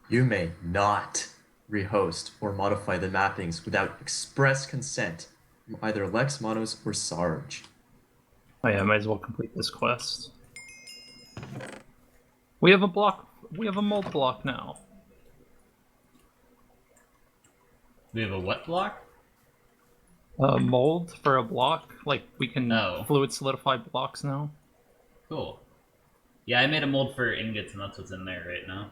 You may not rehost or modify the mappings without express consent from either Lex, Monos, or Sarge. Oh yeah, I might as well complete this quest. We have a block. We have a mold block now. We have a what block? A mold for a block. Like we can Oh. fluid solidify blocks now. Cool. Yeah, I made a mold for ingots, and that's what's in there right now.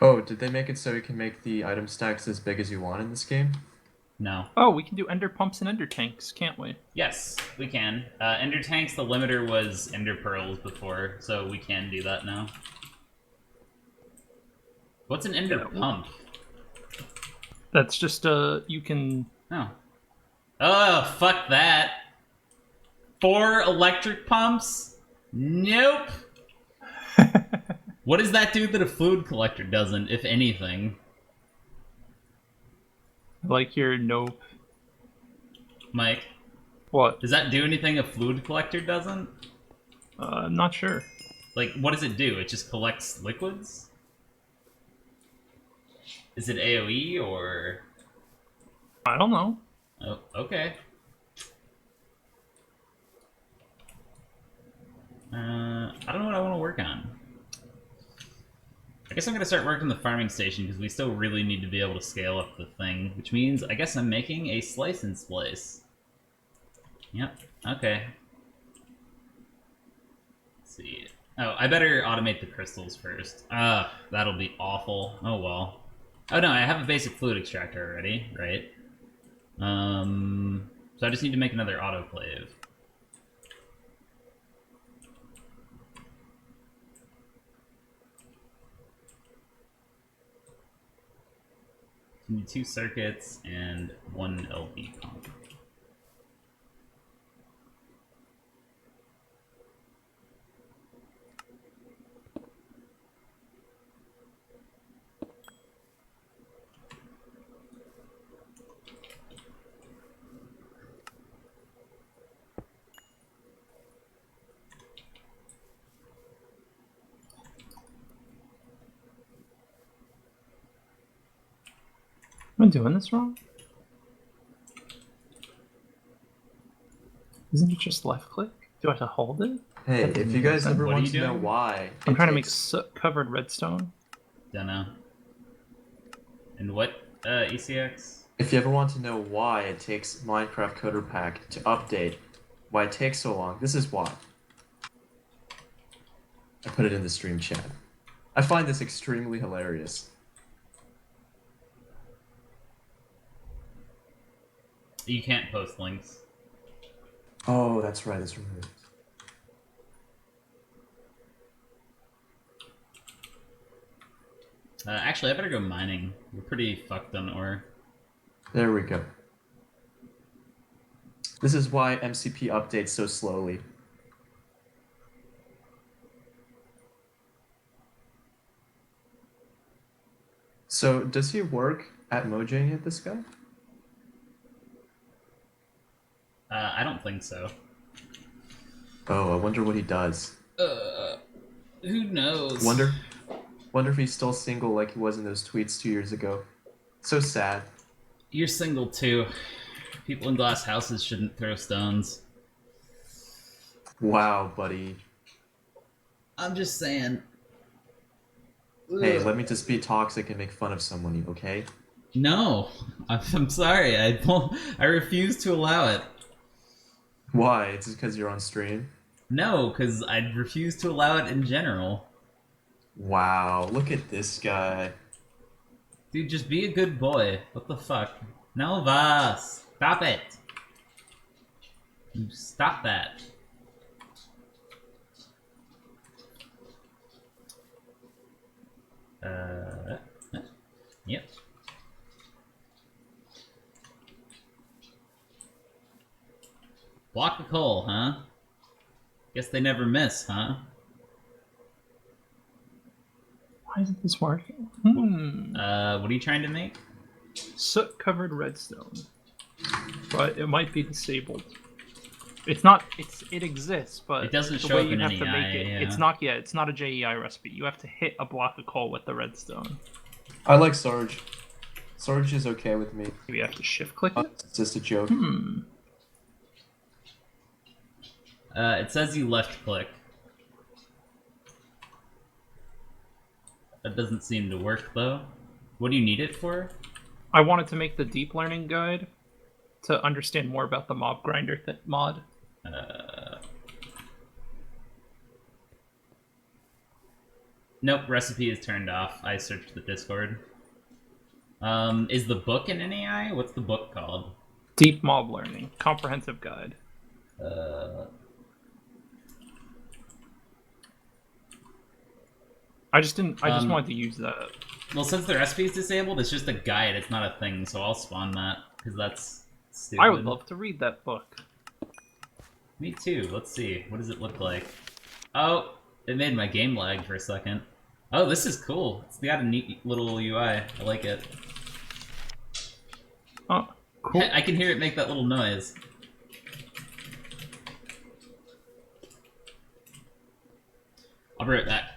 Oh, did they make it so you can make the item stacks as big as you want in this game? No. Oh, we can do ender pumps and ender tanks, can't we? Yes, we can. Ender tanks, the limiter was ender pearls before, so we can do that now. What's an ender pump? That's just you can. Oh. Oh, fuck that. 4 electric pumps? Nope. What does that do that a fluid collector doesn't, if anything? Like your nope. Mike, What? does that do anything a fluid collector doesn't? I'm not sure. Like, what does it do? It just collects liquids? Is it AoE, or... I don't know. Oh, okay. I don't know what I want to work on. I guess I'm going to start working the farming station, because we still really need to be able to scale up the thing, which means I guess I'm making a slice and splice. Yep, okay. Let's see. Oh, I better automate the crystals first. That'll be awful. Oh well. Oh no, I have a basic fluid extractor already, right? So I just need to make another autoclave. You need 2 circuits and 1 LV pump. Am I doing this wrong? Isn't it just left click? Do I have to hold it? Hey, if you guys ever What are want you to know doing? why... I'm trying to make soot-covered redstone. Dunno. And what, ECX? If you ever want to know why it takes Minecraft Coder Pack to update, why it takes so long, this is why. I put it in the stream chat. I find this extremely hilarious. You can't post links. Oh, that's right, that's removed. Actually, I better go mining. We're pretty fucked on ore. There we go. This is why MCP updates so slowly. So, does he work at Mojang yet, this guy? I don't think so. Oh, I wonder what he does. Who knows? Wonder if he's still single like he was in those tweets 2 years ago. So sad. You're single too. People in glass houses shouldn't throw stones. Wow, buddy. I'm just saying. Hey, let me just be toxic and make fun of someone, okay? No, I'm sorry. I refuse to allow it. Why? It's just because you're on stream? No, because I refuse to allow it in general. Wow, look at this guy. Dude, just be a good boy. What the fuck? No, Vas. Stop it. Stop that. Yep. Block of coal, huh? Guess they never miss, huh? Why isn't this working? What are you trying to make? Soot-covered redstone. But it might be disabled. It's not. It exists, but It doesn't the show way up you in have any to make eye, it. yeah. It's not yet. It's not a JEI recipe. You have to hit a block of coal with the redstone. I like Sarge. Sarge is okay with me. You have to shift click it. It's just a joke. It says you left click. That doesn't seem to work though. What do you need it for? I wanted to make the deep learning guide to understand more about the mob grinder mod. Nope, recipe is turned off. I searched the Discord. Is the book in NAI? What's the book called? Deep mob learning comprehensive guide. I just wanted to use that. Well, since the recipe is disabled, it's just a guide. It's not a thing, so I'll spawn that because that's stupid. I would love to read that book. Me too. Let's see. What does it look like? Oh, it made my game lag for a second. Oh, this is cool. It's got a neat little UI. I like it. Oh, cool. I can hear it make that little noise. I'll be right back.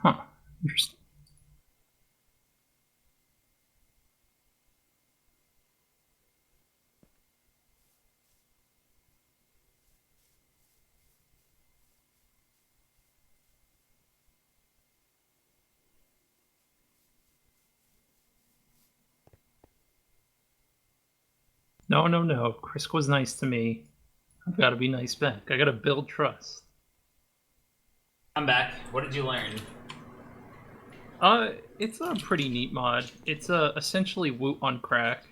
Huh. Interesting. No, no, no. Chris was nice to me. I've got to be nice back. I got to build trust. I'm back. What did you learn? It's a pretty neat mod. It's essentially Woot on crack.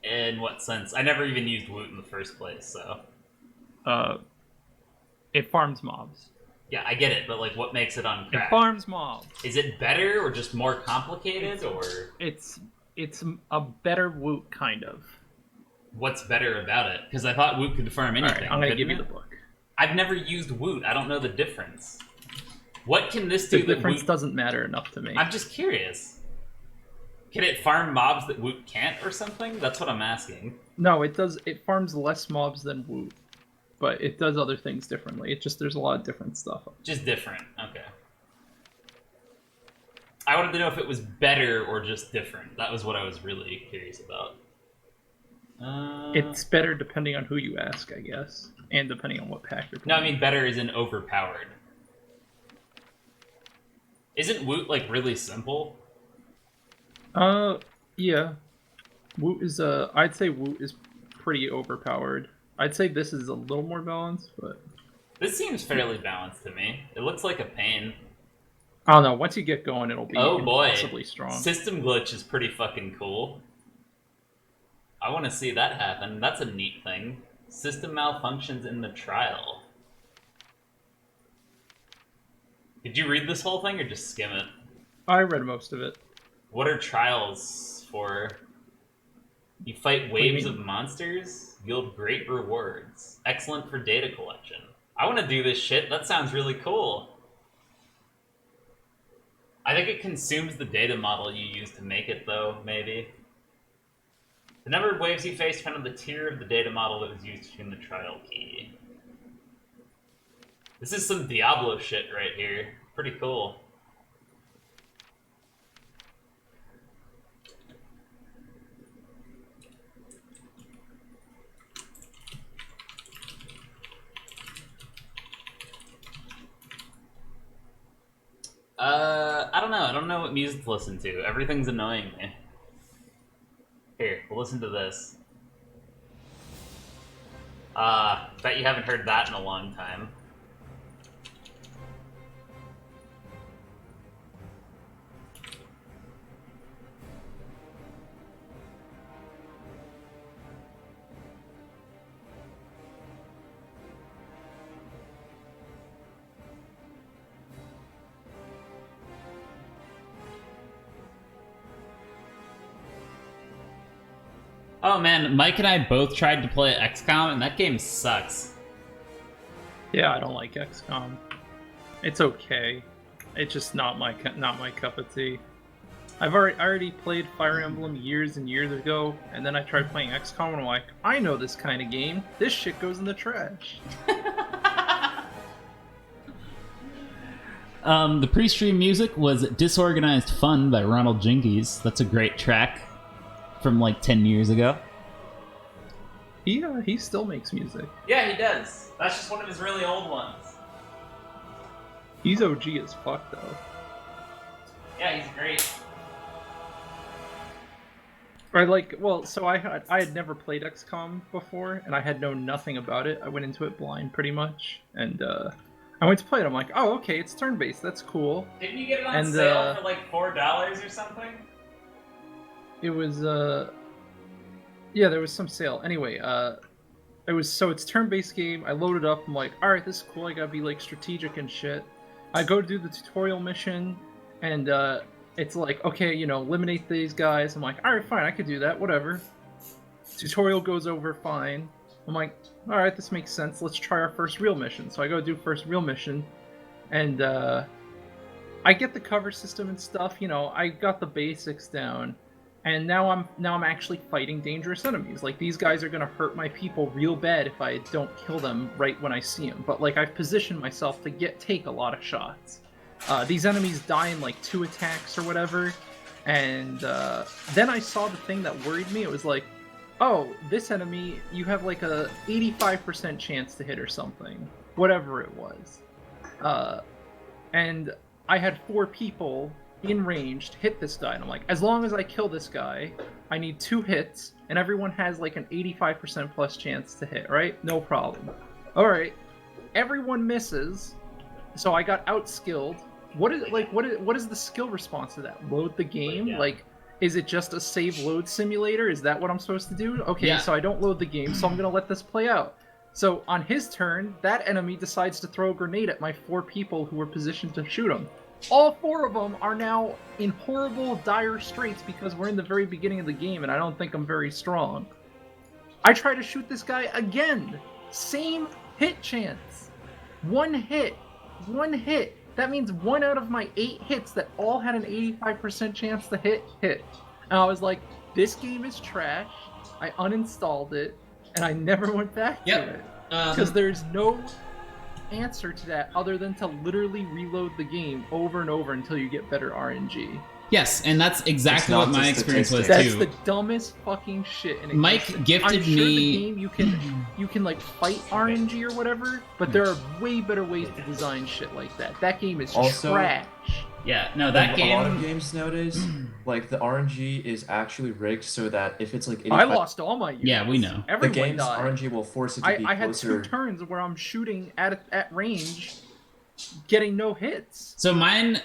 In what sense? I never even used Woot in the first place, so... It farms mobs. Yeah, I get it, but like, what makes it on crack? It farms mobs. Is it better or just more complicated, or... It's a better Woot, kind of. What's better about it? Because I thought Woot could farm anything. Alright, I'm gonna give you couldn't the it? book. I've never used Woot. I don't know the difference. What can this do The that difference Woot... doesn't matter enough to me. I'm just curious. Can it farm mobs that Woot can't or something? That's what I'm asking. No, it does. It farms less mobs than Woot, but it does other things differently. It just there's a lot of different stuff. Just different. Okay. I wanted to know if it was better or just different. That was what I was really curious about. It's better depending on who you ask, I guess, and depending on what pack you're playing. No, I mean better isn't overpowered. Isn't Woot like really simple? Yeah. Woot is I'd say Woot is pretty overpowered. I'd say this is a little more balanced, but This seems fairly balanced to me. It looks like a pain. I don't know. Once you get going, it'll be Oh boy. impossibly strong. System glitch is pretty fucking cool. I want to see that happen. That's a neat thing. System malfunctions in the trial. Did you read this whole thing or just skim it? I read most of it. What are trials for? You fight waves of monsters, yield great rewards. Excellent for data collection. I want to do this shit. That sounds really cool. I think it consumes the data model you use to make it, though, maybe. The number of waves you face depend on the tier of the data model that was used to tune the trial key. This is some Diablo shit right here. Pretty cool. I don't know. I don't know what music to listen to. Everything's annoying me. Here, we'll listen to this. Bet you haven't heard that in a long time. Oh man, Mike and I both tried to play XCOM, and that game sucks. Yeah, I don't like XCOM. It's okay. It's just not my cup of tea. I already played Fire Emblem years and years ago, and then I tried playing XCOM, and I'm like, I know this kind of game. This shit goes in the trash. The pre-stream music was Disorganized Fun by Ronald Jinkies. That's a great track from like 10 years ago. He still makes music. Yeah, he does. That's just one of his really old ones. He's OG as fuck, though. Yeah, he's great. Or like, well, so I had never played XCOM before, and I had known nothing about it. I went into it blind, pretty much, and I went to play it. I'm like, oh, okay, it's turn-based. That's cool. Didn't you get it on sale for like $4 or something? It was yeah, there was some sale. Anyway, it's turn-based game. I loaded up. I'm like, all right, this is cool. I gotta be like strategic and shit. I go do the tutorial mission, and it's like, okay, you know, eliminate these guys. I'm like, all right, fine, I could do that. Whatever. Tutorial goes over fine. I'm like, all right, this makes sense. Let's try our first real mission. So I go do first real mission, and I get the cover system and stuff. You know, I got the basics down. And now I'm actually fighting dangerous enemies. Like, these guys are gonna hurt my people real bad if I don't kill them right when I see them. But like, I've positioned myself to take a lot of shots. These enemies die in like 2 attacks or whatever. And then I saw the thing that worried me. It was like, oh, this enemy, you have like a 85% chance to hit or something, whatever it was. And I had 4 people in range to hit this guy, and I'm like, as long as I kill this guy, I need 2 hits, and everyone has like an 85% plus chance to hit, right? No problem. Alright. Everyone misses, so I got outskilled. What is the skill response to that? Load the game? Yeah. Like, is it just a save load simulator? Is that what I'm supposed to do? Okay, Yeah. So I don't load the game, so I'm gonna let this play out. So on his turn, that enemy decides to throw a grenade at my 4 people who were positioned to shoot him. All 4 of them are now in horrible, dire straits because we're in the very beginning of the game and I don't think I'm very strong. I try to shoot this guy again. Same hit chance. 1 hit. 1 hit. That means 1 out of my 8 hits that all had an 85% chance to hit. And I was like, this game is trash. I uninstalled it and I never went back to it. Because there's no answer to that other than to literally reload the game over and over until you get better RNG. Yes, and that's exactly what my experience was That's too. the dumbest fucking shit in a Mike game. gifted I'm sure me. the game you can like fight RNG or whatever, but there are way better ways to design shit like that. That game is Also- trash. Yeah, no, that A lot of game. games nowadays, like the RNG is actually rigged so that if it's like 85, I lost all my units. Yeah, we know. the Everyone game's died. RNG will force it to be I had closer. 2 turns where I'm shooting at range, getting no hits. So mine,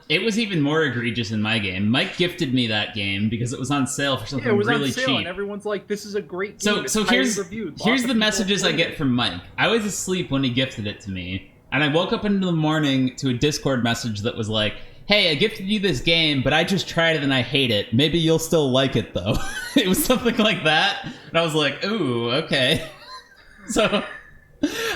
it was even more egregious in my game. Mike gifted me that game because it was on sale for something Yeah, it was really on sale, cheap. and everyone's like, "This is a great game." So It's highly reviewed. Lots here's of the people messages I played get it." from Mike. I was asleep when he gifted it to me, and I woke up into the morning to a Discord message that was like, "Hey, I gifted you this game, but I just tried it and I hate it. Maybe you'll still like it though." It was something like that, and I was like, "Ooh, okay." So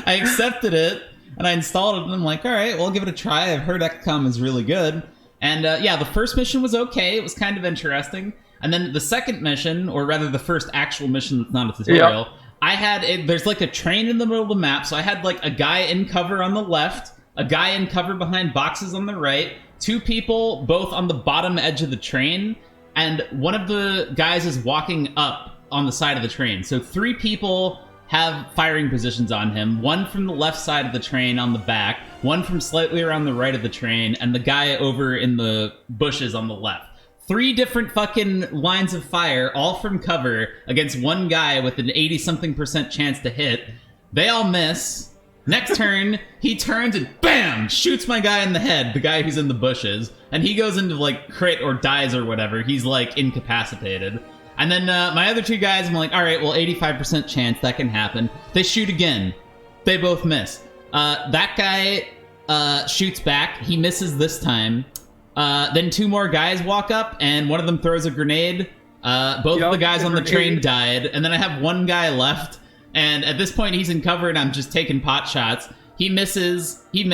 I accepted it and I installed it, and I'm like, "All right, well, I'll give it a try. I've heard XCOM is really good." And yeah, the first mission was okay. It was kind of interesting. And then the second mission, or rather the first actual mission that's not a tutorial, I had there's like a train in the middle of the map, so I had like a guy in cover on the left, a guy in cover behind boxes on the right, 2 people both on the bottom edge of the train, and one of the guys is walking up on the side of the train. So 3 people have firing positions on him, 1 from the left side of the train on the back, 1 from slightly around the right of the train, and the guy over in the bushes on the left. 3 different fucking lines of fire, all from cover, against 1 guy with an 80-something% chance to hit. They all miss. Next turn, he turns and BAM! Shoots my guy in the head, the guy who's in the bushes. And he goes into, like, crit or dies or whatever. He's, like, incapacitated. And then my other 2 guys, I'm like, all right, well, 85% chance that can happen. They shoot again. They both miss. That guy shoots back. He misses this time. Then 2 more guys walk up, and one of them throws a grenade. Both of the guys on the train died. And then I have 1 guy left. And at this point, he's in cover, and I'm just taking pot shots. He misses, he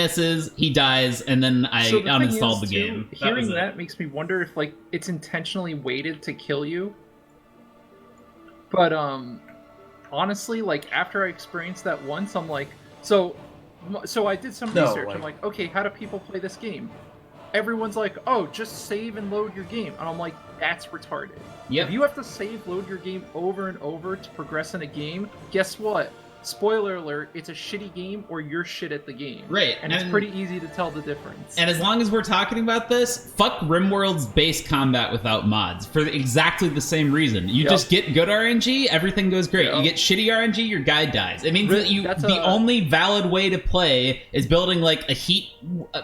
dies, and then I uninstalled the game. Hearing that makes me wonder if, like, it's intentionally weighted to kill you. But honestly, like, after I experienced that once, I'm like, so I did some research. I'm like, okay, how do people play this game? Everyone's like, oh, just save and load your game. And I'm like, that's retarded. Yep. If you have to save, load your game over and over to progress in a game, guess what? Spoiler alert, it's a shitty game or you're shit at the game. Right. And it's pretty easy to tell the difference. And as long as we're talking about this, fuck RimWorld's base combat without mods for exactly the same reason. You just get good RNG, everything goes great. You get shitty RNG, your guy dies. It means that the only valid way to play is building like a heat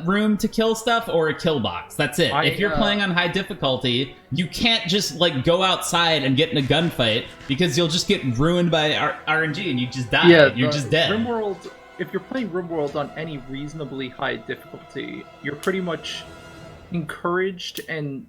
room to kill stuff or a kill box. That's it. If you're playing on high difficulty, you can't just like go outside and get in a gunfight because you'll just get ruined by RNG and you just die. Yeah, you're just dead. RimWorld, if you're playing RimWorld on any reasonably high difficulty, you're pretty much encouraged and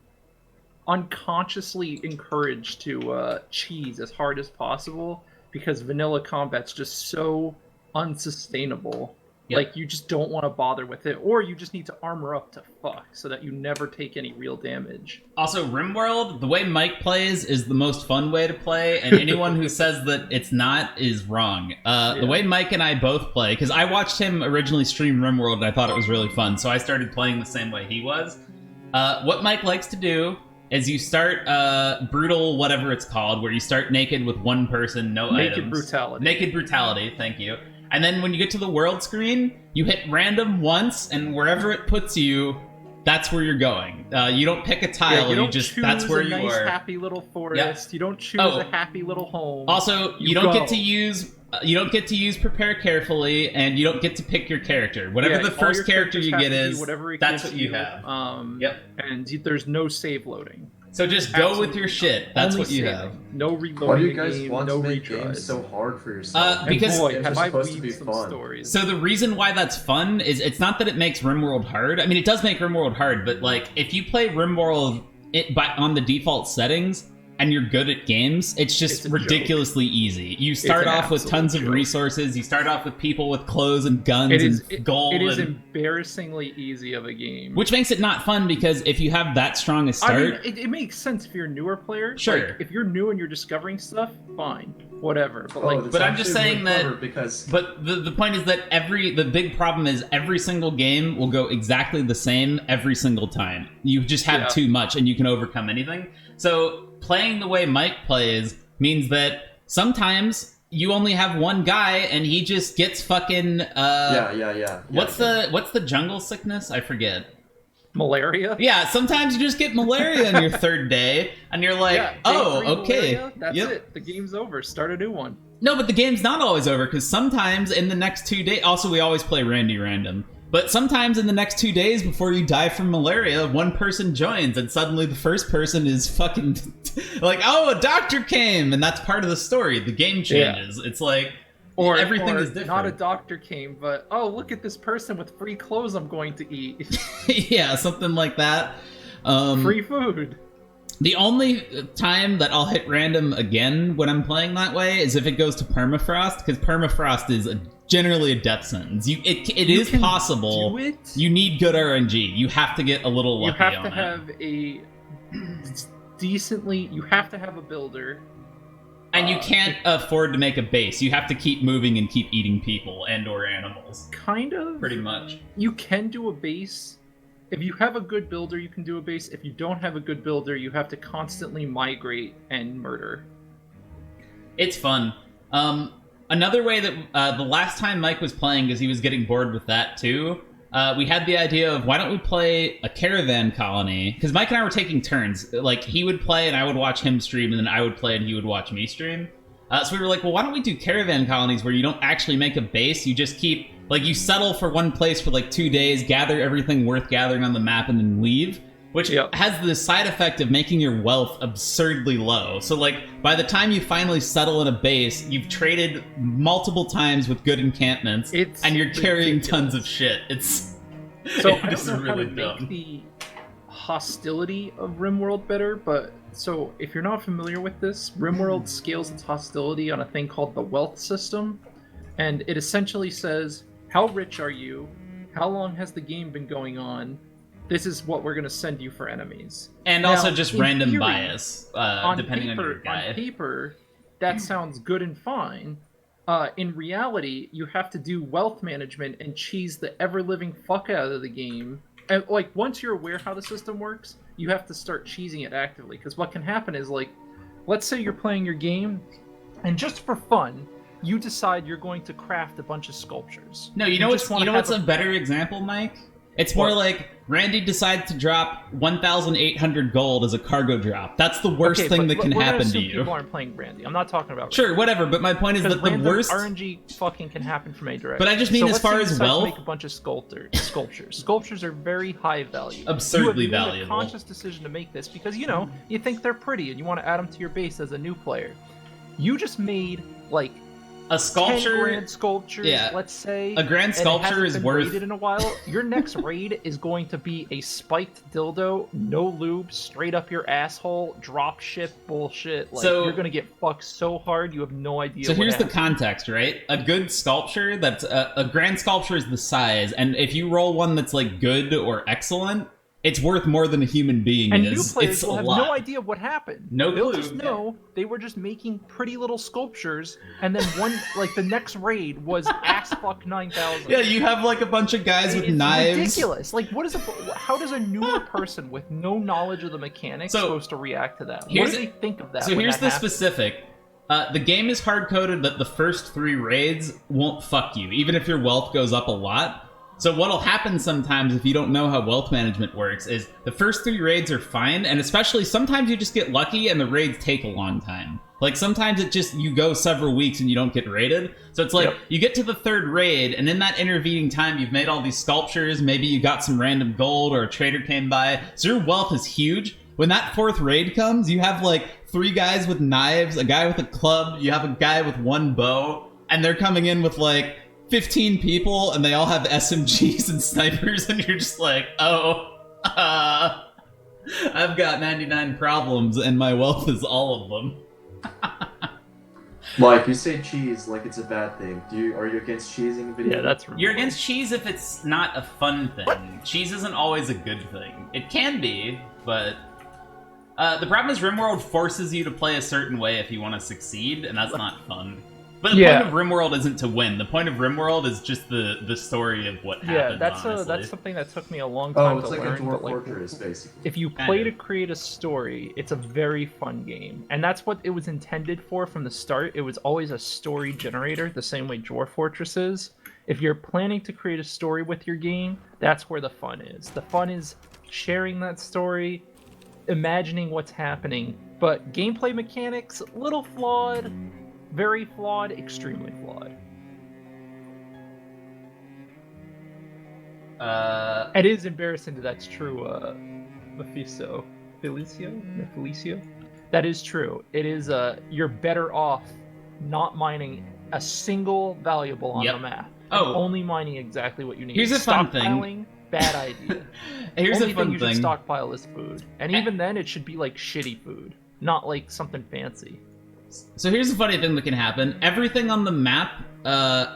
unconsciously encouraged to cheese as hard as possible because vanilla combat's just so unsustainable. Yep. Like, you just don't want to bother with it, or you just need to armor up to fuck so that you never take any real damage. Also, RimWorld, the way Mike plays is the most fun way to play, and anyone who says that it's not is wrong. The way Mike and I both play, because I watched him originally stream RimWorld and I thought it was really fun, so I started playing the same way he was. What Mike likes to do is you start brutal, whatever it's called, where you start naked with 1 person, no items. Naked brutality. Naked brutality, thank you. And then when you get to the world screen, you hit random once, and wherever it puts you, that's where you're going. You don't pick a tile, you just that's where you are. Happy little forest. Yep. You don't choose a happy little home. Also, you don't get to use prepare carefully, and you don't get to pick your character. Whatever the first character you get is, that's what you have. Yep. And there's no save loading. So just go with your shit. That's what you have. No reloading. Why do you guys want to make games so hard for yourself? Because it's supposed to be fun. Stories. So the reason why that's fun is it's not that it makes RimWorld hard. I mean, it does make RimWorld hard, but like if you play RimWorld on the default settings and you're good at games, it's just ridiculously easy. You start off with tons of resources. You start off with people with clothes and guns and gold. It is embarrassingly easy of a game. Which makes it not fun because if you have that strong a start... I mean, it makes sense if you're a newer player. Sure. Like, if you're new and you're discovering stuff, fine. Whatever. But, but I'm just saying really that... Because... But the point is that the big problem is every single game will go exactly the same every single time. You just have too much and you can overcome anything. So... Playing the way Mike plays means that sometimes you only have 1 guy and he just gets fucking yeah. What's the jungle sickness? I forget. Malaria? Yeah, sometimes you just get malaria on your third day, and you're like, Yeah, day oh, 3 okay. malaria, that's it. The game's over. Start a new one. No, but the game's not always over, because sometimes in the next 2 days... Also, we always play Randy Random. But sometimes in the next 2 days before you die from malaria, one person joins, and suddenly the first person is fucking... like, oh, a doctor came! And that's part of the story. The game changes. Yeah. It's like... Or everything is different. Not a doctor came, but oh, look at this person with free clothes I'm going to eat. Yeah, something like that. Free food. The only time that I'll hit random again when I'm playing that way is if it goes to permafrost, because permafrost is generally a death sentence. It is possible. Do it. You need good RNG. You have to get a little lucky on it. You have to have a decently. You have to have a builder. And you can't afford to make a base. You have to keep moving and keep eating people and or animals. Kind of. Pretty much. You can do a base. If you have a good builder, you can do a base. If you don't have a good builder, you have to constantly migrate and murder. It's fun. Another way that the last time Mike was playing, because he was getting bored with that too, we had the idea of why don't we play a caravan colony? Because Mike and I were taking turns. Like, he would play and I would watch him stream, and then I would play and he would watch me stream. So we were like, well, why don't we do caravan colonies where you don't actually make a base? You just keep, like, you settle for one place for like 2 days, gather everything worth gathering on the map, and then leave. Which has the side effect of making your wealth absurdly low. So, like, by the time you finally settle in a base, you've traded multiple times with good encampments, and you're carrying tons of shit. It's so I don't know how to make the hostility of RimWorld better, but so if you're not familiar with this, RimWorld scales its hostility on a thing called the wealth system, and it essentially says, how rich are you? How long has the game been going on? This is what we're going to send you for enemies. And now, also just random theory, bias, depending on your guy. On paper, that sounds good and fine. In reality, you have to do wealth management and cheese the ever-living fuck out of the game. And, like, once you're aware how the system works, you have to start cheesing it actively. Because what can happen is, like, let's say you're playing your game, and just for fun, you decide you're going to craft a bunch of sculptures. No, you know what's a better example, Mike? It's more like Randy decides to drop 1,800 gold as a cargo drop. That's the worst thing that can happen to you. People aren't playing Randy. I'm not talking about Randy. Sure, whatever, but my point is that the worst RNG fucking can happen from any direction. But I just mean as far as wealth. Make a bunch of sculptures. Sculptures are very high value. Absurdly valuable. You have made a conscious decision to make this because you think they're pretty and you want to add them to your base as a new player. You just made like a sculpture, 10 grand sculptures, let's say. A grand sculpture is worth. Raided in a while. Your next raid is going to be a spiked dildo, no lube, straight up your asshole, drop ship bullshit. Like, you're gonna get fucked so hard you have no idea. So here's the context, right? A good sculpture that's a grand sculpture is the size, and if you roll one that's like good or excellent, it's worth more than a human being and is. And new players will have no idea what happened. They'll just know they were just making pretty little sculptures, and then the next raid was assfuck 9,000. Yeah, you have like a bunch of guys with knives. It's ridiculous. Like, how does a newer person with no knowledge of the mechanics supposed to react to that? What do they think of that? So here's the specific. The game is hard-coded that the first 3 raids won't fuck you, even if your wealth goes up a lot. So what'll happen sometimes if you don't know how wealth management works is the first 3 raids are fine, and especially sometimes you just get lucky and the raids take a long time. Like sometimes you go several weeks and you don't get raided. So it's like you get to the 3rd raid, and in that intervening time you've made all these sculptures, maybe you got some random gold or a trader came by, so your wealth is huge. When that 4th raid comes, you have like 3 guys with knives, a guy with a club, you have a guy with 1 bow, and they're coming in with like 15 people, and they all have SMGs and snipers, and you're just like, I've got 99 problems, and my wealth is all of them. Mike, you say cheese like it's a bad thing. Are you against cheesing video? Yeah, that's You're against cheese if it's not a fun thing. What? Cheese isn't always a good thing. It can be, but the problem is RimWorld forces you to play a certain way if you want to succeed, and that's not fun. But the point of RimWorld isn't to win. The point of RimWorld is just the story of what happened. Yeah, that's something that took me a long time to learn. Oh, it's like a Dwarf Fortress, basically. If you play to create a story, it's a very fun game. And that's what it was intended for from the start. It was always a story generator, the same way Dwarf Fortress is. If you're planning to create a story with your game, that's where the fun is. The fun is sharing that story, imagining what's happening. But gameplay mechanics, little flawed, very flawed, extremely flawed. It is embarrassing that that's true, Felicio? That is true. It is, you're better off not mining a single valuable on the map. Only mining exactly what you need. Here's a fun thing. Stockpiling, bad idea. Here's Only a fun thing you should stockpile is food. And even then, it should be like shitty food, not like something fancy. So here's the funny thing that can happen. Everything on the map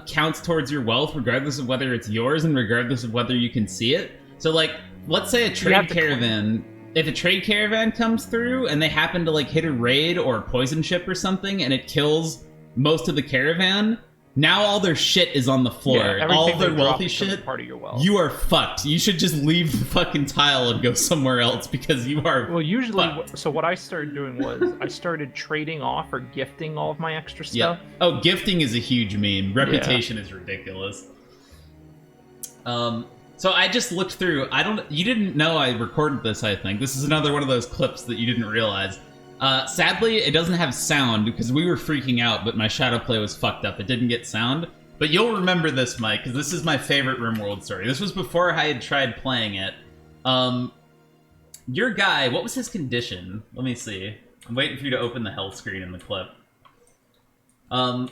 counts towards your wealth, regardless of whether it's yours and regardless of whether you can see it. So, like, let's say a trade caravan... If a trade caravan comes through and they happen to, like, hit a raid or a poison ship or something and it kills most of the caravan, now all their shit is on the floor. Yeah, all their wealthy shit, part of your wealth. You are fucked. You should just leave the fucking tile and go somewhere else because you are Well, usually, fucked. So what I started doing was I started trading off or gifting all of my extra stuff. Yeah. Oh, gifting is a huge meme. Reputation is ridiculous. So I just looked through. You didn't know I recorded this, I think. This is another one of those clips that you didn't realize. Sadly, it doesn't have sound because we were freaking out, but my shadow play was fucked up. It didn't get sound. But you'll remember this, Mike, because this is my favorite RimWorld story. This was before I had tried playing it. Your guy, what was his condition? Let me see. I'm waiting for you to open the health screen in the clip.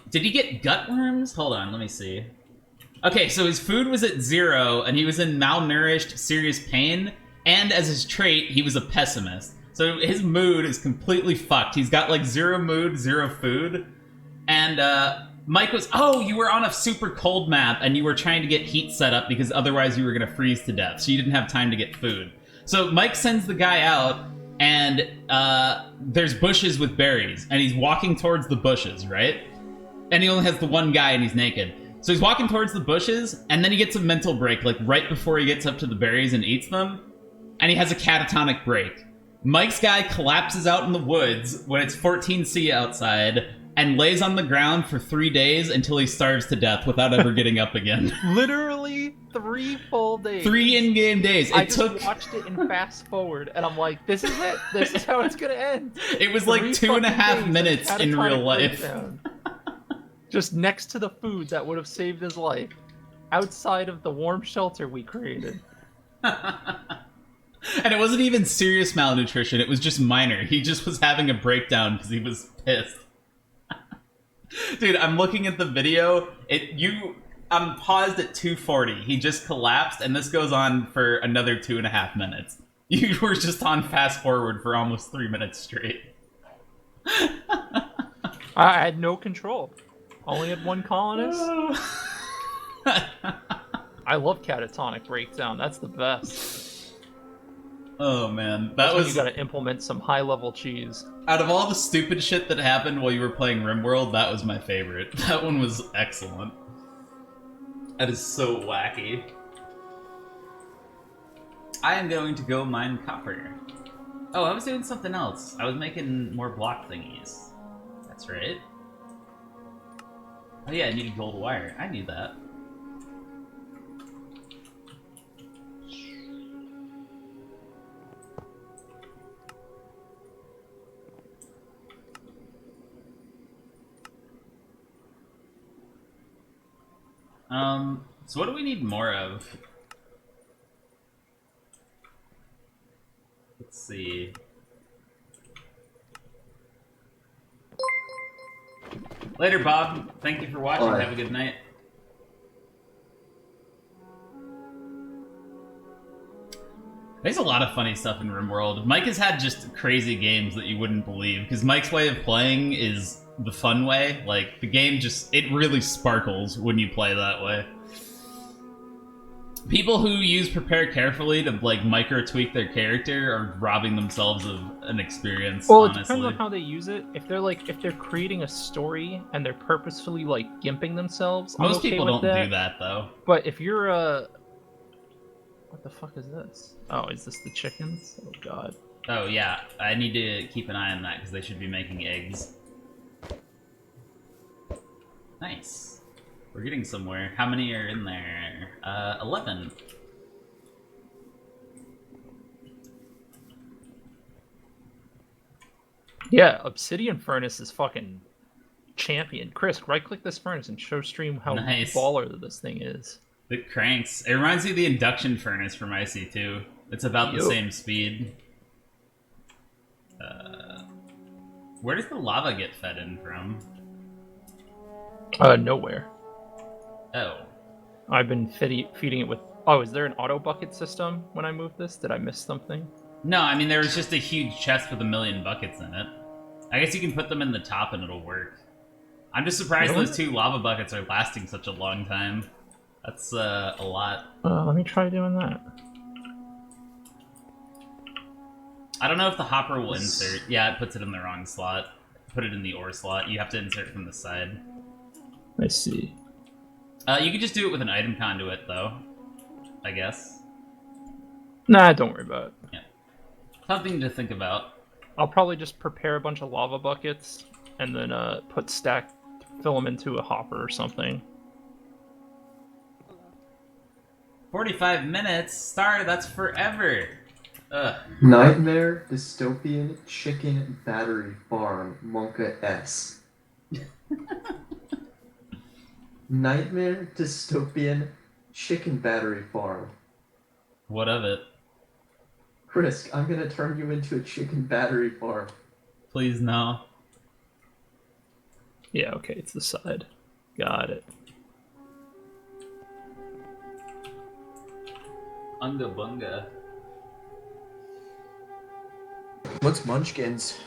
Did he get gut worms? Hold on, let me see. Okay, so his food was at 0, and he was in malnourished, serious pain, and as his trait, he was a pessimist. So his mood is completely fucked. He's got, like, 0 mood, 0 food. And, Mike was, you were on a super cold map, and you were trying to get heat set up because otherwise you were gonna freeze to death, so you didn't have time to get food. So Mike sends the guy out, and, there's bushes with berries, and he's walking towards the bushes, right? And he only has the one guy, and he's naked. So he's walking towards the bushes, and then he gets a mental break, like right before he gets up to the berries and eats them, and he has a catatonic break. Mike's guy collapses out in the woods when it's 14C outside, and lays on the ground for 3 days until he starves to death without ever getting up again. Literally 3 full days. 3 in-game days. I just watched it in fast forward, and I'm like, this is it. This is how it's gonna end. It was like 2.5 minutes in real life. Breakdown. Just next to the food that would have saved his life. Outside of the warm shelter we created. And it wasn't even serious malnutrition, it was just minor. He just was having a breakdown because he was pissed. Dude, I'm looking at the video. I'm paused at 2:40. He just collapsed, and this goes on for another 2.5 minutes. You were just on fast forward for almost 3 minutes straight. I had no control. Only had one colonist. I love catatonic breakdown. That's the best. Oh man, That's when you gotta implement some high-level cheese. Out of all the stupid shit that happened while you were playing RimWorld, that was my favorite. That one was excellent. That is so wacky. I am going to go mine copper. Oh, I was doing something else. I was making more block thingies. That's right. Oh yeah, I needed gold wire. I knew that. So what do we need more of? Let's see. Later, Bob. Thank you for watching. Bye. Have a good night. There's a lot of funny stuff in RimWorld. Mike has had just crazy games that you wouldn't believe, because Mike's way of playing is the fun way. Like, the game just, it really sparkles when you play that way. People who use prepare carefully to, like, micro-tweak their character are robbing themselves of an experience, well, honestly. it depends on how they use it. If they're creating a story and they're purposefully, like, gimping themselves, Most I'm okay people with don't do that, though. But if you're what the fuck is this? Oh, is this the chickens? Oh god. Oh, yeah. I need to keep an eye on that, because they should be making eggs. Nice. We're getting somewhere. How many are in there? 11. Yeah, Obsidian Furnace is fucking champion. Chris, right-click this furnace and show stream how Nice. baller this thing is. The cranks. It reminds me of the induction furnace from IC2. It's about the Yup. same speed. Where does the lava get fed in from? Nowhere. Oh. I've been feeding it with... Oh, is there an auto bucket system when I move this? Did I miss something? No, I mean, there was just a huge chest with 1,000,000 buckets in it. I guess you can put them in the top and it'll work. I'm just surprised Really? those 2 lava buckets are lasting such a long time. That's a lot. Let me try doing that. I don't know if the hopper will insert. Yeah, it puts it in the wrong slot. Put it in the ore slot. You have to insert from the side. I see. You could just do it with an item conduit, though. I guess. Nah, don't worry about it. Yeah. Something to think about. I'll probably just prepare a bunch of lava buckets and then fill them into a hopper or something. 45 minutes? Star, that's forever! Ugh. Nightmare Dystopian Chicken Battery Farm, Monka S. Nightmare Dystopian Chicken Battery Farm. What of it? Chris, I'm gonna turn you into a chicken battery farm. Please no. Yeah, okay, it's the side. Got it. Unga bunga. What's Munchkins?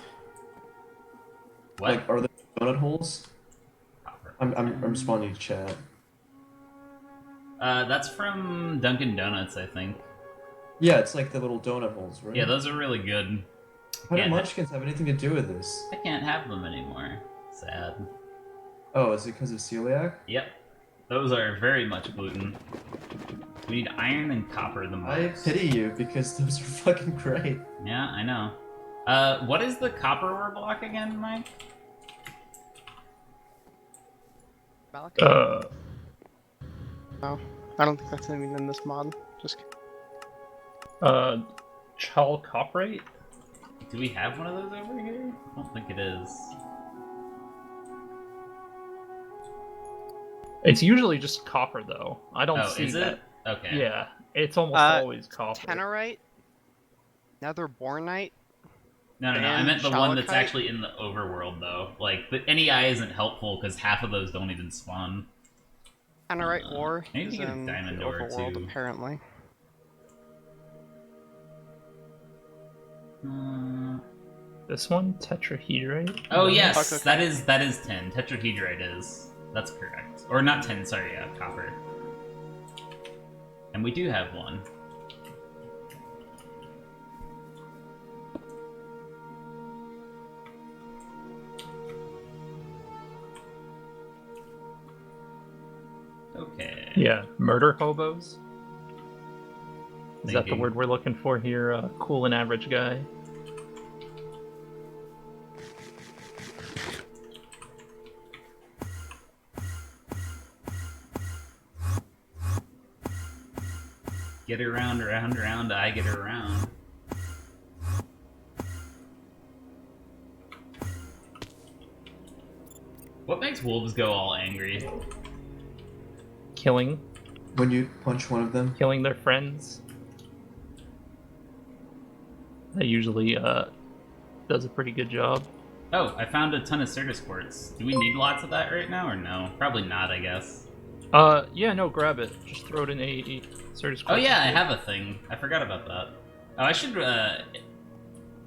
What? Like, are there donut holes? I'm responding to chat. That's from Dunkin' Donuts, I think. Yeah, it's like the little donut holes, right? Yeah, those are really good. How do can't- Munchkins have anything to do with this? I can't have them anymore. Sad. Oh, is it because of celiac? Yep. Those are very much gluten. We need iron and copper the I most. pity you because those are fucking great. Yeah, I know. What is the copper ore block again, Mike? Malachite? No, I don't think that's even in this mod. Just kidding. Chalcopyrite? Do we have one of those over here? I don't think it is. It's usually just copper, though. I don't Oh, see is that. it? Okay. Yeah, it's almost always copper. Tenorite, Nether Bornite. No, I And meant the one that's Shalakite? actually in the overworld, though. Like, the NEI isn't helpful because half of those don't even spawn. Tenorite ore maybe is get a in diamond the ore, overworld, too. apparently. This one, tetrahedrite. Oh yes, Okay. that is tin. Tetrahedrite is. That's correct. Or not tin, sorry, copper. And we do have one. Okay. Yeah, murder hobos. Is that the Thinking. word we're looking for here? Cool and average guy. Get around, around, around, I get around. What makes wolves go all angry? Killing When you punch one of them. killing their friends. That usually does a pretty good job. Oh, I found a ton of Certus quartz. Do we need lots of that right now, or no? Probably not, I guess. Yeah, no, grab it. Just throw it in a Certus Oh Quartz yeah, I kit. have a thing. I forgot about that. Oh, I should,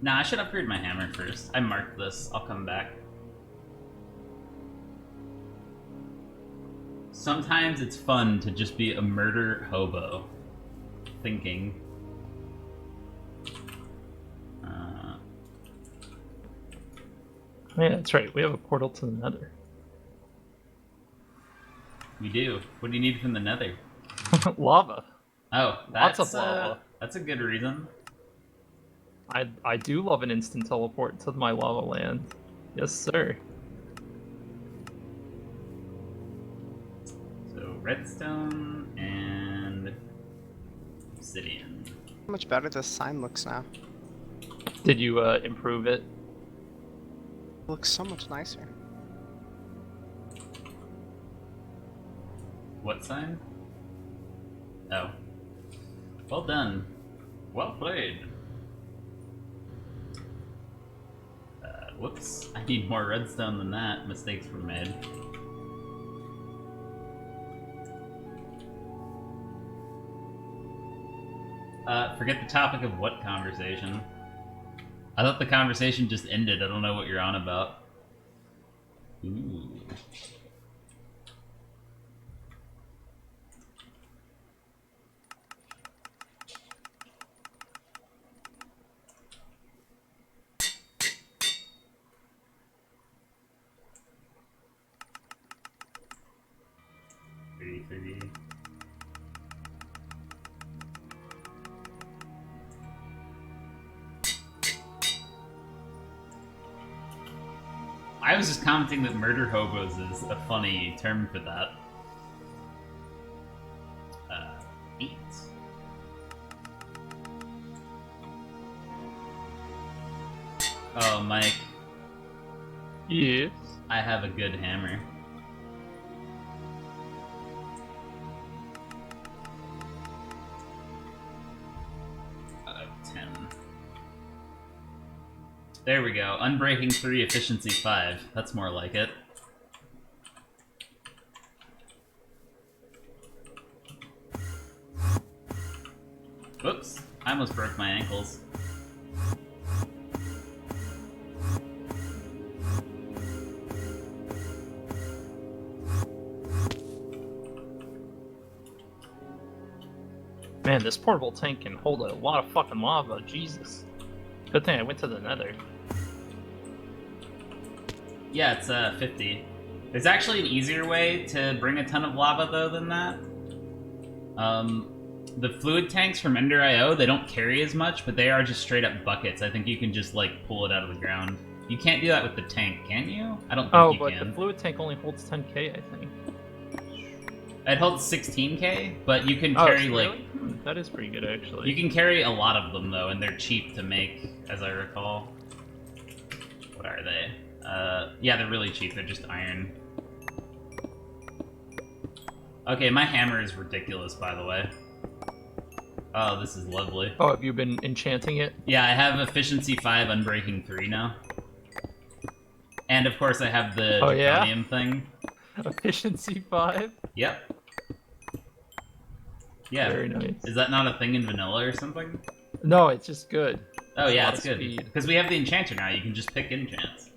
Nah, I should upgrade my hammer first. I marked this. I'll come back. Sometimes it's fun to just be a murder hobo. Thinking. Yeah, that's right. We have a portal to the Nether. We do. What do you need from the nether? Lava. Oh, Lots that's of lava. That's a good reason. I do love an instant teleport to my lava land. Yes, sir. redstone and obsidian. How much better this sign looks now. Did you improve it? It looks so much nicer. What sign? Oh. Well done. Well played. Whoops. I need more redstone than that. Mistakes were made. Forget the topic of what conversation? I thought the conversation just ended. I don't know what you're on about. Ooh. Pretty. I was just commenting that murder hobos is a funny term for that. 8. Oh, Mike. Yes. I have a good hammer. 10. There we go. Unbreaking 3, efficiency 5. That's more like it. Whoops. I almost broke my ankles. Man, this portable tank can hold a lot of fucking lava. Jesus. Good thing I went to the nether. Yeah, it's 50. There's actually an easier way to bring a ton of lava, though, than that. The fluid tanks from Ender.io, they don't carry as much, but they are just straight up buckets. I think you can just, like, pull it out of the ground. You can't do that with the tank, can you? I don't think you but can. the fluid tank only holds 10k, I think. It holds 16k, but you can carry, really? like... That is pretty good, actually. You can carry a lot of them, though, and they're cheap to make, as I recall. What are they? Yeah, they're really cheap. They're just iron. Okay, my hammer is ridiculous, by the way. Oh, this is lovely. Oh, have you been enchanting it? Yeah, I have efficiency 5, unbreaking 3 now. And of course I have the draconium thing. Efficiency 5? Yep. Yeah. Very nice. Is that not a thing in vanilla or something? No, it's just good. Oh yeah, a it's lot of good. speed. Because we have the enchanter now, you can just pick enchants.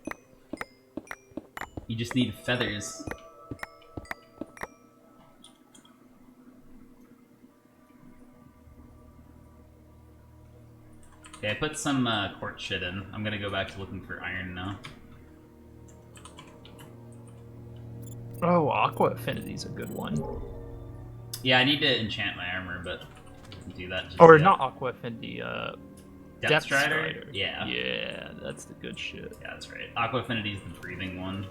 You just need feathers. Okay, I put some quartz shit in. I'm gonna go back to looking for iron now. Oh, Aqua Affinity's a good one. Yeah, I need to enchant my armor, but I didn't do that just Or yet. not Aqua Affinity, Depth Strider? Yeah. Yeah, that's the good shit. Yeah, that's right. Aqua Affinity is the breathing one.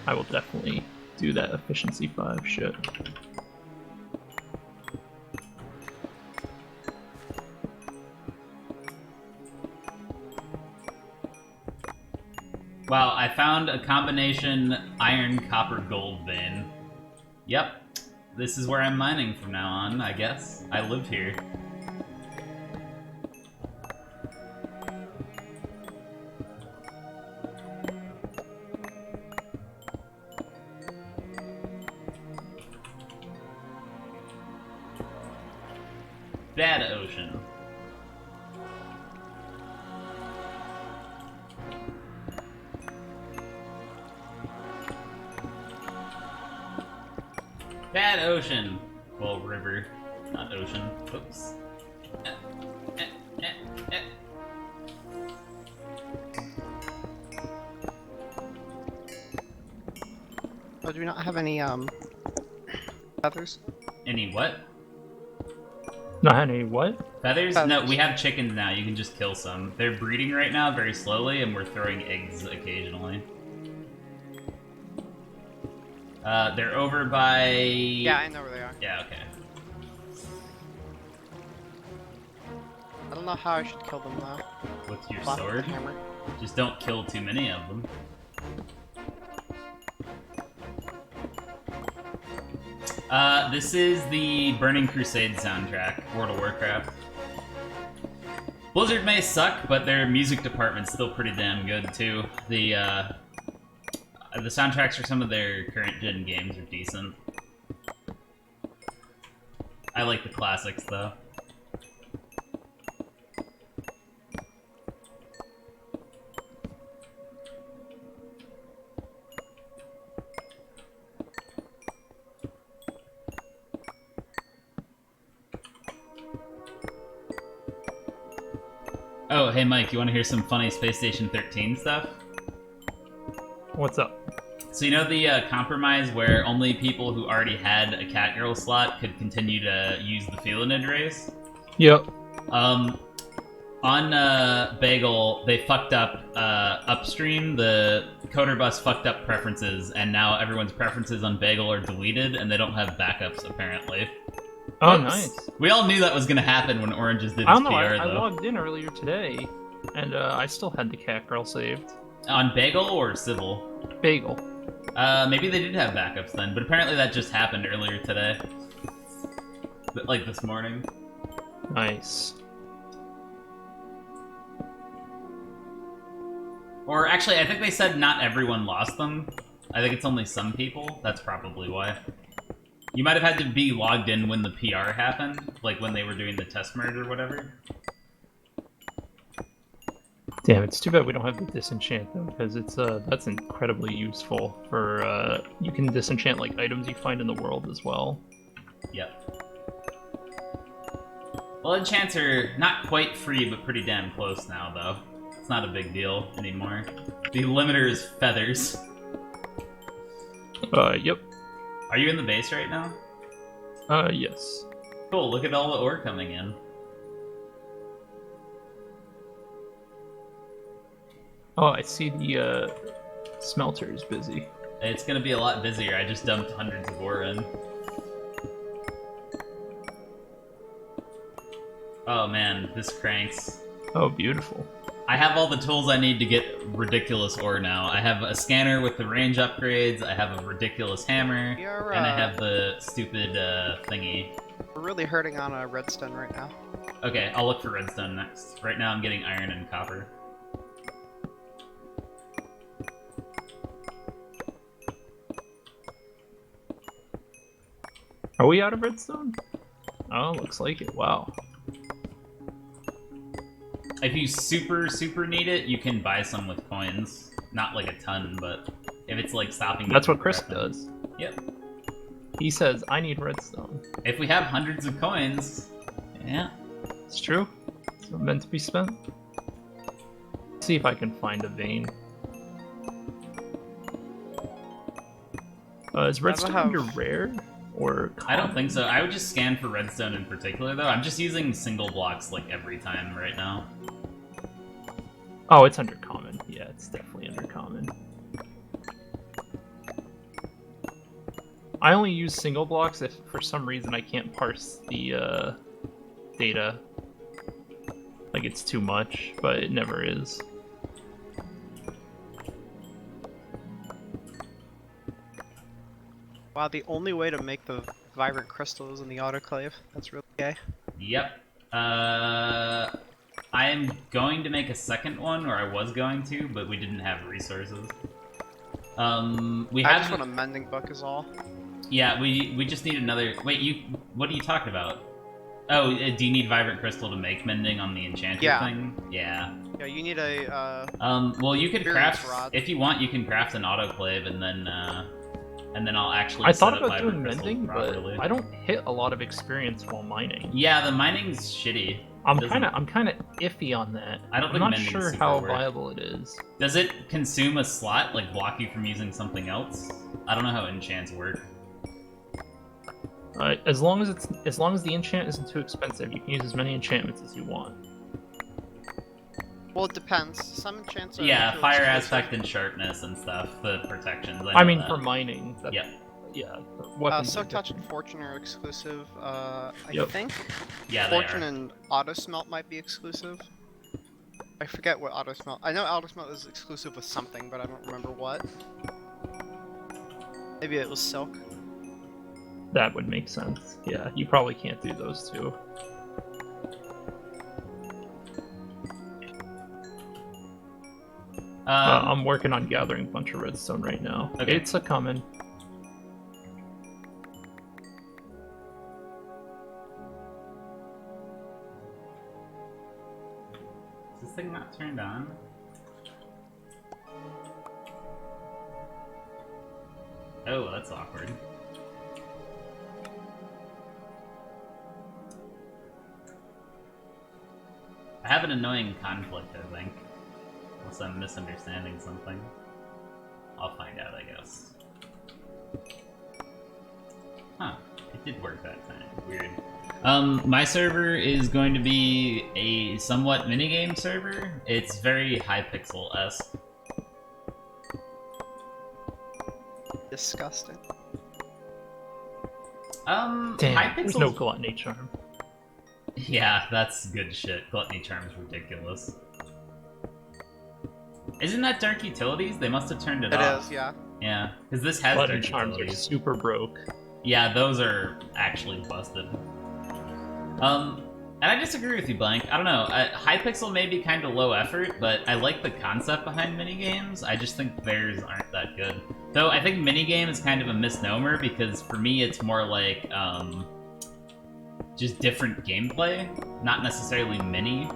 I will definitely do that efficiency 5 shit. Wow, I found a combination iron, copper, gold vein. Yep. This is where I'm mining from now on, I guess. I live here. Bad ocean. Bad ocean. Well, river, not ocean. Oops. Eh, eh, eh. Oh, do we not have any feathers? Any what? Not any what? Feathers? No, Feathers. we have chickens now. You can just kill some. They're breeding right now very slowly, and we're throwing eggs occasionally. They're over by... Yeah, I know where they are. Yeah, okay. I don't know how I should kill them though. What's your Block with sword? the hammer. Just don't kill too many of them. This is the Burning Crusade soundtrack, World of Warcraft. Blizzard may suck, but their music department's still pretty damn good too. The soundtracks for some of their current gen games are decent. I like the classics though. Oh, hey Mike, you want to hear some funny Space Station 13 stuff? What's up? So you know the compromise where only people who already had a Catgirl slot could continue to use the Felinid race? Yep. On Bagel, they fucked up upstream. The coder bus fucked up preferences, and now everyone's preferences on Bagel are deleted, and they don't have backups apparently. Oh, Oops. nice. We all knew that was gonna happen when Oranges did his I don't know. PR, I though. logged in earlier today, and I still had the cat girl saved. On Bagel or Civil? Bagel. Maybe they did have backups then, but apparently that just happened earlier today. Like this morning. Nice. Or actually, I think they said not everyone lost them. I think it's only some people. That's probably why. You might have had to be logged in when the PR happened, like when they were doing the test merge or whatever. Damn, it's too bad we don't have the disenchant though, because it's that's incredibly useful for you can disenchant like items you find in the world as well. Yep. Well, enchants are not quite free, but pretty damn close now, though. It's not a big deal anymore. The limiter is feathers. Yep. Are you in the base right now? Yes. Cool, look at all the ore coming in. Oh, I see the smelter is busy. It's gonna be a lot busier. I just dumped hundreds of ore in. Oh man, this cranks. Oh, beautiful. I have all the tools I need to get ridiculous ore now. I have a scanner with the range upgrades, I have a ridiculous hammer, You're, and I have the stupid thingy. We're really hurting on redstone right now. Okay, I'll look for redstone next. Right now I'm getting iron and copper. Are we out of redstone? Oh, looks like it. Wow. If you super need it, you can buy some with coins. Not like a ton, but if it's like stopping you That's from what Chris crafting. does. Yep. He says, I need redstone. If we have hundreds of coins, yeah. It's true. It's meant to be spent. Let's see if I can find a vein. Is redstone have- under rare? Or I don't common? think so. I would just scan for redstone in particular, though. I'm just using single blocks like every time right now. Oh, it's under common. Yeah, it's definitely under common. I only use single blocks if for some reason I can't parse the data. Like it's too much, but it never is. Wow, the only way to make the vibrant crystal is in the autoclave. That's really gay. Yep. I am going to make a second one, or I was going to, but we didn't have resources. We I have. just want a mending book is all. Yeah, we just need another. Wait, what are you talking about? Oh, do you need vibrant crystal to make mending on the enchanter Yeah. thing? Yeah. Yeah, you need a Well, you could Experience craft rod. if you want. You can craft an autoclave and then and then I'll actually I set thought up about my doing crystals mending, properly. but I don't hit a lot of experience while mining. Yeah, the mining's shitty. I'm Doesn't- kind of iffy on that. I don't I'm think not mending's sure super how worth. viable it is. Does it consume a slot, like block you from using something else? I don't know how enchants work. As long as the enchant isn't too expensive, you can use as many enchantments as you want. Well, it depends. Some enchants are Yeah, too fire exclusive. aspect and sharpness and stuff, the protections. I know mean, that. for mining. Yep. Yeah. Weapons Silk are Touch and different. Fortune are exclusive. I Yep. think Yeah, Fortune they are. and Auto Smelt might be exclusive. I forget what Auto Smelt. I know Auto Smelt is exclusive with something, but I don't remember what. Maybe it was Silk. That would make sense. Yeah, you probably can't do those two. I'm working on gathering a bunch of redstone right now. Okay. It's a coming. Is this thing not turned on? Oh, that's awkward. I have an annoying conflict, I think. Unless I'm misunderstanding something. I'll find out, I guess. Huh. It did work that time. Weird. My server is going to be a somewhat minigame server. It's very Hypixel-esque. Disgusting. Damn, there's Hypixel's... no gluttony charm. Yeah, that's good shit. Gluttony Charm's ridiculous. Isn't that Dark Utilities? They must have turned it It off. is, yeah. Yeah, because this has Gluttony Dark charms are Utilities. super broke. Yeah, those are actually busted. And I disagree with you, Blank. I don't know. Hypixel may be kind of low effort, but I like the concept behind minigames. I just think theirs aren't that good. Though I think minigame is kind of a misnomer because for me it's more like just different gameplay, not necessarily mini.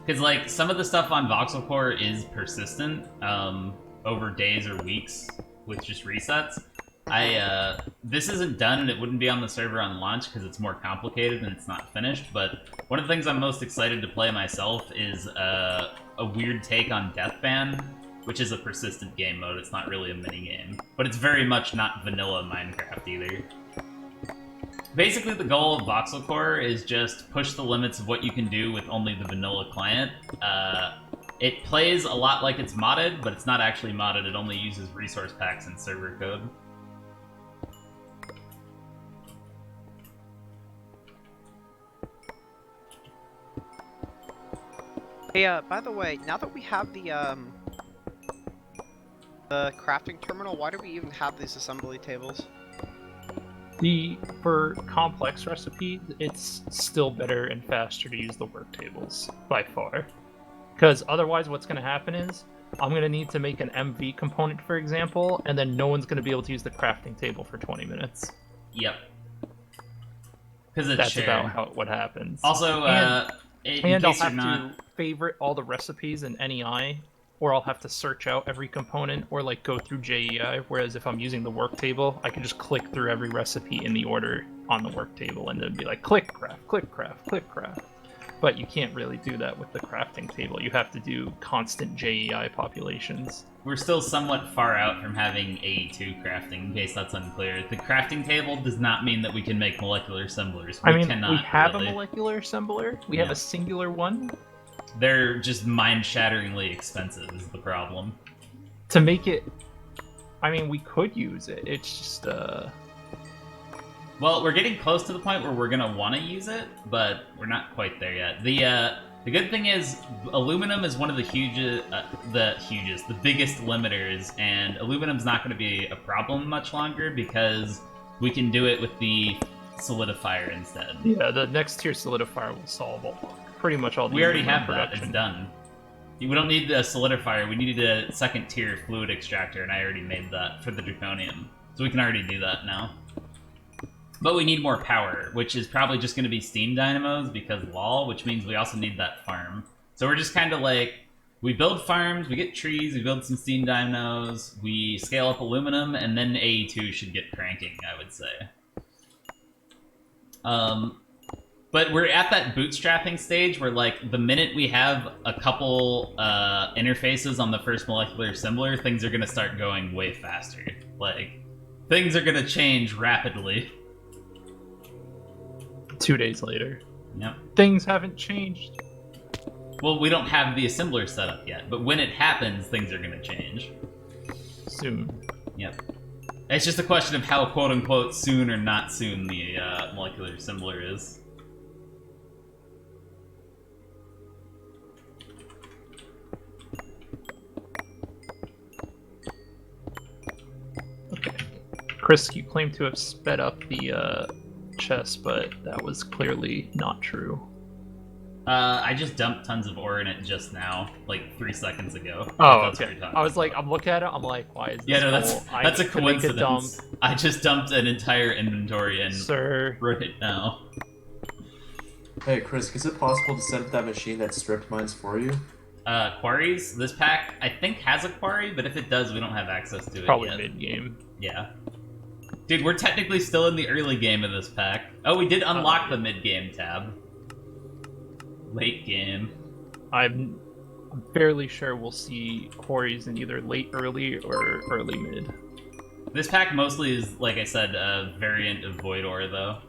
Because like some of the stuff on Voxel Core is persistent over days or weeks with just resets. This isn't done and it wouldn't be on the server on launch because it's more complicated and it's not finished, but one of the things I'm most excited to play myself is a weird take on Deathban, which is a persistent game mode. It's not really a minigame, but it's very much not vanilla Minecraft either. Basically, the goal of Voxel Core is just push the limits of what you can do with only the vanilla client. It plays a lot like it's modded, but it's not actually modded. It only uses resource packs and server code. Hey, by the way, now that we have the crafting terminal, why do we even have these assembly tables? For complex recipes, it's still better and faster to use the work tables, by far. Because otherwise what's going to happen is, I'm going to need to make an MV component, for example, and then no one's going to be able to use the crafting table for 20 minutes. Yep. Because it's That's shared. about what happens. Also, And I'll have to favorite all the recipes in NEI, or I'll have to search out every component, or like go through JEI, whereas if I'm using the work table, I can just click through every recipe in the order on the work table, and then be like, click craft, click craft, click craft. But you can't really do that with the crafting table. You have to do constant JEI populations. We're still somewhat far out from having AE2 crafting, in case that's unclear. The crafting table does not mean that we can make molecular assemblers. We cannot have really. a molecular assembler. We have a singular one. They're just mind-shatteringly expensive is the problem. To make it... we could use it. It's just, Well, we're getting close to the point where we're gonna want to use it, but we're not quite there yet. The good thing is, aluminum is one of the biggest limiters, and aluminum's not going to be a problem much longer because we can do it with the solidifier instead. Yeah, the next tier solidifier will solve pretty much all the We already aluminum have that. production. It's done. We don't need the solidifier. We needed a second tier fluid extractor, and I already made that for the draconium. So we can already do that now. But we need more power, which is probably just going to be steam dynamos because lol, which means we also need that farm. So we're just kind of like We build farms, we get trees, we build some steam dynos, we scale up aluminum, and then AE2 should get cranking, I would say. But we're at that bootstrapping stage where, like, the minute we have a couple interfaces on the first molecular assembler, things are going to start going way faster. Like, things are going to change rapidly. 2 days later. Yep. Things haven't changed. Well, we don't have the assembler set up yet, but when it happens, things are going to change. Soon. Yep. It's just a question of how quote-unquote soon or not soon the molecular assembler is. Okay. Chris, you claim to have sped up the chest, but that was clearly not true. I just dumped tons of ore in it just now, like 3 seconds ago. Oh, That's what okay. you're talking I was about. like, I'm looking at it, I'm like, why is this Yeah, no, full? that's a could make coincidence. dump. I just dumped an entire inventory in Sir. right now. Hey, Chris, is it possible to set up that machine that stripped mines for you? Quarries? This pack, I think, has a quarry, but if it does, we don't have access to it Probably yet. mid-game. Yeah. Dude, we're technically still in the early game of this pack. Oh, we did unlock the mid-game tab. Late game. I'm fairly sure we'll see quarries in either late early or early mid. This pack mostly is, like I said, a variant of Void Ore, though.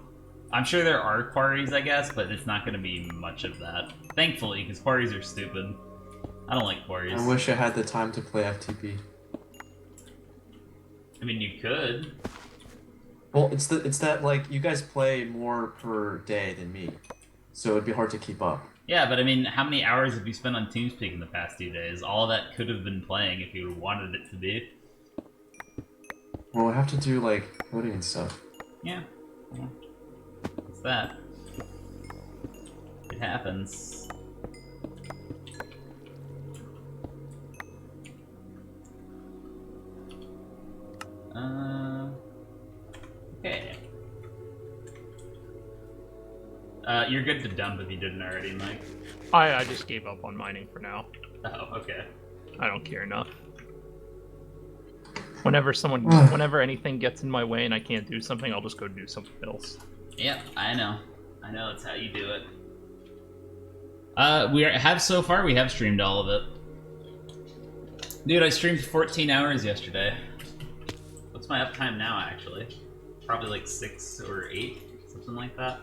I'm sure there are quarries, I guess, but it's not going to be much of that. Thankfully, because quarries are stupid. I don't like quarries. I wish I had the time to play FTP. I mean, you could. Well, it's that, like, you guys play more per day than me, so it'd be hard to keep up. Yeah, but I mean, how many hours have you spent on TeamSpeak in the past 2 days? All that could have been playing if you wanted it to be. Well, I have to do, like, coding and stuff. Yeah. Well, what's that? It happens. Okay. You're good to dump if you didn't already, Mike. I just gave up on mining for now. Oh, okay. I don't care enough. Whenever anything gets in my way and I can't do something, I'll just go do something else. Yep, I know. I know that's how you do it. So far we have streamed all of it. Dude, I streamed 14 hours yesterday. What's my uptime now, actually? Probably like 6 or 8, something like that.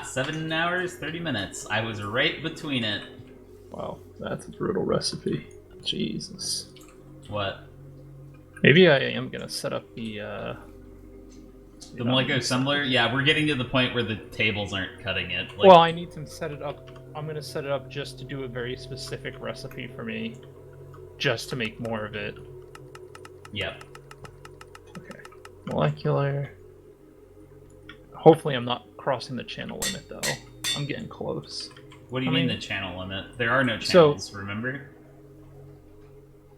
7 hours, 30 minutes. I was right between it. Wow, that's a brutal recipe. Jesus. What? Maybe I am gonna set up the The molecular assembler? Yeah, we're getting to the point where the tables aren't cutting it. Like, well, I need to set it up. I'm gonna set it up just to do a very specific recipe for me, just to make more of it. Yep. Okay. Molecular. Hopefully I'm not crossing the channel limit, though. I'm getting close. What do you I mean mean- the channel limit? There are no channels, remember?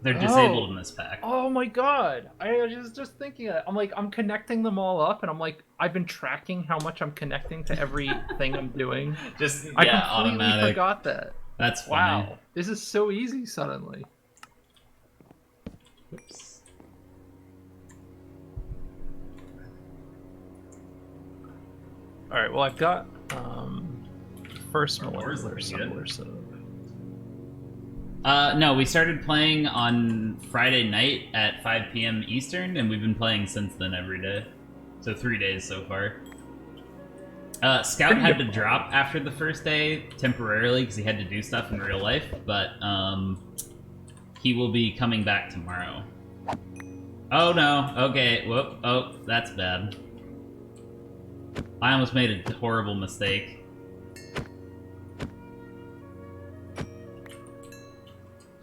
They're disabled in this pack. Oh my god! I was just thinking that. I'm like, I'm connecting them all up, and I'm like, I've been tracking how much I'm connecting to everything I'm doing. Just, I yeah, completely automatic. forgot that. That's funny. Wow. This is so easy suddenly. Oops. Alright, well I've got first Our war's molecular looking good. assembler set up. No, we started playing on Friday night at 5 p.m. Eastern, and we've been playing since then every day. So 3 days so far. Scout Pretty had good. to drop after the first day temporarily because he had to do stuff in real life, but he will be coming back tomorrow. Oh no, okay, whoop, oh, that's bad. I almost made a horrible mistake.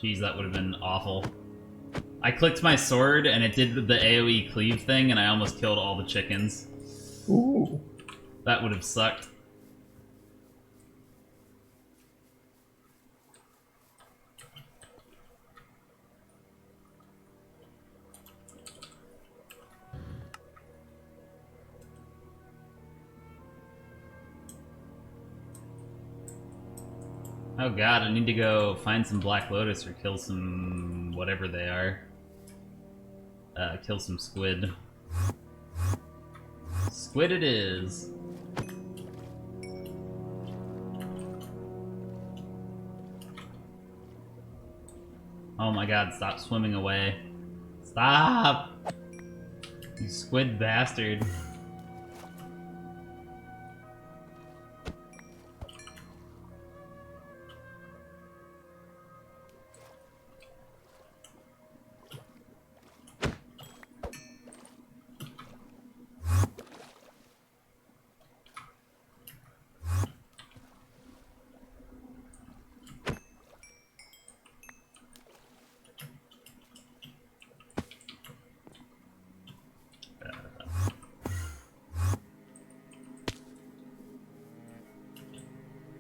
Jeez, that would have been awful. I clicked my sword and it did the AoE cleave thing and I almost killed all the chickens. Ooh. That would have sucked. Oh god, I need to go find some Black Lotus or kill some whatever they are. Kill some squid. Squid it is. Oh my god, stop swimming away. Stop! You squid bastard.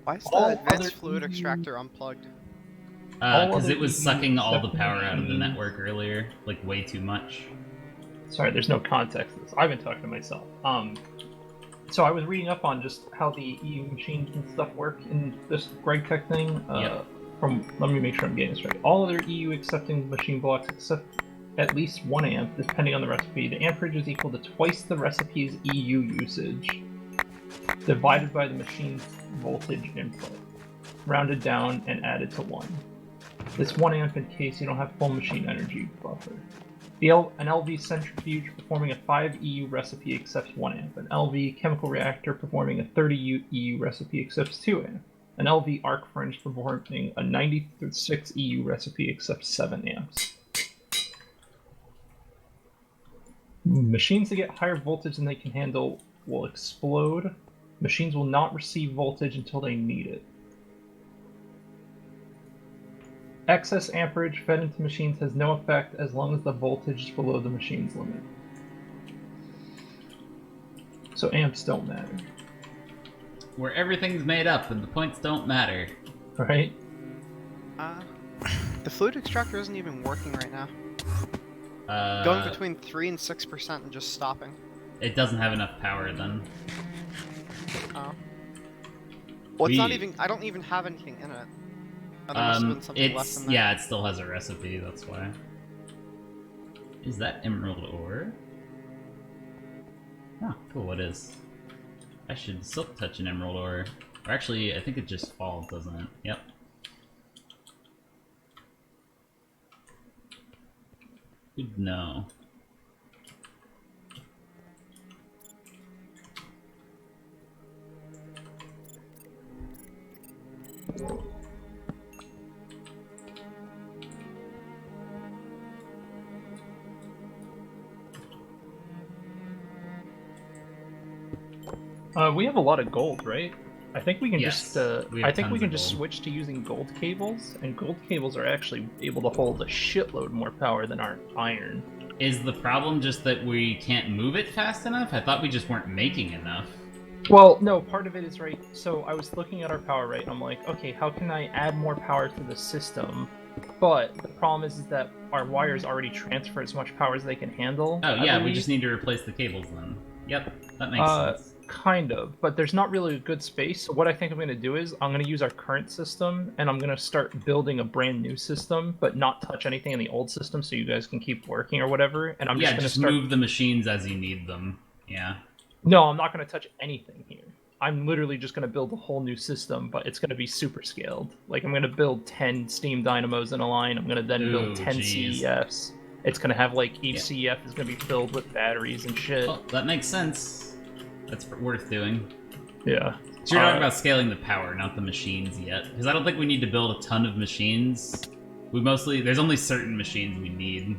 Why is All the advanced other fluid EU extractor unplugged? Because other it was EU sucking all the except power out of the machines. network earlier. Like, way too much. Sorry, there's no context to this. I've been talking to myself. So I was reading up on just how the EU machines and stuff work in this Greg Tech thing. Yep. Let me make sure I'm getting this right. All other EU accepting machine blocks except at least 1 amp, depending on the recipe. The amperage is equal to twice the recipe's EU usage, divided by the machine's voltage input, rounded down and added to 1. This 1 amp in case you don't have full machine energy buffer. An LV centrifuge performing a 5 EU recipe accepts 1 amp. An LV chemical reactor performing a 30 EU recipe accepts 2 amp. An LV arc furnace performing a 96 EU recipe accepts 7 amps. Machines that get higher voltage than they can handle will explode. Machines will not receive voltage until they need it. Excess amperage fed into machines has no effect as long as the voltage is below the machine's limit. So amps don't matter. Where everything's made up and the points don't matter. Right? The fluid extractor isn't even working right now. Going between 3 and 6% and just stopping. It doesn't have enough power then. Oh. Well, it's not even. I don't even have anything in it. Oh, there must have been something less than that. Yeah, it still has a recipe, that's why. Is that emerald ore? Oh, cool, it is. I should silk touch an emerald ore. Or actually, I think it just falls, doesn't it? Yep. Good to know. We have a lot of gold, right? I think we can Yes, just. we have I think we tons can of just gold. switch to using gold cables, and gold cables are actually able to hold a shitload more power than our iron. Is the problem just that we can't move it fast enough? I thought we just weren't making enough. Well, no, part of it is right. So I was looking at our power rate, and I'm like, okay, how can I add more power to the system? But the problem is that our wires already transfer as much power as they can handle. Oh I yeah, we believe. just need to replace the cables then. Yep, that makes sense. Kind of, but there's not really a good space. So what I think I'm going to do is I'm going to use our current system, and I'm going to start building a brand new system, but not touch anything in the old system, so you guys can keep working or whatever. And I'm Yeah, just going to just start. move the machines as you need them. Yeah. No, I'm not going to touch anything here. I'm literally just going to build a whole new system, but it's going to be super scaled. Like, I'm going to build 10 steam dynamos in a line. I'm going to then build 10 jeez. CEFs. It's going to have, like, each CEF is going to be filled with batteries and shit. Oh, that makes sense. That's worth doing. Yeah. So you're talking about scaling the power, not the machines yet. Because I don't think we need to build a ton of machines. There's only certain machines we need.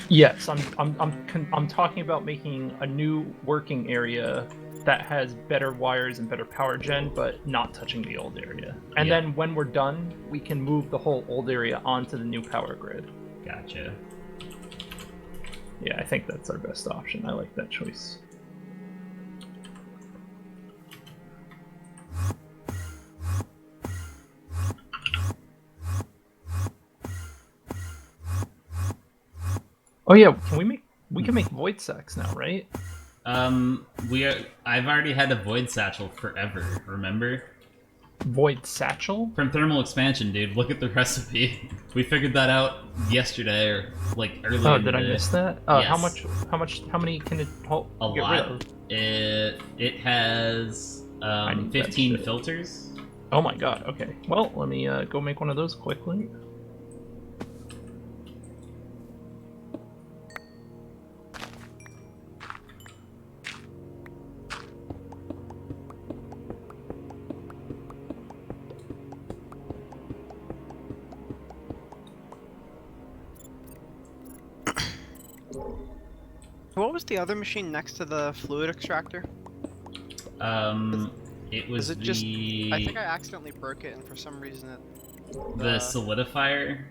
Yes, I'm talking about making a new working area that has better wires and better power gen, but not touching the old area. And then when we're done, we can move the whole old area onto the new power grid. Gotcha. Yeah, I think that's our best option. I like that choice. Oh yeah, we can make void sacks now, right? I've already had a void satchel forever, remember? Void satchel? From thermal expansion, dude. Look at the recipe. We figured that out yesterday or like earlier. Oh, did I miss that? Yes. How many can it hold? A get lot. rid of? It has need that 15 shit. filters. Oh my god. Okay. Well, let me go make one of those quickly. What was the other machine next to the fluid extractor? It was Is it just? I think I accidentally broke it, and for some reason it. the solidifier.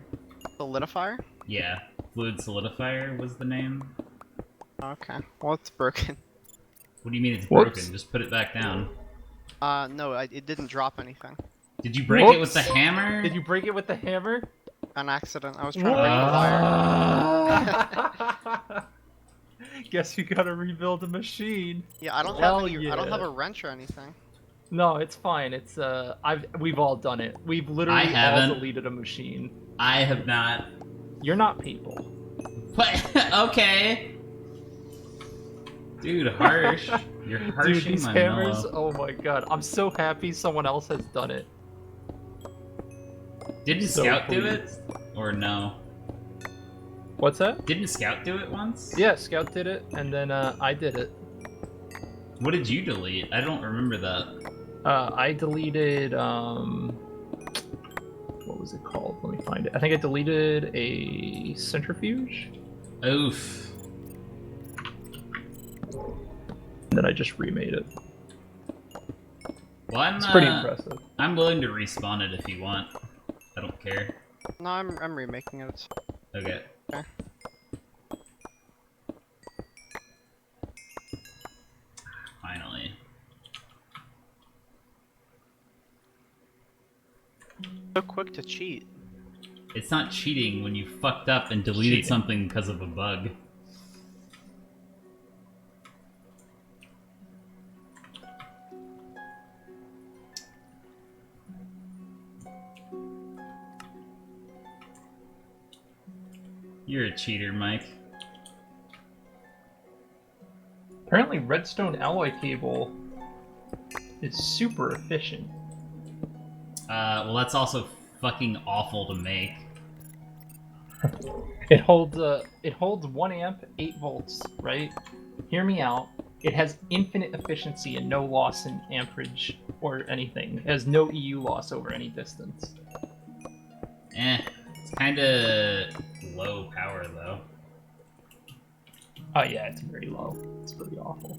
Solidifier? Yeah, fluid solidifier was the name. Okay. Well, it's broken. What do you mean it's Whoops. broken? Just put it back down. No, it didn't drop anything. Did you break it with the Whoops. hammer? Did you break it with the hammer? An accident. I was trying to break the wire. Guess you gotta rebuild the machine. Yeah, I don't Hell have any. I don't have yeah. a wrench or anything. No, it's fine. It's we've all done it. We've I literally all haven't. deleted a machine. I have not. You're not people. What? Okay. Dude, harsh. You're harshing Dude, these my hammers, mellow. oh my god. I'm so happy someone else has done it. Didn't so Scout do it? pleased. Or no? What's that? Didn't Scout do it once? Yeah, Scout did it, and then I did it. What did you delete? I don't remember that. I deleted, what was it called? Let me find it. I think I deleted a centrifuge, Oof. and then I just remade it. Well, It's pretty impressive. I'm willing to respawn it if you want. I don't care. No, I'm remaking it. Okay. Okay. Finally. So quick to cheat. It's not cheating when you fucked up and deleted Cheating. something because of a bug. You're a cheater, Mike. Apparently, redstone alloy cable is super efficient. Well, that's also fucking awful to make. It holds 1 amp, 8 volts, right? Hear me out. It has infinite efficiency and no loss in amperage or anything. It has no EU loss over any distance. It's kinda low power, though. Oh yeah, it's very low. It's pretty awful.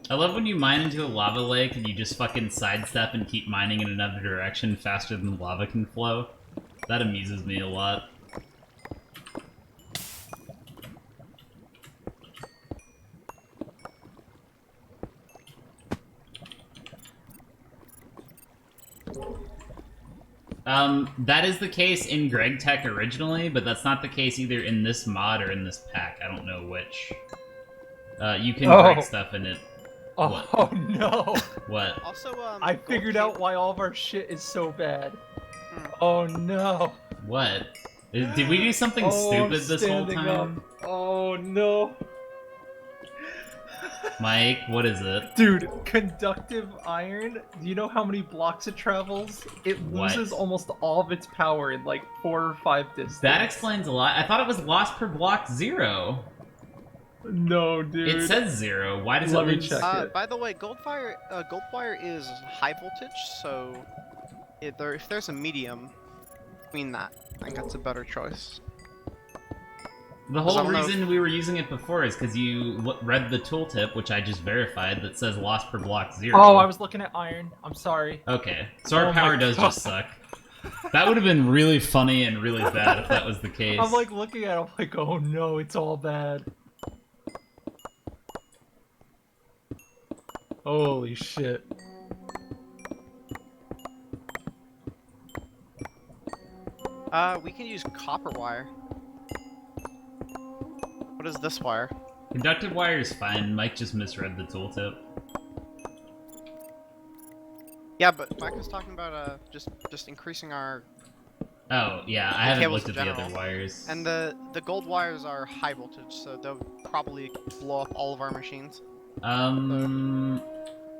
I love when you mine into a lava lake and you just fucking sidestep and keep mining in another direction faster than the lava can flow. That amuses me a lot. That is the case in Greg Tech originally, but that's not the case either in this mod or in this pack. I don't know which. You can break stuff in it. Oh, What? oh no! What? Also, I gold figured out cable- why all of our shit is so bad. Oh no! What? Did we do something I'm stupid this whole standing time? up. Oh no! Mike, what is it? Dude, conductive iron, do you know how many blocks it travels? It What? loses almost all of its power in like 4 or 5 distance. That explains a lot. I thought it was loss per block 0. No, dude. It says 0. Why does Let it me lose? check. it. By the way, gold wire is high voltage, so if there's a medium between that, I think that's a better choice. The I whole don't know reason we were using it before is because you read the tooltip, which I just verified, that says loss per block 0. Oh, I was looking at iron. I'm sorry. Okay, so our Oh my power does God. just suck. That would have been really funny and really bad if that was the case. I'm like looking at it, I'm like, oh no, it's all bad. Holy shit. We can use copper wire. What is this wire? Conductive wire is fine. Mike just misread the tooltip. Yeah, but Mike was talking about just increasing our. Oh, yeah, I haven't cables looked in at the general. other wires. And the gold wires are high voltage, so they'll probably blow up all of our machines. I'm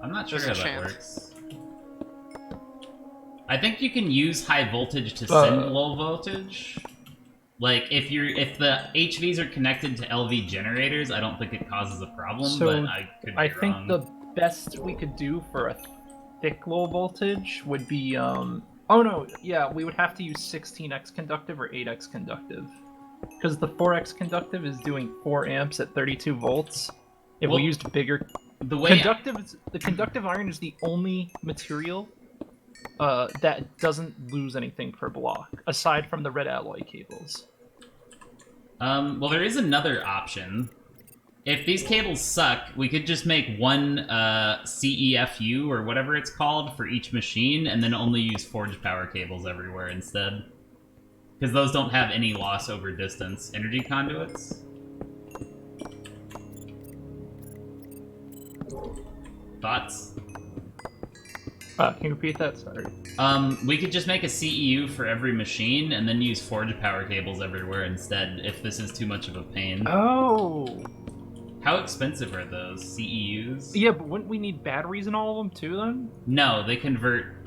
not sure There's how a that chance. works. I think you can use high voltage to send low voltage. Like, if the HVs are connected to LV generators, I don't think it causes a problem, So, but I could be I wrong. think the best we could do for a thick low voltage would be oh no, yeah, we would have to use 16x conductive or 8x conductive. Because the 4x conductive is doing 4 amps at 32 volts. If Well, we used bigger the way the conductive iron is the only material that doesn't lose anything per block, aside from the red alloy cables. well, there is another option. If these cables suck, we could just make one CEFU or whatever it's called for each machine, and then only use forged power cables everywhere instead. Because those don't have any loss over distance. Energy conduits? Thoughts? Can you repeat that? Sorry. We could just make a CEU for every machine, and then use forged power cables everywhere instead, if this is too much of a pain. Oh! How expensive are those CEUs? Yeah, but wouldn't we need batteries in all of them too then? No, they convert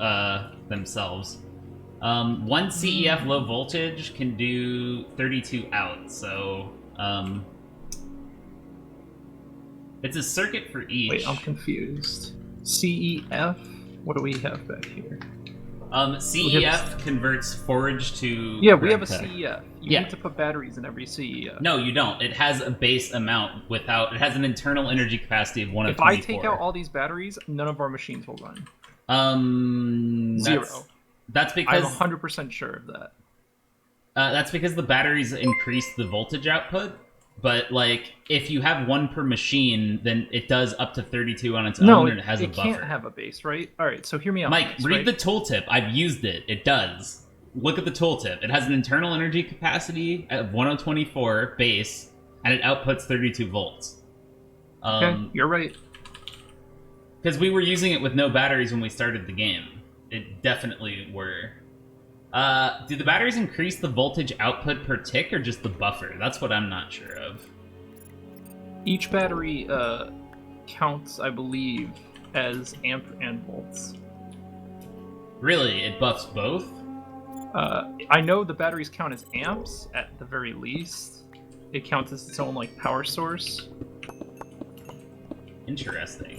themselves. One CEF low voltage can do 32 out, so it's a circuit for each. Wait, I'm confused. CEF? What do we have back here? CEF converts forge to. Yeah, we have a Gravtech. CEF. You Yeah. need to put batteries in every CEF. No, you don't. It has a base amount without. It has an internal energy capacity of 1 of If I 24. take out all these batteries, none of our machines will run. That's, 0. That's I'm because 100% sure of that. that's because the batteries increase the voltage output. But like, if you have one per machine, then it does up to 32 on its No, own, and it has a buffer. can't have a base, right? Alright, so hear me out. Mike, on this, read right? the tooltip. I've used it. It does. Look at the tooltip. It has an internal energy capacity of 1024 base, and it outputs 32 volts. Okay, you're right. Because we were using it with no batteries when we started the game. It definitely were. Do the batteries increase the voltage output per tick, or just the buffer? That's what I'm not sure of. Each battery counts, I believe, as amp and volts. Really? It buffs both? I know the batteries count as amps at the very least. It counts as its own like power source. Interesting.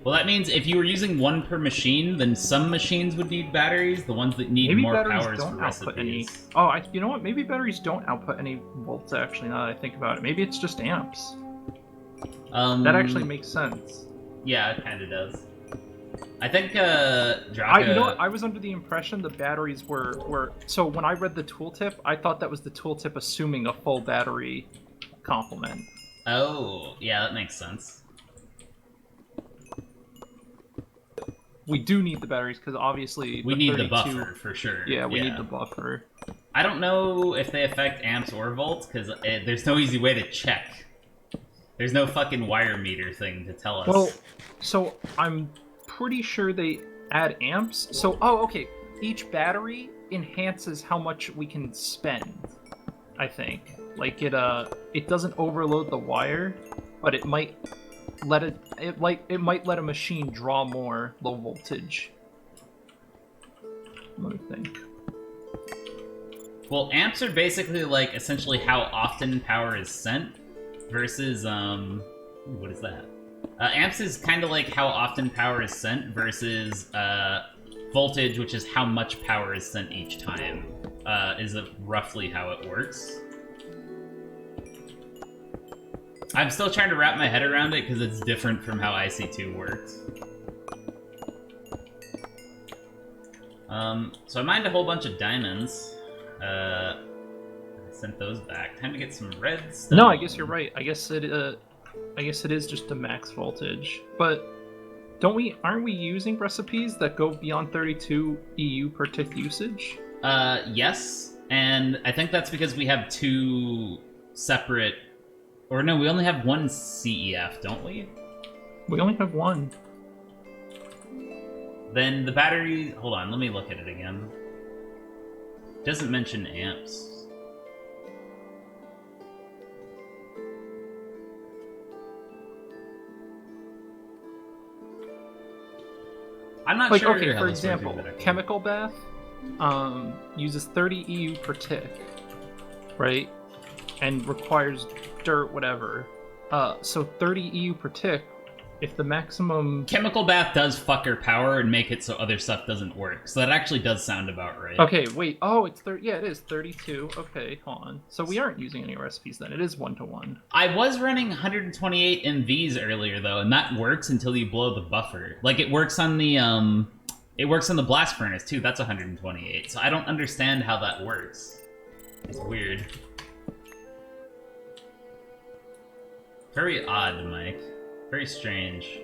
Well, that means if you were using one per machine, then some machines would need batteries. The ones that need Maybe more batteries powers for don't output any. recipes. Oh, you know what? Maybe batteries don't output any volts. Actually, now that I think about it, maybe it's just amps. That actually makes sense. Yeah, it kind of does. I think Draka... You know what? I was under the impression the batteries were. So when I read the tooltip, I thought that was the tooltip assuming a full battery complement. Oh, yeah, that makes sense. We do need the batteries because obviously We need the 32 buffer, for sure. Yeah, we need the buffer. I don't know if they affect amps or volts, because there's no easy way to check. There's no fucking wire meter thing to tell us. Well, so I'm pretty sure they add amps. So, okay. Each battery enhances how much we can spend, I think. Like, it doesn't overload the wire, but it might let it might let a machine draw more low voltage. Let me think. Well, amps are basically like essentially how often power is sent versus what is that? Amps is kind of like how often power is sent versus voltage, which is how much power is sent each time. Is roughly how it works. I'm still trying to wrap my head around it because it's different from how IC2 worked. So I mined a whole bunch of diamonds. I sent those back. Time to get some red stone. No, I guess you're right. I guess it is just a max voltage. But aren't we using recipes that go beyond 32 EU per tick usage? Yes. And I think that's because we have two separate... Or no, we only have one CEF, don't we? We only have one. Then the battery... Hold on, let me look at it again. It doesn't mention amps. I'm not Like, sure. okay, how for this works example, exactly. chemical bath uses 30 EU per tick, right? And requires dirt, whatever. So 30 EU per tick, if the maximum... Chemical bath does fucker power and make it so other stuff doesn't work. So that actually does sound about right. Okay, wait. Oh, it's 30. Yeah, it is 32. Okay, hold on. So we aren't using any recipes then. It is 1-to-1. I was running 128 MVs earlier though, and that works until you blow the buffer. Like it works on the blast furnace too. That's 128. So I don't understand how that works. It's weird. Very odd, Mike. Very strange.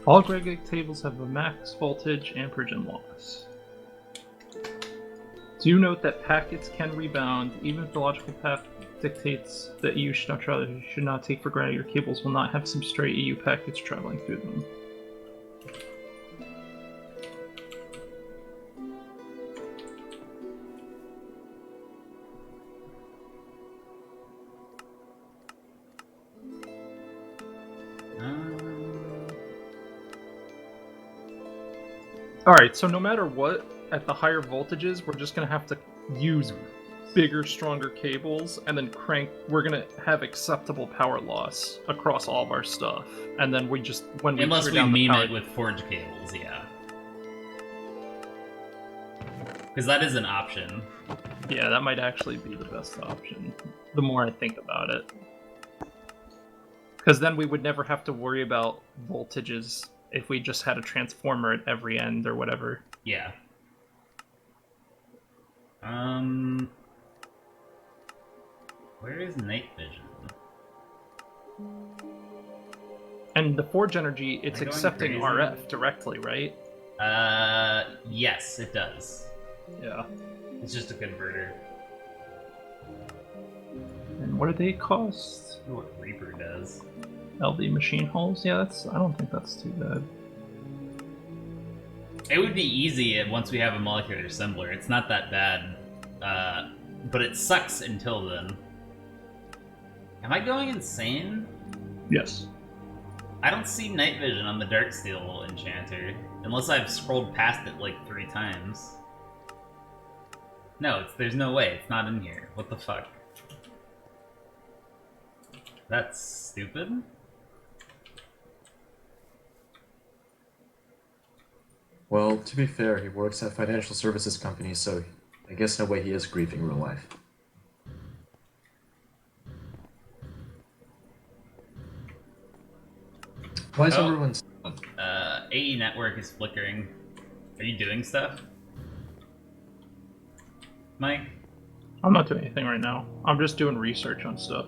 All aggregate tables have a max voltage, amperage, and loss. Do note that packets can rebound, even if the logical path dictates that EU should not take for granted your cables will not have some stray EU packets traveling through them. Alright, so no matter what, at the higher voltages, we're just going to have to use bigger, stronger cables, and then we're going to have acceptable power loss across all of our stuff. And then we just, when we Unless turn we down the meme power... it with forge cables, yeah. Because that is an option. Yeah, that might actually be the best option, the more I think about it. Because then we would never have to worry about voltages if we just had a transformer at every end or whatever. Yeah. Where is night vision? And the Forge Energy, it's Am I going accepting crazy? RF directly, right? Yes, it does. Yeah. It's just a converter. And what do they cost? What Reaper does. LD machine hulls? Yeah, I don't think that's too bad. It would be easy once we have a molecular assembler. It's not that bad. But it sucks until then. Am I going insane? Yes. I don't see night vision on the Darksteel enchanter. Unless I've scrolled past it like 3 times. No, there's no way. It's not in here. What the fuck? That's stupid. Well, to be fair, he works at a financial services company, so I guess no way he is grieving real life. Why is Oh. everyone... AE network is flickering. Are you doing stuff? Mike? I'm not doing anything right now. I'm just doing research on stuff.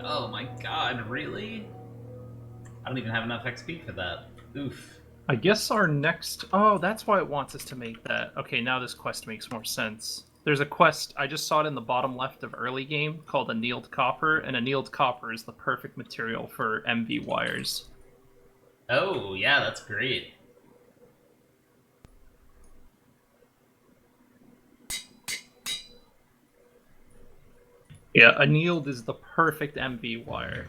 Oh my god, really? I don't even have enough XP for that. Oof. I guess our next... Oh, that's why it wants us to make that. Okay, now this quest makes more sense. There's a quest, I just saw it in the bottom left of early game, called Annealed Copper, and Annealed Copper is the perfect material for MV wires. Oh, yeah, that's great. Yeah, Annealed is the perfect MV wire.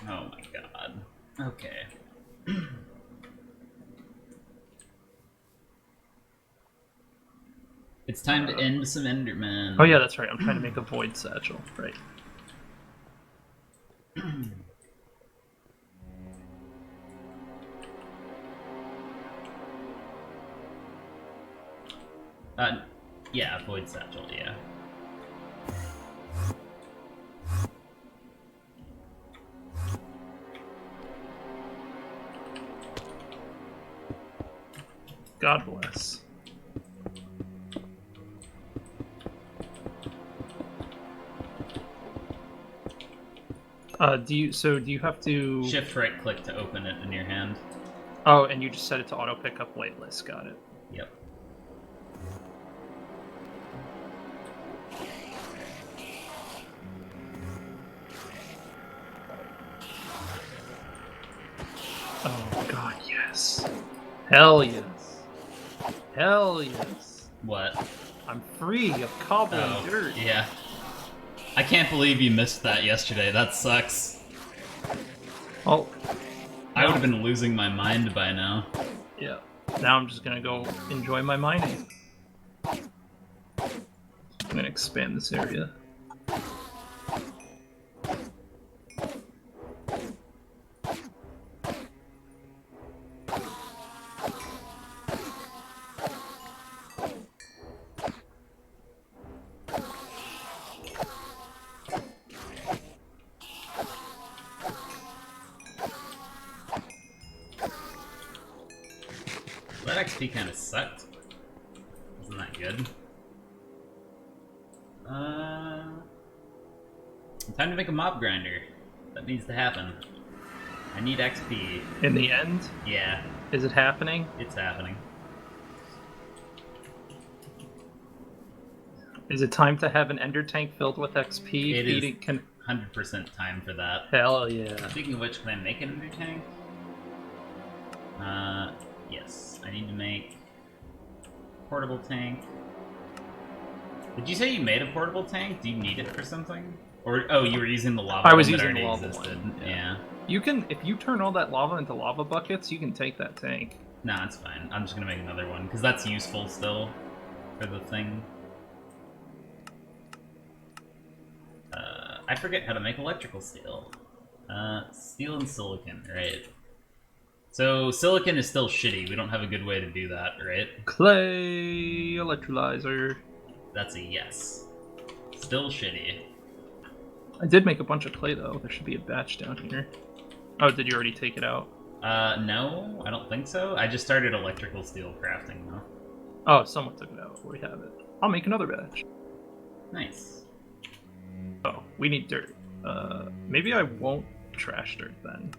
Oh my god. Okay. It's time to end some Enderman. Oh yeah, that's right. I'm trying to make a void satchel. Right. Yeah, void satchel, yeah. God bless. Do you have to Shift right click to open it in your hand. Oh, and you just set it to auto pick up whitelist, got it. Yep. Oh god, yes. Hell yes. Hell yes. What? I'm free of cobble and dirt. Yeah. I can't believe you missed that yesterday. That sucks. Oh. I would have been losing my mind by now. Yeah. Now I'm just gonna go enjoy my mining. I'm gonna expand this area. That XP kind of sucked. Wasn't that good? Time to make a mob grinder. That needs to happen. I need XP. In the end, Yeah, is it happening? it's happening. Is it time to have an ender tank filled with XP? It is. feeding can 100% time for that. Hell yeah. Speaking of which, can I make an ender tank? Yes. I need to make portable tank. Did you say you made a portable tank? Do you need it for something? Or oh, you were using the lava. I was one that using the already lava existed. one, yeah. Yeah. You can, if you turn all that lava into lava buckets, you can take that tank. Nah, it's fine. I'm just gonna make another one because that's useful still for the thing. I forget how to make electrical steel. Steel and silicon, right? So silicon is still shitty. We don't have a good way to do that, right? Clay electrolyzer. That's a yes. Still shitty. I did make a bunch of clay though. There should be a batch down here. Oh, did you already take it out? No, I don't think so. I just started electrical steel crafting though. Oh, someone took it out. We have it. I'll make another batch. Nice. Oh, we need dirt. Maybe I won't trash dirt then.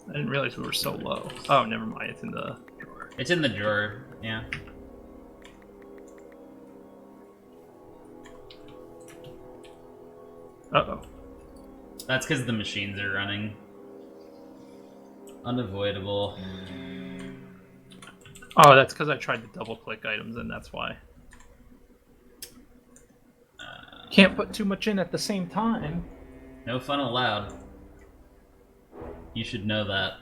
I didn't realize we were so low. Oh, never mind. It's in the drawer. It's in the drawer, yeah. Uh-oh. That's because the machines are running. Unavoidable. Oh, that's because I tried to double-click items, and that's why. Can't put too much in at the same time. No fun allowed. You should know that.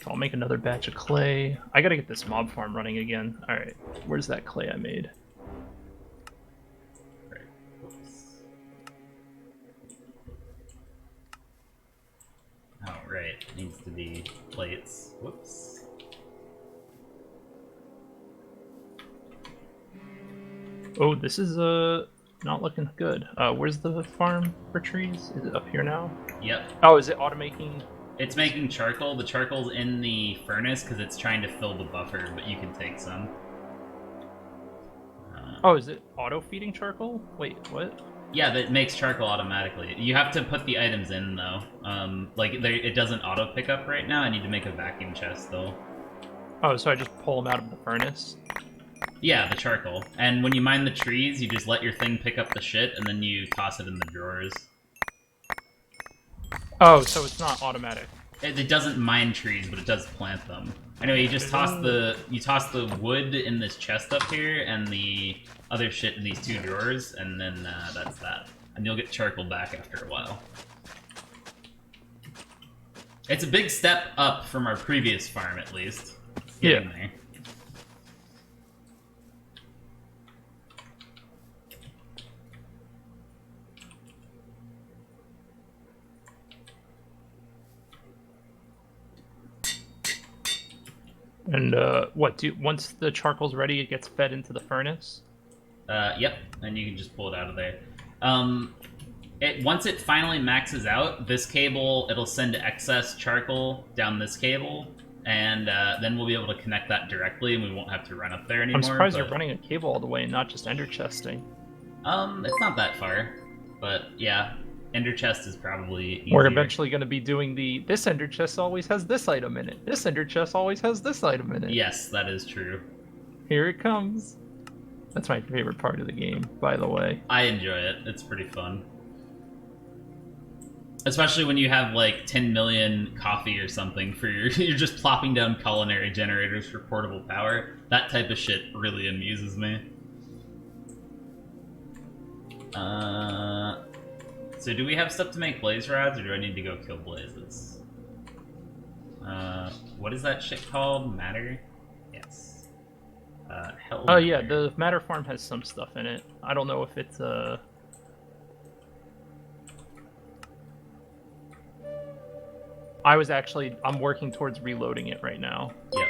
So I'll make another batch of clay. I gotta get this mob farm running again. Alright, where's that clay I made? Right. Whoops. Oh, right. Needs to be plates. Whoops. Oh, this is not looking good. Where's the farm for trees? Is it up here now? Yep. Oh, is it automating? It's making charcoal. The charcoal's in the furnace because it's trying to fill the buffer, but you can take some. Oh, is it auto-feeding charcoal? Wait, what? Yeah, that makes charcoal automatically. You have to put the items in, though. It doesn't auto-pick up right now. I need to make a vacuum chest, though. Oh, so I just pull them out of the furnace? Yeah, the charcoal. And when you mine the trees, you just let your thing pick up the shit, and then you toss it in the drawers. Oh, so it's not automatic. It doesn't mine trees, but it does plant them. Anyway, you just toss the wood in this chest up here, and the other shit in these 2 drawers, and then that's that. And you'll get charcoal back after a while. It's a big step up from our previous farm, at least. It's getting there. And once the charcoal's ready, it gets fed into the furnace? Yep, and you can just pull it out of there. Once it finally maxes out, this cable, it'll send excess charcoal down this cable, and then we'll be able to connect that directly, and we won't have to run up there anymore. I'm surprised you're running a cable all the way and not just ender chesting. It's not that far, but yeah, ender chest is probably easier. We're eventually going to be doing this ender chest always has this item in it. This ender chest always has this item in it. Yes, that is true. Here it comes. That's my favorite part of the game, by the way. I enjoy it. It's pretty fun. Especially when you have like 10 million coffee or something for you're just plopping down culinary generators for portable power. That type of shit really amuses me. So do we have stuff to make blaze rods, or do I need to go kill blazes? What is that shit called? Matter? Yes. Hell. Oh yeah, the matter farm has some stuff in it. I don't know if it's I'm working towards reloading it right now. Yep.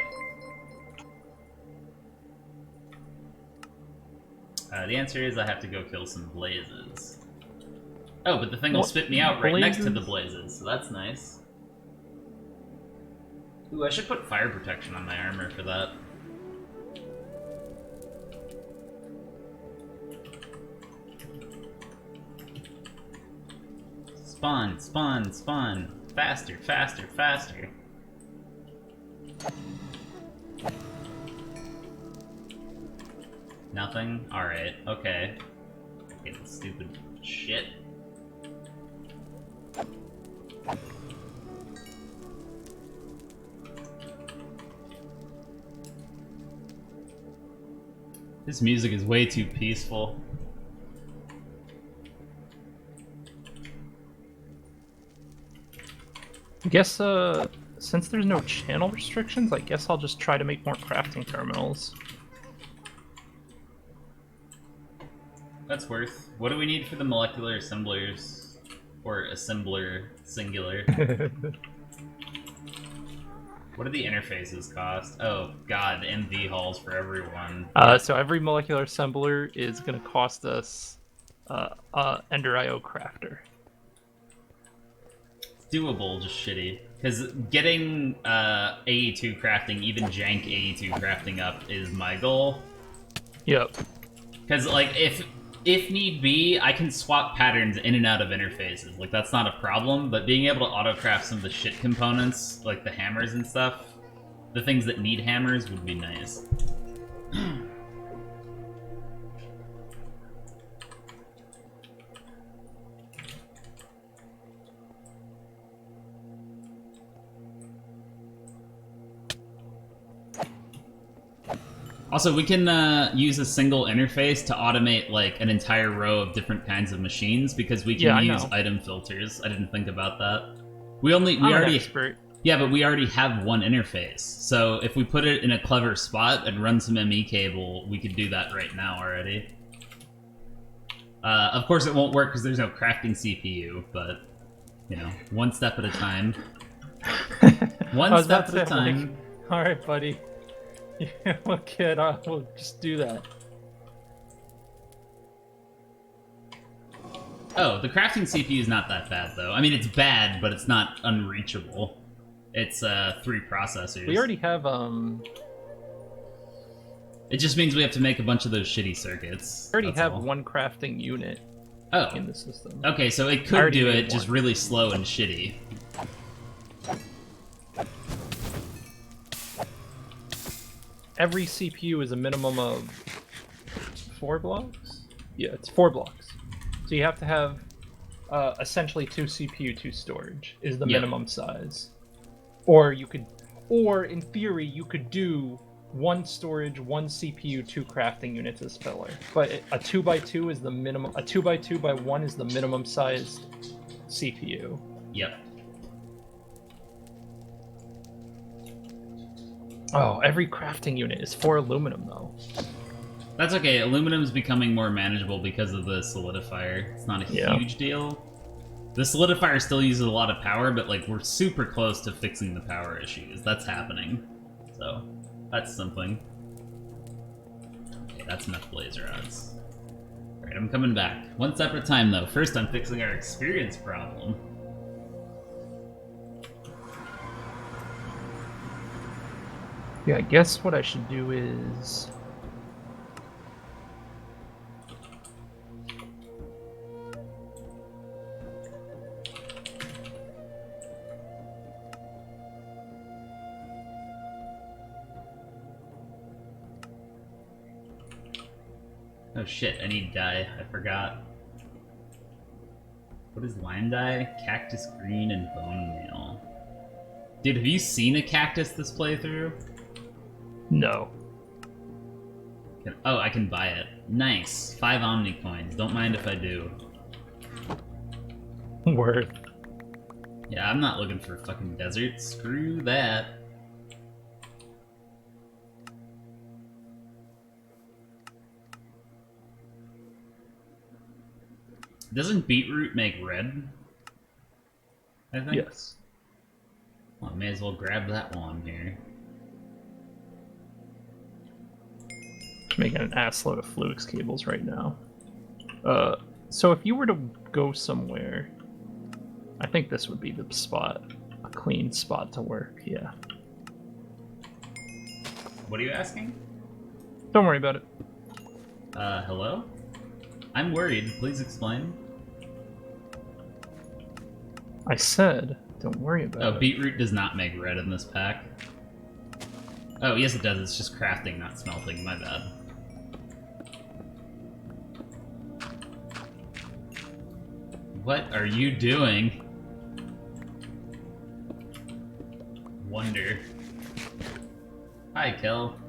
The answer is I have to go kill some blazes. Oh, but the thing will spit me out right next to the blazes, so that's nice. Ooh, I should put fire protection on my armor for that. Spawn, spawn, spawn. Faster, faster, faster. Nothing? Alright, okay. Fucking stupid shit. This music is way too peaceful. I guess, since there's no channel restrictions, I guess I'll just try to make more crafting terminals. That's worth. What do we need for the molecular assemblers? Or assembler singular? What do the interfaces cost? Oh god, MV halls for everyone. So every molecular assembler is going to cost us Ender IO crafter. Doable, just shitty. Because getting AE2 crafting, even jank AE2 crafting up is my goal. Yep. Because, like, if need be, I can swap patterns in and out of interfaces. Like, that's not a problem, but being able to auto-craft some of the shit components, like the hammers and stuff, the things that need hammers would be nice. Also, we can use a single interface to automate like an entire row of different kinds of machines because we can use item filters. I didn't think about that. We already expert. Yeah, but we already have one interface. So if we put it in a clever spot and run some ME cable, we could do that right now already. Of course, it won't work because there's no crafting CPU, but you know, one step at a time. One step at a time. Like, all right, buddy. Yeah, okay, we'll just do that. Oh, the crafting CPU is not that bad, though. I mean, it's bad, but it's not unreachable. It's 3 processors. We already have It just means we have to make a bunch of those shitty circuits. We already have one crafting unit in the system. Okay, so it could do it just really slow and shitty. Every CPU is a minimum of 4 blocks? Yeah, it's 4 blocks. So you have to have essentially 2 CPU, 2 storage is the minimum size. Or you could, or in theory, you could do 1 storage, 1 CPU, 2 crafting units as filler. But a 2x2 is the minimum. A 2x2x1 is the minimum sized CPU. Yep. Oh, every crafting unit is 4 aluminum though. That's okay. Aluminum's becoming more manageable because of the solidifier. It's not a huge deal. The solidifier still uses a lot of power, but like we're super close to fixing the power issues. That's happening. So that's something. Okay, that's enough blaze rods. Alright, I'm coming back. One step at a time though. First I'm fixing our experience problem. Yeah, I guess what I should do is... Oh shit, I need dye. I forgot. What is lime dye? Cactus green and bone meal. Dude, have you seen a cactus this playthrough? No. Oh, I can buy it. Nice. 5 Omni coins. Don't mind if I do. Worth. Yeah, I'm not looking for fucking desert. Screw that. Doesn't beetroot make red? I think? Yes. Well, I may as well grab that while I'm here. Just making an assload of Fluix cables right now. So if you were to go somewhere, I think this would be the spot. A clean spot to work, yeah. What are you asking? Don't worry about it. Hello? I'm worried. Please explain. I said, don't worry about Oh, it. beetroot does not make red in this pack. Oh, yes it does. It's just crafting, not smelting. My bad. What are you doing? Wonder. Hi, Kel.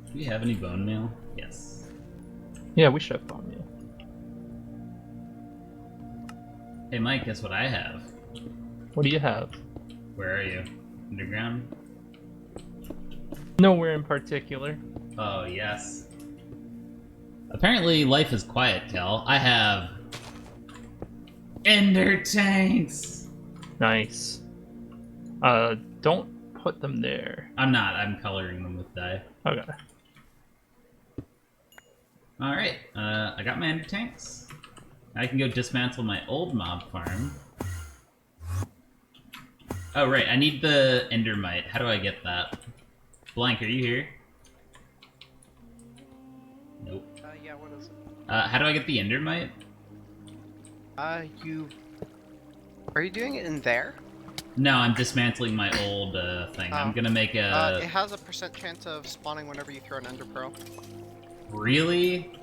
Do we have any bone meal? Yes. Yeah, we should have bone meal. Hey Mike, guess what I have? What do you have? Where are you? Underground? Nowhere in particular. Oh, yes. Apparently life is quiet, Kel. I have... Ender tanks! Nice. Don't put them there. I'm not. I'm coloring them with dye. Okay. Alright, I got my ender tanks. I can go dismantle my old mob farm. Oh, right, I need the endermite. How do I get that? Blank, are you here? Nope. Yeah, what is it? How do I get the endermite? Are you doing it in there? No, I'm dismantling my old thing. I'm gonna make a... it has a % chance of spawning whenever you throw an ender pearl. Really?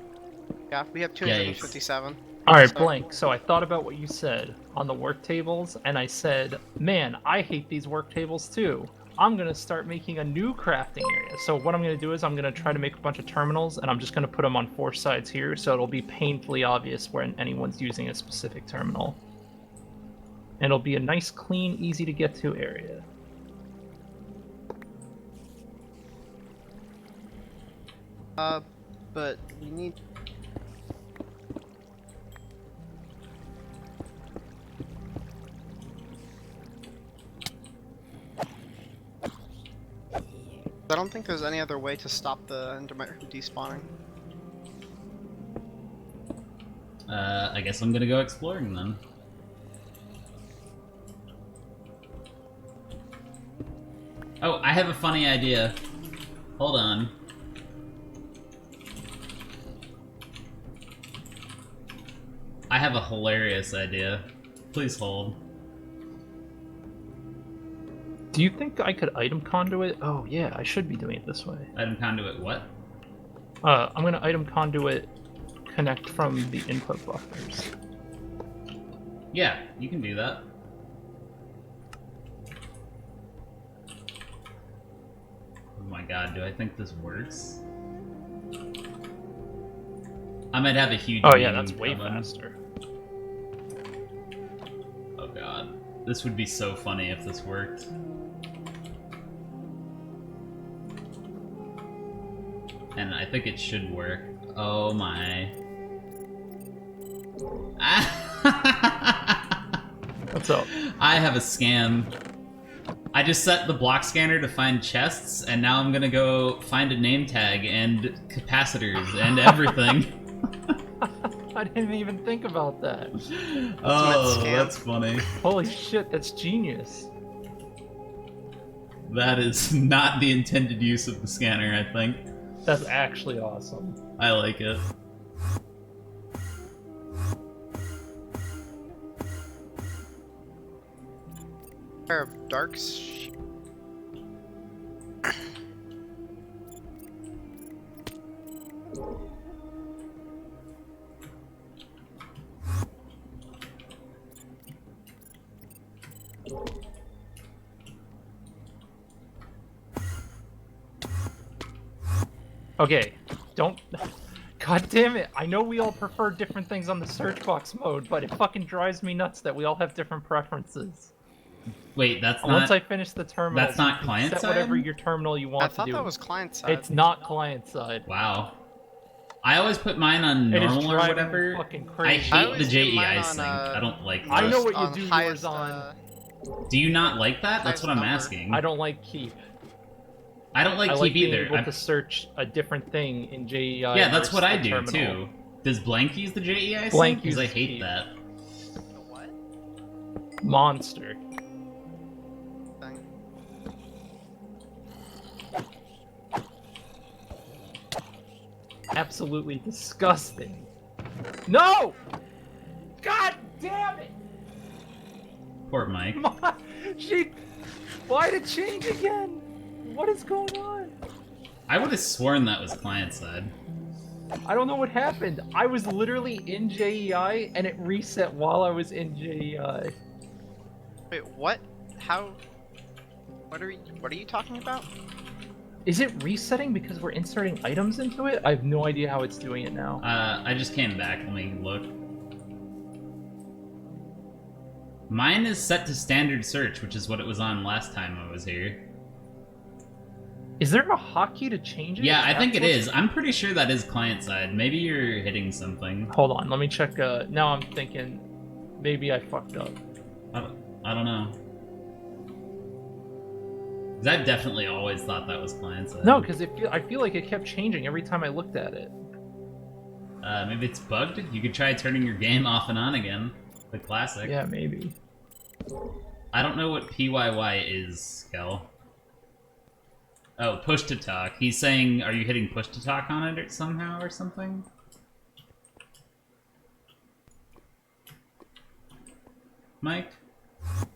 Yeah, we have 257. Alright, So- Blank, so I thought about what you said on the work tables, and I said, man, I hate these work tables too. I'm gonna start making a new crafting area. So what I'm gonna do is I'm gonna try to make a bunch of terminals, and I'm just gonna put them on 4 sides here, so it'll be painfully obvious when anyone's using a specific terminal. And it'll be a nice, clean, easy to get to area. But you need... I don't think there's any other way to stop the endermite from despawning. I guess I'm gonna go exploring then. Oh, I have a funny idea. Hold on. I have a hilarious idea. Please hold. Do you think I could item conduit? Oh yeah, I should be doing it this way. Item conduit what? I'm gonna item conduit connect from the input buffers. Yeah, you can do that. Oh my god, do I think this works? I might have a huge Oh yeah, meeting that's way coming. faster. Oh god. This would be so funny if this worked. And I think it should work. Oh my. What's up? I have a scam. I just set the block scanner to find chests, and now I'm gonna go find a name tag and capacitors and everything. I didn't even think about that. Oh, scam. that's funny. Holy shit, that's genius. That is not the intended use of the scanner, I think. That's actually awesome. I like it. Pair of darks. Okay, don't... God damn it, I know we all prefer different things on the search box mode, but it fucking drives me nuts that we all have different preferences. Wait, that's not... Once I finish the terminal, That's not you can client set side? whatever your terminal you I want to thought do. that was client side. It's not client side. Wow. I always put mine on It is normal or driving me whatever. fucking I crazy. hate the always do mine JEI on, sync. I don't like I that. know what you on do yours highest, on. Do you not like that? That's what I'm highest asking. I don't like keep. I don't like I keep like being either. able I'm- to search a different thing in JEI. Yeah, that's versus what I the do terminal. too. Does blank use the JEI Blank sync? Because I uses hate keep. that. The what? Monster. Thing. Absolutely disgusting. No! God damn it! Poor Mike. She... Why'd it change again? What is going on? I would have sworn that was client side. I don't know what happened. I was literally in JEI and it reset while I was in JEI. Wait, what? How? What are you talking about? Is it resetting because we're inserting items into it? I have no idea how it's doing it now. I just came back. Let me look. Mine is set to standard search, which is what it was on last time I was here. Is there a hotkey to change it? Yeah, I Is think that it what's- is. I'm pretty sure that is client side. Maybe you're hitting something. Hold on, let me check. Now I'm thinking maybe I fucked up. I don't know. 'Cause I've definitely always thought that was client side. No, because I feel like it kept changing every time I looked at it. Maybe it's bugged? You could try turning your game off and on again. The classic. Yeah, maybe. I don't know what PYY is, Kel. Oh, push to talk. He's saying, are you hitting push to talk on it somehow or something? Mike?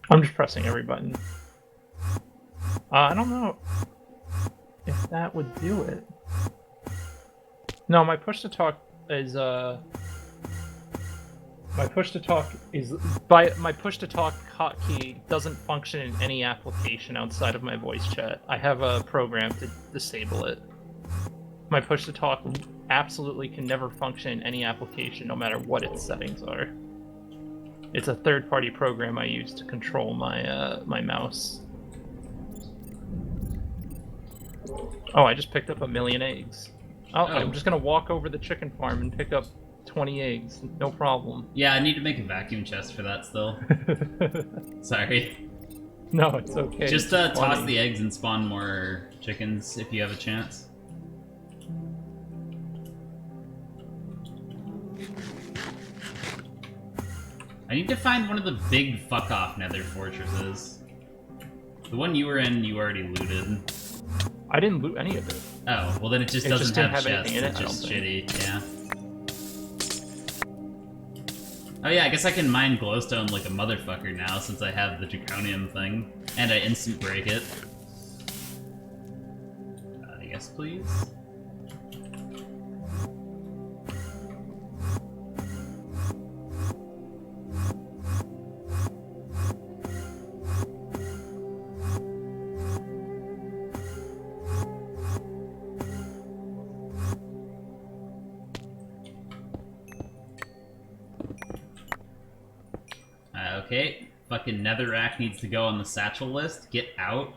I'm just pressing every button. I don't know if that would do it. No, my push to talk is my push to talk hotkey doesn't function in any application outside of my voice chat. I have a program to disable it. My push to talk absolutely can never function in any application, no matter what its settings are. It's a third-party program I use to control my my mouse. Oh, I just picked up 1,000,000 eggs. Oh, I'm just gonna walk over the chicken farm and pick up 20 eggs. No problem. Yeah, I need to make a vacuum chest for that still. Sorry. No, it's okay. Just It's toss funny. the eggs and spawn more chickens if you have a chance. I need to find one of the big fuck-off nether fortresses. The one you were in, you already looted. I didn't loot any of it. Oh, well then it just It doesn't just didn't have have chests, anything in it, it's I don't just think. shitty, yeah. Oh yeah, I guess I can mine glowstone like a motherfucker now since I have the draconium thing. And I instant break it. Yes, please. Okay, fucking Netherrack needs to go on the satchel list. Get out.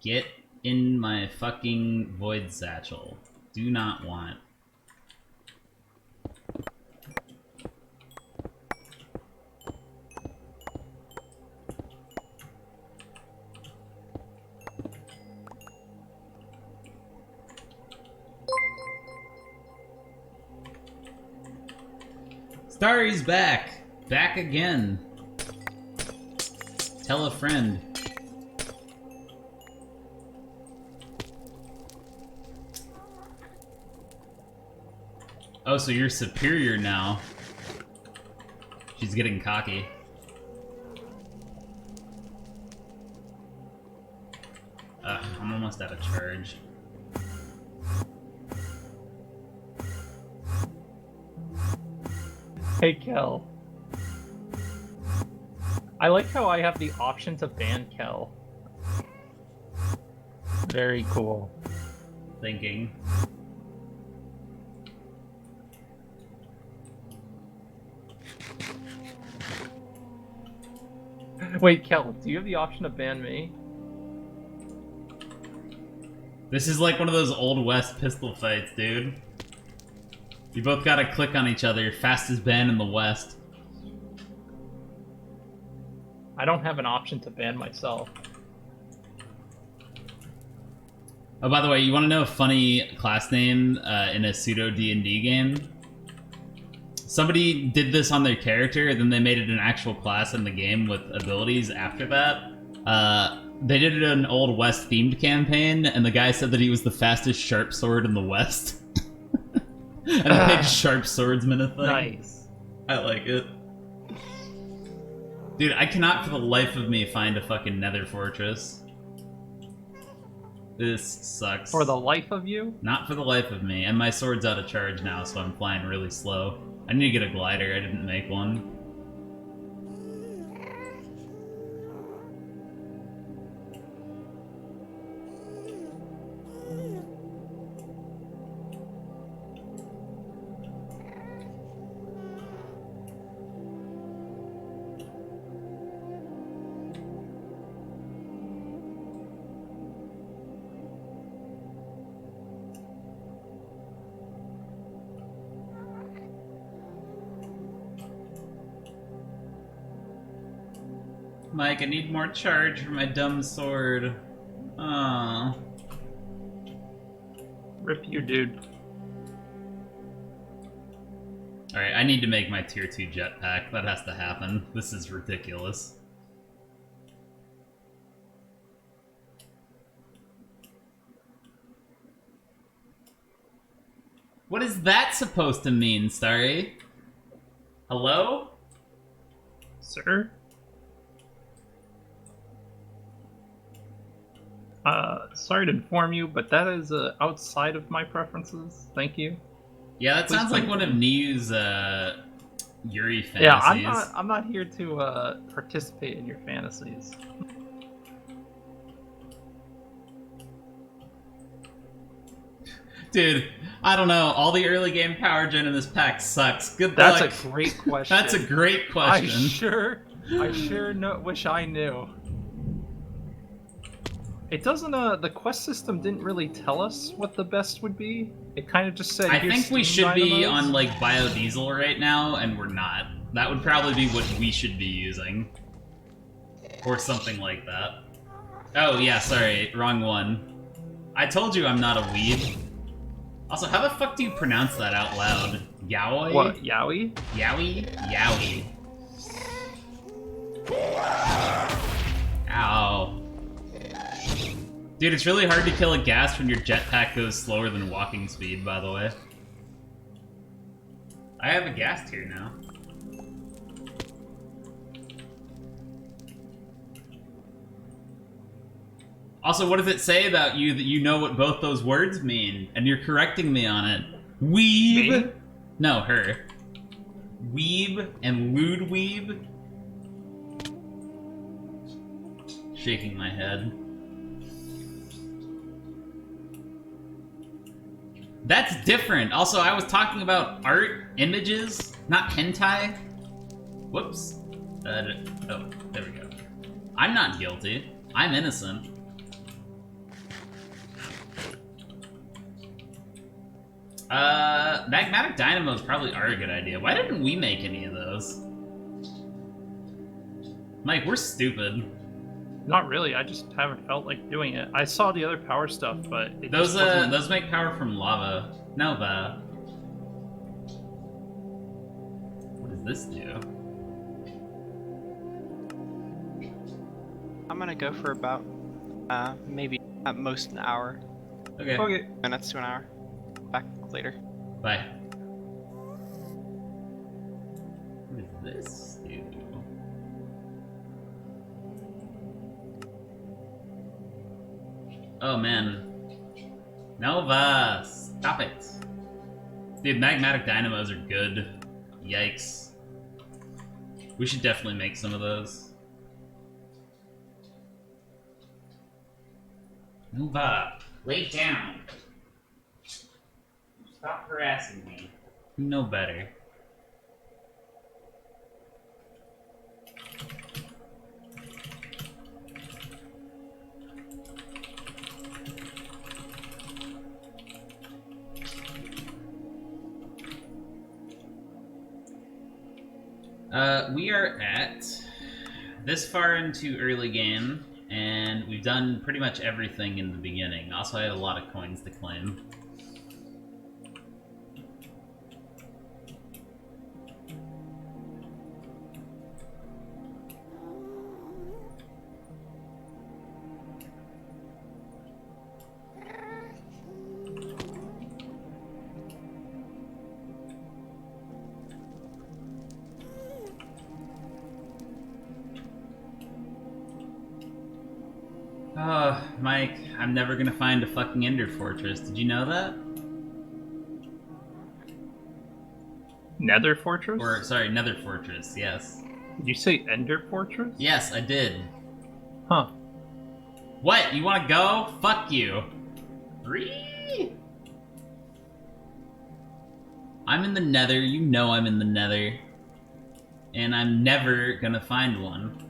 Get in my fucking void satchel. Do not want. Starry's back! Back again! Tell a friend. Oh, so you're superior now. She's getting cocky. Ugh, I'm almost out of charge. Hey, Kel. I like how I have the option to ban Kel. Very cool. Thinking. Wait, Kel, do you have the option to ban me? This is like one of those old West pistol fights, dude. You both gotta click on each other. Fastest ban in the West. I don't have an option to ban myself. Oh, by the way, you want to know a funny class name in a pseudo D&D game? Somebody did this on their character, and then they made it an actual class in the game with abilities after that. They did it in an Old West themed campaign, and the guy said that he was the fastest sharp sword in the West. And they made sharp swordsman a thing. Nice. I like it. Dude, I cannot for the life of me find a fucking nether fortress. This sucks. For the life of you? Not for the life of me. And my sword's out of charge now, so I'm flying really slow. I need to get a glider. I didn't make one. Mike, I need more charge for my dumb sword. Aww. Rip you, dude. Alright, I need to make my tier 2 jetpack. That has to happen. This is ridiculous. What is that supposed to mean, Starry? Hello? Sir? Sorry to inform you, but that is outside of my preferences. Thank you. Yeah, that sounds like one of Niu's Yuri fantasies. Yeah, I'm not here to participate in your fantasies. Dude, I don't know. All the early game power gen in this pack sucks. Good luck. That's a great question. That's a great question. I sure wish I knew. It doesn't, the quest system didn't really tell us what the best would be. It kind of just said, I think we should be dynamos. on, like, biodiesel right now, and we're not. That would probably be what we should be using. Or something like that. Oh, yeah, sorry. Wrong one. I told you I'm not a weeb. Also, how the fuck do you pronounce that out loud? Yaoi? What, Yowie? Yowie? Yowie. Ow. Dude, it's really hard to kill a ghast when your jetpack goes slower than walking speed, by the way. I have a ghast here now. Also, what does it say about you that you know what both those words mean, and you're correcting me on it? Weeb? Me? No, her. Weeb and lewd weeb? Shaking my head. That's different. Also, I was talking about art, images, not hentai. Whoops. Oh, there we go. I'm not guilty. I'm innocent. Magmatic dynamos probably are a good idea. Why didn't we make any of those? Mike, we're stupid. Not really. I just haven't felt like doing it. I saw the other power stuff, but it Those just wasn't... those make power from lava. Nova. What does this do? I'm gonna go for about, maybe at most an hour. Okay. Okay. Minutes to an hour. Back later. Bye. What does this do? Oh man. Nova! Stop it! Dude, magmatic dynamos are good. Yikes. We should definitely make some of those. Nova! Lay down! Stop harassing me. You know better. We are at this far into early game, and we've done pretty much everything in the beginning. Also, I had a lot of coins to claim. Oh, Mike, I'm never gonna find a fucking Ender Fortress. Did you know that? Nether Fortress? Or, sorry, Nether Fortress, yes. Did you say Ender Fortress? Yes, I did. Huh. What? You wanna go? Fuck you. Ree! I'm in the Nether, you know I'm in the Nether. And I'm never gonna find one.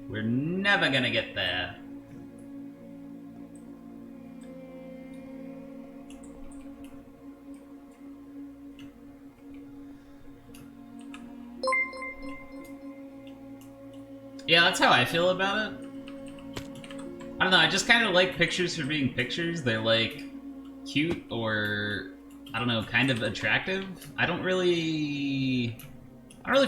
We're never gonna get there. Yeah, that's how I feel about it. I don't know, I just kind of like pictures for being pictures. They're like cute or, I don't know, kind of attractive. I don't really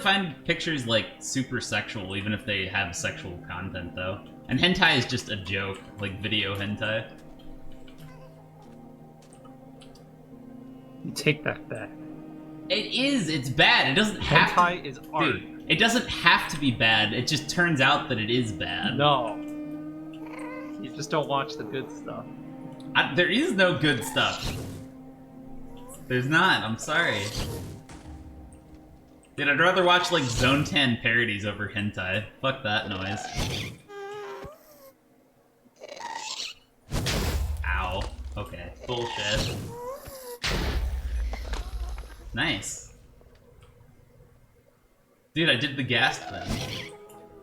find pictures like super sexual, even if they have sexual content though. And hentai is just a joke, like video hentai. You take that back. It is, it's bad. It doesn't have Hentai to, is art. dude, it doesn't have to be bad. It just turns out that it is bad. No. You just don't watch the good stuff. There is no good stuff. There's not, I'm sorry. Dude, I'd rather watch like Zone 10 parodies over hentai. Fuck that noise. Ow. Okay, bullshit. Nice. Dude, I did the ghast thing.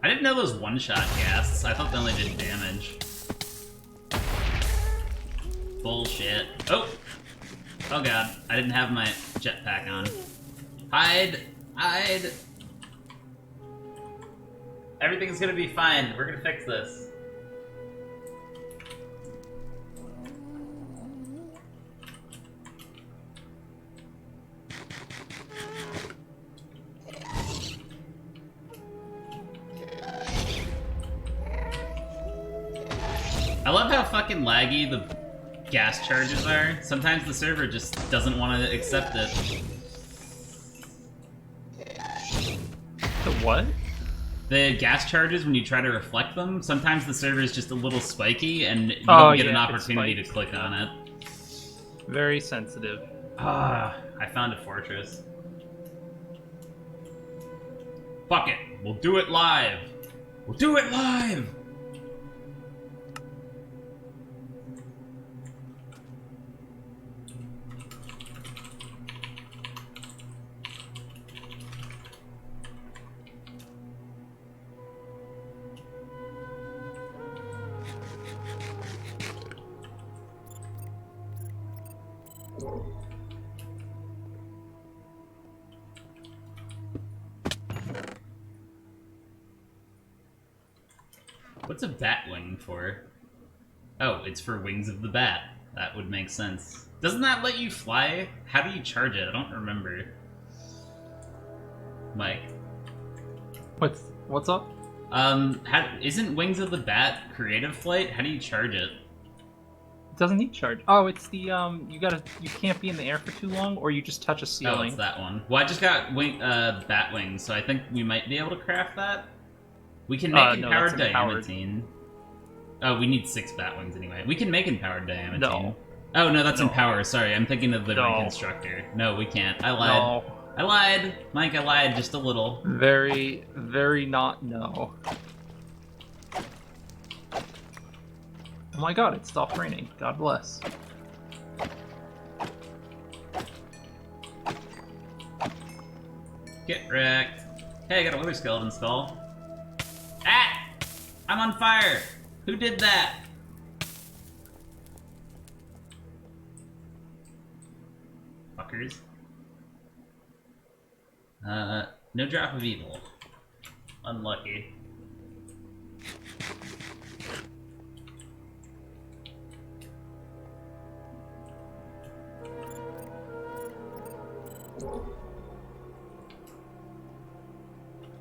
I didn't know those one-shot ghasts. I thought they only did damage. Bullshit. Oh! Oh god, I didn't have my jetpack on. Hide! Hide! Everything's gonna be fine. We're gonna fix this. I love how fucking laggy the gas charges are. Sometimes the server just doesn't want to accept it. The what? The gas charges, when you try to reflect them, sometimes the server is just a little spiky and you don't get an opportunity to click on it. Very sensitive. Ah, I found a fortress. Fuck it, we'll do it live. We'll do it live! What's a bat wing for? Oh, it's for wings of the bat. That would make sense. Doesn't that let you fly? How do you charge it? I don't remember. Mike. What's up? Isn't Wings of the Bat creative flight? How do you charge it? It doesn't need charge. Oh, it's the you can't be in the air for too long, or you just touch a Oh, ceiling. it's that one. Well, I just got bat wings, so I think we might be able to craft that. We can make No, empowered that's empowered. diamantine. Oh, we need 6 bat wings anyway. We can make empowered diamantine. No. Oh no, that's No. empower. Sorry, I'm thinking of the No. reconstructor. No, we can't. I lied. No. I lied, Mike. I lied just a little. Very, very not no. Oh my god, it stopped raining. God bless. Get wrecked. Hey, I got a wither skeleton skull. Ah! I'm on fire! Who did that? Fuckers. No drop of evil. Unlucky.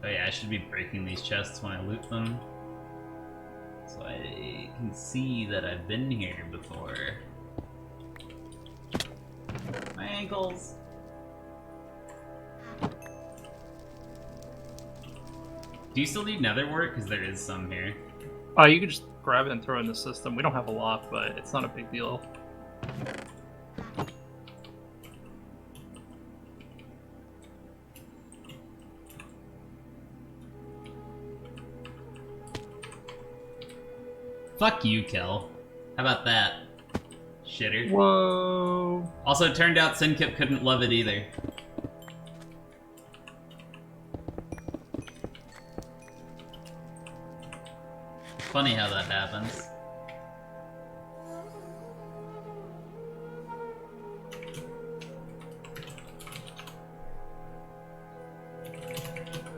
Oh yeah, I should be breaking these chests when I loot them. So I can see that I've been here before. My ankles! Do you still need nether wart? Because there is some here. You could just grab it and throw it in the system. We don't have a lot, but it's not a big deal. Fuck you, Kel. How about that? Shitter. Whoa! Also, it turned out Sinkip couldn't love it either. Funny how that happens.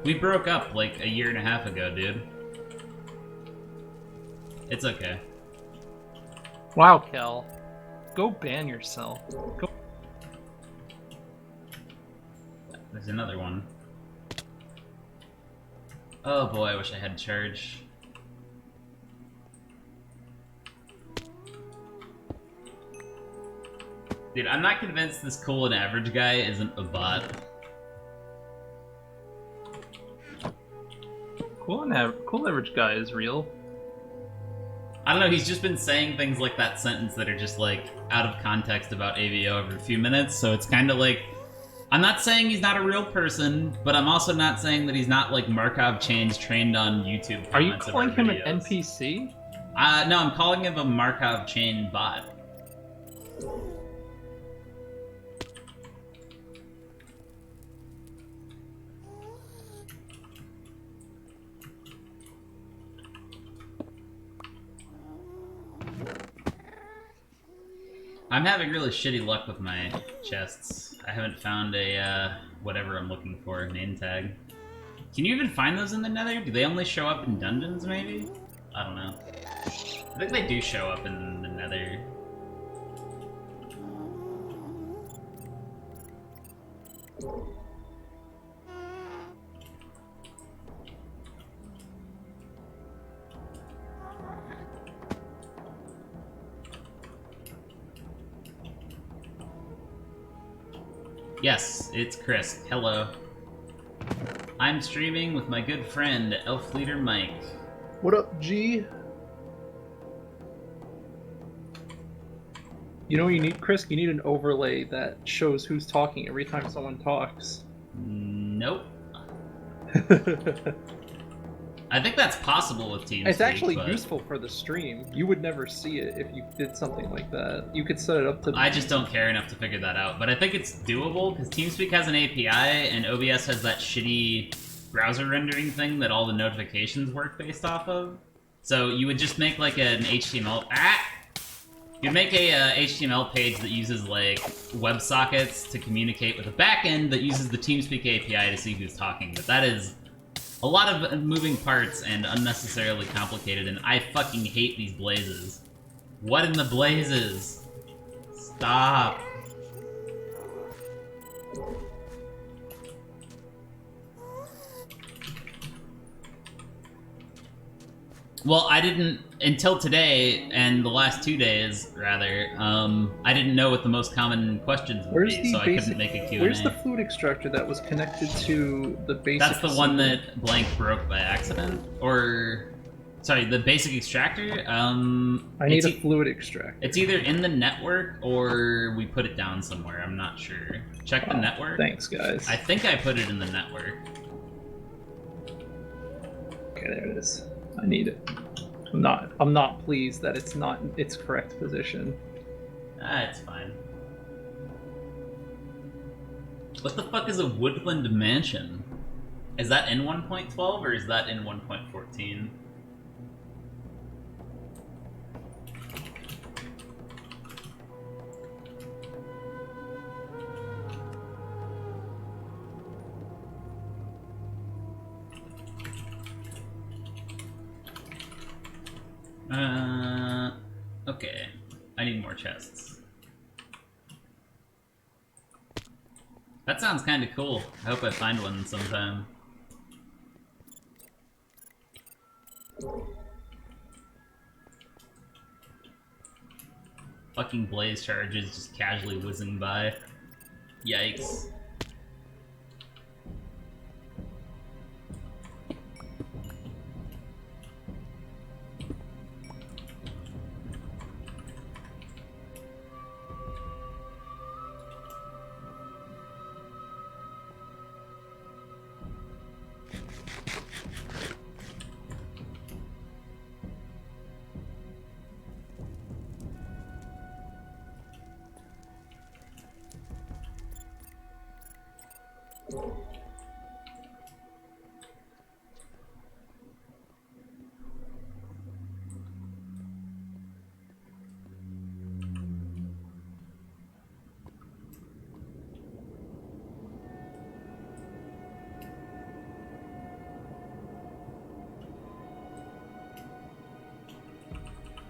We broke up like a year and a half ago, dude. It's okay. Wow, Kel. Go ban yourself. Go. There's another one. Oh boy, I wish I had charge. Dude, I'm not convinced this cool and average guy isn't a bot. Cool average guy is real. I don't know, he's just been saying things like that sentence that are just like out of context about AVO every few minutes, so it's kind of like, I'm not saying he's not a real person, but I'm also not saying that he's not like Markov chains trained on YouTube comments. Are you of calling our him an videos. NPC? No, I'm calling him a Markov chain bot. I'm having really shitty luck with my chests. I haven't found a, whatever I'm looking for, name tag. Can you even find those in the nether? Do they only show up in dungeons, maybe? I don't know. I think they do show up in the nether. Yes, it's Chris. Hello. I'm streaming with my good friend, Elf Leader Mike. What up, G? You know what you need, Chris? You need an overlay that shows who's talking every time someone talks. Nope. I think that's possible with TeamSpeak. It's actually but useful for the stream. You would never see it if you did something like that. You could set it up to... I just don't care enough to figure that out. But I think it's doable, because TeamSpeak has an API, and OBS has that shitty browser rendering thing that all the notifications work based off of. So you would just make like an HTML... You make a HTML page that uses like WebSockets to communicate with a backend that uses the TeamSpeak API to see who's talking. But that is a lot of moving parts and unnecessarily complicated, and I fucking hate these blazes. What in the blazes? Stop. Well, I didn't, until today, and the last 2 days, rather, I didn't know what the most common questions would be, so I couldn't make a Q&A. Where's the fluid extractor that was connected to the basic That's the one that Blank broke by accident? Or... Sorry, the basic extractor? I need a fluid extractor. It's either in the network, or we put it down somewhere, I'm not sure. Check the network. Thanks, guys. I think I put it in the network. Okay, there it is. I need it. I'm not pleased that it's not in its correct position. It's fine. What the fuck is a woodland mansion? Is that in 1.12 or is that in 1.14? Okay. I need more chests. That sounds kind of cool. I hope I find one sometime. Fucking blaze charges just casually whizzing by. Yikes.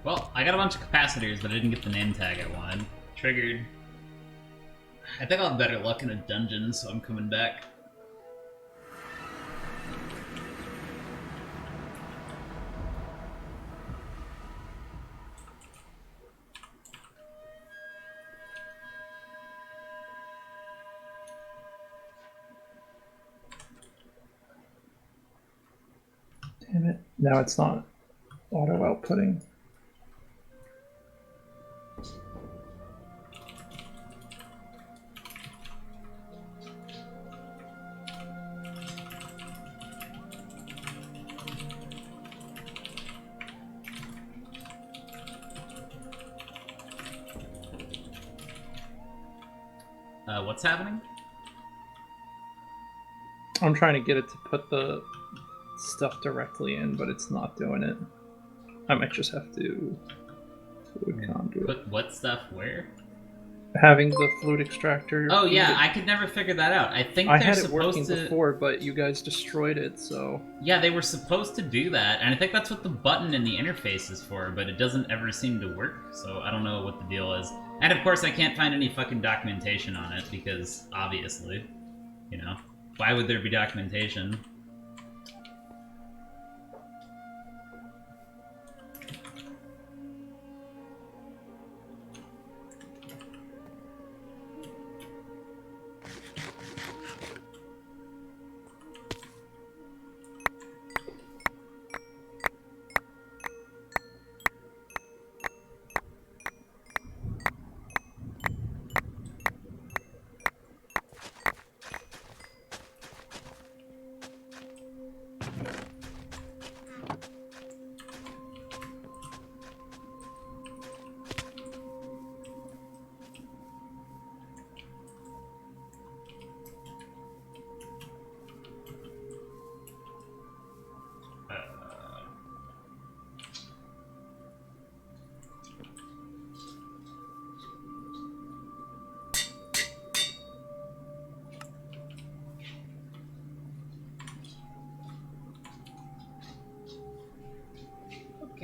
Well, I got a bunch of capacitors, but I didn't get the name tag I wanted. Triggered. I think I'll have better luck in a dungeon, so I'm coming back. Damn it. Now it's not auto outputting. What's happening? I'm trying to get it to put the stuff directly in, but it's not doing it. I might just have to fluid conduit. Put what stuff where? Having the fluid extractor. Oh yeah, I could never figure that out. I think I they're had it supposed working to... before, but you guys destroyed it, so... Yeah, they were supposed to do that, and I think that's what the button in the interface is for, but it doesn't ever seem to work, so I don't know what the deal is. And of course I can't find any fucking documentation on it, because, obviously, you know, why would there be documentation?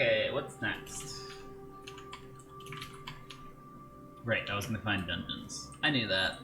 Okay, what's next? Right, I was gonna find dungeons. I knew that.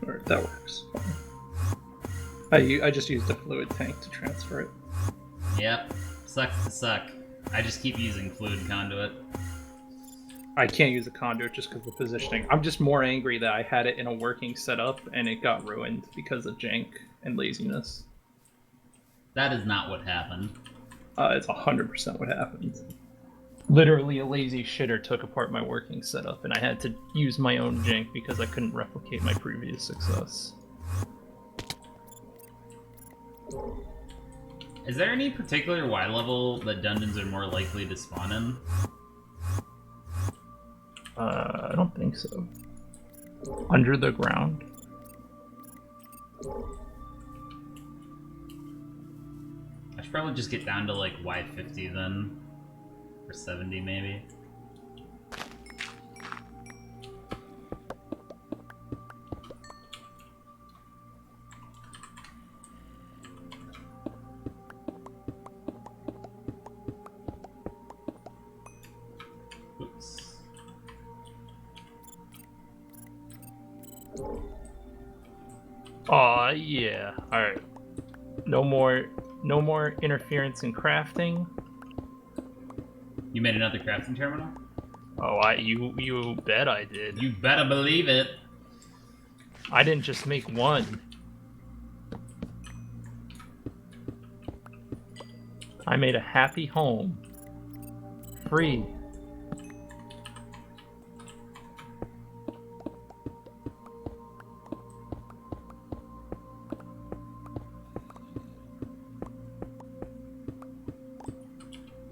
Alright, that works. I just used a fluid tank to transfer it. Yep, sucks to suck. I just keep using fluid conduit. I can't use a conduit just because of the positioning. I'm just more angry that I had it in a working setup and it got ruined because of jank and laziness. That is not what happened. It's 100% what happened. Literally, a lazy shitter took apart my working setup, and I had to use my own jank because I couldn't replicate my previous success. Is there any particular Y level that dungeons are more likely to spawn in? I don't think so. Under the ground? I should probably just get down to like Y50 then. Or 70 maybe. Oops. Aw, yeah. Alright. No more interference in crafting. You made another crafting terminal? Oh, you bet I did. You better believe it. I didn't just make one. I made a happy home. Free.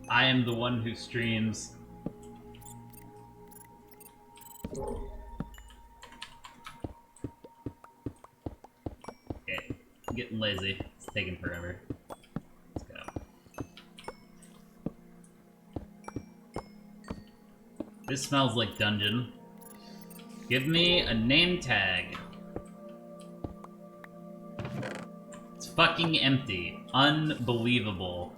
I am the one who streams. Okay, I'm getting lazy. It's taking forever. Let's go. This smells like dungeon. Give me a name tag. It's fucking empty. Unbelievable.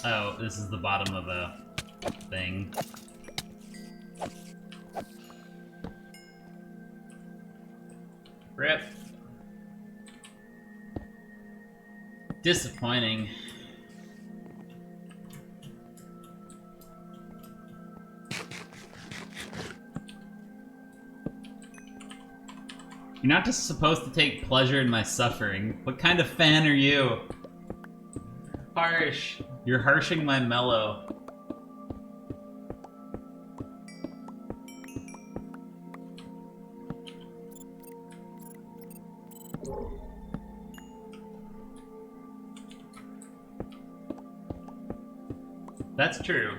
Oh, this is the bottom of a thing. Rip. Disappointing. You're not just supposed to take pleasure in my suffering. What kind of fan are you? Harsh. You're harshing my mellow. That's true.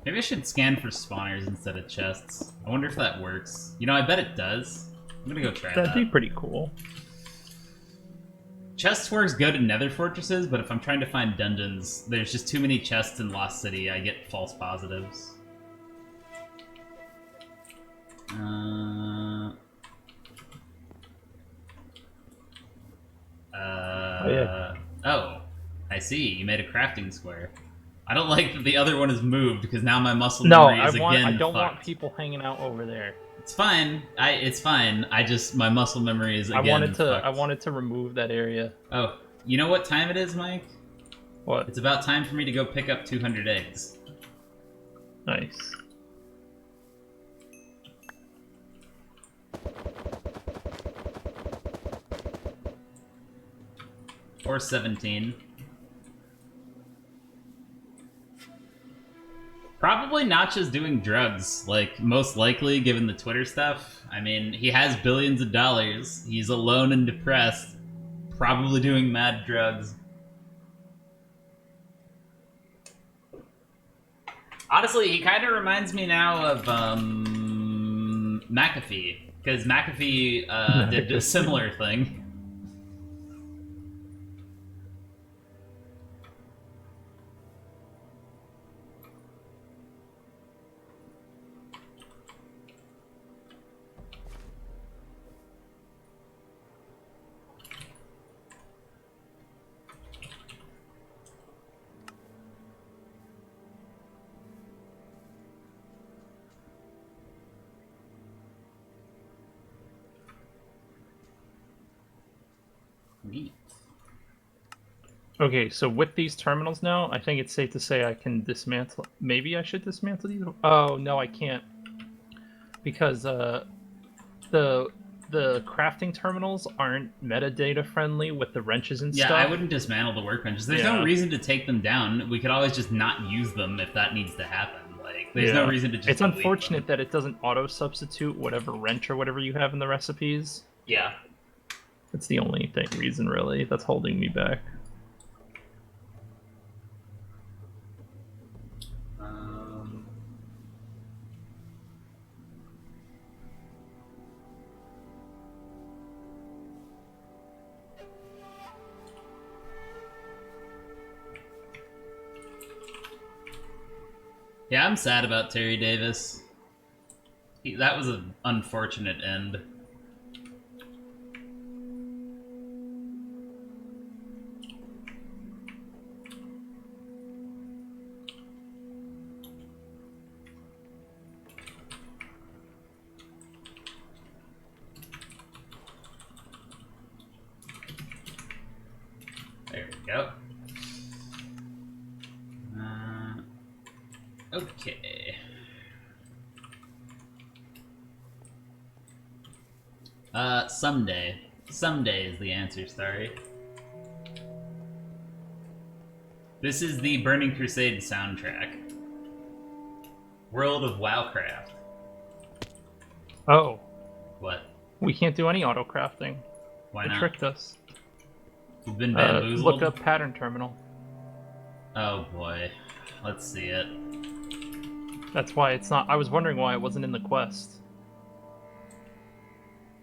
Maybe I should scan for spawners instead of chests. I wonder if that works. You know, I bet it does. I'm gonna go try that. That'd be pretty cool. Chests works good in nether fortresses, but if I'm trying to find dungeons, there's just too many chests in Lost City, I get false positives. Oh, I see. You made a crafting square. I don't like that the other one is moved because now my muscle memory is again I don't want fucked. people hanging out over there. It's fine. It's fine. My muscle memory is again fucked. I wanted to remove that area. Oh, you know what time it is, Mike? What? It's about time for me to go pick up 200 eggs. Nice. Or 17. Probably not just doing drugs, like, most likely, given the Twitter stuff. I mean, he has billions of dollars. He's alone and depressed. Probably doing mad drugs. Honestly, he kind of reminds me now of, McAfee. Because McAfee, did a similar thing. Neat. Okay, so with these terminals now, I think it's safe to say I can dismantle. Maybe I should dismantle these. Oh no, I can't, because the crafting terminals aren't metadata friendly with the wrenches and stuff. Yeah, I wouldn't dismantle the workbenches. There's no reason to take them down. We could always just not use them if that needs to happen. Like, there's no reason to just. It's unfortunate that it doesn't auto substitute whatever wrench or whatever you have in the recipes. Yeah. That's the only reason really that's holding me back. Yeah, I'm sad about Terry Davis. That was an unfortunate end. There we go. Okay. Someday. Someday is the answer, Starry. This is the Burning Crusade soundtrack. World of Wowcraft. Oh. What? We can't do any auto crafting. Why They not? tricked us. You've been bamboozled? Look up pattern terminal. Oh boy. Let's see it. That's why it's not. I was wondering why it wasn't in the quest.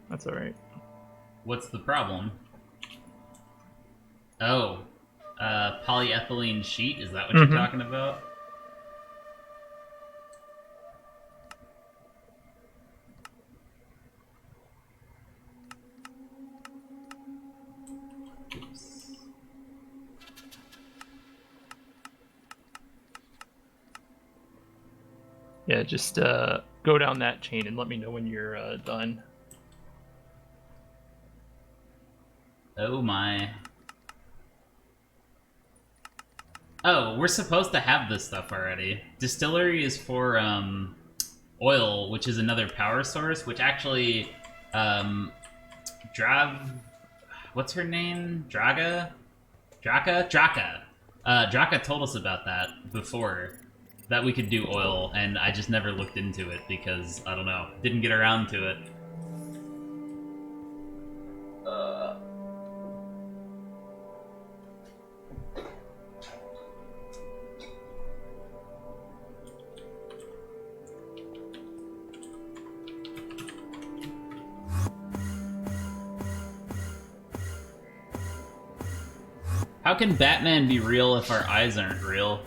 That's alright. What's the problem? Oh. Polyethylene sheet? Is that what you're talking about? Oops. Yeah, just go down that chain and let me know when you're done. Oh my. Oh, we're supposed to have this stuff already. Distillery is for oil, which is another power source, which actually what's her name? Draka told us about that before, that we could do oil, and I just never looked into it because, I don't know, didn't get around to it. How can Batman be real if our eyes aren't real?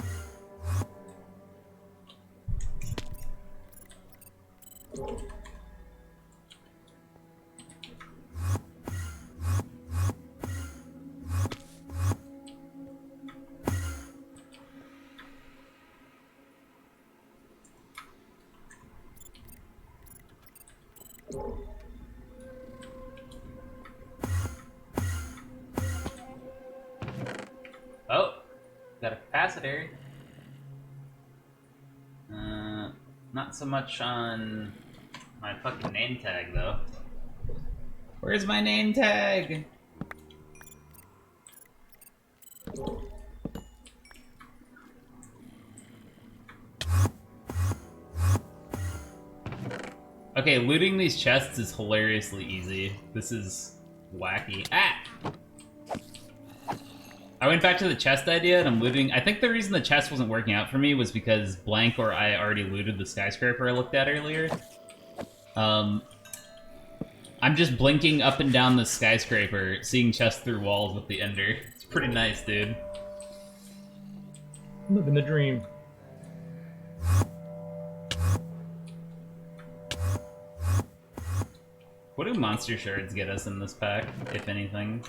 Oh, got a capacitor. Not so much on my fucking name tag, though. Where's my name tag? Okay, looting these chests is hilariously easy. This is wacky. Ah! I went back to the chest idea and I'm looting. I think the reason the chest wasn't working out for me was because Blank or I already looted the skyscraper I looked at earlier. I'm just blinking up and down the skyscraper, seeing chests through walls with the ender. It's pretty nice, dude. Living the dream. What do monster shards get us in this pack, if anything?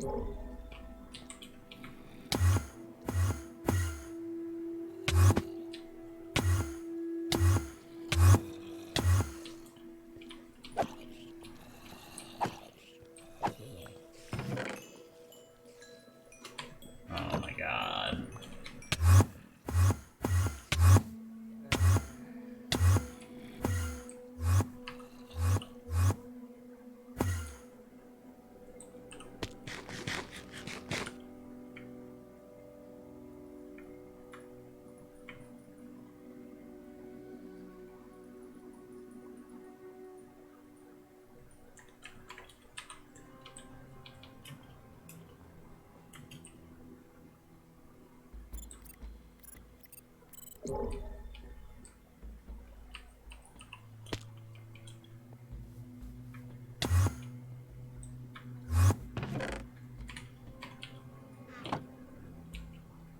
Oh my god.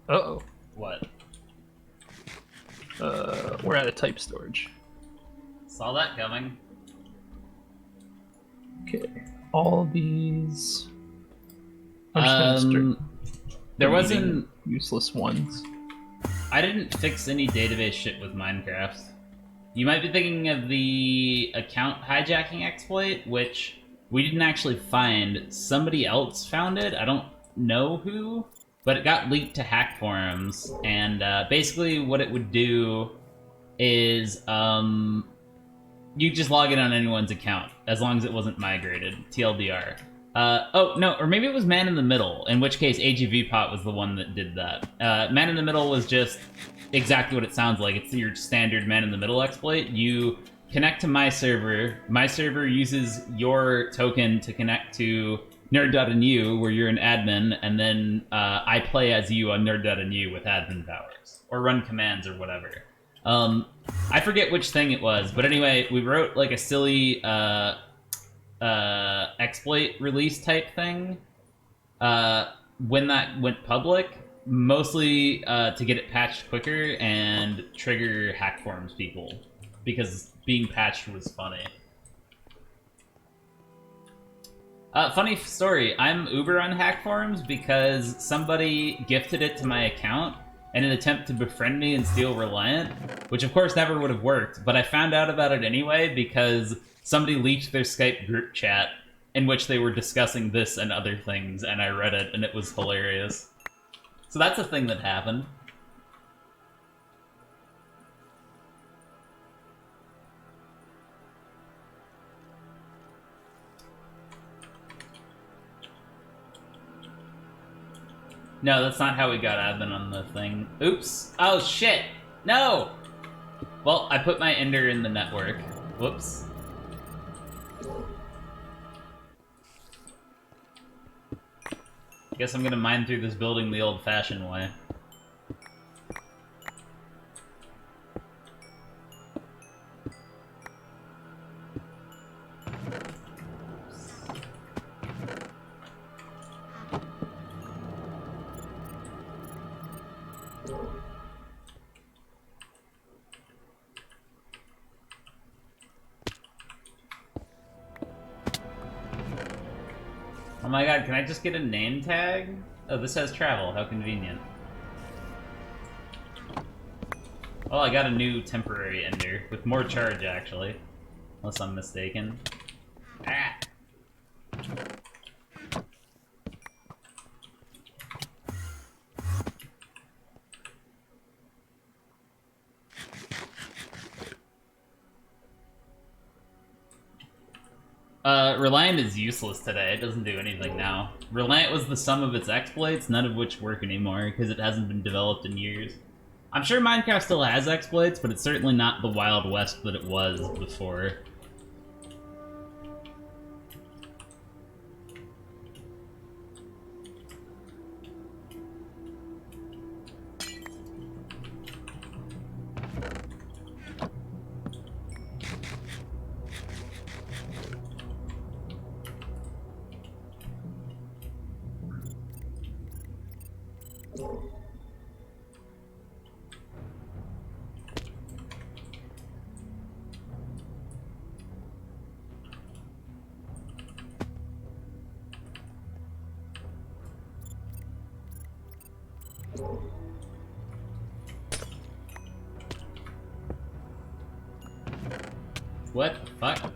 Uh-oh. What? We're out of type storage. Saw that coming. Okay. All these... I'm just gonna There deleting wasn't... useless ones. I didn't fix any database shit with Minecraft. You might be thinking of the account hijacking exploit, which we didn't actually find. Somebody else found it. I don't know who, but it got leaked to hack forums. And basically what it would do is you just log in on anyone's account, as long as it wasn't migrated. TLDR. Oh, no, or maybe it was Man in the Middle, in which case AGVPot was the one that did that. Man in the Middle was just exactly what it sounds like. It's your standard Man in the Middle exploit. You connect to my server uses your token to connect to nerd.nu, where you're an admin, and then I play as you on nerd.nu with admin powers, or run commands or whatever. I forget which thing it was, but anyway, we wrote like a silly exploit release type thing when that went public, mostly to get it patched quicker and trigger hack forums people, because being patched was funny. Funny story, I'm uber on hack forums because somebody gifted it to my account in an attempt to befriend me and steal Reliant, which of course never would have worked, but I found out about it anyway because somebody leaked their Skype group chat in which they were discussing this and other things, and I read it, and it was hilarious. So that's a thing that happened. No, that's not how we got admin on the thing. Oops. Oh, shit. No! Well, I put my ender in the network. Whoops. Guess I'm gonna mine through this building the old-fashioned way. Oh my god, can I just get a name tag? Oh, this has travel. How convenient. Oh, I got a new temporary ender with more charge, actually. Unless I'm mistaken. Ah! Reliant is useless today. It doesn't do anything now. Reliant was the sum of its exploits, none of which work anymore, because it hasn't been developed in years. I'm sure Minecraft still has exploits, but it's certainly not the Wild West that it was before. What the fuck?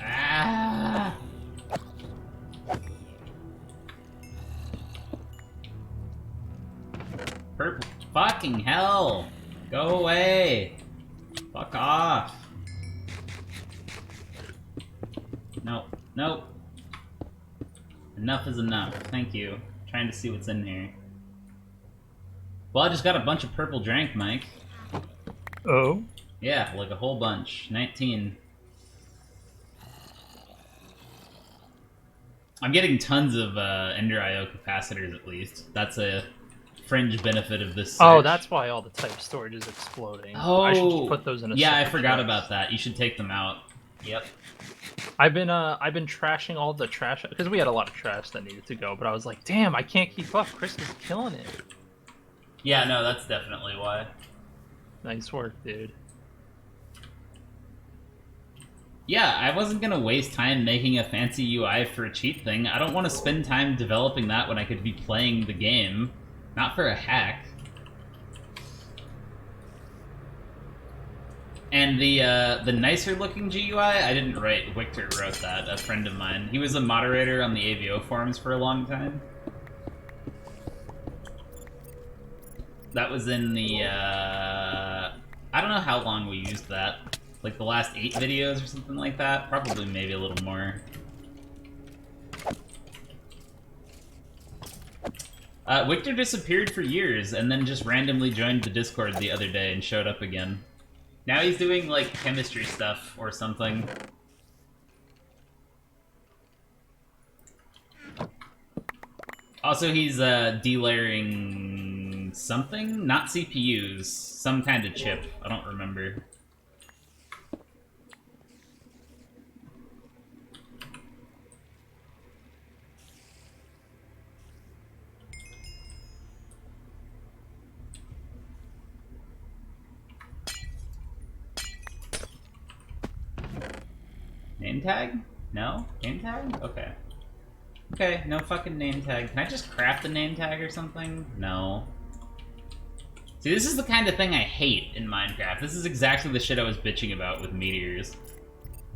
Ah! Purple. Fucking hell! Go away! Fuck off! Nope. Nope. Enough is enough. Thank you. Trying to see what's in here. Well, I just got a bunch of purple drank, Mike. Oh? Yeah, like a whole bunch. 19. I'm getting tons of Ender IO capacitors, at least. That's a fringe benefit of this search. Oh, that's why all the type storage is exploding. Oh, I should just put those in a yeah, I separate forgot box. about that. You should take them out. Yep. I've been trashing all the trash because we had a lot of trash that needed to go, but I was like, damn, I can't keep up. Chris is killing it. Yeah, no, that's definitely why. Nice work, dude. Yeah, I wasn't gonna waste time making a fancy UI for a cheat thing. I don't want to spend time developing that when I could be playing the game. Not for a hack. And the nicer looking GUI, I didn't write. Victor wrote that, a friend of mine. He was a moderator on the AVO forums for a long time. That was in the, I don't know how long we used that. Like the last 8 videos or something like that? Probably maybe a little more. Victor disappeared for years and then just randomly joined the Discord the other day and showed up again. Now he's doing, like, chemistry stuff or something. Also, he's, delayering something? Not CPUs. Some kind of chip. I don't remember. Name tag? No? Name tag? Okay. Okay, no fucking name tag. Can I just craft a name tag or something? No. See, this is the kind of thing I hate in Minecraft. This is exactly the shit I was bitching about with meteors.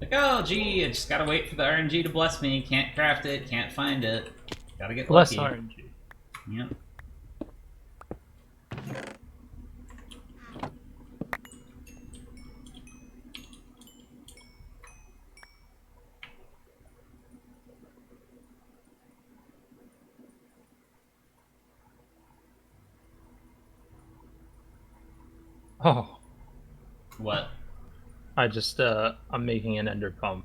Like, oh, gee, I just gotta wait for the RNG to bless me. Can't craft it, can't find it. Gotta get Less lucky. RNG. Yep. Oh, What? I just I'm making an ender pump.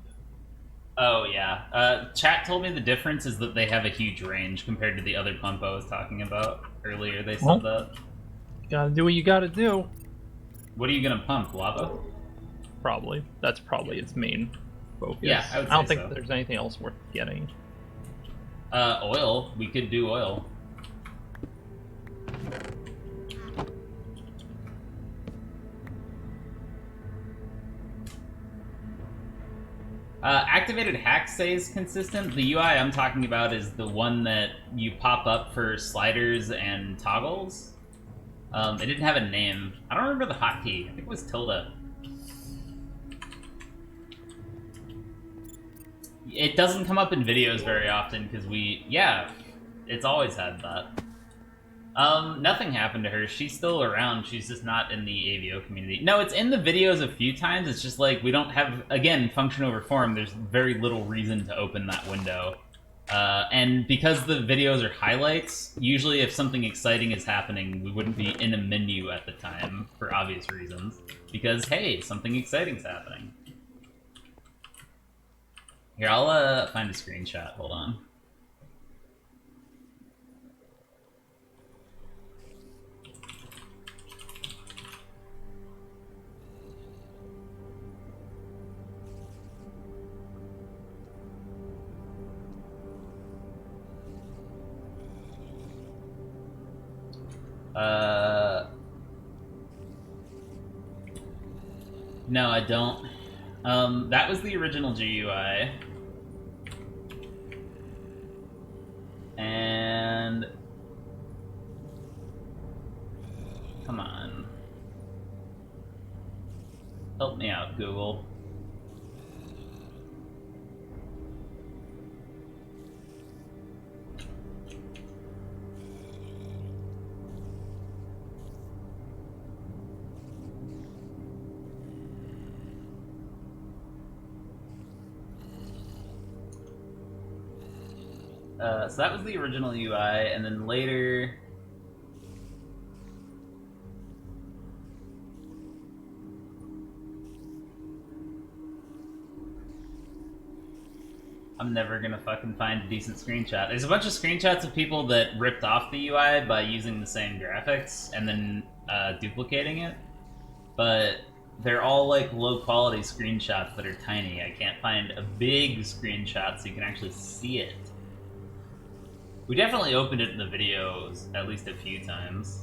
Oh, yeah. Chat told me the difference is that they have a huge range compared to the other pump I was talking about earlier. They said Well, that. Gotta do what you gotta do. What are you gonna pump? Lava? Probably. That's probably its main focus. Yeah, I would don't say think so. there's anything else worth getting. Oil. We could do oil. Activated hack stays consistent. The UI I'm talking about is the one that you pop up for sliders and toggles. It didn't have a name. I don't remember the hotkey. I think it was tilde. It doesn't come up in videos very often because it's always had that. Nothing happened to her. She's still around. She's just not in the AVO community. No, it's in the videos a few times. It's just like we don't have, again, function over form. There's very little reason to open that window. And because the videos are highlights, usually if something exciting is happening, we wouldn't be in a menu at the time for obvious reasons. Because, hey, something exciting's happening. Here, I'll find a screenshot. Hold on. No, I don't. That was the original GUI. And... come on. Help me out, Google. So that was the original UI, and then later... I'm never gonna fucking find a decent screenshot. There's a bunch of screenshots of people that ripped off the UI by using the same graphics and then duplicating it, but they're all like low-quality screenshots that are tiny. I can't find a big screenshot so you can actually see it. We definitely opened it in the videos at least a few times.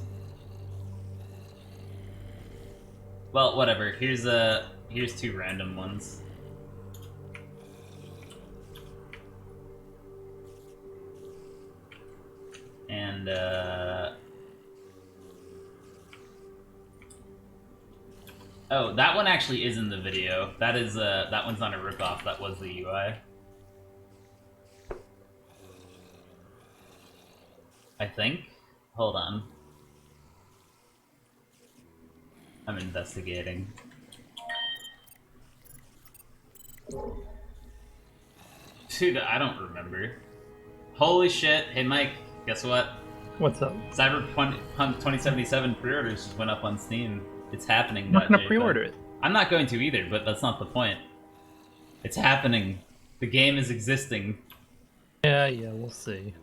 Well, whatever. Here's two random ones. And oh, that one actually is in the video. That is that one's not a ripoff. That was the UI. I think. Hold on. I'm investigating. Dude, I don't remember. Holy shit. Hey, Mike, guess what? What's up? Cyberpunk 2077 pre-orders just went up on Steam. It's happening. I'm not gonna pre-order it. I'm not going to either, but that's not the point. It's happening. The game is existing. Yeah, we'll see.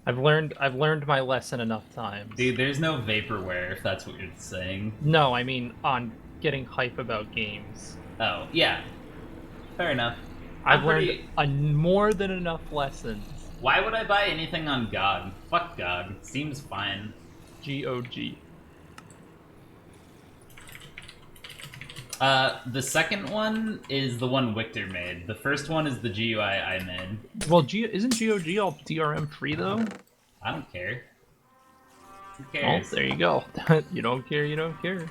I've learned my lesson enough times. Dude, there's no vaporware, if that's what you're saying. No, I mean on getting hype about games. Oh, yeah. Fair enough. I've learned more than enough lessons. Why would I buy anything on GOG? Fuck GOG. Seems fine. GOG. The second one is the one Victor made. The first one is the GUI I made. Well, isn't GOG all DRM free though? I don't care. Who Oh, cares? there you go. You don't care, you don't care.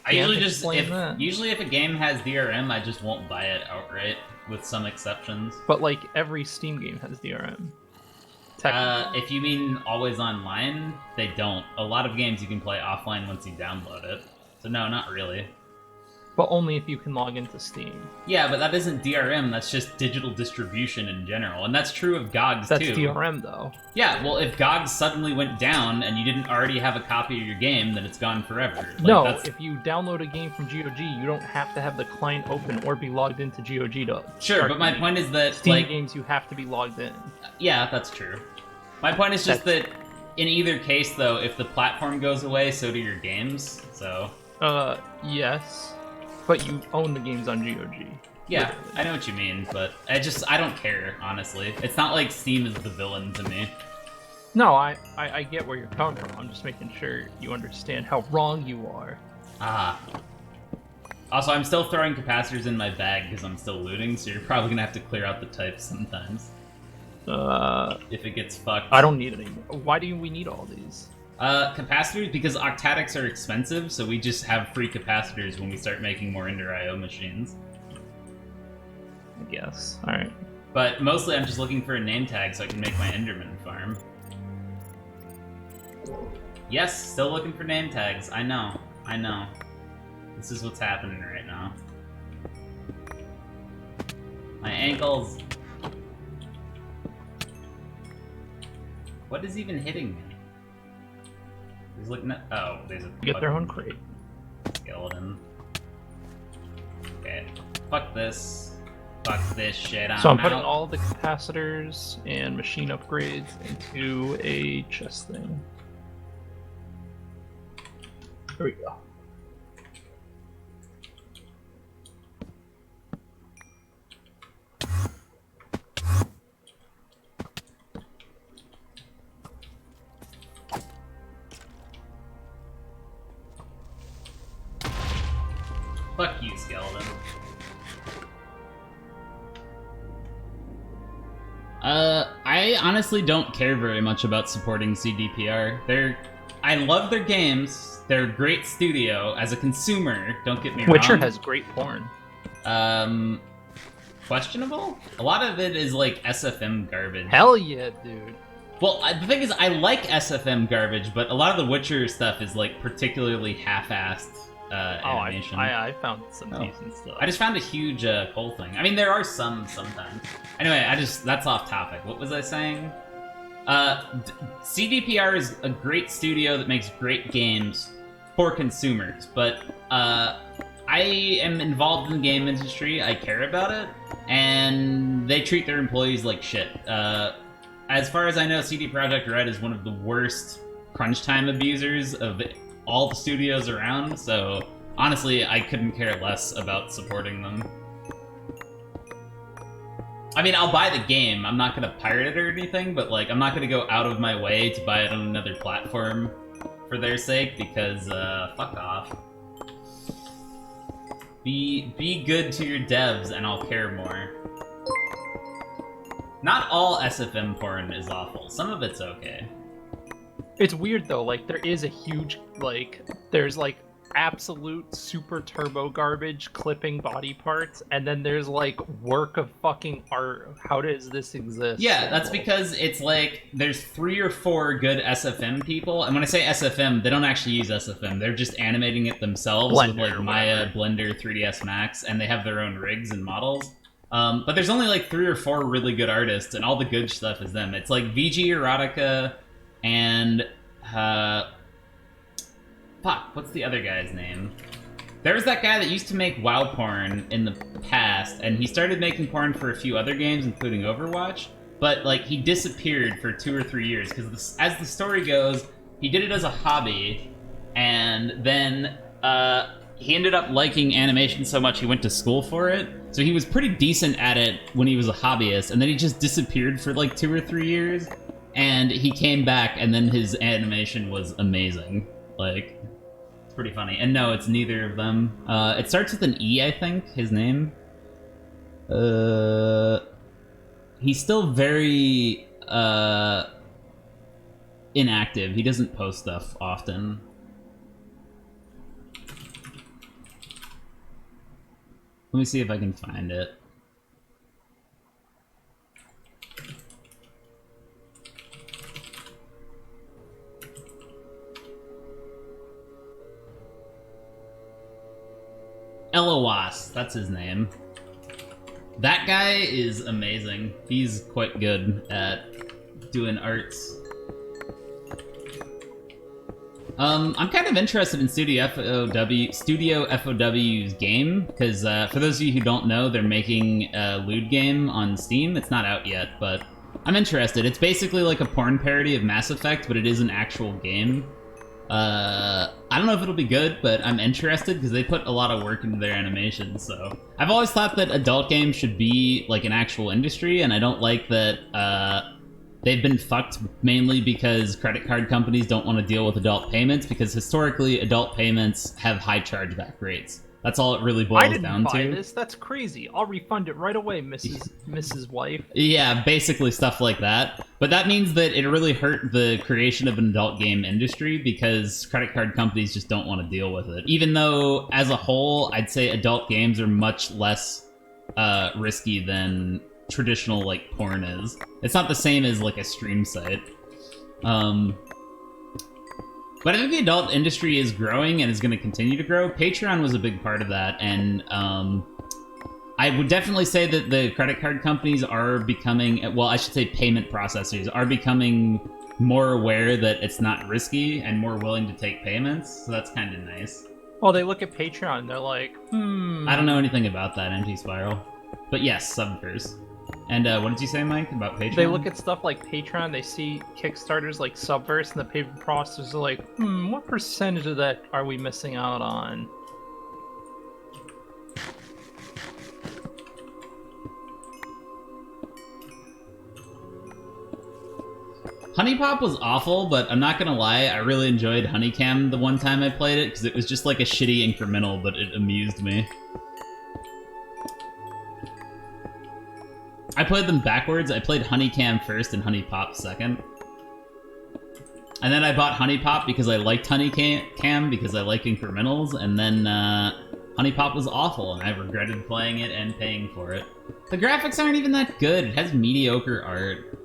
I usually just that. usually if a game has DRM, I just won't buy it outright, with some exceptions. But like every Steam game has DRM. If you mean always online, they don't. A lot of games you can play offline once you download it. So no, not really. But only if you can log into Steam. Yeah, but that isn't DRM, that's just digital distribution in general. And that's true of GOGs That's too. DRM though. Yeah, well, if GOG suddenly went down and you didn't already have a copy of your game, then it's gone forever. Like, No, that's... if you download a game from GOG, you don't have to have the client open or be logged into GOG to Sure, start but my the point is that, Steam like... games, you have to be logged in. Yeah, that's true. My point is just that, in either case, though, if the platform goes away, so do your games, so... Yes. But you own the games on GOG. Yeah, Literally. I know what you mean, but I don't care, honestly. It's not like Steam is the villain to me. No, I get where you're coming from. I'm just making sure you understand how wrong you are. Ah. Also, I'm still throwing capacitors in my bag because I'm still looting, so you're probably gonna have to clear out the types sometimes. If it gets fucked. I don't need it anymore. Why do we need all these? Capacitors, because octadics are expensive, so we just have free capacitors when we start making more Ender IO machines. I guess. Alright. But mostly I'm just looking for a name tag so I can make my Enderman farm. Yes, still looking for name tags. I know. This is what's happening right now. My ankles. What is even hitting me? He's looking at. Oh, there's a. Get their own crate. Skeleton. Okay. Fuck this. Fuck this shit. So I'm putting all the capacitors and machine upgrades into a chest thing. There we go. Fuck you, skeleton. I honestly don't care very much about supporting CDPR. I love their games. They're a great studio. As a consumer, don't get me wrong. Witcher has great porn. Questionable? A lot of it is like SFM garbage. Hell yeah, dude. Well, the thing is, I like SFM garbage, but a lot of the Witcher stuff is like particularly half-assed animation. I found some decent stuff. I just found a huge Cole thing. I mean, there are some sometimes. Anyway, that's off topic. What was I saying? CDPR is a great studio that makes great games for consumers, but I am involved in the game industry. I care about it, and they treat their employees like shit. As far as I know, CD Projekt Red is one of the worst crunch time abusers of all the studios around, so honestly, I couldn't care less about supporting them. I mean, I'll buy the game. I'm not gonna pirate it or anything, but like, I'm not gonna go out of my way to buy it on another platform for their sake, because fuck off. Be good to your devs, and I'll care more. Not all SFM porn is awful. Some of it's okay. It's weird though, like there is a huge, like, there's like absolute super turbo garbage clipping body parts, and then there's like work of fucking art. How does this exist? Yeah, that's because it's like there's 3 or 4 good SFM people, and when I say SFM, they don't actually use SFM. They're just animating it themselves with like Maya, Blender, 3ds Max, and they have their own rigs and models. But there's only like 3 or 4 really good artists, and all the good stuff is them. It's like VG Erotica and fuck, what's the other guy's name? There was that guy that used to make WoW porn in the past, and he started making porn for a few other games, including Overwatch, but like he disappeared for 2 or 3 years, because as the story goes, he did it as a hobby, and then he ended up liking animation so much he went to school for it. So he was pretty decent at it when he was a hobbyist, and then he just disappeared for like 2 or 3 years, and he came back, and then his animation was amazing. Like, it's pretty funny. And no, it's neither of them. It starts with an E, I think, his name. He's still very inactive. He doesn't post stuff often. Let me see if I can find it. Eloas, that's his name. That guy is amazing. He's quite good at doing arts. I'm kind of interested in Studio FOW's game, because for those of you who don't know, they're making a lewd game on Steam. It's not out yet, but I'm interested. It's basically like a porn parody of Mass Effect, but it is an actual game. I don't know if it'll be good, but I'm interested because they put a lot of work into their animation, so... I've always thought that adult games should be like an actual industry, and I don't like that, they've been fucked mainly because credit card companies don't want to deal with adult payments, because historically adult payments have high chargeback rates. That's all it really I boils didn't down buy to. this. That's crazy. I'll refund it right away, Mrs. Wife. Yeah, basically stuff like that. But that means that it really hurt the creation of an adult game industry because credit card companies just don't want to deal with it. Even though, as a whole, I'd say adult games are much less risky than traditional, like, porn is. It's not the same as, like, a stream site. But I think the adult industry is growing and is going to continue to grow. Patreon was a big part of that, and I would definitely say that the credit card companies are becoming, well, I should say payment processors, are becoming more aware that it's not risky and more willing to take payments, so that's kind of nice. Well, they look at Patreon and they're like, I don't know anything about that, Anti-Spiral. But yes, Subverse. And what did you say, Mike, about Patreon? They look at stuff like Patreon, they see Kickstarters like Subverse, and the payment processors are like, what percentage of that are we missing out on? Honey Pop was awful, but I'm not gonna lie, I really enjoyed Honeycam the one time I played it, because it was just like a shitty incremental, but it amused me. I played them backwards. I played Honeycam first and Honey Pop second. And then I bought Honey Pop because I liked Honeycam because I like incrementals, and then Honey Pop was awful, and I regretted playing it and paying for it. The graphics aren't even that good. It has mediocre art.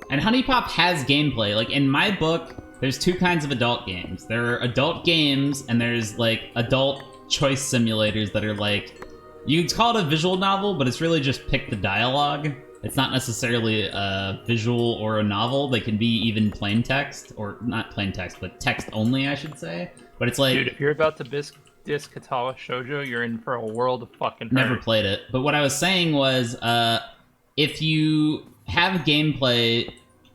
And Honey Pop has gameplay. Like, in my book, there's two kinds of adult games. There are adult games, and there's, like, adult choice simulators that are, like... You'd call it a visual novel, but it's really just pick the dialogue. It's not necessarily a visual or a novel. They can be even plain text, or not plain text, but text only, I should say. But it's like... Dude, if you're about to diss Katawa Shoujo, you're in for a world of fucking hurt. Never played it. But what I was saying was, if you have gameplay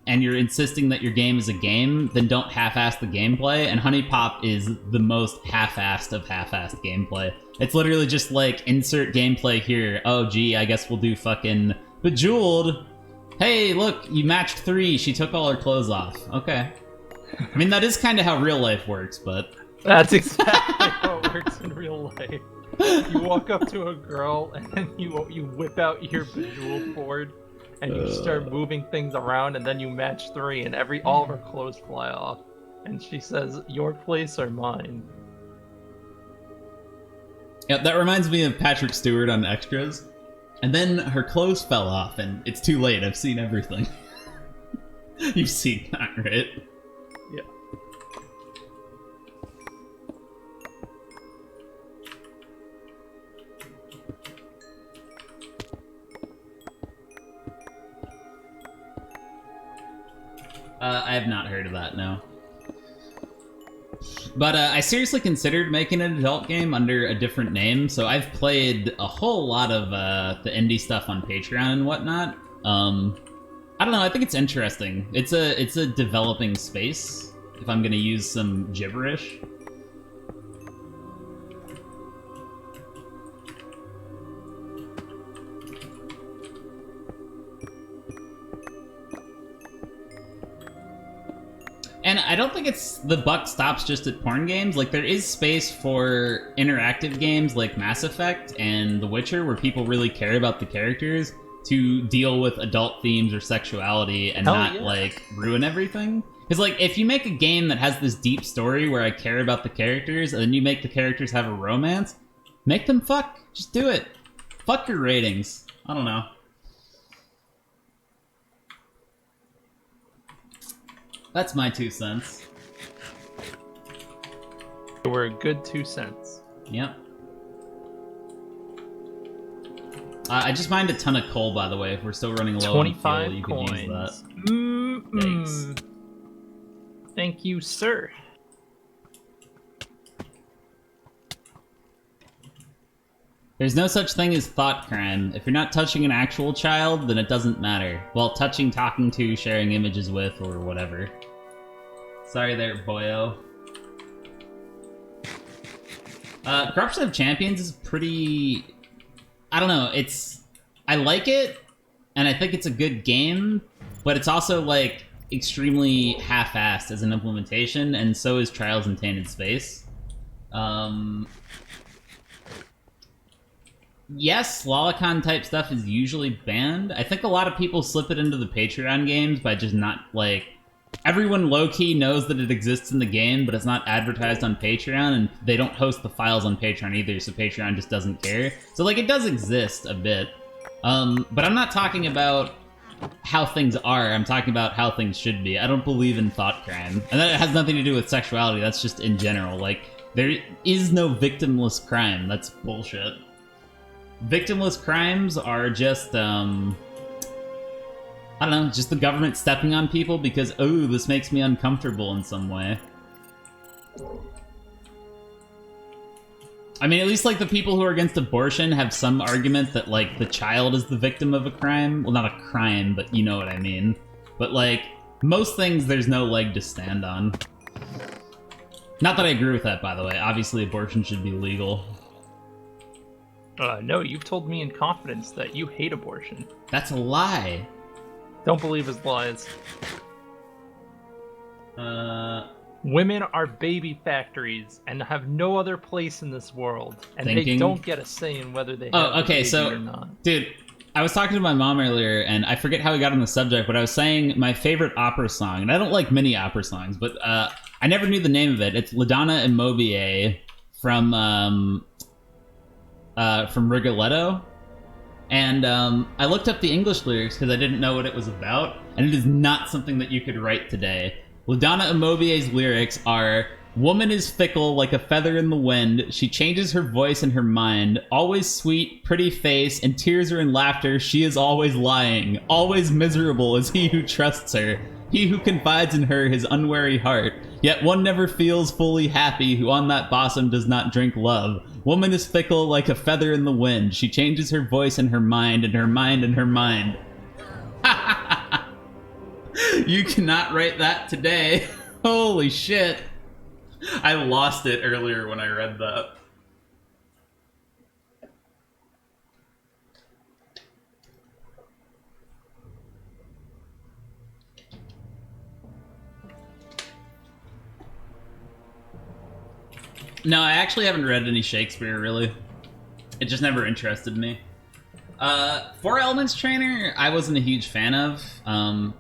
and you're insisting that your game is a game, then don't half-ass the gameplay, and Honey Pop is the most half-assed of half-assed gameplay. It's literally just like, insert gameplay here. Oh, gee, I guess we'll do fucking Bejeweled. Hey, look, you matched 3. She took all her clothes off. Okay. I mean, that is kind of how real life works, but... That's exactly how it works in real life. You walk up to a girl, and then you whip out your Bejeweled board, and you start moving things around, and then you match 3, and all of her clothes fly off. And she says, your place or mine? Yeah, that reminds me of Patrick Stewart on Extras. And then her clothes fell off, and it's too late. I've seen everything. You've seen that, right? Yeah. I have not heard of that, no. But I seriously considered making an adult game under a different name, so I've played a whole lot of the indie stuff on Patreon and whatnot. I don't know, I think it's interesting. It's a developing space, if I'm gonna use some gibberish. And I don't think the buck stops just at porn games. Like, there is space for interactive games like Mass Effect and The Witcher, where people really care about the characters to deal with adult themes or sexuality and like, ruin everything. Because, like, if you make a game that has this deep story where I care about the characters, and then you make the characters have a romance, make them fuck. Just do it. Fuck your ratings. I don't know. That's my 2 cents. We're a good 2 cents. Yep. I just mined a ton of coal, by the way. If we're still running low on fuel, you could use that. Thanks. Thank you, sir. There's no such thing as thought crime. If you're not touching an actual child, then it doesn't matter. Well, touching, talking to, sharing images with, or whatever. Sorry there, boyo. Corruption of Champions is pretty... I don't know, I like it, and I think it's a good game, but it's also, like, extremely half-assed as an implementation, and so is Trials in Tainted Space. Yes, lolicon type stuff is usually banned. I think a lot of people slip it into the Patreon games by just not, like... Everyone low-key knows that it exists in the game, but it's not advertised on Patreon, and they don't host the files on Patreon either, so Patreon just doesn't care. So, like, it does exist a bit. But I'm not talking about how things are, I'm talking about how things should be. I don't believe in thought crime. And that has nothing to do with sexuality, that's just in general. Like, there is no victimless crime. That's bullshit. Victimless crimes are just, I don't know, just the government stepping on people because, oh, this makes me uncomfortable in some way. I mean, at least, like, the people who are against abortion have some argument that, like, the child is the victim of a crime. Well, not a crime, but you know what I mean. But, like, most things there's no leg to stand on. Not that I agree with that, by the way. Obviously, abortion should be legal. No, you've told me in confidence that you hate abortion. That's a lie. Don't believe his lies. Women are baby factories and have no other place in this world, and they don't get a say in whether they have a baby or not. Dude, I was talking to my mom earlier, and I forget how we got on the subject, but I was saying my favorite opera song, and I don't like many opera songs, but I never knew the name of it. It's La Donna Immobile from Rigoletto. And I looked up the English lyrics because I didn't know what it was about, and it is not something that you could write today. La Donna Immobile's lyrics are, "Woman is fickle like a feather in the wind. She changes her voice and her mind. Always sweet, pretty face, and tears are in laughter. She is always lying. Always miserable is he who trusts her. He who confides in her his unwary heart. Yet one never feels fully happy who on that bosom does not drink love. Woman is fickle like a feather in the wind. She changes her voice and her mind, and her mind and her mind." You cannot write that today. Holy shit. I lost it earlier when I read that. No, I actually haven't read any Shakespeare, really. It just never interested me. Four Elements Trainer, I wasn't a huge fan of.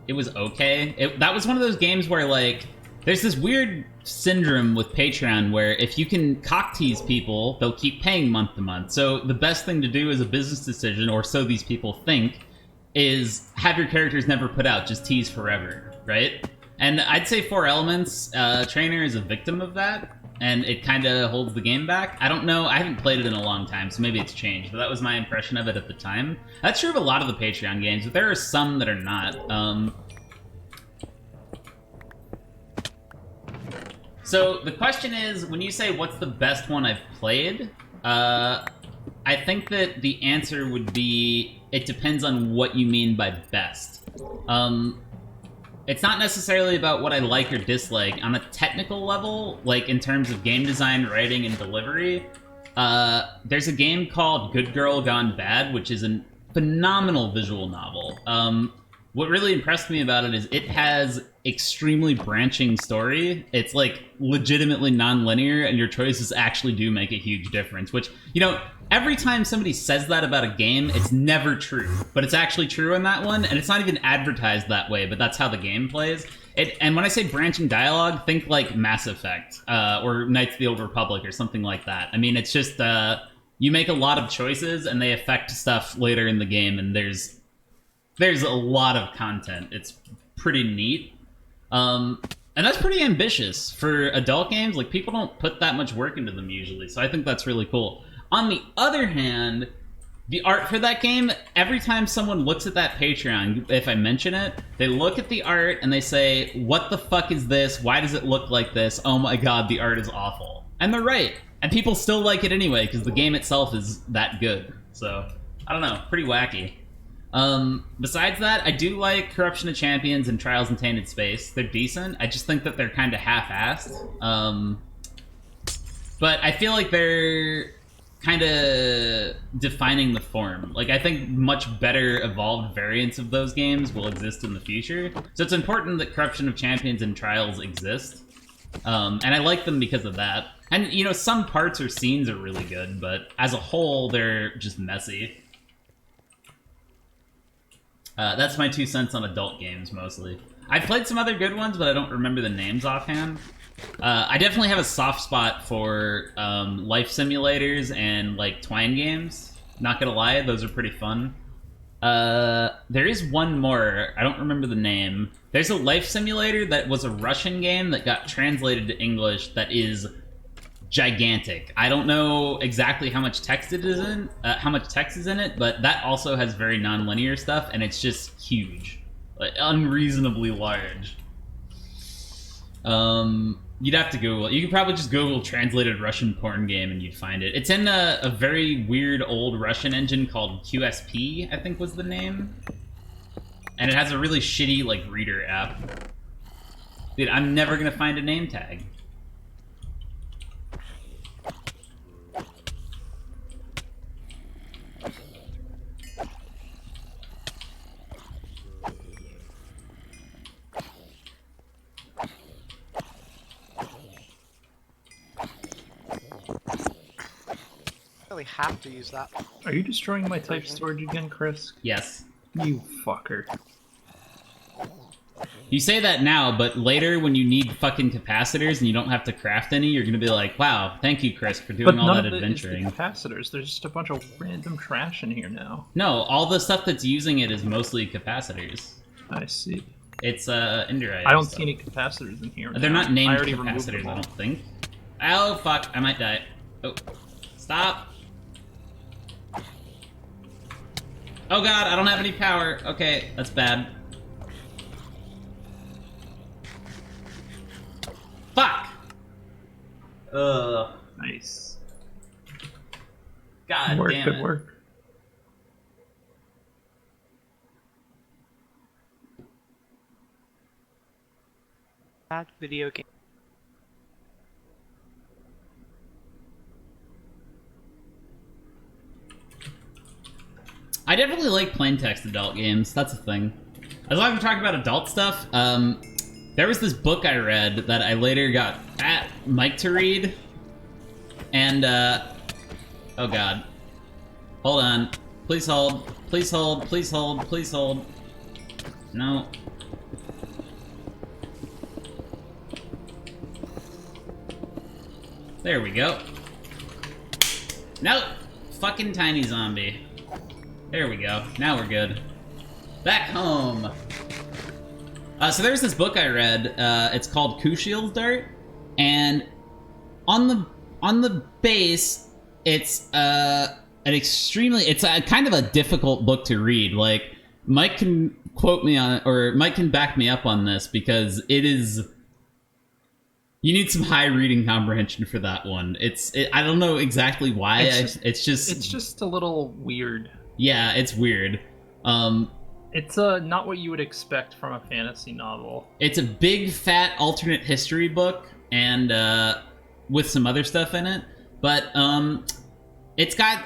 It was okay. That was one of those games where, like, there's this weird syndrome with Patreon where if you can cock tease people, they'll keep paying month to month. So the best thing to do as a business decision, or so these people think, is have your characters never put out, just tease forever, right? And I'd say Four Elements Trainer is a victim of that. And it kind of holds the game back. I don't know. I haven't played it in a long time, so maybe it's changed. But that was my impression of it at the time. That's true of a lot of the Patreon games, but there are some that are not. So the question is, when you say what's the best one I've played, I think that the answer would be it depends on what you mean by best. It's not necessarily about what I like or dislike. On a technical level, like in terms of game design, writing, and delivery, there's a game called Good Girl Gone Bad, which is a phenomenal visual novel. What really impressed me about it is it has extremely branching story. It's like legitimately non-linear, and your choices actually do make a huge difference, which, you know, every time somebody says that about a game, it's never true. But it's actually true in that one, and it's not even advertised that way, but that's how the game plays. And when I say branching dialogue, think like Mass Effect, or Knights of the Old Republic, or something like that. I mean, it's just, you make a lot of choices, and they affect stuff later in the game, and there's a lot of content. It's pretty neat. And that's pretty ambitious for adult games. Like, people don't put that much work into them usually, so I think that's really cool. On the other hand, the art for that game, every time someone looks at that Patreon, if I mention it, they look at the art and they say, what the fuck is this? Why does it look like this? Oh my god, the art is awful. And they're right. And people still like it anyway, because the game itself is that good. So, I don't know, pretty wacky. Besides that, I do like Corruption of Champions and Trials in Tainted Space. They're decent. I just think that they're kind of half-assed. But I feel like they're kind of defining the form. Like, I think much better evolved variants of those games will exist in the future. So it's important that Corruption of Champions and Trials exist. And I like them because of that. And, you know, some parts or scenes are really good, but as a whole, they're just messy. That's my 2 cents on adult games, mostly. I've played some other good ones, but I don't remember the names offhand. I definitely have a soft spot for life simulators and like Twine games. Not gonna lie, those are pretty fun. There is one more. I don't remember the name. There's a life simulator that was a Russian game that got translated to English that is gigantic. I don't know exactly how much text it is in, how much text is in it, but that also has very non-linear stuff, and it's just huge, like unreasonably large. You'd have to Google it. You could probably just Google translated Russian porn game and you'd find it. It's in a very weird old Russian engine called QSP, I think was the name. And it has a really shitty, like, reader app. Dude, I'm never gonna find a name tag. Really have to use that. Are you destroying my type storage again, Chris? Yes. You fucker. You say that now, but later when you need fucking capacitors and you don't have to craft any, you're gonna be like, wow, thank you, Chris, for doing But all none that of it is the adventuring. capacitors. There's just a bunch of random trash in here now. No, all the stuff that's using it is mostly capacitors. I see. It's indirect. I don't see any capacitors in here. They're now. not named I already removed capacitors, them I all. don't think. Oh, fuck, I might die. Oh, stop. Oh god, I don't have any power. Okay, that's bad. Fuck! Ugh. Nice. God Good work, damn good it. work. Bad video game. I definitely like plain text adult games. That's a thing. As long as we're talking about adult stuff, there was this book I read that I later got Mike to read, and oh god, hold on, please hold, please hold, please hold, please hold. No. There we go. Nope. Fucking tiny zombie. There we go. Now we're good. Back home. So there's this book I read. It's called Kushiel's Dart, and on the base, it's an extremely. It's a kind of a difficult book to read. Like Mike can quote me on it, or Mike can back me up on this because it is. You need some high reading comprehension for that one. I don't know exactly why. It's just a little weird. Yeah, it's weird. It's not what you would expect from a fantasy novel. It's a big, fat alternate history book, and with some other stuff in it. But it's got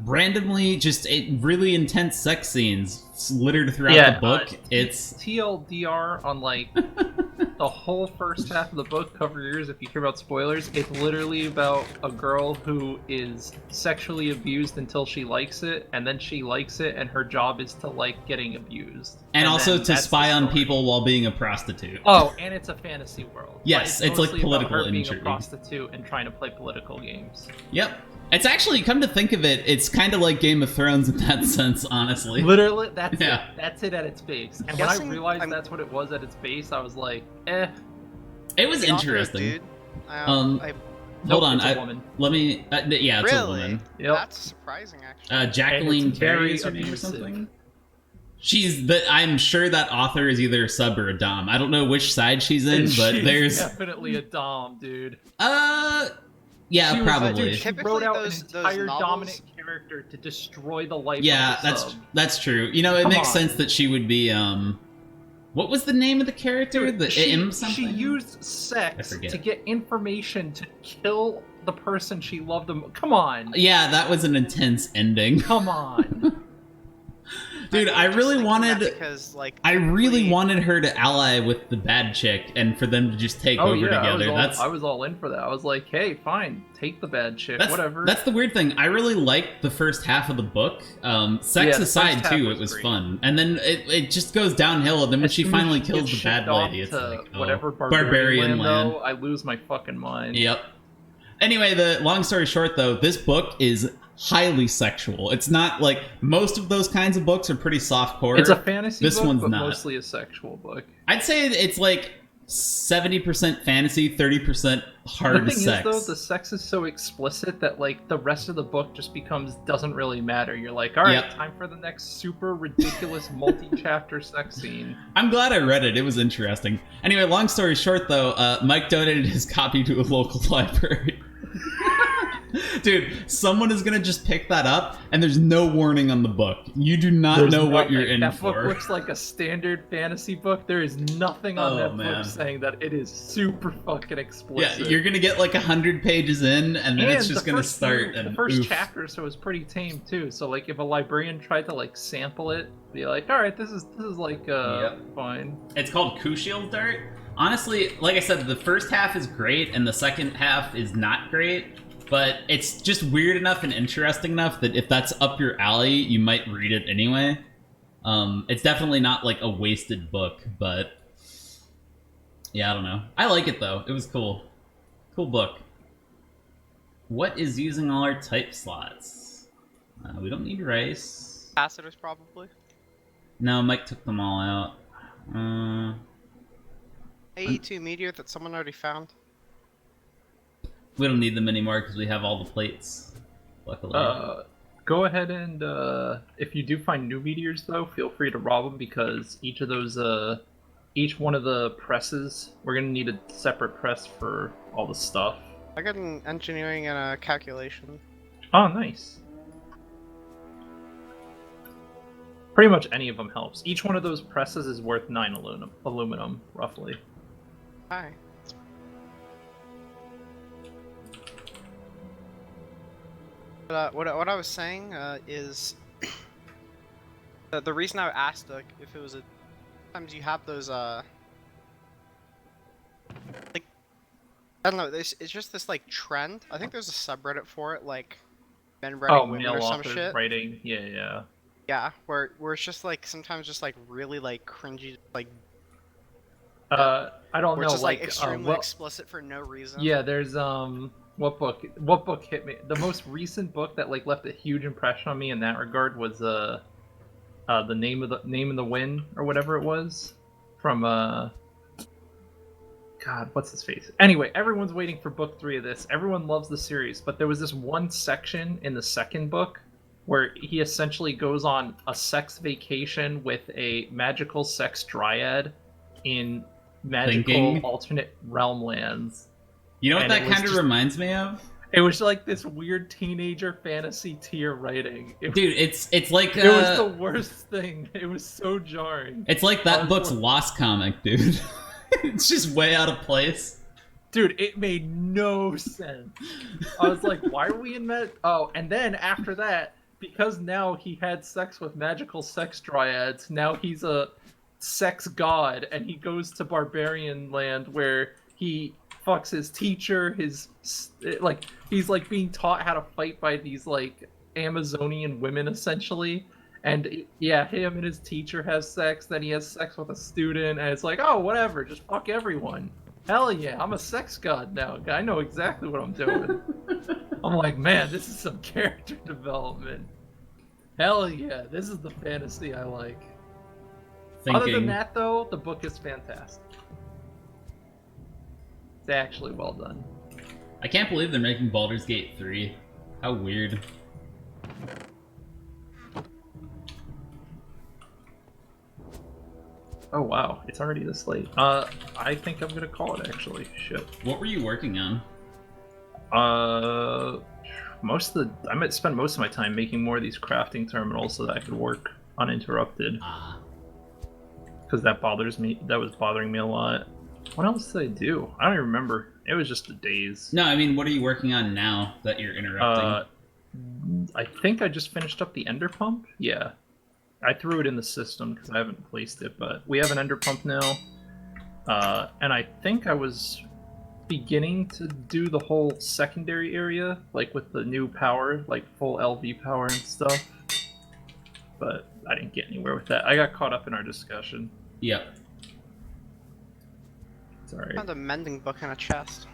randomly just really intense sex scenes littered throughout the book. It's TLDR on like the whole first half of the book. Cover your ears if you care about spoilers. It's literally about a girl who is sexually abused until she likes it, and then she likes it, and her job is to like getting abused. And also then to that's spy the on story. people while being a prostitute. Oh, and it's a fantasy world. Yes, But it's like mostly political about her being intrigue. a prostitute and trying to play political games. Yep. It's actually, come to think of it, it's kind of like Game of Thrones in that sense, honestly. Literally, that's Yeah. it. That's it at its base. And Guessing when I realized I'm- that's what it was at its base, I was like, eh. It was The author, interesting. dude. Hold Nope, on, it's a woman. let me. Yeah, it's a Really? woman. Yep. That's surprising, actually. Jacqueline And it's Carey very is her name or abusive. something. I'm sure that author is either a sub or a dom. I don't know which side she's in, but She's there's definitely a dom, dude. yeah, She was- probably. dude, she Typically wrote out those an entire novels- dominant character to destroy the life Yeah, of the that's sub. that's true. You know, it Come makes on. sense that she would be what was the name of the character? Dude, The she M something? used sex I forget. to get information to kill the person she loved them. Come on. Yeah, that was an intense ending. Come on. Dude, I was just really thinking wanted... that because, like, I really technically- wanted her to ally with the bad chick and for them to just take over together. I was all in for that. I was like, hey, fine, take the bad chick, whatever. That's the weird thing. I really liked the first half of the book. Sex the aside, first half too, was it was great. fun. And then it just goes downhill, and then when As she soon as finally gets kills the shipped bad off lady, it's to like, oh, whatever Barbarian Land. though, I lose my fucking mind. Yep. Anyway, the long story short, though, this book is highly sexual. It's not like most of those kinds of books are pretty softcore. It's a fantasy This book, one's but not. mostly a sexual book. I'd say it's like 70% fantasy, 30% hard The thing sex. is, though, the sex is so explicit that, like, the rest of the book just doesn't really matter. You're like, all right, Yep. time for the next super ridiculous multi-chapter sex scene. I'm glad I read it. It was interesting. Anyway, long story short, though, Mike donated his copy to a local library. Dude, someone is gonna just pick that up, and there's no warning on the book. You do not There's know what nothing. you're in that for. book looks like a standard fantasy book. There is nothing on Oh, that man. book saying that it is super fucking Yeah, explicit. you're gonna get like 100 pages in, and then it's And just the gonna first start. few- And the first oof. chapter, so it's pretty tame too. So like, if a librarian tried to like sample it, be like, all right, this is like Yep. fine. It's called Kushield Dart. Honestly, like I said, the first half is great, and the second half is not great. But it's just weird enough and interesting enough that if that's up your alley, you might read it anyway. It's definitely not like a wasted book, but yeah, I don't know. I like it though. It was cool. Cool book. What is using all our type slots? We don't need rice. Capacitors, probably. No, Mike took them all out. AE2 meteor that someone already found. We don't need them anymore because we have all the plates. Luckily. Go ahead and if you do find new meteors, though, feel free to rob them because each of those, each one of the presses, we're gonna need a separate press for all the stuff. I got an engineering and a calculation. Oh, nice. Pretty much any of them helps. Each one of those presses is worth 9 aluminum, roughly. Hi. But, what I was saying is the reason I asked if it was sometimes you have those like I don't know, it's just this like trend. I think there's a subreddit for it, like men writing women male or some authors shit. writing, yeah. Yeah, where it's just like sometimes just like really like cringy, like I don't where know, it's just like like extremely explicit for no reason. yeah, there's what book hit me? The most recent book that like left a huge impression on me in that regard was the name of the Wind or whatever it was from God, what's his face? Anyway, everyone's waiting for book 3 of this. Everyone loves the series, but there was this one section in the second book where he essentially goes on a sex vacation with a magical sex dryad in magical Thinking. alternate realm lands. You know what and that it was kind of just- reminds me of? It was like this weird teenager fantasy tier writing. It, Dude, it's like it was the worst thing. It was so jarring. it's like I that was book's more- Lost comic, dude. It's just way out of place. Dude, it made no sense. I was like, why are we in that? Oh, and then after that, because now he had sex with magical sex dryads, now he's a sex god, and he goes to barbarian land where he fucks his teacher, like, he's like being taught how to fight by these like Amazonian women essentially. And yeah, him and his teacher has sex, then he has sex with a student, and it's like, oh, whatever, just fuck everyone. Hell yeah, I'm a sex god now. I know exactly what I'm doing. I'm like, man, this is some character development. Hell yeah, this is the fantasy I like. Thinking. Other than that, though, the book is fantastic. It's actually well done. I can't believe they're making Baldur's Gate 3. How weird. Oh wow, it's already this late. I think I'm gonna call it actually. Shit. What were you working on? I might spend most of my time making more of these crafting terminals so that I could work uninterrupted. Ah. Because that bothers me. That was bothering me a lot. What else did I do? I don't even remember. It was just the days. No, I mean, what are you working on now that you're interrupting? I think I just finished up the ender pump. Yeah, I threw it in the system because I haven't placed it, but we have an ender pump now. And I think I was beginning to do the whole secondary area, like with the new power, like full LV power and stuff. But I didn't get anywhere with that. I got caught up in our discussion. Yep. Sorry. Found a mending book in a chest.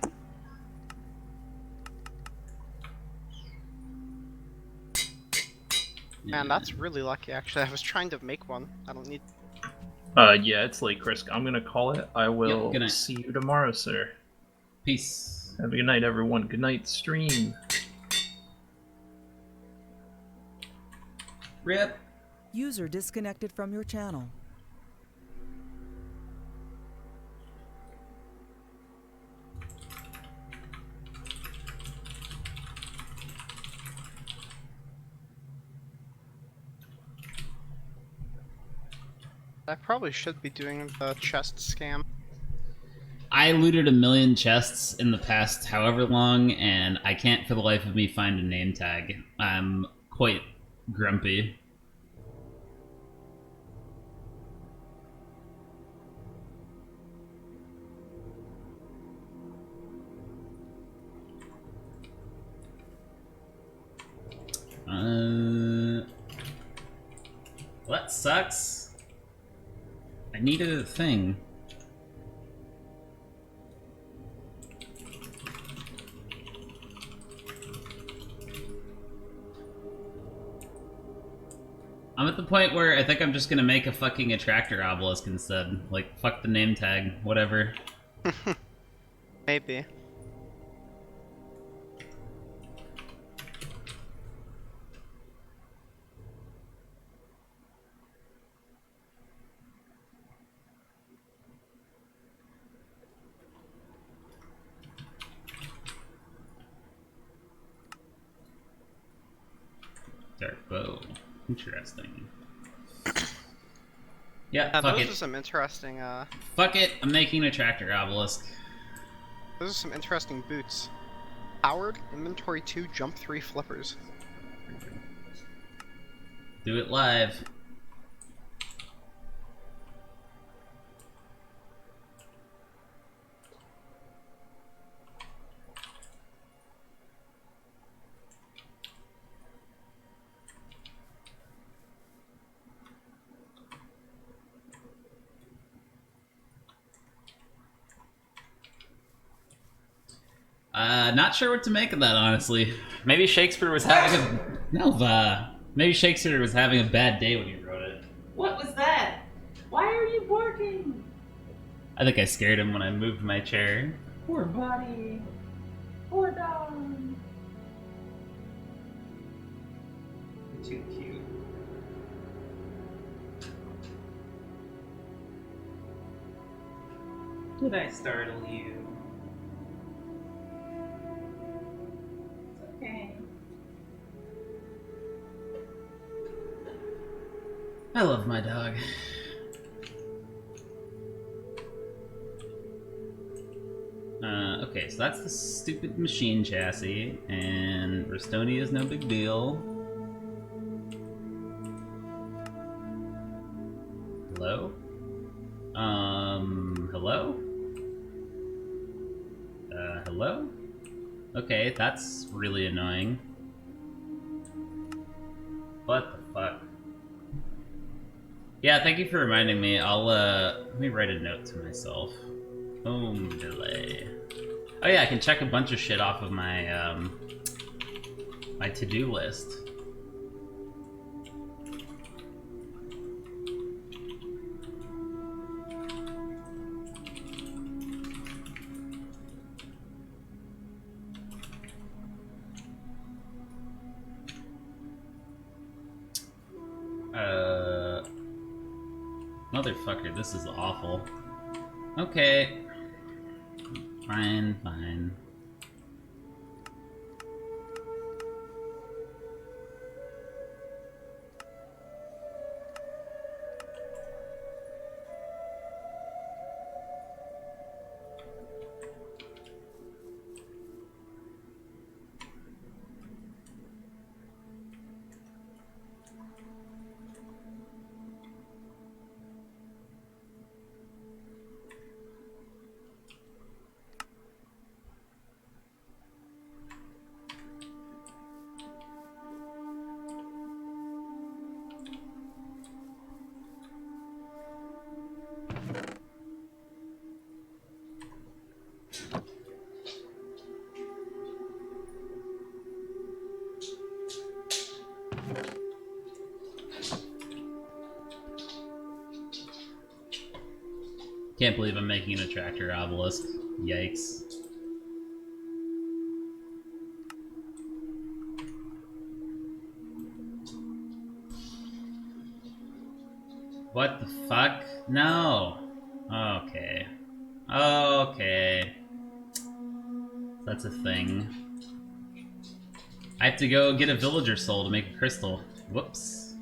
Man, that's really lucky, actually. I was trying to make one. I don't need... Yeah, it's late, Chris. I'm gonna call it. I will good night. see you tomorrow, sir. Peace. Have a good night, everyone. Good night, stream. Rip. User disconnected from your channel. I probably should be doing the chest scam. I looted 1,000,000 chests in the past however long, and I can't for the life of me find a name tag. I'm quite grumpy. Well, that sucks. I need a thing. I'm at the point where I think I'm just gonna make a fucking attractor obelisk instead. Like, fuck the name tag, whatever. Maybe. Dark bow. Interesting. Yeah, Now, fuck those it. are some interesting, Fuck it, I'm making an attractor obelisk. those are some interesting boots. Powered, inventory 2, jump 3 flippers. Do it live. Not sure what to make of that, honestly. Maybe Shakespeare was having maybe Shakespeare was having a bad day when he wrote it. What was that? Why are you barking? I think I scared him when I moved my chair. Poor buddy. Poor dog. Too cute. Did I startle you? It's okay. I love my dog. Okay, so that's the stupid machine chassis, and Restoni is no big deal. Hello? Hello? Hello? Okay, that's really annoying. What the fuck? Yeah, thank you for reminding me. I'll, let me write a note to myself. Home delay. Oh yeah, I can check a bunch of shit off of my, my to-do list. Motherfucker, this is awful. Okay. Fine, fine. Can't believe I'm making an attractor obelisk. Yikes. What the fuck? No. Okay. Okay. That's a thing. I have to go get a villager soul to make a crystal. Whoops.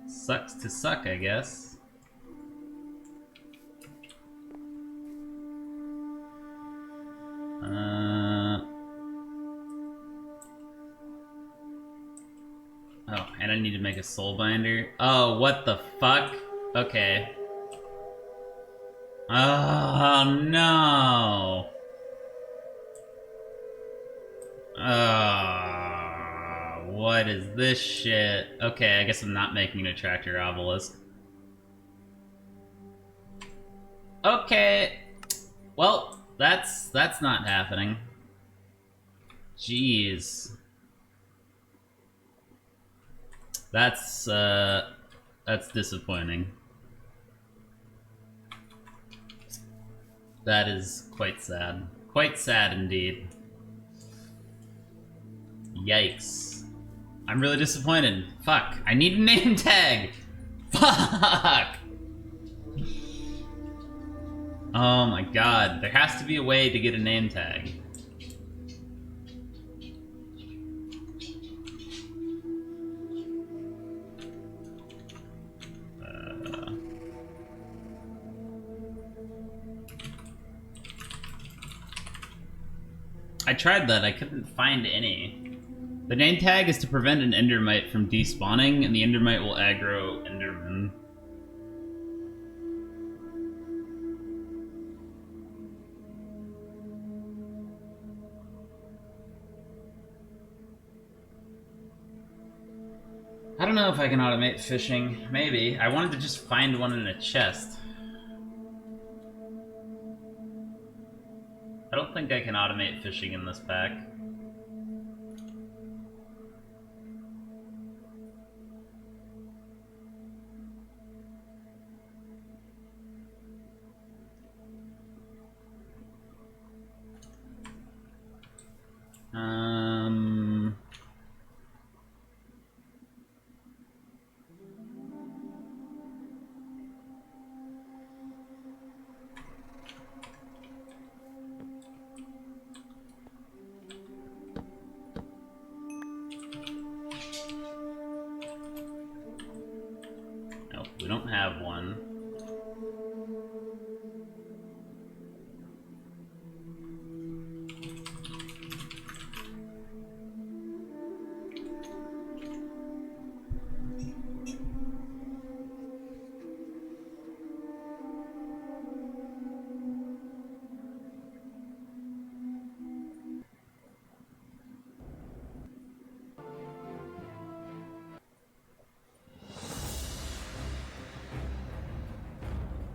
Sucks to suck, I guess. Oh, and I need to make a soul binder. Oh, what the fuck? Okay. Oh, no. What is this shit? Okay, I guess I'm not making an attractor obelisk. Okay. Well, that's not happening. Jeez. That's disappointing. That is quite sad. Quite sad indeed. Yikes. I'm really disappointed. Fuck. I need a name tag! Fuck! Oh my god. There has to be a way to get a name tag. I tried that, I couldn't find any. The name tag is to prevent an endermite from despawning, and the endermite will aggro enderman. I don't know if I can automate fishing. Maybe. I wanted to just find one in a chest. I don't think I can automate fishing in this pack. Nope, we don't have one.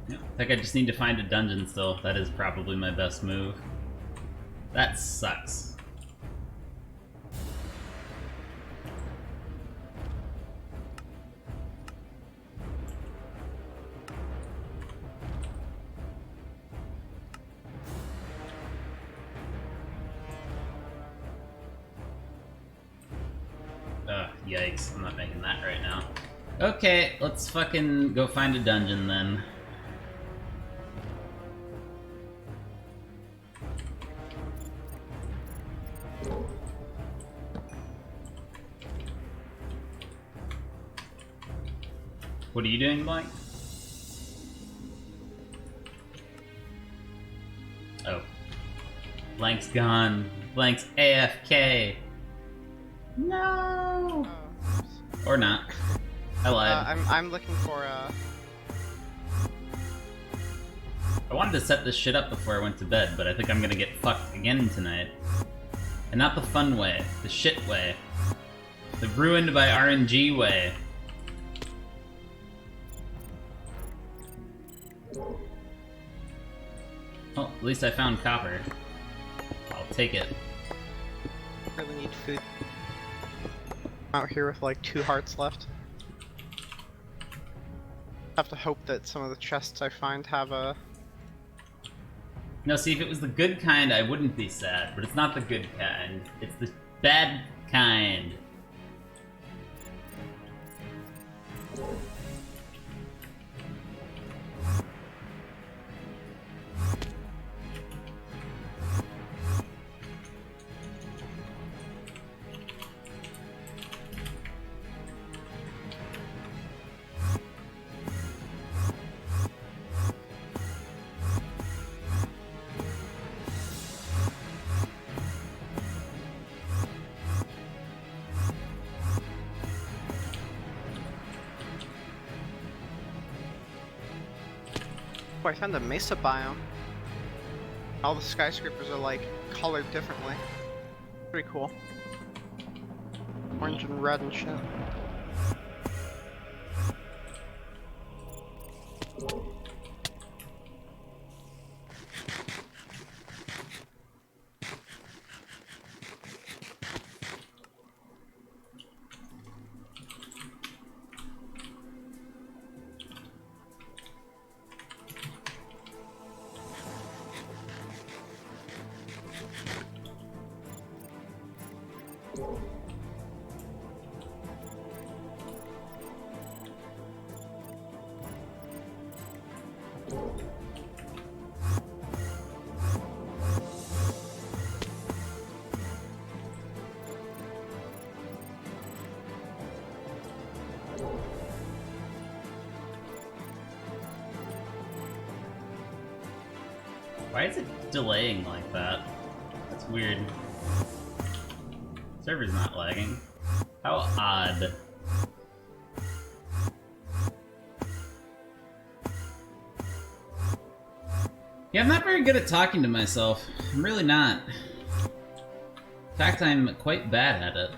I think I just need to find a dungeon still. That is probably my best move. That sucks. Ugh, yikes. I'm not making that right now. Okay, let's fucking go find a dungeon then. What are you doing, Blank? Oh. Blank's gone. Blank's AFK. No! Or not. I lied. I'm looking for I wanted to set this shit up before I went to bed, but I think I'm gonna get fucked again tonight. And not the fun way, the shit way. The ruined by RNG way. Well, at least I found copper. I'll take it. really need food. I'm out here with like 2 hearts left. Have to hope that some of the chests I find have a... No, see, if it was the good kind, I wouldn't be sad, but it's not the good kind. It's the bad kind. Oh, I found a mesa biome. All the skyscrapers are like colored differently. Pretty cool. Orange and red and shit. Why is it delaying like that? That's weird. Server's not lagging. How odd. Yeah, I'm not very good at talking to myself. I'm really not. In fact, I'm quite bad at it.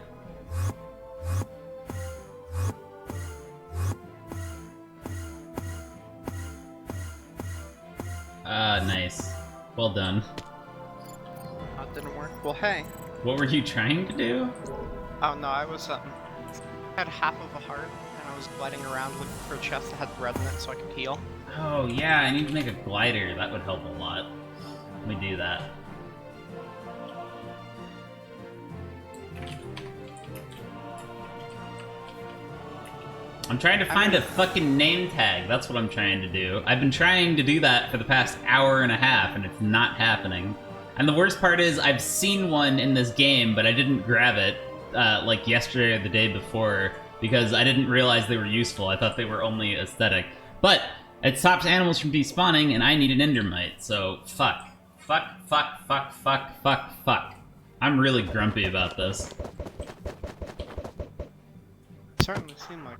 Ah, nice. Well done. That didn't work. Well, hey. What were you trying to do? Oh no, I was had half of a heart, and I was gliding around looking for a chest that had bread in it so I could heal. Oh yeah, I need to make a glider. That would help a lot. Let me do that. I'm trying to find a fucking name tag. That's what I'm trying to do. I've been trying to do that for the past hour and a half, and it's not happening. And the worst part is, I've seen one in this game, but I didn't grab it, like yesterday or the day before, because I didn't realize they were useful. I thought they were only aesthetic. But it stops animals from despawning, and I need an endermite, so fuck. Fuck, fuck, fuck, fuck, fuck, fuck. I'm really grumpy about this. It certainly seemed like...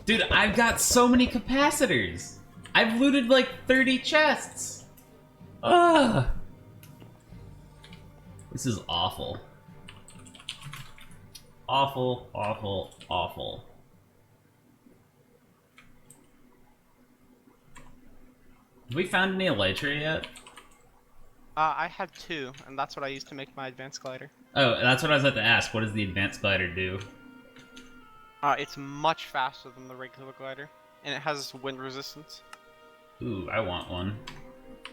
Dude, I've got so many capacitors! I've looted like 30 chests! Ugh! This is awful. Awful, awful, awful. Have we found any elytra yet? I had 2, and that's what I used to make my advanced glider. Oh, that's what I was about to ask. What does the advanced glider do? It's much faster than the regular glider, and it has wind resistance. Ooh, I want one.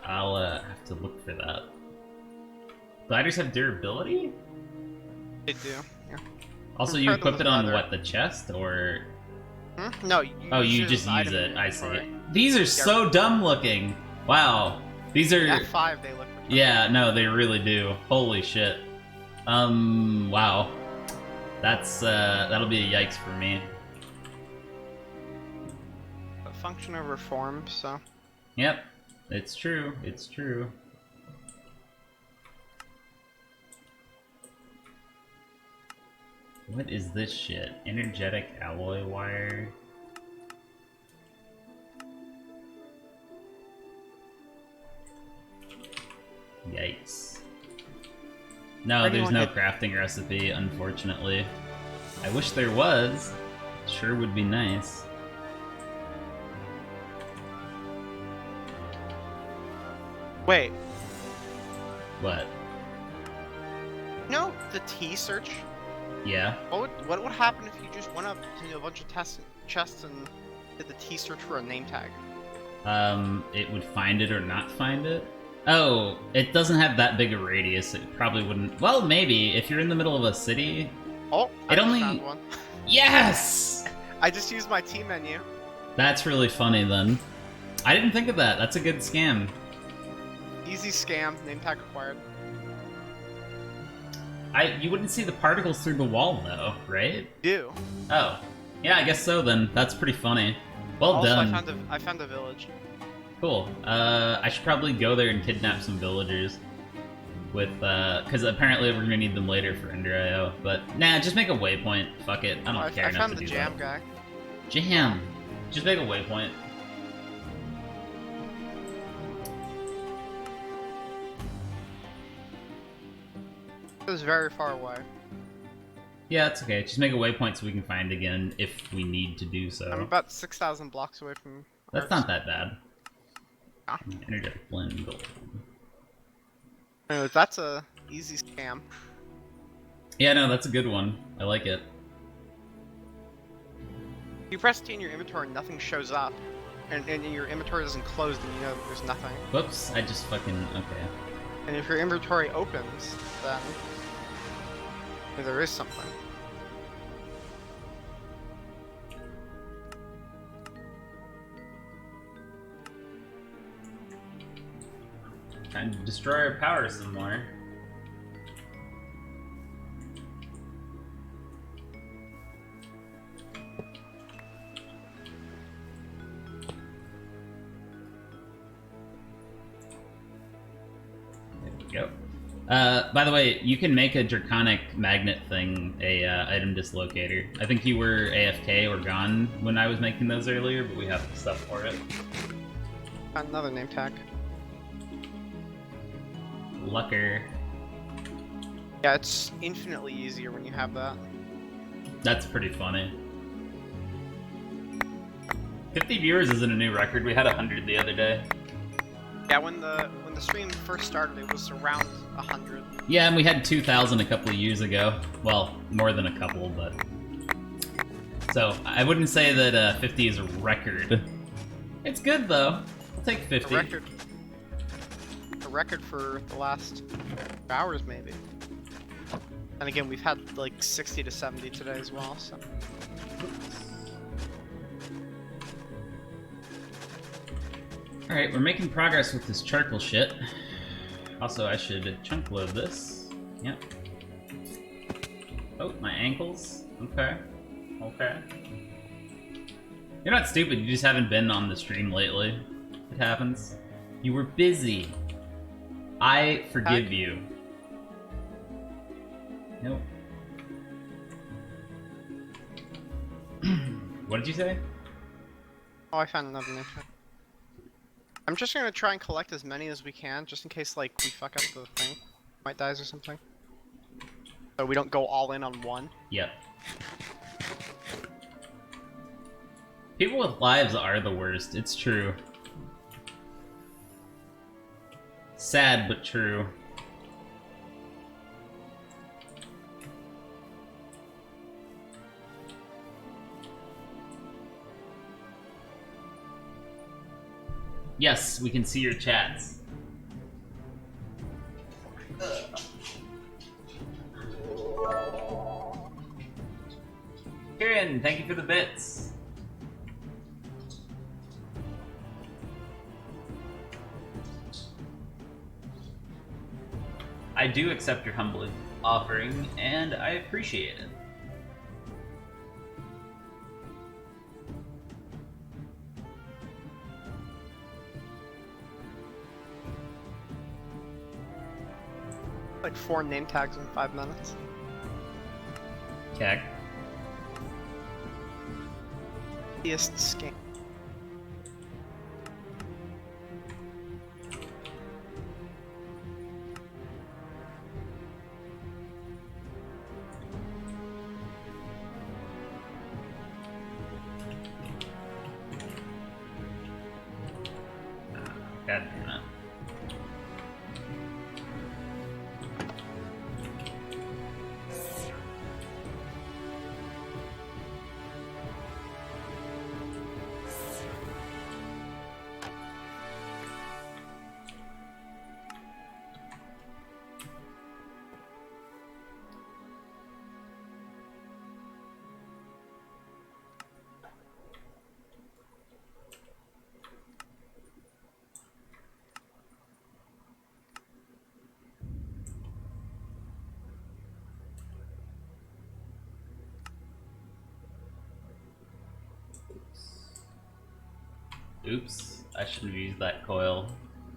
I'll have to look for that. Gliders have durability? They do, yeah. Also, you equip it on what, the chest, or... Hmm? No, you just use it. I see. These are so dumb looking. Wow. These are... F5 they look. Yeah, no, they really do. Holy shit. Wow. That's, that'll be a yikes for me. A function over form, so... Yep. It's true. It's true. What is this shit? Energetic alloy wire? Yikes. No, there's no crafting recipe, unfortunately. I wish there was. Sure would be nice. Wait. What? No, the T search? Yeah? What would happen if you just went up to a bunch of chests and did the T search for a name tag? It would find it or not find it. Oh, it doesn't have that big a radius. It probably wouldn't. Well, maybe if you're in the middle of a city. Oh, I It just only- found one. Yes. I just used my T menu. That's really funny then. I didn't think of that. That's a good scam. Easy scam, name tag acquired. You wouldn't see the particles through the wall though, right? Do. Oh, yeah, I guess so then. That's pretty funny. Well Also, done. I found a village. Cool. I should probably go there and kidnap some villagers. Because apparently we're gonna need them later for Ender IO. But nah, just make a waypoint. Fuck it. I don't care I enough found to the do jam that. guy. Jam. Just make a waypoint. It was very far away. Yeah, it's okay. Just make a waypoint so we can find again if we need to do I'm so. about 6,000 blocks away from. That's not that bad. Ah. Energetic blend gold. Anyways, that's a easy scam. Yeah, no, that's a good one. I like it. You press T in your inventory and nothing shows up. And your inventory isn't closed and you know there's nothing. Whoops, I just fucking... Okay. And if your inventory opens, then there is something. Trying to destroy our power some more. There we go. By the way, you can make a draconic magnet thing a item dislocator. I think you were AFK or gone when I was making those earlier, but we have stuff for it. Another name tag. Lucker. Yeah, it's infinitely easier when you have that. That's pretty funny. 50 viewers isn't a new record. We had 100 the other day. Yeah, when the stream first started, it was around 100. Yeah, and we had 2,000 a couple of years ago. Well, more than a couple, but... So, I wouldn't say that 50 is a record. It's good, though. I'll take 50. A record for the last hours, maybe. And again, we've had like 60 to 70 today as well, so... Alright, we're making progress with this charcoal shit. Also, I should chunk load this. Yep. Oh, my ankles. Okay. Okay. You're not stupid, you just haven't been on the stream lately. It happens. You were busy. I forgive you. Nope. What did you say? Oh, I found another name tag. I'm just gonna try and collect as many as we can, just in case, like, we fuck up the thing. Might dies or something. So we don't go all in on one. Yep. People with lives are the worst, it's true. Sad, but true. Yes, we can see your chats. Kieran, thank you for the bits. I do accept your humble offering, and I appreciate it. Like 4 name tags in 5 minutes. Okay. Easiest scam. God damn it. Oops, I shouldn't have used that coil.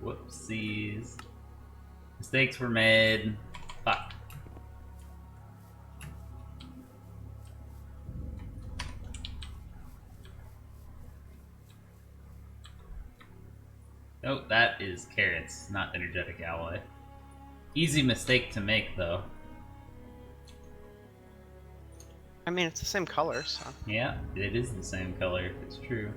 Whoopsies. Mistakes were made. Fuck. Oh, that is carrots, not energetic alloy. Easy mistake to make, though. I mean, it's the same color, so. Yeah, it is the same color. It's true.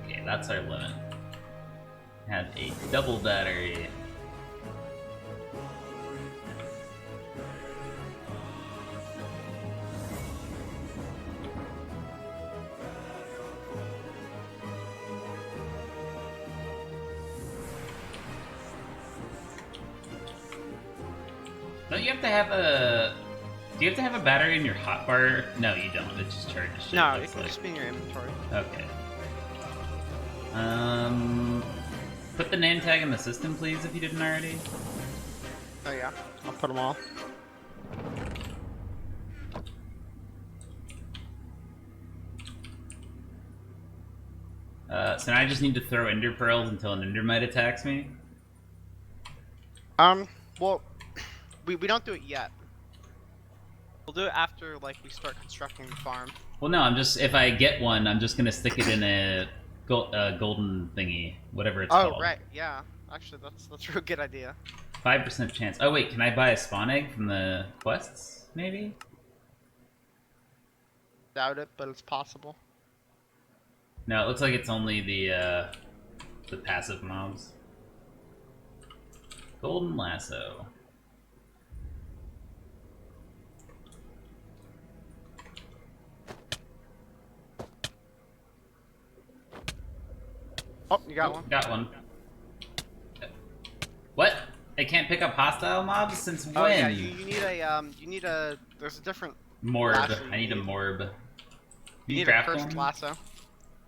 Okay, that's our limit. Have a double battery. Don't you have to have a... Do you have to have a battery in your hotbar? No, you don't. It just charges shit. No, it it looks can like. just be in your inventory. Okay. Put the name tag in the system, please, if you didn't already. Oh yeah, I'll put them all. So now I just need to throw ender pearls until an endermite attacks me. Well, we don't do it yet. We'll do it after, like, we start constructing the farm. Well, no, I'm just... If I get one, I'm just gonna stick it in a golden thingy, whatever it's called. Oh, right, yeah. Actually, that's a real good idea. 5% chance. Oh, wait, can I buy a spawn egg from the quests, maybe? Doubt it, but it's possible. No, it looks like it's only the passive mobs. Golden lasso. Oh, you got one? Got one. What? I can't pick up hostile mobs? Since when? Oh yeah, you need a, there's a different Morb. lasso I need a morb. You need a craft cursed one? lasso. Do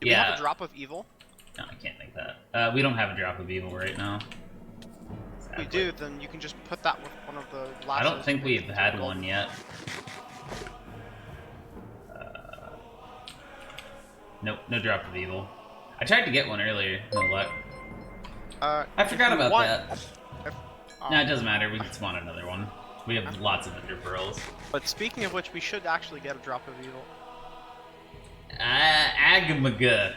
we Yeah. have a drop of evil? No, I can't make that. We don't have a drop of evil right now. If we Sadly. do, then you can just put that with one of the lassos. I don't think we've had Gold. one yet. Nope, no drop of evil. I tried to get one earlier, no luck. I forgot if you about want- that. if- No, it doesn't matter. We can spawn another one. We have lots of ender pearls. But speaking of which, we should actually get a drop of evil. Agamaga.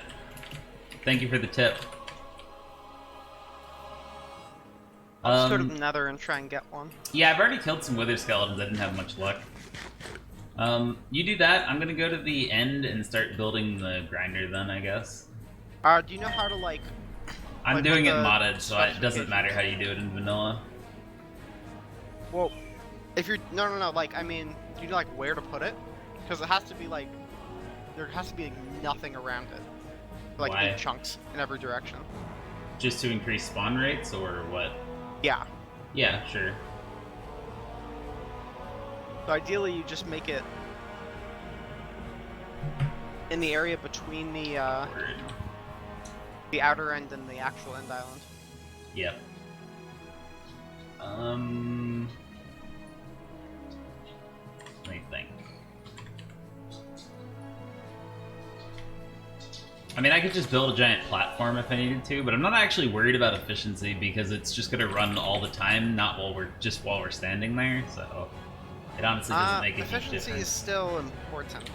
Thank you for the tip. I'll just go to the nether and try and get one. Yeah, I've already killed some wither skeletons. I didn't have much luck. You do that. I'm gonna go to the end and start building the grinder then, I guess. Do you know how to, like... I'm like, doing with it the modded, so it doesn't specifications? matter how you do it in vanilla. Well, if you're... No, like, I mean, do you know, like, where to put it? Because it has to be, like... There has to be, like, nothing around it. Like, Why? in chunks in every direction. Just to increase spawn rates, or what? Yeah. Yeah, sure. So ideally, you just make it... in the area between the outer end and the actual end island. Yep. Let me think. I mean, I could just build a giant platform if I needed to, but I'm not actually worried about efficiency because it's just gonna run all the time, not while we're standing there. So it honestly doesn't make a huge efficiency difference. is still important.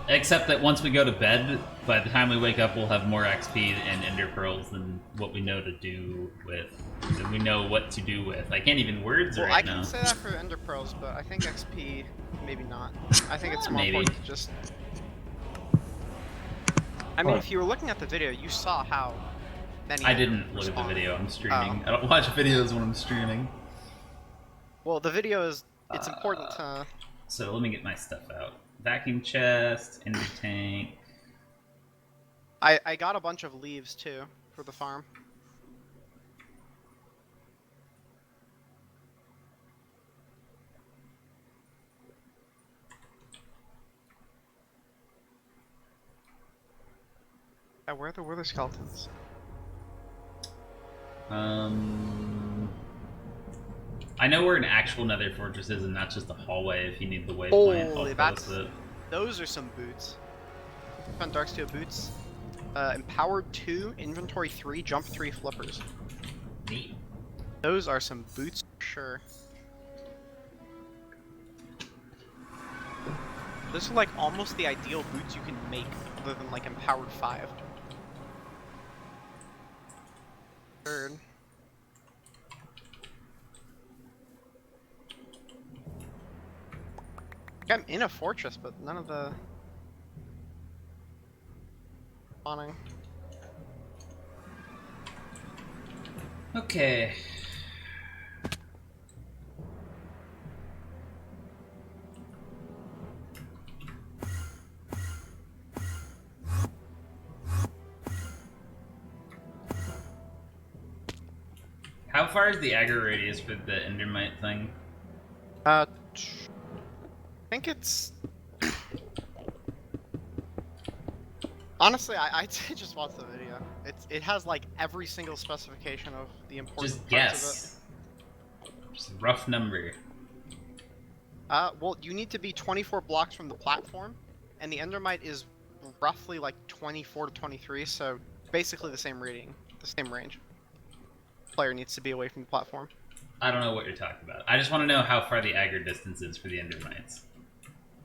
Except that once we go to bed, by the time we wake up, we'll have more XP and ender pearls than what we know to do with. Than we know what to do with. I can't even words Well, right I now. can say that for ender pearls, but I think XP maybe not. I think it's more Maybe. important to just. I mean, Huh. if you were looking at the video, you saw how many. I didn't look at the respawned. video. I'm streaming. Oh. I don't watch videos when I'm streaming. Well, the video is. It's important to. So let me get my stuff out. Vacuum chest, ender tank. I got a bunch of leaves too for the farm. Yeah, where are the wither skeletons? I know where an actual nether fortress is, and that's just a hallway. If you need the waypoint, Holy, I'll post it. those are some boots. Found Darksteel boots. Empowered 2, inventory 3, jump 3 flippers. Neat. Those are some boots for sure. Those are like almost the ideal boots you can make, other than like empowered 5. Third. I'm in a fortress, but none of the spawning. Okay. How far is the aggro radius for the endermite thing? I think it's... Honestly, I'd say just watch the video. It has like every single specification of the important Just parts guess. Just a rough number. of it. Well, you need to be 24 blocks from the platform, and the endermite is roughly like 24 to 23, so basically the same reading, the same range. Player needs to be away from the platform. I don't know what you're talking about. I just want to know how far the aggro distance is for the endermites.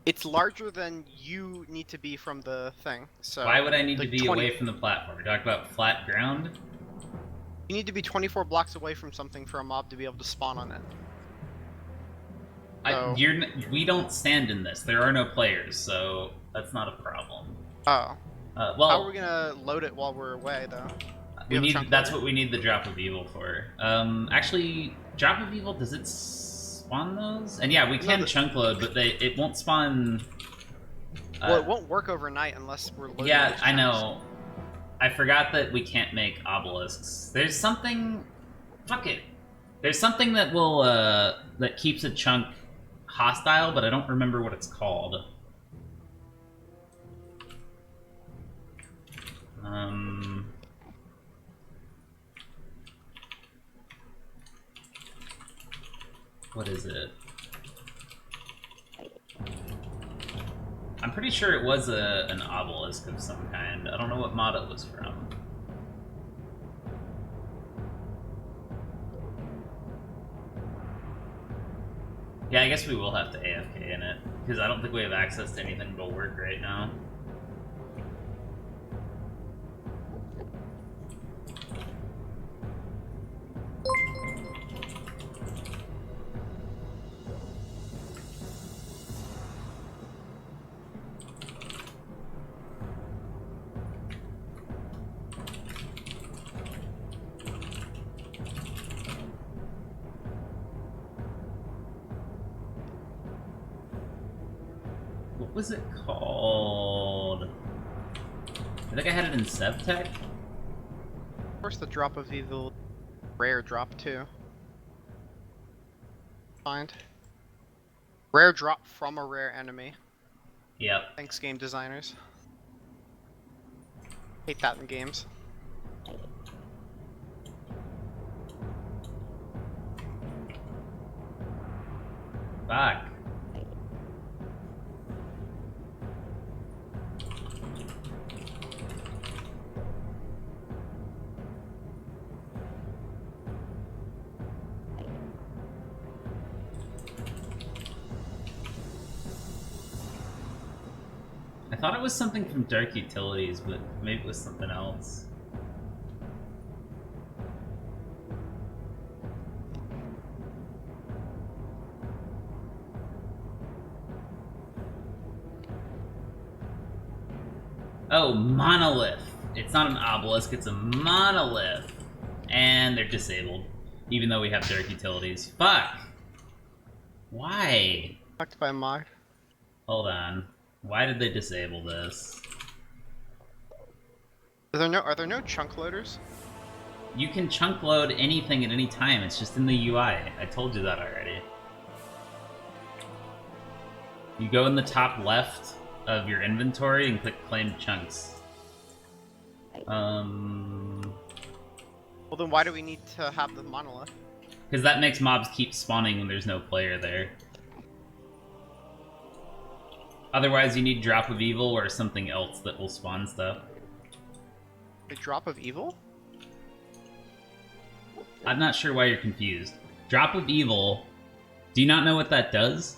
It's larger than you need to be from the thing. So Why would I need like to be away from the platform? We're talking about flat ground? You need to be 24 blocks away from something for a mob to be able to spawn on it. So... We don't stand in this. There are no players, so that's not a problem. Oh. Well, how are we gonna load it while we're away, though? That's what we need the drop of evil for. Actually, drop of evil, does it spawn those? And yeah, we can chunk load, but it won't spawn. Well, it won't work overnight unless we're loading. Yeah, I know. I forgot that we can't make obelisks. There's something. Fuck it. There's something that will that keeps a chunk hostile, but I don't remember what it's called. What is it? I'm pretty sure it was an obelisk of some kind. I don't know what mod it was from. Yeah, I guess we will have to AFK in it, because I don't think we have access to anything that'll work right now. What was it called? I think I had it in SevTech. Of course, the drop of evil, rare drop too. Find rare drop from a rare enemy. Yep. Thanks, game designers. Hate that in games. Fuck. I thought it was something from Dark Utilities, but maybe it was something else. Oh, monolith! It's not an obelisk, it's a monolith! And they're disabled, even though we have Dark Utilities. Fuck! Why? Fucked by mod. Hold on. Why did they disable this? Are there no chunk loaders? You can chunk load anything at any time, it's just in the UI. I told you that already. You go in the top left of your inventory and click claim chunks. Well, then why do we need to have the monolith? Because that makes mobs keep spawning when there's no player there. Otherwise, you need Drop of Evil or something else that will spawn stuff. A drop of evil? I'm not sure why you're confused. Drop of Evil, do you not know what that does?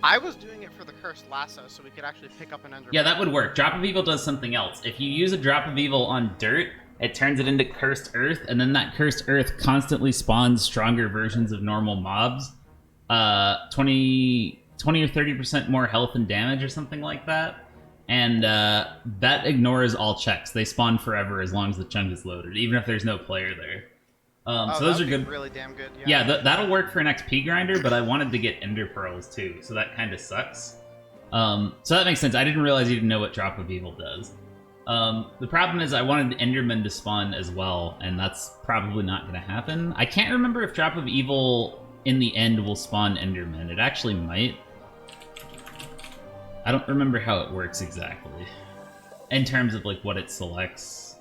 I was doing it for the cursed lasso, so we could actually pick up an ender. Yeah, that would work. Drop of Evil does something else. If you use a Drop of Evil on dirt, it turns it into Cursed Earth, and then that Cursed Earth constantly spawns stronger versions of normal mobs. 20 or 30% more health and damage or something like that. And that ignores all checks. They spawn forever as long as the chunk is loaded, even if there's no player there. So those are good. Really damn good. Yeah, that'll work for an XP grinder, but I wanted to get Ender Pearls too, so that kind of sucks. So that makes sense. I didn't realize you didn't know what Drop of Evil does. The problem is I wanted Enderman to spawn as well, and that's probably not going to happen. I can't remember if Drop of Evil in the end will spawn Enderman. It actually might. I don't remember how it works exactly. In terms of, like, what it selects.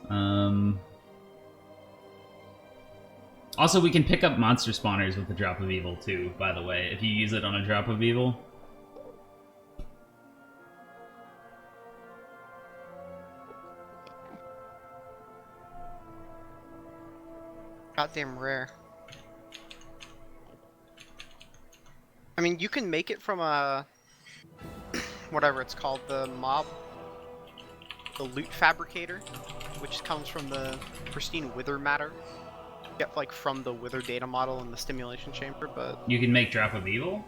Also, we can pick up monster spawners with the Drop of Evil, too, by the way, if you use it on a Drop of Evil. Goddamn rare. I mean, you can make it from a... whatever it's called, the mob. The loot fabricator, which comes from the pristine wither matter. Get, like, from the wither data model in the stimulation chamber, but... You can make Drop of Evil?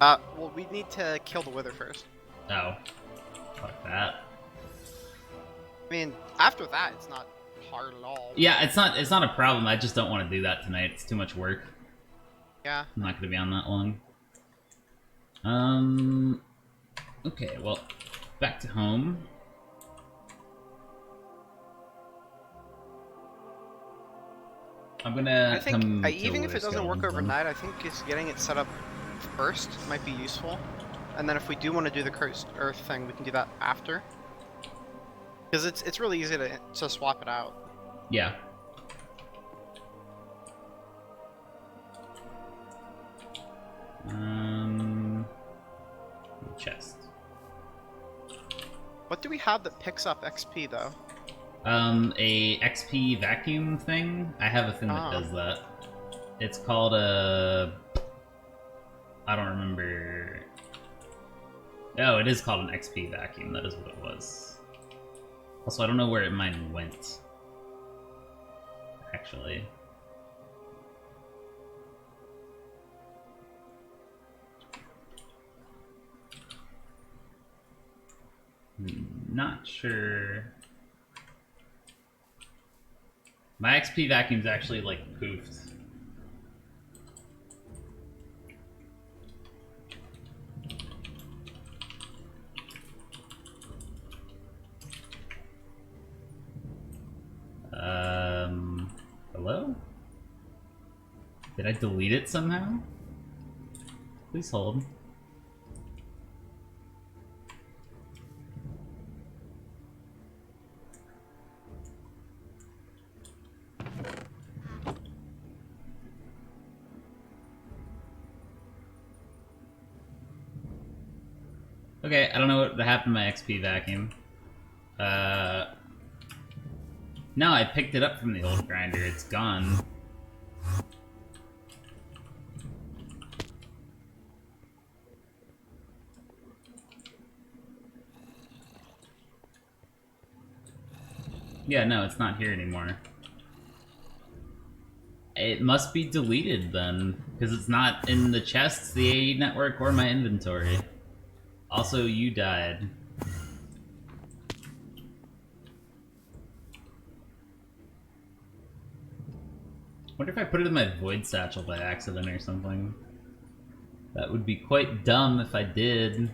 Well, we need to kill the wither first. Oh. Fuck that. I mean, after that, it's not hard at all. Yeah, it's not a problem. I just don't want to do that tonight. It's too much work. Yeah. I'm not going to be on that long. Okay, well, back to home. I'm gonna I think, come even kill if it the doesn't work skeletons then. overnight, I think it's getting it set up first might be useful. And then if we do want to do the cursed earth thing, we can do that after. Because it's really easy to swap it out. Yeah. Chest. What do we have that picks up XP though? A XP vacuum thing. I have a thing that does that. It's called a... I don't remember... Oh, it is called an XP vacuum. That is what it was. Also, I don't know where mine went. Actually. Not sure. My XP vacuum's actually, like, poofed. Hello? Did I delete it somehow? Please hold. Okay, I don't know what happened to my XP vacuum. No, I picked it up from the old grinder. It's gone. Yeah, no, it's not here anymore. It must be deleted then, because it's not in the chests, the AE network, or my inventory. Also, you died. Wonder if I put it in my void satchel by accident or something. That would be quite dumb if I did.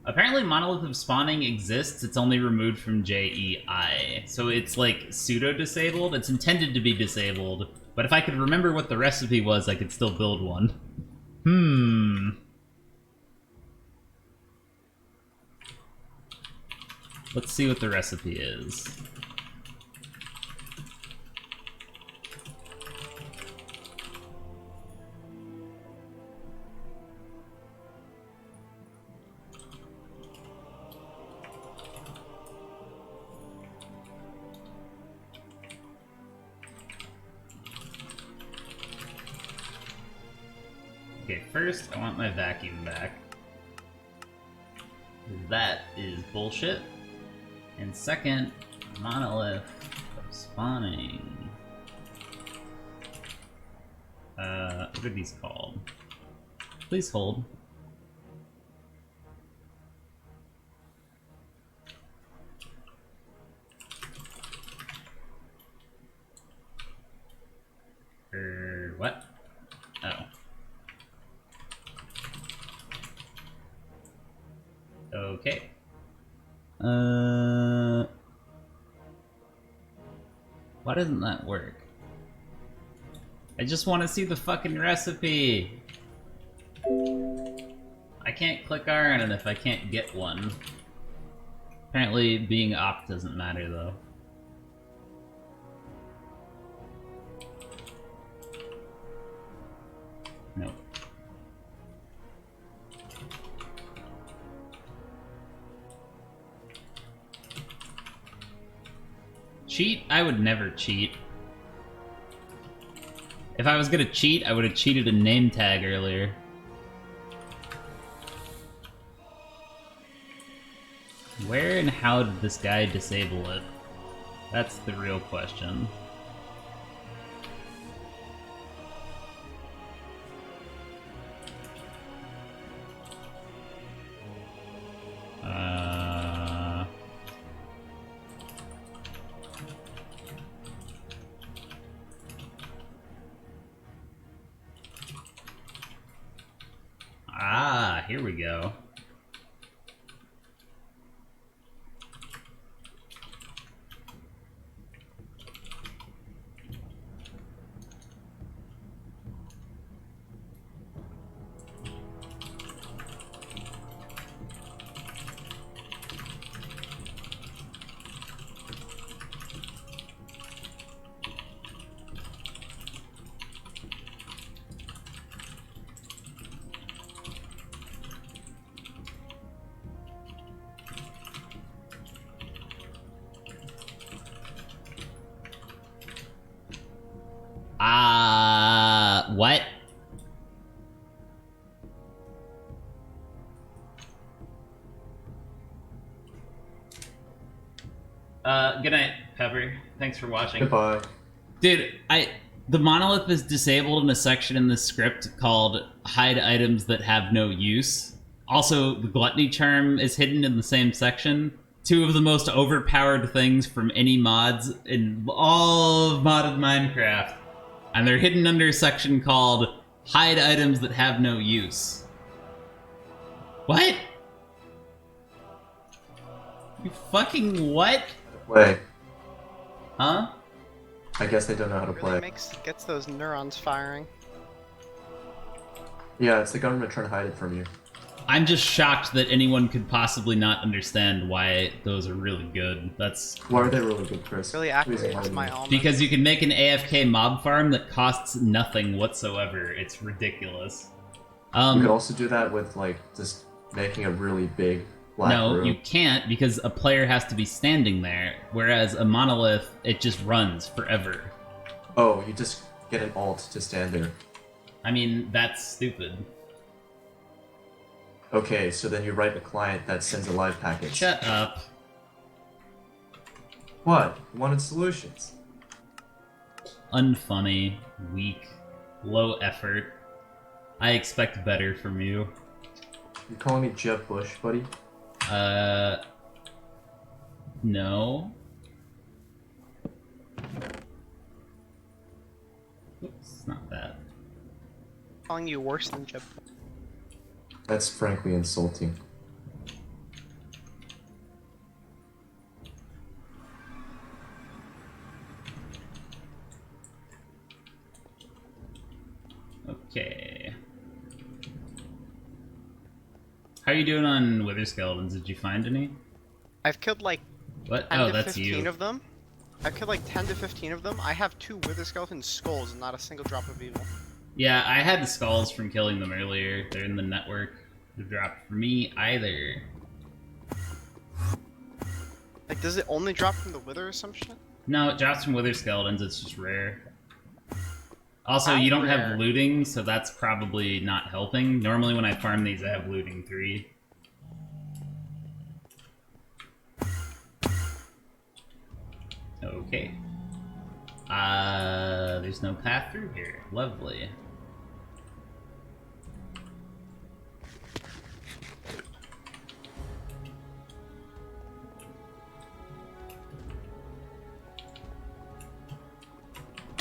Apparently Monolith of Spawning exists, it's only removed from JEI. So it's like pseudo-disabled, it's intended to be disabled, but if I could remember what the recipe was, I could still build one. Let's see what the recipe is. Okay, first, I want my vacuum back. That is bullshit. And second, Monolith of Spawning. What are these called? Please hold. What? Oh. Okay. Why doesn't that work? I just want to see the fucking recipe! I can't click R on it if I can't get one. Apparently being opt doesn't matter though. Nope. Cheat? I would never cheat. If I was gonna cheat, I would have cheated a name tag earlier. Where and how did this guy disable it? That's the real question. Here we go. What? Good night, Pepper. Thanks for watching. Goodbye. Dude, the monolith is disabled in a section in the script called hide items that have no use. Also, the gluttony charm is hidden in the same section. Two of the most overpowered things from any mods in all of modded Minecraft. And they're hidden under a section called hide items that have no use. What? You fucking what? Play. Huh? I guess they don't know how to Really play. gets those neurons firing. Yeah, it's the government trying to hide it from you. I'm just shocked that anyone could possibly not understand why those are really good. That's Why are they really good, Chris? Really Please activates enlighten my me. almond. because you can make an AFK mob farm that costs nothing whatsoever. It's ridiculous. You could also do that with, like, just making a really big black No, room. you can't because a player has to be standing there, whereas a monolith, it just runs forever. Oh, you just get an alt to stand there. I mean, that's stupid. Okay, so then you write a client that sends a live package. Shut up. What? You wanted solutions. Unfunny, weak, low effort. I expect better from you. You calling me Jeb Bush, buddy? No. Oops, not that. Calling you worse than Jeb. That's frankly insulting. Okay. How are you doing on wither skeletons? Did you find any? I've killed like What? 10 Oh, to that's 15 you. of them. I've killed like 10 to 15 of them. I have 2 wither skeleton skulls and not a single drop of evil. Yeah, I had the skulls from killing them earlier. They're in the network. They dropped for me either. Like, does it only drop from the wither or some shit? No, it drops from wither skeletons. It's just rare. Also, How you don't rare? have looting, so that's probably not helping. Normally when I farm these, I have looting 3. Okay. There's no path through here. Lovely.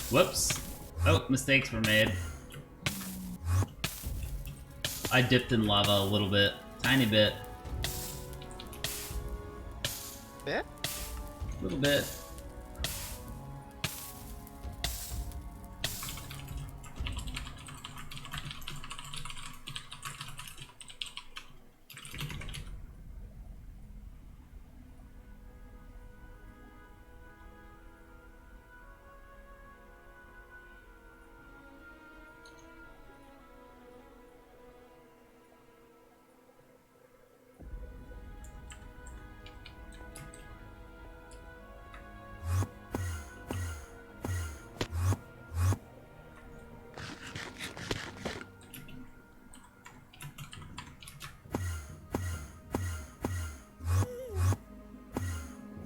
Whoops. Oh, mistakes were made. I dipped in lava a little bit. Tiny bit. Bit? A little bit.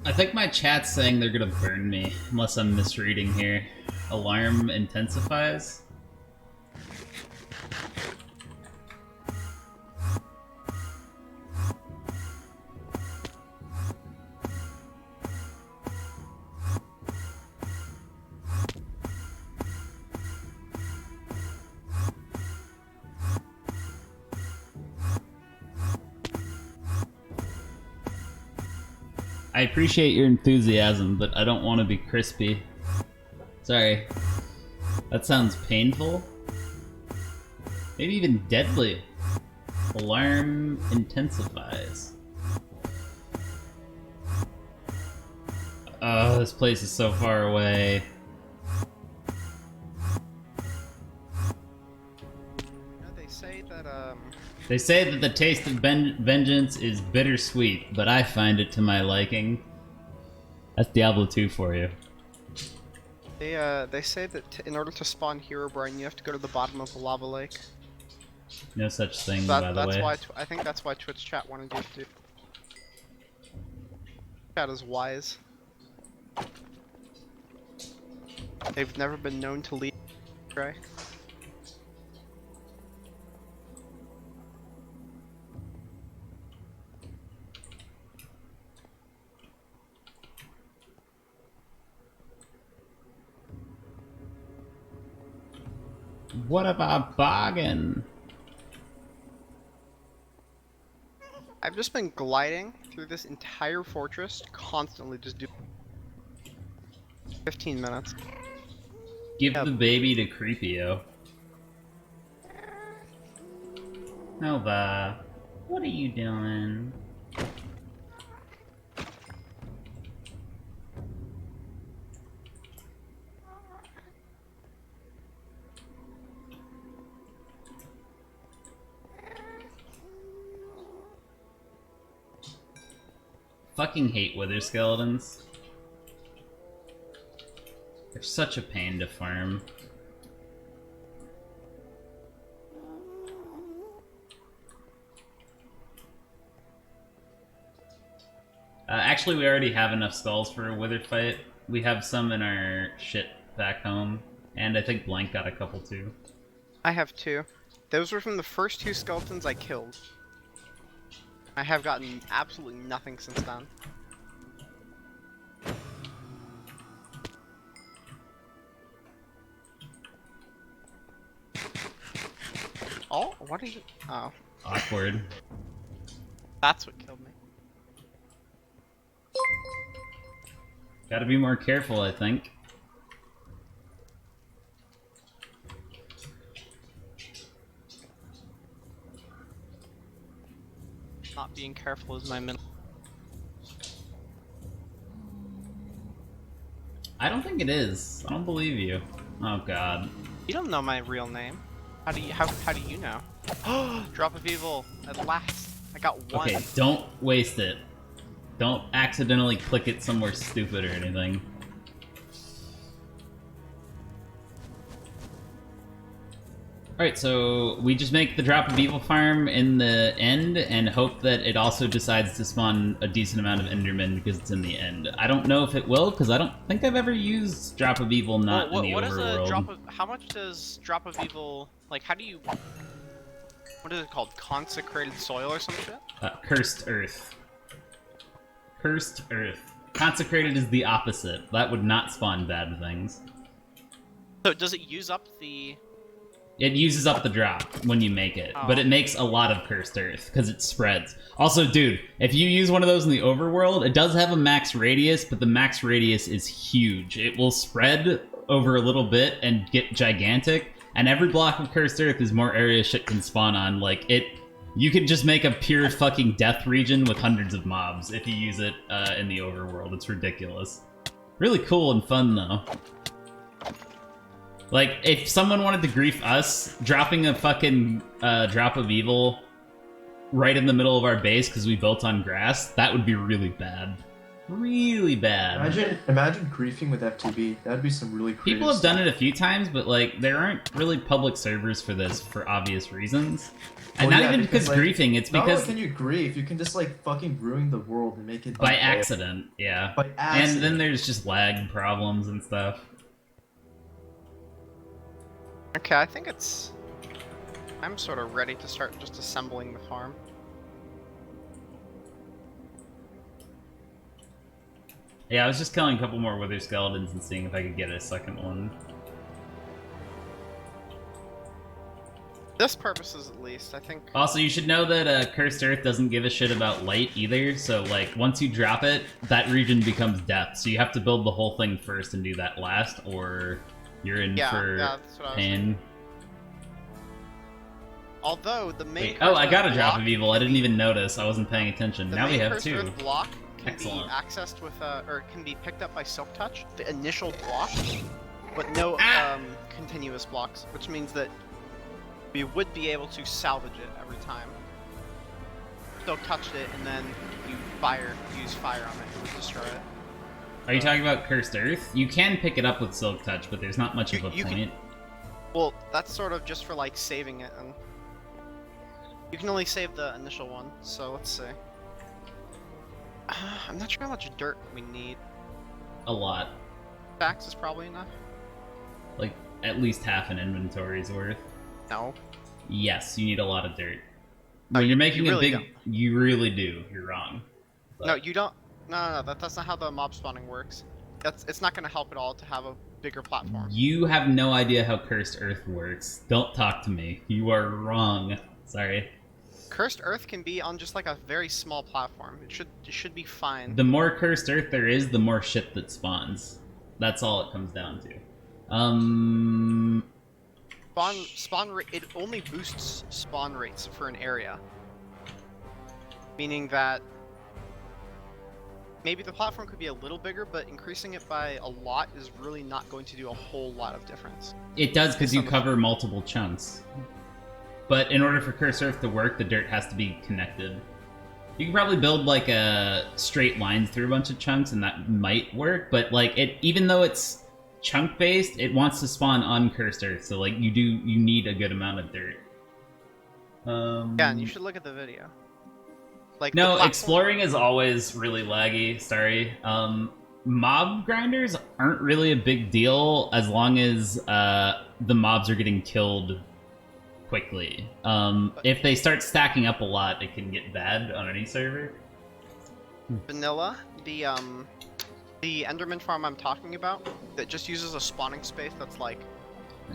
I think my chat's saying they're gonna burn me, unless I'm misreading here. Alarm intensifies? I appreciate your enthusiasm, but I don't want to be crispy. Sorry. That sounds painful. Maybe even deadly. Alarm intensifies. Oh, this place is so far away. They say that, They say that the taste of vengeance is bittersweet, but I find it to my liking. That's Diablo 2 for you. they say that in order to spawn Herobrine, you have to go to the bottom of the lava lake. No such thing, That, by the that's way. why I think that's why Twitch chat wanted you to do. Chat is wise. They've never been known to lead, right? What about bargain? I've just been gliding through this entire fortress, constantly just do 15 minutes. Give the baby to Creepio. Nova, what are you doing? Fucking hate wither skeletons. They're such a pain to farm. Actually, we already have enough skulls for a wither fight. We have some in our shit back home, and I think Blank got a couple too. I have 2. Those were from the first 2 skeletons I killed. I have gotten absolutely nothing since then. Oh, what are you? Oh, Awkward. that's what killed me. Gotta be more careful, I think. not being careful is my middle. I don't think it is. I don't believe you. Oh god. You don't know my real name. How do you know? Drop of evil at last. I got one. Okay, don't waste it. Don't accidentally click it somewhere stupid or anything. Alright, so we just make the Drop of Evil farm in the end and hope that it also decides to spawn a decent amount of Endermen because it's in the end. I don't know if it will, because I don't think I've ever used Drop of Evil not in the what is overworld. a drop of... How much does Drop of Evil... Like, how do you... What is it called? Consecrated soil or some shit? Cursed Earth. Cursed Earth. Consecrated is the opposite. That would not spawn bad things. So does it use up the... It uses up the drop when you make it, but it makes a lot of Cursed Earth, because it spreads. Also, dude, if you use one of those in the overworld, it does have a max radius, but the max radius is huge. It will spread over a little bit and get gigantic, and every block of Cursed Earth is more area shit can spawn on. Like, you could just make a pure fucking death region with hundreds of mobs if you use it in the overworld. It's ridiculous. Really cool and fun, though. Like, if someone wanted to grief us, dropping a fucking Drop of Evil right in the middle of our base because we built on grass, that would be really bad. Really bad. Imagine griefing with FTB. That'd be some really creative People have stuff. done it a few times, but, like, there aren't really public servers for this for obvious reasons. And Well, not yeah, even because like, griefing, it's not because... only can you grief, you can just, like, fucking ruin the world and make it... By unplayable. accident, yeah. By accident. And then there's just lag problems and stuff. Okay, I think it's... I'm sort of ready to start just assembling the farm. Yeah, I was just killing a couple more wither skeletons and seeing if I could get a second one. This purposes at least, I think. Also, you should know that Cursed Earth doesn't give a shit about light either, so, like, once you drop it, that region becomes death. So you have to build the whole thing first and do that last, or you're in for that's what I was pain. thinking. Although, the main... Wait, oh, I got a Cursed Drop Earth of Evil. I didn't even notice. I wasn't paying attention. The Now we main have Cursed two. Earth block can Excellent. be accessed with, or can be picked up by Silk Touch, the initial block, but no continuous blocks, which means that we would be able to salvage it every time. Silk touched it, and then you use fire on it, and would destroy it. Are you talking about Cursed Earth? You can pick it up with Silk Touch, but there's not much of a You point. Well, that's sort of just for, like, saving it, and you can only save the initial one, so let's see. I'm not sure how much dirt we need. A lot. Stacks is probably enough. Like, at least half an inventory's worth. No. Yes, you need a lot of dirt. No, When you you're making really a big... You really do. You're wrong. But No, you don't. No, that's not how the mob spawning works. It's not going to help at all to have a bigger platform. You have no idea how Cursed Earth works. Don't talk to me. You are wrong. Sorry. Cursed Earth can be on just like a very small platform. It should be fine. The more Cursed Earth there is, the more shit that spawns. That's all it comes down to. Spawn rate, it only boosts spawn rates for an area. Meaning that maybe the platform could be a little bigger, but increasing it by a lot is really not going to do a whole lot of difference. It does because you Based on cover multiple chunks. But in order for Cursed Earth to work, the dirt has to be connected. You can probably build like a straight lines through a bunch of chunks, and that might work. But like even though it's chunk based, it wants to spawn on Cursed Earth. So like you need a good amount of dirt. Yeah, and you should look at the video. Like the No, platform- exploring is always really laggy. Sorry. Mob grinders aren't really a big deal as long as the mobs are getting killed quickly. If they start stacking up a lot, it can get bad on any server. Vanilla, the Enderman farm I'm talking about, that just uses a spawning space that's like...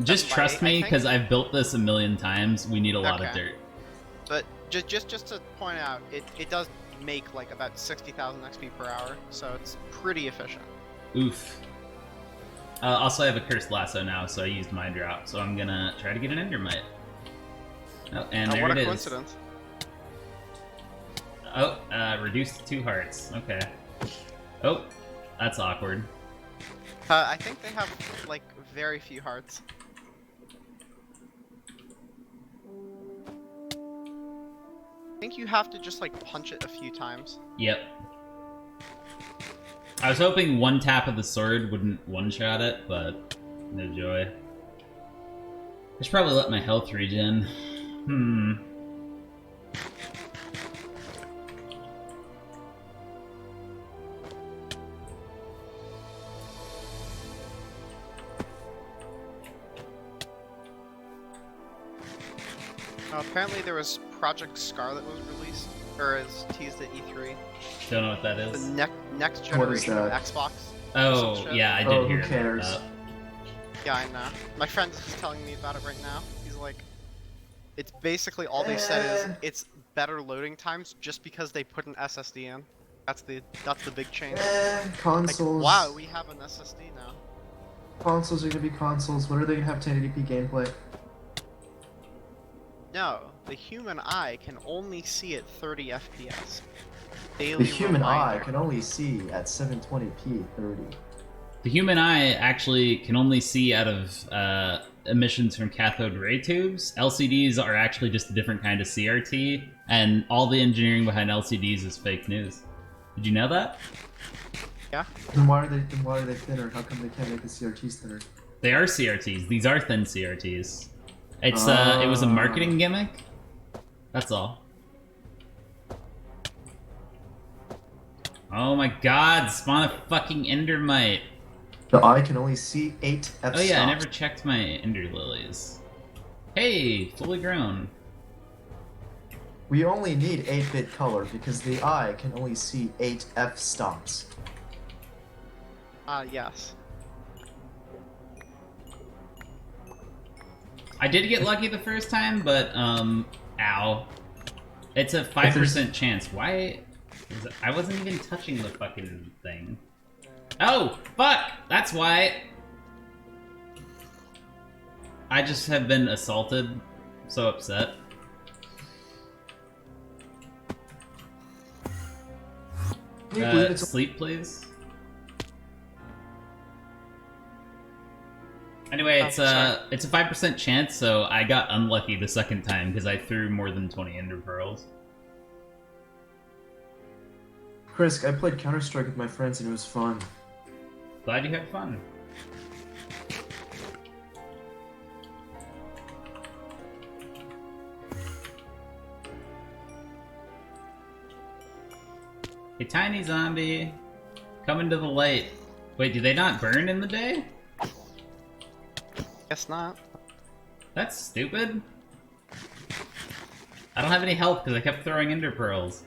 Just that's trust light, I me, think. because I've built this a million times. We need a lot of Okay. dirt. But just to point out, it does make like about 60,000 XP per hour, so it's pretty efficient. Oof. Also, I have a cursed lasso now, so I used my drop. So I'm gonna try to get an endermite. Oh, and there what it a is. coincidence. Reduced to 2 hearts. Okay. Oh, that's awkward. I think they have, like, very few hearts. I think you have to just, like, punch it a few times. Yep. I was hoping one tap of the sword wouldn't one-shot it, but no joy. I should probably let my health regen. Apparently there was Project Scarlet was released, or is teased at E3. Don't know what that The is. next generation of that? Xbox. Oh, Some shit. yeah, I did Oh, hear who cares? about that. Yeah, I know. My friend is just telling me about it right now. He's like, it's basically all they said is it's better loading times just because they put an SSD in. That's the big change. Like, Consoles. wow, we have an SSD now. Consoles are gonna be consoles. When are they gonna have 1080p gameplay? No, the human eye can only see at 30 FPS. The Daily human eye reminder. can only see at 720p 30. The human eye actually can only see out of emissions from cathode ray tubes. LCDs are actually just a different kind of CRT, and all the engineering behind LCDs is fake news. Did you know that? Yeah. Then why are they thinner? How come they can't make the CRTs thinner? They are CRTs. These are thin CRTs. It's it was a marketing gimmick. That's all. Oh my god, spawn a fucking endermite. The eye can only see 8 f. Oh yeah, I never checked my ender lilies. Hey, fully grown. We only need 8-bit color because the eye can only see 8 f-stops. Yes. I did get lucky the first time, but ow. It's a 5% chance. Why? I wasn't even touching the fucking thing. Oh, fuck! That's why. I just have been assaulted. So upset. Can you believe it's Sleep, please. Anyway, it's a 5% chance, so I got unlucky the second time because I threw more than 20 ender pearls. Chris, I played Counter-Strike with my friends and it was fun. Glad you had fun. Hey, tiny zombie, coming to the light. Wait, do they not burn in the day? Guess not. That's stupid. I don't have any health because I kept throwing ender pearls.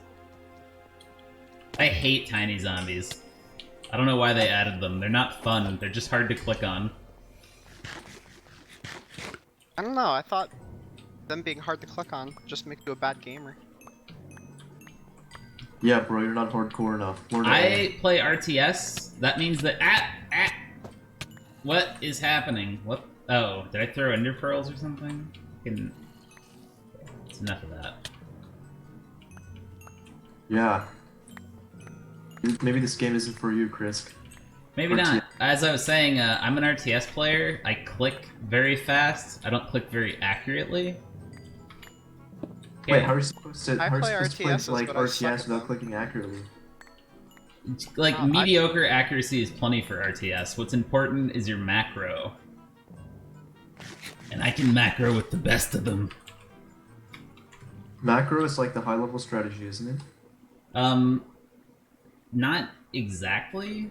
I hate tiny zombies. I don't know why they added them. They're not fun. They're just hard to click on. I don't know, I thought them being hard to click on just make you a bad gamer. Yeah, bro, you're not hardcore enough. I play RTS. That means that what is happening? What? Oh, did I throw ender pearls or something? It's enough of that. Yeah. Maybe this game isn't for you, Chris. Maybe not. As I was saying, I'm an RTS player. I click very fast. I don't click very accurately. Wait, how are you supposed to, I play play RTSs, like but I suck RTS at without them. clicking accurately? Like, No, mediocre accuracy is plenty for RTS. What's important is your macro. And I can macro with the best of them. Macro is like the high-level strategy, isn't it? Not exactly.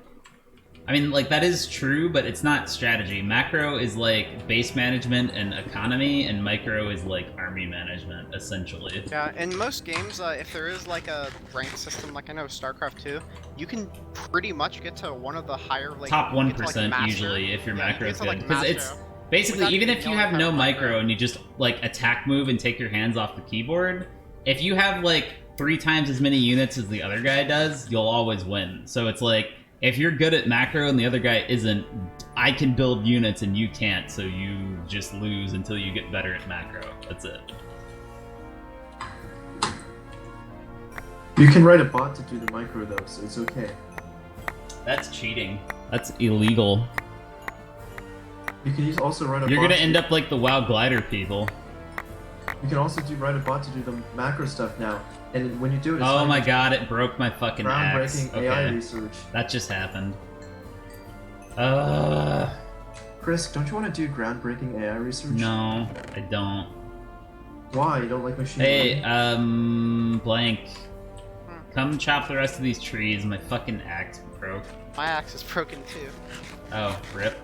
I mean, like, that is true, but it's not strategy. Macro is like base management and economy, and micro is like army management, essentially. Yeah, in most games, if there is like a rank system, like I know StarCraft 2, you can pretty much get to one of the higher, like Top you get to, 1% like, master. usually if your Yeah, you macro get is to, good. like, Because it's master basically, without even even if you knowing have how no to micro and you just like attack move and take your hands off the keyboard, if you have like 3 times as many units as the other guy does, you'll always win. So it's like, if you're good at macro and the other guy isn't, I can build units and you can't, so you just lose until you get better at macro. That's it. You can write a bot to do the micro though, so it's okay. That's cheating. That's illegal. You can also write a You're bot gonna end up like the WoW glider people. You can also write a bot to do the macro stuff now, and when you do it, it's Oh not my even god, it broke my fucking axe. groundbreaking AI Okay, research. that just happened. Chris, don't you want to do groundbreaking AI research? No, I don't. Why? You don't like machine Hey, learning? blank. Come chop the rest of these trees. My fucking axe broke. My axe is broken too. Oh, rip.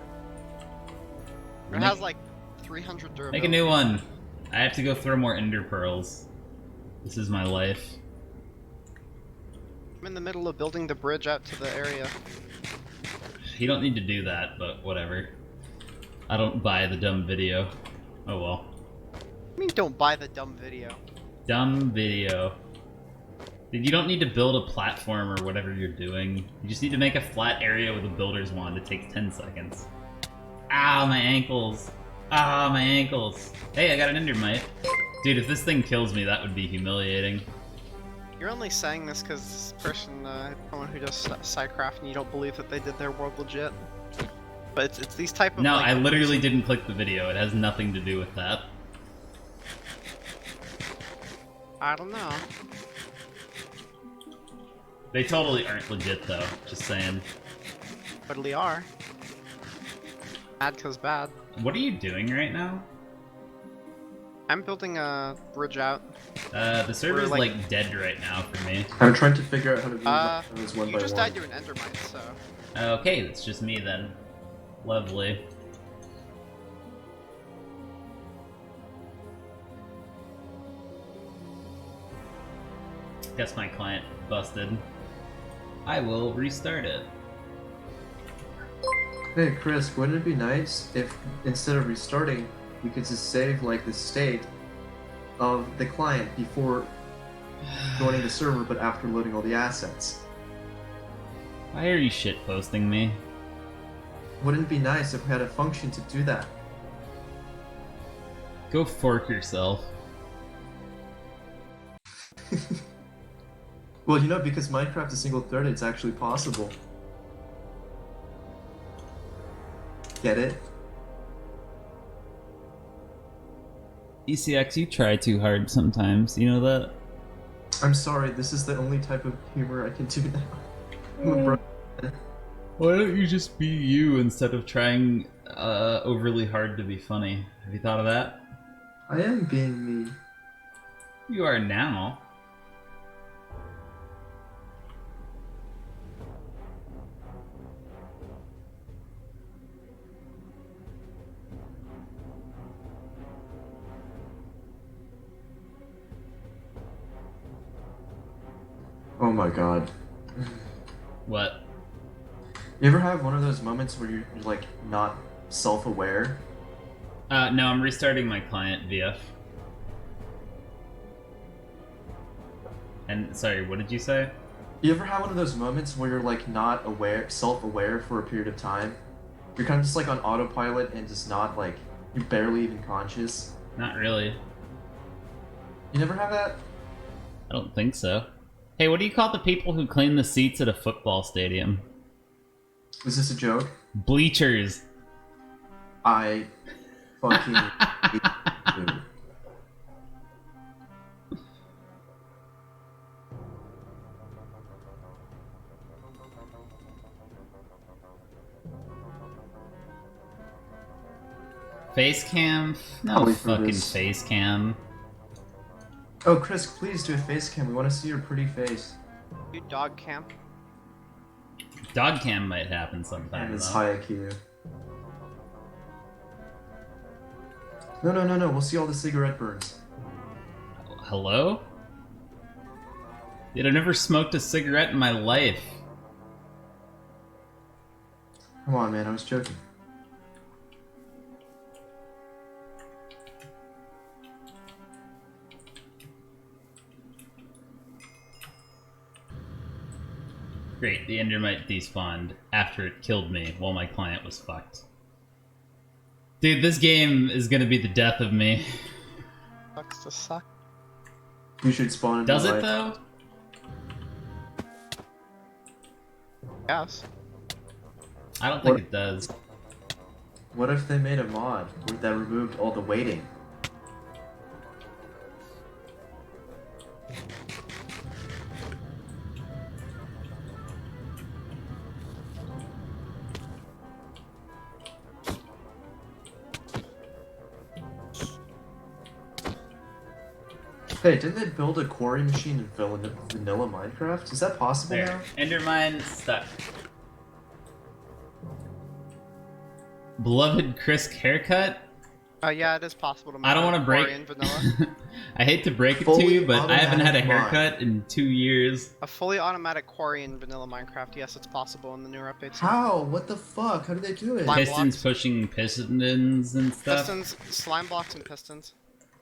It has like 300 durability. Make a new one. I have to go throw more ender pearls. This is my life. I'm in the middle of building the bridge out to the area. You don't need to do that, but whatever. I don't buy the dumb video. Oh well. I mean, don't buy the dumb video. Dumb video. Dude, you don't need to build a platform or whatever you're doing. You just need to make a flat area with a builder's wand. It takes 10 seconds. Ow, my ankles. Ah, my ankles. Hey, I got an endermite. Dude, if this thing kills me, that would be humiliating. You're only saying this because this person, someone who does SciCraft, and you don't believe that they did their world legit. But it's these type of No, like, I literally didn't click the video. It has nothing to do with that. I don't know. They totally aren't legit, though. Just saying. Totally are. Bad cause bad. What are you doing right now? I'm building a bridge out. The server's We're, like dead right now for me. I'm trying to figure out how to do those one You by just one. died to an endermite, so... Okay, it's just me then. Lovely. Guess my client busted. I will restart it. Hey Chris, wouldn't it be nice if instead of restarting, you could just save like the state of the client before joining the server, but after loading all the assets? Why are you shitposting me? Wouldn't it be nice if we had a function to do that? Go fork yourself. Well, you know, because Minecraft is single-threaded, it's actually possible. Get it? ECX, you try too hard sometimes, you know that? I'm sorry, this is the only type of humor I can do now. I'm a bro- Why don't you just be you instead of trying overly hard to be funny? Have you thought of that? I am being me. You are now. Oh my god. What? You ever have one of those moments where you're like not self-aware? No, I'm restarting my client VF. And sorry, what did you say? You ever have one of those moments where you're like not aware, self-aware for a period of time? You're kind of just like on autopilot and just not like, you're barely even conscious? Not really. You never have that? I don't think so. Hey, what do you call the people who clean the seats at a football stadium? Is this a joke? Bleachers. I fucking hate you. Face cam? No Probably for fucking this. face cam. Oh, Chris, please do a face cam. We want to see your pretty face. Do dog camp. Dog cam might happen sometime. And it's though. high IQ. No. We'll see all the cigarette burns. Hello? Dude, I've never smoked a cigarette in my life. Come on, man. I was joking. Great, the endermite despawned after it killed me while my client was fucked. Dude, this game is gonna be the death of me. Sucks to suck. You should spawn in Does the it light. though? Yes. I don't think What? it does. What if they made a mod that removed all the waiting? Hey, didn't they build a quarry machine in vanilla Minecraft? Is that possible There. now? Endermine stuck. Beloved Chris haircut? Yeah, it is possible to make I don't want to break. quarry in vanilla. I hate to break it to Fully you, but I haven't had a automatic haircut in 2 years. A fully automatic quarry in vanilla Minecraft. Yes, it's possible in the newer updates. How? What the fuck? How did they do it? Slime Pistons blocks. pushing pistons and stuff. Pistons, slime blocks, and pistons.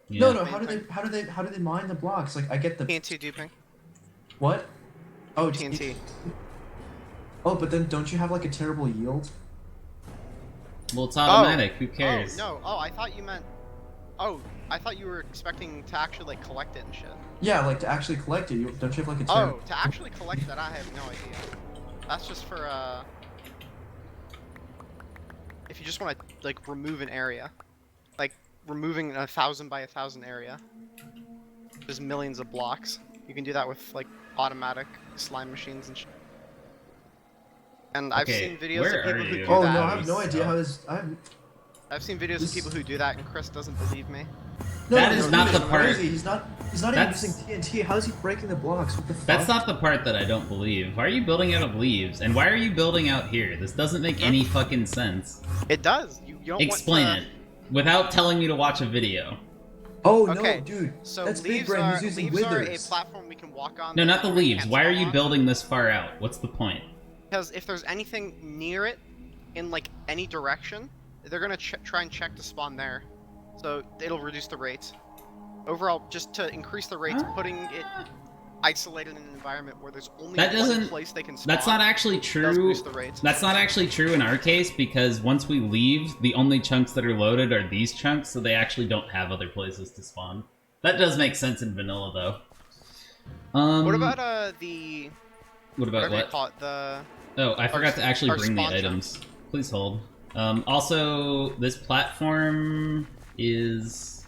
Yeah. No, how do they mine the blocks? Like I get the TNT duping. what? Oh, TNT. Oh, but then don't you have like a terrible yield? Well, it's automatic. Who cares? Oh, no. Oh, I thought you meant... Oh, I thought you were expecting to actually, like, collect it and shit. Yeah, like to actually collect it. Don't you have like a terrible... Oh, to actually collect that, I have no idea. That's just for, if you just want to, like, remove an area. Like, removing a 1,000 by 1,000 area. There's millions of blocks. You can do that with, like, automatic slime machines and shit. And I've Okay, seen videos where of people are who you? do Oh that. no, I have no idea how this. I've seen videos of people who do that, and Chris doesn't believe me. No, That is not the he's part- crazy. He's not even That's- using TNT. How is he breaking the blocks? What the fuck? That's not the part that I don't believe. Why are you building out of leaves? And why are you building out here? This doesn't make any fucking sense. It does. You don't Explain want it. Without telling me to watch a video. Oh Okay, no, dude. So That's big leaves brain. are He's using leaves are a withers. platform we can walk on. No, that not the we leaves. can't Why are spawn you on. building this far out? What's the point? Because if there's anything near it, in like any direction, they're gonna try and check to spawn there. So it'll reduce the rates. Overall, just to increase the rates, putting it isolated in an environment where there's only That one doesn't- place they can spawn. That's not actually does true. boost the rates. That's not actually true in our case because once we leave, the only chunks that are loaded are these chunks, so they actually don't have other places to spawn. That does make sense in vanilla, though. What about the What about whatever you what? call it, the Oh, I forgot to actually our bring the spawn items. Please hold. Also, this platform is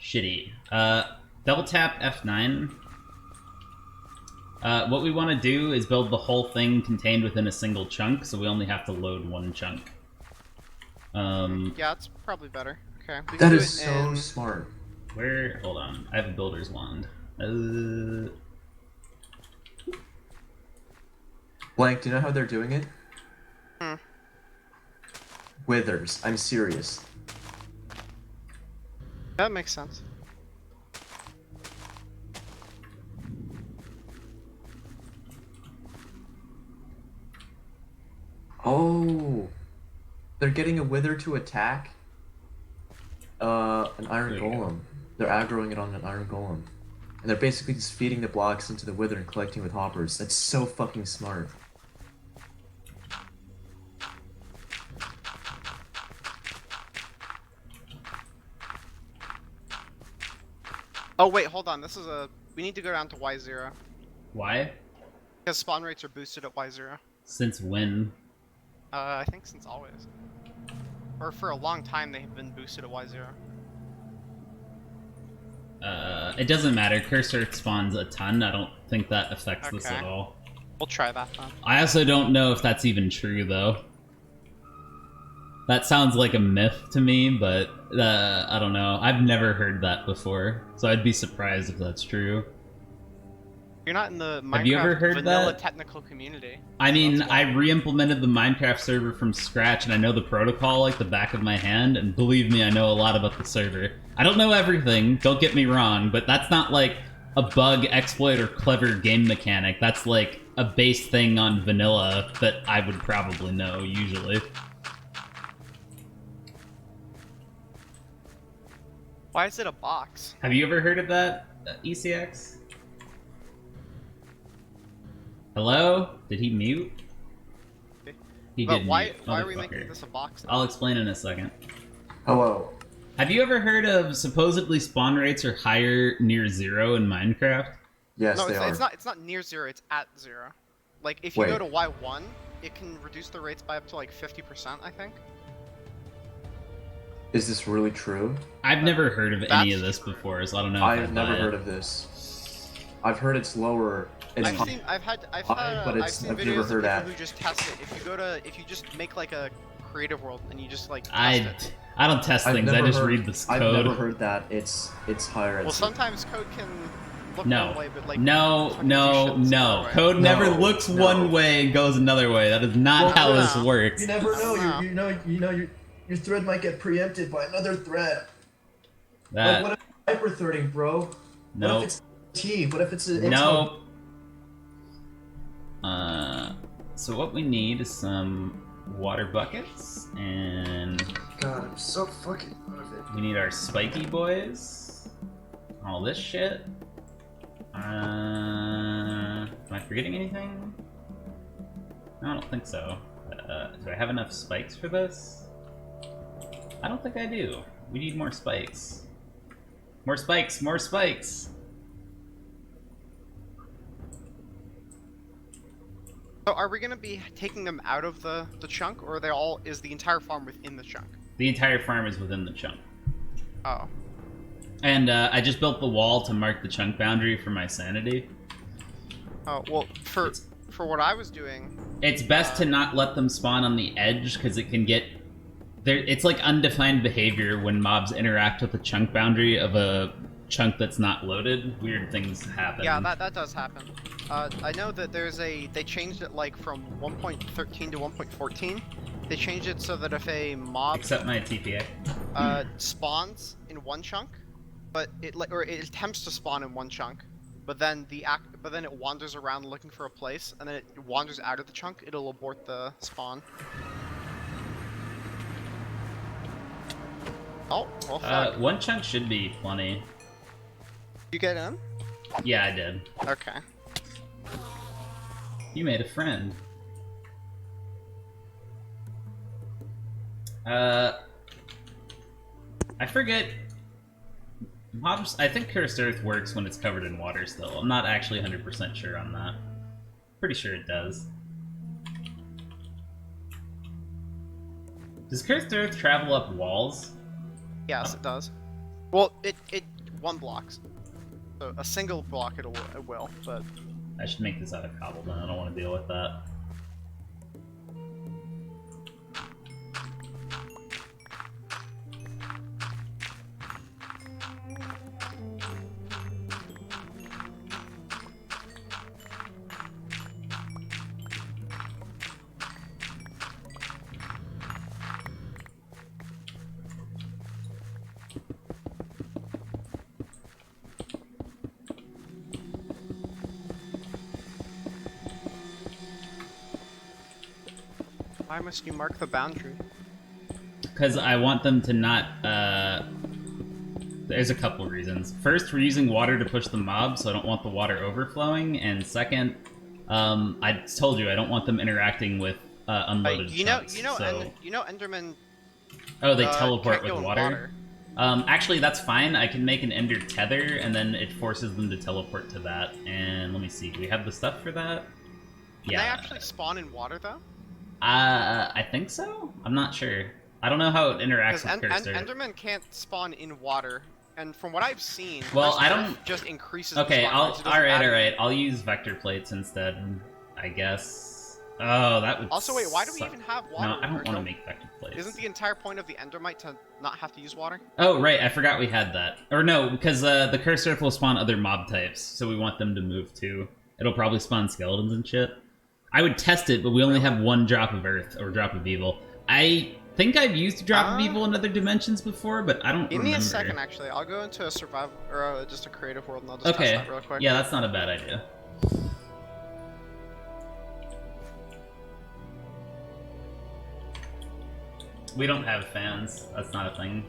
shitty. Double tap F9. What we want to do is build the whole thing contained within a single chunk, so we only have to load one chunk. yeah, it's probably better. Okay. we can That do is it so in- smart. Where? Hold on. I have a builder's wand. Blank, do you know how they're doing it? Hmm. Withers. I'm serious. That makes sense. Oh, they're getting a wither to attack. An iron There you go. golem. They're aggroing it on an iron golem, and they're basically just feeding the blocks into the wither and collecting with hoppers. That's so fucking smart. Oh wait, hold on. This is a. We need to go down to Y0 Why? because spawn rates are boosted at Y0. Since when? I think since always, or for a long time they have been boosted at Y0. It doesn't matter. Cursor spawns a ton. I don't think that affects this Okay. at all. We'll try that then. I also don't know if that's even true, though. That sounds like a myth to me, but I don't know. I've never heard that before, so I'd be surprised if that's true. You're not in the Have you ever Minecraft heard vanilla that? technical community. I mean, That's why. I re-implemented the Minecraft server from scratch, and I know the protocol like the back of my hand, and believe me, I know a lot about the server. I don't know everything, don't get me wrong, but that's not like a bug, exploit, or clever game mechanic. That's like a base thing on vanilla that I would probably know, usually. Why is it a box? Have you ever heard of that, ECX? Hello? Did he mute? He But did why? mute. Why are we Motherfucker. making this a box? Then? I'll explain in a second. Hello. Have you ever heard of supposedly spawn rates are higher near zero in Minecraft? Yes, No, they are. it's not. It's not near 0. It's at 0. Like, if you go Wait. to Y1, it can reduce the rates by up to like 50%, I think. Is this really true? I've never heard of any of That's this before, so I don't know if I've I never buy heard it. of this. I've heard it's lower. It's I've high, seen but seen I've videos never of heard people that. who just test it. If you just make like a creative world and you just like test I it. don't test I've things. I never just heard- read this I've code. never heard that it's higher. Well, sometimes code can look No. one way, but like No, fucking do no, shit the no. other way. Code never No, looks no. one way and goes another way. That is not Well, how no. this works. You never know. Wow. You know your thread might get preempted by another thread. Like, That what if it's hyper-threading, bro? What no, if it's T? What if it's a no. So what we need is some water buckets, and God, I'm so fucking out of it. we need our spiky boys. All this shit. Am I forgetting anything? No, I don't think so. Do I have enough spikes for this? I don't think I do. We need more spikes. More spikes, more spikes! So are we gonna be taking them out of the chunk, or are they all? Is the entire farm within the chunk? The entire farm is within the chunk. Oh. And I just built the wall to mark the chunk boundary for my sanity. Oh well, for what I was doing. It's best to not let them spawn on the edge, because it can get... It's like undefined behavior when mobs interact with the chunk boundary of a chunk that's not loaded. Weird things happen. Yeah, that does happen. I know that they changed it like from 1.13 to 1.14. They changed it so that if a mob Except my TPA. spawns in one chunk, but it attempts to spawn in one chunk, but then it wanders around looking for a place, and then it wanders out of the chunk, it'll abort the spawn. Oh, well, fuck. One chunk should be plenty. You get in? Yeah, I did. Okay. You made a friend. I forget. Mobs. I think Cursed Earth works when it's covered in water still. I'm not actually 100% sure on that. Pretty sure it does. Does Cursed Earth travel up walls? Yes, it does. Well, it one blocks. So a single block it will, but I should make this out of cobble then. I don't want to deal with that. why must you mark the boundary? Because I want them to not, there's a couple reasons. First, we're using water to push the mob, so I don't want the water overflowing. And second, I told you, I don't want them interacting with unloaded chunks. You know, Enderman. Oh, they teleport can't go with in water? Actually, that's fine. I can make an ender tether, and then it forces them to teleport to that. And let me see, do we have the stuff for that? Can they actually spawn in water, though? I think so? I'm not sure. I don't know how it interacts Because with Cursor. Enderman can't spawn in water, and from what I've seen, Well, Cursor I don't- just increases. Okay, the spawn rates, it doesn't alright, add alright. I'll use vector plates instead, I guess. Oh, that would Also, wait, why do we suck. even have water? No, I don't want to Don't- make vector plates. Isn't the entire point of the Endermite to not have to use water? Oh, right, I forgot we had that. Or no, because the Cursed Earth will spawn other mob types, so we want them to move too. It'll probably spawn skeletons and shit. I would test it, but we only have one drop of Earth, or drop of Evil. I think I've used drop of Evil in other dimensions before, but I don't Give remember. me a second, actually. I'll go into a survival, or just a creative world, and I'll just Okay, test that real quick. yeah, that's not a bad idea. We don't have fans. That's not a thing.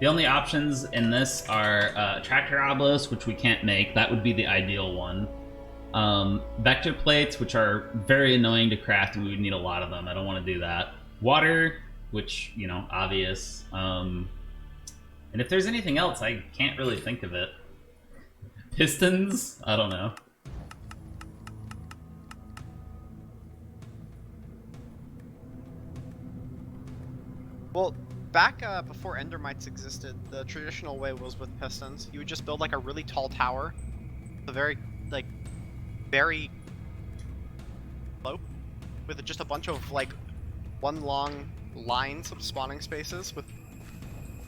The only options in this are tractor obelisk, which we can't make. That would be the ideal one. Vector plates, which are very annoying to craft, and we would need a lot of them. I don't want to do that. Water, which, you know, obvious. And if there's anything else, I can't really think of it. Pistons? I don't know. Well, back before Endermites existed, the traditional way was with pistons. You would just build like a really tall tower, a very low, with just a bunch of like one long lines of spawning spaces with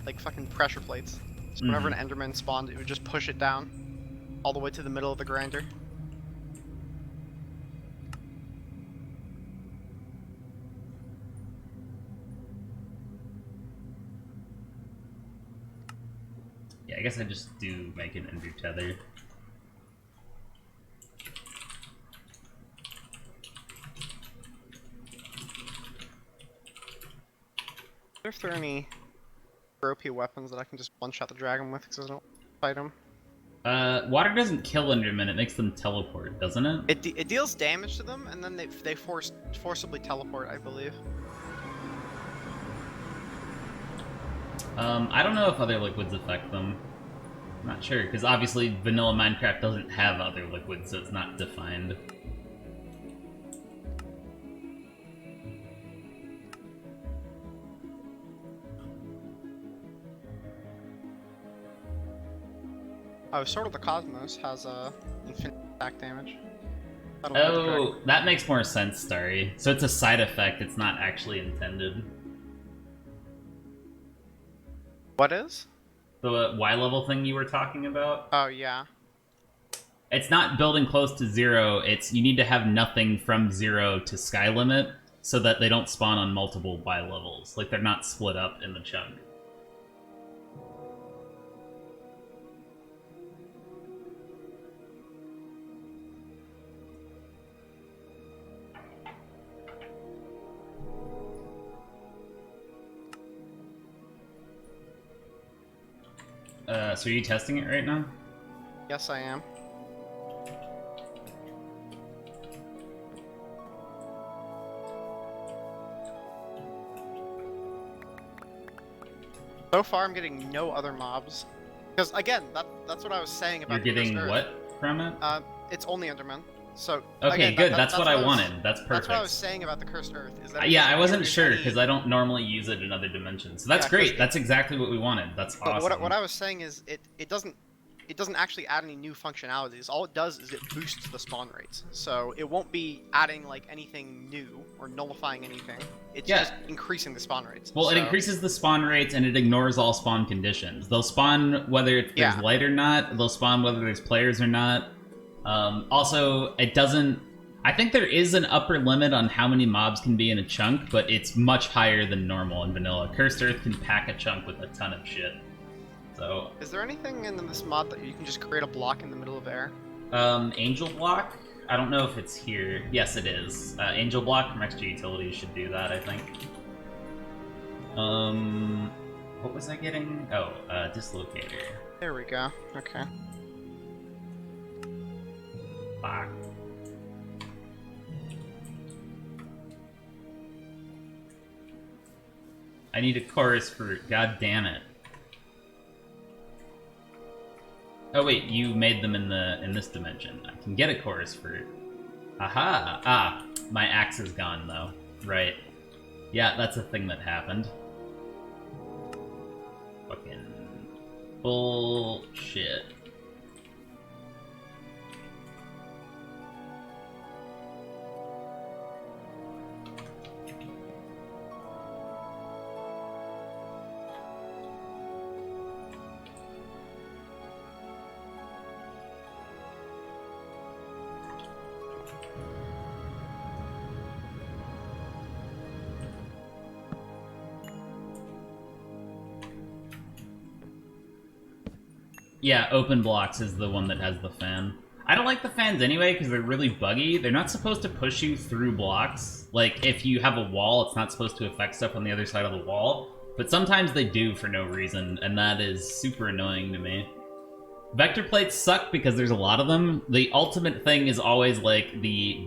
like fucking pressure plates. So whenever an Enderman spawned, it would just push it down all the way to the middle of the grinder. Yeah, I guess I just do make an ender tether. I wonder if there are any ropey weapons that I can just one-shot the dragon with because I don't fight him. Water doesn't kill Endermen, it makes them teleport, doesn't it? It deals damage to them, and then they forcibly teleport, I believe. I don't know if other liquids affect them. I'm not sure, because obviously vanilla Minecraft doesn't have other liquids, so it's not defined. Oh, Sword of the Cosmos has infinite attack damage. Oh, that makes more sense, Starry. So it's a side effect, it's not actually intended. What is? The Y level thing you were talking about? Oh, yeah. It's not building close to 0, it's you need to have nothing from 0 to sky limit so that they don't spawn on multiple Y levels. Like, they're not split up in the chunk. So are you testing it right now? Yes, I am. So far, I'm getting no other mobs. Because, again, that's what I was saying about You're getting Earth. what from it? It's only Enderman. So, okay, again, good. That's what I wanted. That's perfect. That's what I was saying about the Cursed Earth. Is that yeah, I wasn't sure because I don't normally use it in other dimensions. So that's great. That's exactly what we wanted. That's awesome. But what I was saying is it doesn't actually add any new functionalities. All it does is it boosts the spawn rates. So it won't be adding like anything new or nullifying anything. It's just increasing the spawn rates. Well, it increases the spawn rates and it ignores all spawn conditions. They'll spawn whether there's light or not. They'll spawn whether there's players or not. Also, it doesn't... I think there is an upper limit on how many mobs can be in a chunk, but it's much higher than normal in vanilla. Cursed Earth can pack a chunk with a ton of shit. So... Is there anything in this mod that you can just create a block in the middle of air? Angel Block? I don't know if it's here. Yes, it is. Angel Block from Extra Utilities should do that, I think. What was I getting? Oh, Dislocator. There we go. Okay. Fuck. I need a chorus fruit. God damn it. Oh wait, you made them in this dimension. I can get a chorus fruit. Aha! Ah, my axe is gone though. Right. Yeah, that's a thing that happened. Fucking bullshit. Yeah, open blocks is the one that has the fan. I don't like the fans anyway because they're really buggy. They're not supposed to push you through blocks. Like, if you have a wall, it's not supposed to affect stuff on the other side of the wall. But sometimes they do for no reason, and that is super annoying to me. Vector plates suck because there's a lot of them. The ultimate thing is always like the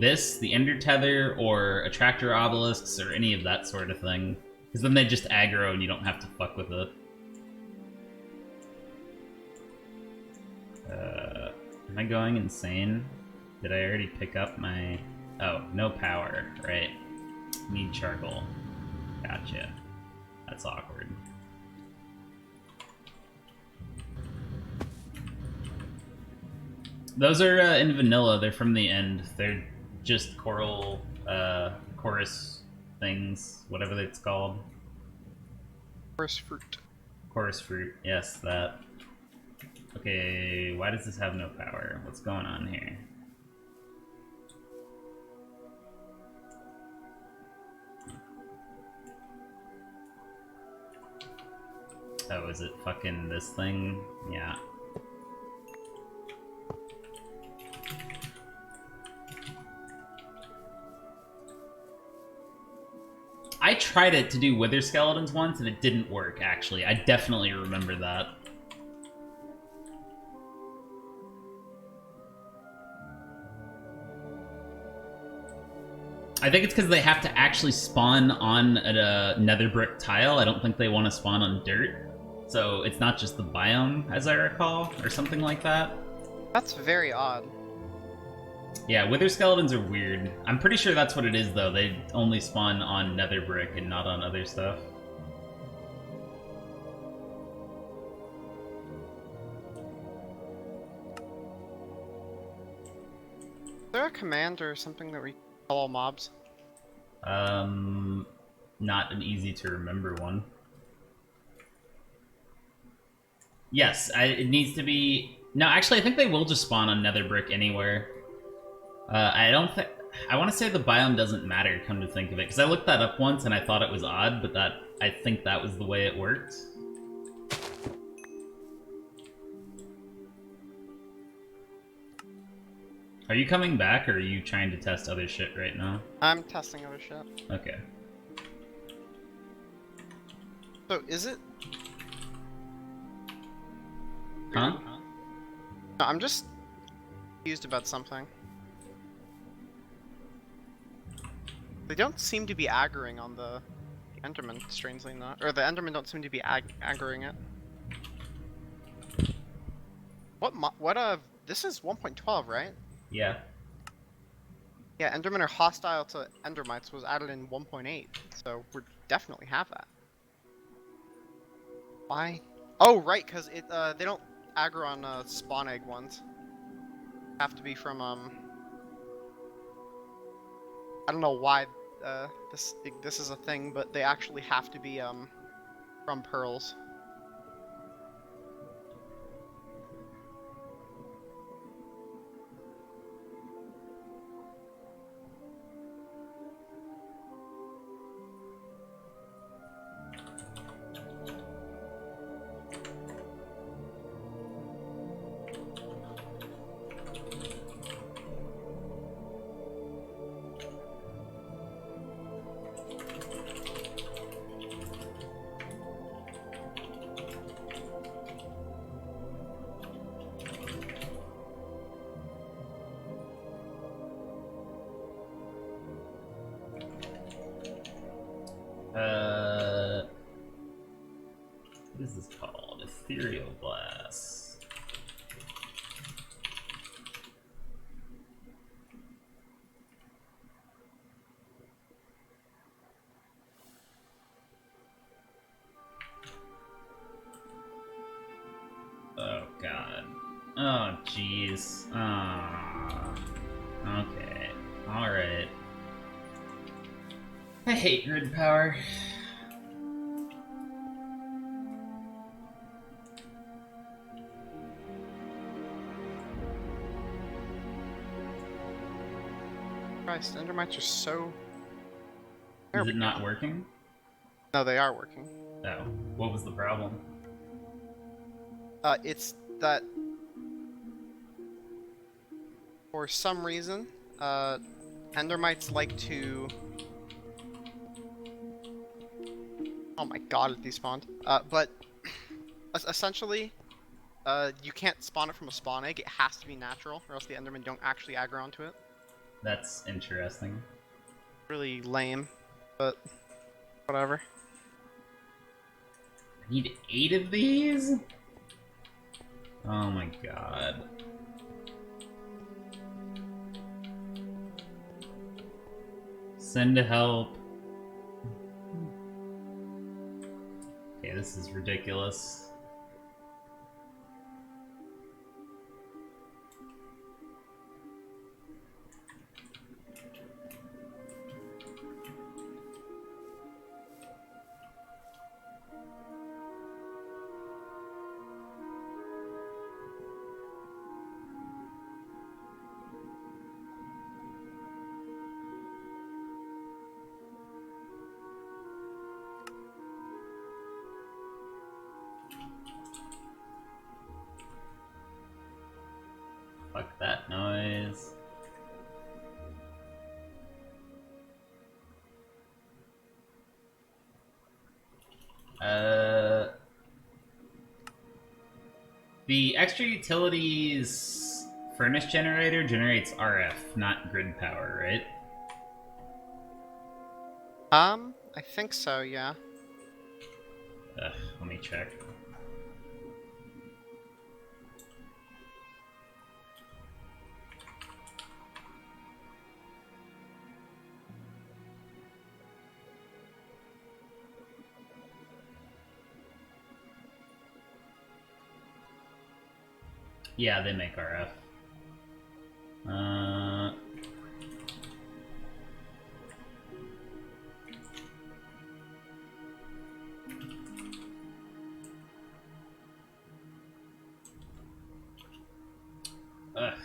Ender Tether, or Attractor Obelisks, or any of that sort of thing. Because then they just aggro and you don't have to fuck with it. Am I going insane? Did I already pick up my... Oh, no power, right. Need charcoal. Gotcha. That's awkward. Those are in vanilla. They're from the end. They're just coral chorus things, whatever it's called. Chorus fruit. Chorus fruit. Yes, that. Okay, why does this have no power? What's going on here? Oh, is it fucking this thing? Yeah. I tried it to do wither skeletons once and it didn't work, actually. I definitely remember that. I think it's because they have to actually spawn on a nether brick tile. I don't think they want to spawn on dirt. So it's not just the biome, as I recall, or something like that. That's very odd. Yeah, wither skeletons are weird. I'm pretty sure that's what it is, though. They only spawn on nether brick and not on other stuff. Is there a command or something that we call all mobs? Not an easy to remember one. Yes, it needs to be... No, actually, I think they will just spawn on nether brick anywhere. I don't think... I want to say the biome doesn't matter, come to think of it, because I looked that up once and I thought it was odd, but I think that was the way it worked. Are you coming back, or are you trying to test other shit right now? I'm testing other shit. Okay. So, is it... Huh? No, I'm just confused about something. They don't seem to be aggroing on the Enderman, strangely enough. Or the Endermen don't seem to be aggroing it. This is 1.12, right? Yeah. Yeah, Endermen are hostile to Endermites was added in 1.8, so we definitely have that. Why? Oh, right, because they don't aggro on spawn egg ones. Have to be from I don't know why this is a thing, but they actually have to be from pearls. What is this called? Ethereal glass. Oh god. Oh jeez. Ah. Okay. Alright. I hate grid power. Christ, Endermites are so... Is it not working? No, they are working. Oh. What was the problem? It's that... For some reason, Endermites like to... Oh my god, it despawned. But essentially, you can't spawn it from a spawn egg. It has to be natural, or else the Endermen don't actually aggro onto it. That's interesting. Really lame, but whatever. I need 8 of these? Oh my god. Send help. this is ridiculous. Fuck that noise. The extra utilities furnace generator generates RF, not grid power, right? I think so, yeah. Let me check. Yeah, they make RF.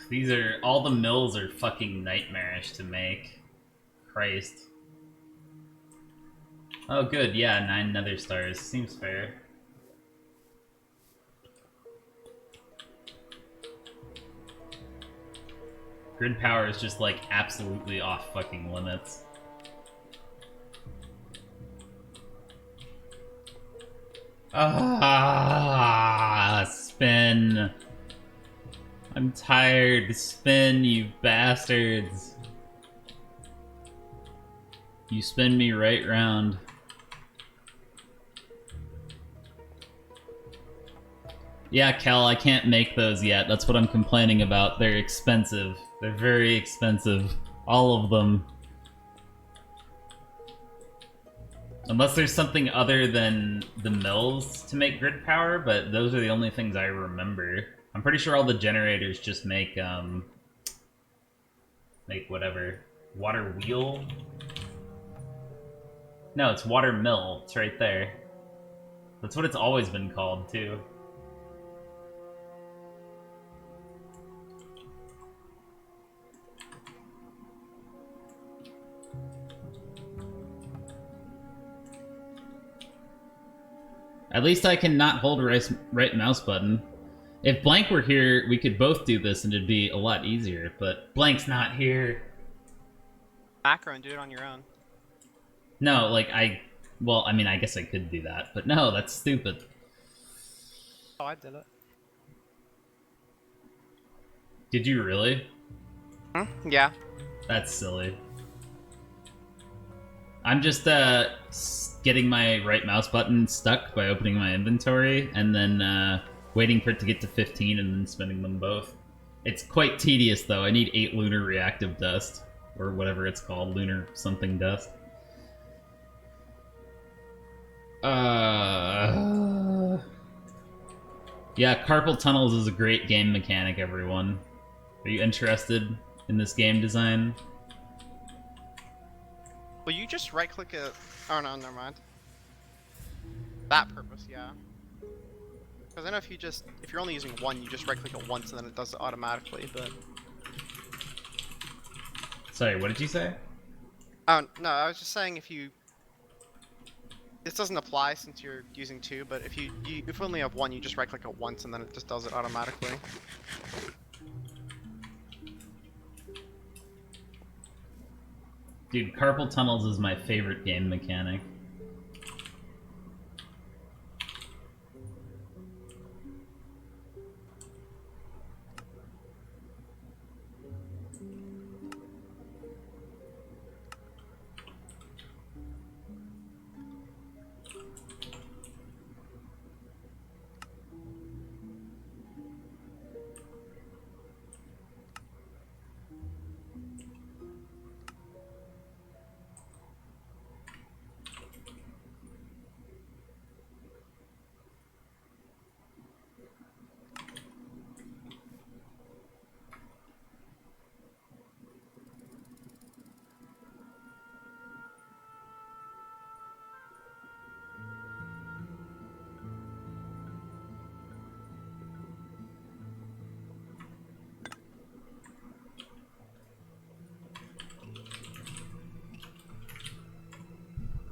These are... all the mills are fucking nightmarish to make. Christ. Oh, good, yeah, 9 nether stars. Seems fair. Grid power is just, like, absolutely off fucking limits. Spin. I'm tired. Spin, you bastards. You spin me right round. Yeah, Kel, I can't make those yet. That's what I'm complaining about. They're expensive. They're very expensive. All of them. Unless there's something other than the mills to make grid power, but those are the only things I remember. I'm pretty sure all the generators just make whatever. Water wheel? No, it's water mill. It's right there. That's what it's always been called, too. At least I can not hold right mouse button. If Blank were here, we could both do this and it'd be a lot easier, but Blank's not here. Macro and do it on your own. No, like, well, I mean, I guess I could do that, but no, that's stupid. Oh, I did it. Did you really? Hmm? Yeah. That's silly. I'm just, getting my right mouse button stuck by opening my inventory, and then, waiting for it to get to 15 and then spinning them both. It's quite tedious, though. I need 8 lunar reactive dust, or whatever it's called, lunar something dust. Yeah, carpal tunnels is a great game mechanic, everyone. Are you interested in this game design? Well, you just right-click it. Oh no, never mind. That purpose, yeah. Because I know if you're only using one, you just right-click it once and then it does it automatically. But Sorry, what did you say? oh no, I was just saying this doesn't apply since you're using 2. But if you only have 1, you just right-click it once and then it just does it automatically. Dude, carpal tunnels is my favorite game mechanic.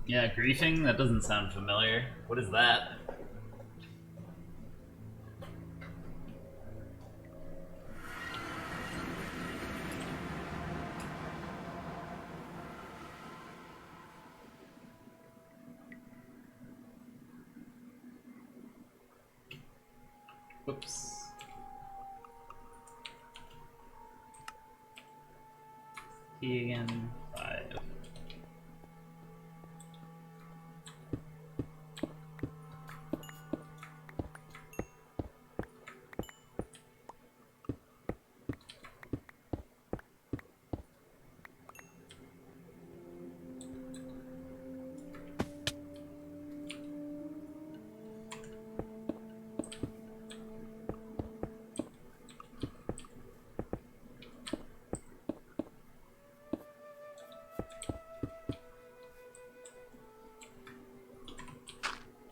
Yeah, griefing? That doesn't sound familiar. What is that? Whoops. Key again. 5.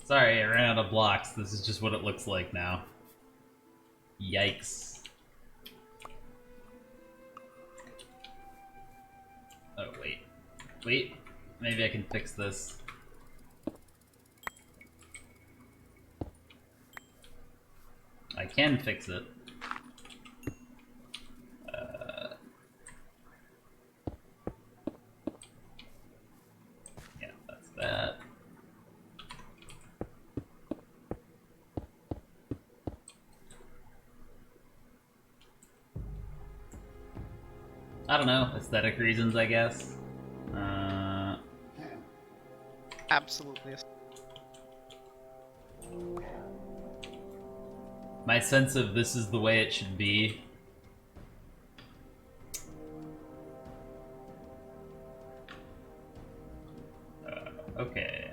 Sorry, I ran out of blocks. This is just what it looks like now. Yikes. Oh, wait. Wait. Maybe I can fix this. I can fix it. Yeah, that's that. I don't know, aesthetic reasons, I guess. Absolutely. My sense of this is the way it should be. Okay.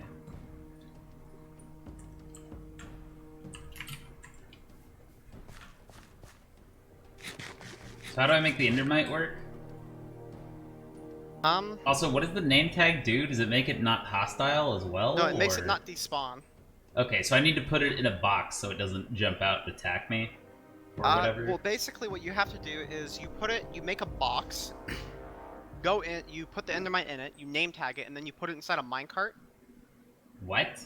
So how do I make the Endermite work? Also, what does the name tag do? Does it make it not hostile as well? No, it makes or- it not despawn. Okay, so I need to put it in a box so it doesn't jump out and attack me? Or whatever? Well, basically what you have to do is you make a box, go in, you put the Endermite in it, you name tag it, and then you put it inside a minecart. What?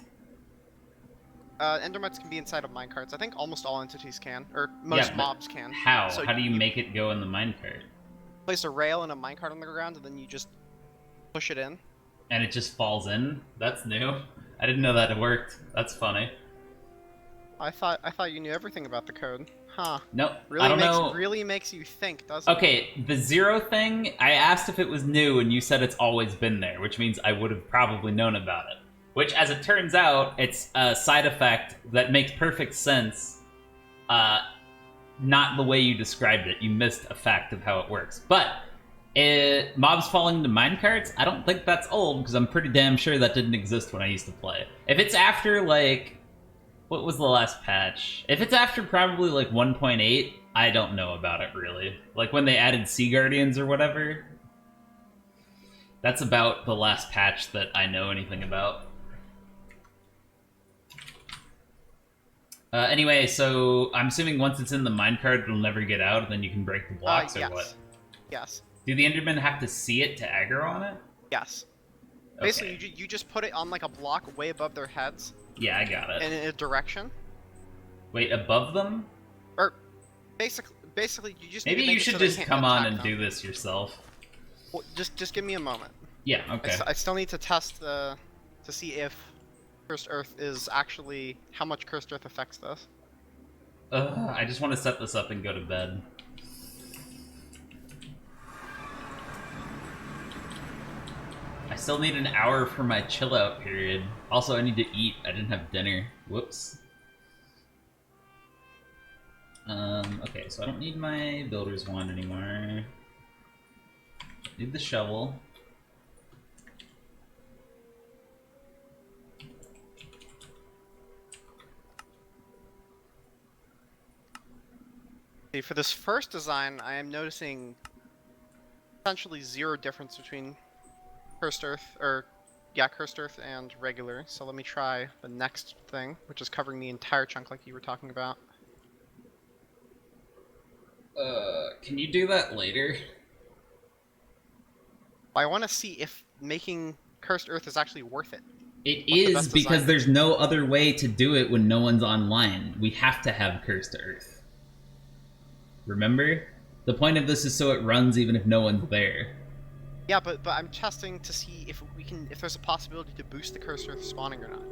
Endermites can be inside of minecarts. I think almost all entities can, or most but mobs can. How? So How do you make it go in the minecart? Place a rail and a minecart on the ground, and then you just push it in. And it just falls in? That's new. I didn't know that it worked. That's funny. I thought you knew everything about the code. Huh. Nope. Really I don't know. really makes you think, doesn't it? Okay, the 0 thing, I asked if it was new, and you said it's always been there, which means I would have probably known about it. Which, as it turns out, it's a side effect that makes perfect sense. Not the way you described it. You missed a fact of how it works. But, mobs falling into minecarts, I don't think that's old, because I'm pretty damn sure that didn't exist when I used to play. If it's after, like... What was the last patch? If it's after probably, like, 1.8, I don't know about it, really. Like, when they added Sea Guardians or whatever. That's about the last patch that I know anything about. Anyway, so I'm assuming once it's in the minecart, it'll never get out, and then you can break the blocks, yes. or what? Yes. Do the Endermen have to see it to aggro on it? Yes. Okay. Basically, you just put it on like a block way above their heads. Yeah, I got it. And in a direction. Wait, above them? Or basically, you just. Maybe need to make you it should so they just can't come on attack and them. do this yourself. Well, just give me a moment. Yeah. Okay. I still need to test to see if Cursed Earth is actually how much Cursed Earth affects this. I just want to set this up and go to bed. I still need an hour for my chill out period. Also, I need to eat. I didn't have dinner. Whoops. Okay, so I don't need my builder's wand anymore. Need the shovel. See, for this first design, I am noticing essentially zero difference between Cursed Earth, Cursed Earth and regular. So let me try the next thing, which is covering the entire chunk like you were talking about. Can you do that later? I want to see if making Cursed Earth is actually worth it. It What's the is best because design? there's no other way to do it when no one's online. We have to have Cursed Earth. Remember? The point of this is so it runs even if no one's there. Yeah, but I'm testing to see if there's a possibility to boost the Cursed Earth spawning or not.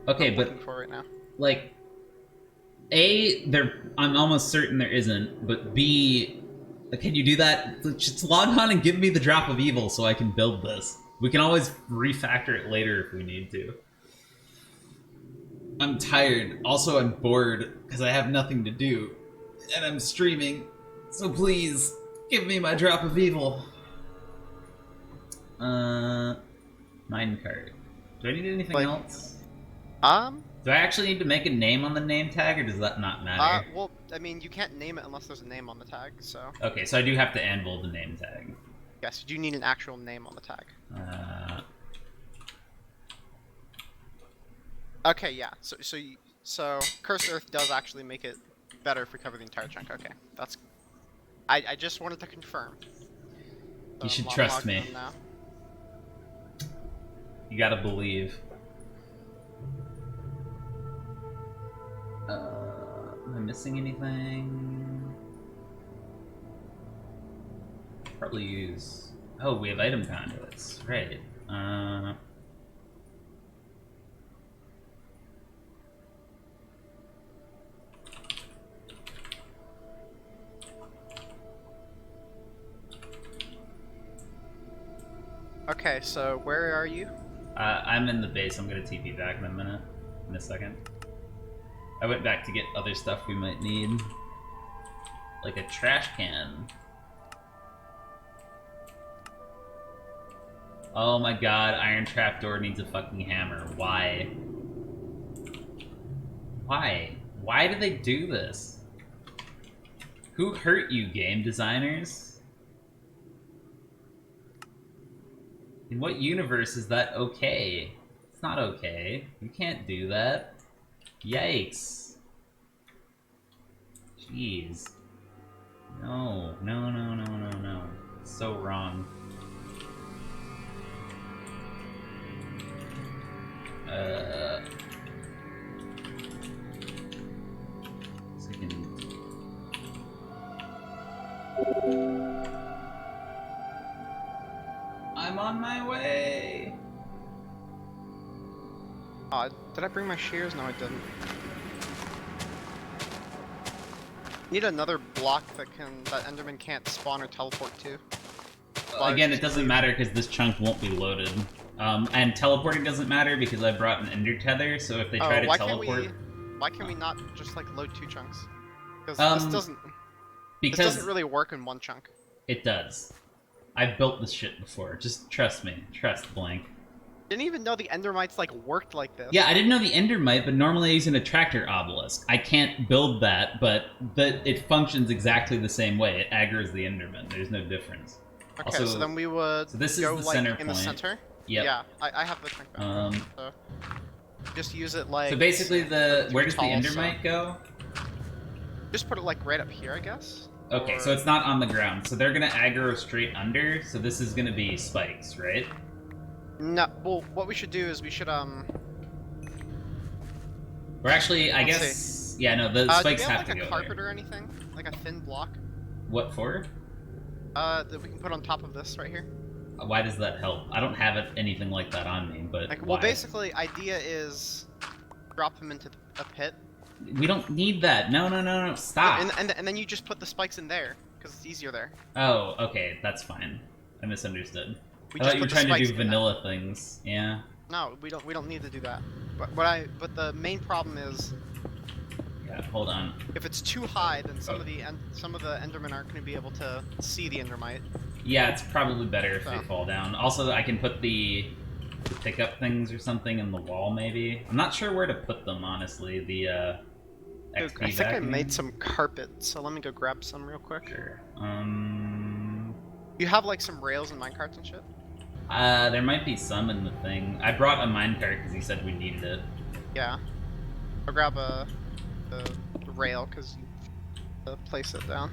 Okay, I'm but looking for right now. like, I'm almost certain there isn't, but B, can you do that? Just log on and give me the drop of evil so I can build this. We can always refactor it later if we need to. I'm tired. Also, I'm bored because I have nothing to do. And I'm streaming. So please, give me my drop of evil. Minecart. Do I need anything else? Do I actually need to make a name on the name tag, or does that not matter? Well, I mean, you can't name it unless there's a name on the tag, so... Okay, so I do have to anvil the name tag. Yes, you do need an actual name on the tag. Okay, yeah, so Cursed Earth does actually make it better if we cover the entire chunk. Okay, that's... I just wanted to confirm. You should I'm trust logged me. in now. You gotta believe. Am I missing anything? Probably use... Oh, we have item conduits. Right. Okay, so where are you? I'm in the base. I'm gonna TP back in a minute. In a second. I went back to get other stuff we might need. Like a trash can. Oh my god, Iron Trapdoor needs a fucking hammer. Why? Why? Why do they do this? Who hurt you, game designers? In what universe is that okay? It's not okay. You can't do that. Yikes. Jeez. No, no, no, no, no, no. It's so wrong. So I can... I'm on my way! Did I bring my shears? No, I didn't. Need another block that Enderman can't spawn or teleport to. Again, it doesn't matter because this chunk won't be loaded. And teleporting doesn't matter because I brought an ender tether, so if they try to teleport... Why can we not just like load 2 chunks? Because this doesn't really work in 1 chunk. It does. I've built this shit before. Just trust me. Trust blank. Didn't even know the endermites like worked like this. Yeah, I didn't know the endermite, but normally I use an attractor obelisk. I can't build that, but it functions exactly the same way. It aggroes the enderman. There's no difference. Okay, Also, so then we would so this is go the like center in point. the center. Yep. Yeah, I have the chunk back. So just use it like. So basically, where does the tall, endermite go? Just put it like right up here, I guess. Okay, so it's not on the ground. So they're gonna aggro straight under. So this is gonna be spikes, right? No. Well, what we should do is we should Or actually, I Let's guess. Yeah, no, the spikes do we have like to a go carpet there. or anything? Like a thin block? What for? That we can put on top of this right here. Why does that help? I don't have anything like that on me, but Like, why? well, basically, idea is drop them into a pit. We don't need that. No, no, no, no. Stop. And then you just put the spikes in there because it's easier there. Oh, okay, that's fine. I misunderstood. We I just thought you were put the trying to spikes do in that. vanilla things. Yeah. No, we don't need to do that. But the main problem is Yeah. Hold on. if it's too high, then some of the endermen aren't going to be able to see the endermite. Yeah, it's probably better if they So. fall down. Also, I can put the pickup things or something in the wall, maybe. I'm not sure where to put them, honestly. The XP I think I vacuum. made some carpet, so let me go grab some real quick. Sure. You have like some rails and minecarts and shit? There might be some in the thing. I brought a minecart because he said we needed it. Yeah. I'll grab the rail because you place it down.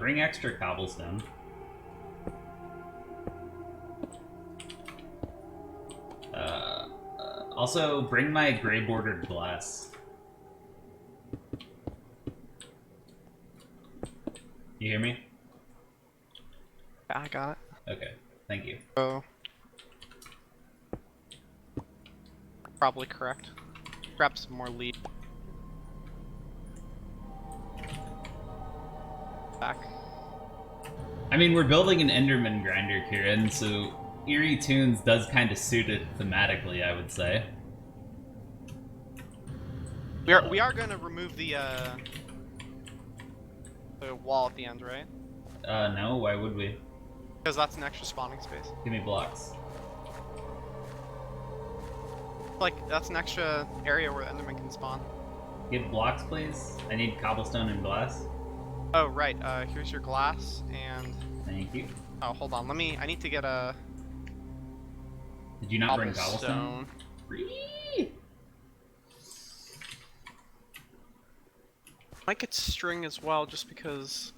Bring extra cobblestone. Also, bring my gray bordered glass. You hear me? Yeah, I got it. Okay, thank you. So, probably correct. Grab some more lead. Back. I mean, we're building an Enderman grinder, Kieran, so Eerie Tunes does kind of suit it thematically, I would say. We are gonna remove the wall at the end, right? No, why would we? Because that's an extra spawning space. Give me blocks. Like, that's an extra area where Enderman can spawn. Give blocks, please. I need cobblestone and glass. Oh, right, here's your glass, and... Thank you. Oh, hold on, I need to get a... Did you not bring cobblestone? Might get string as well, just because...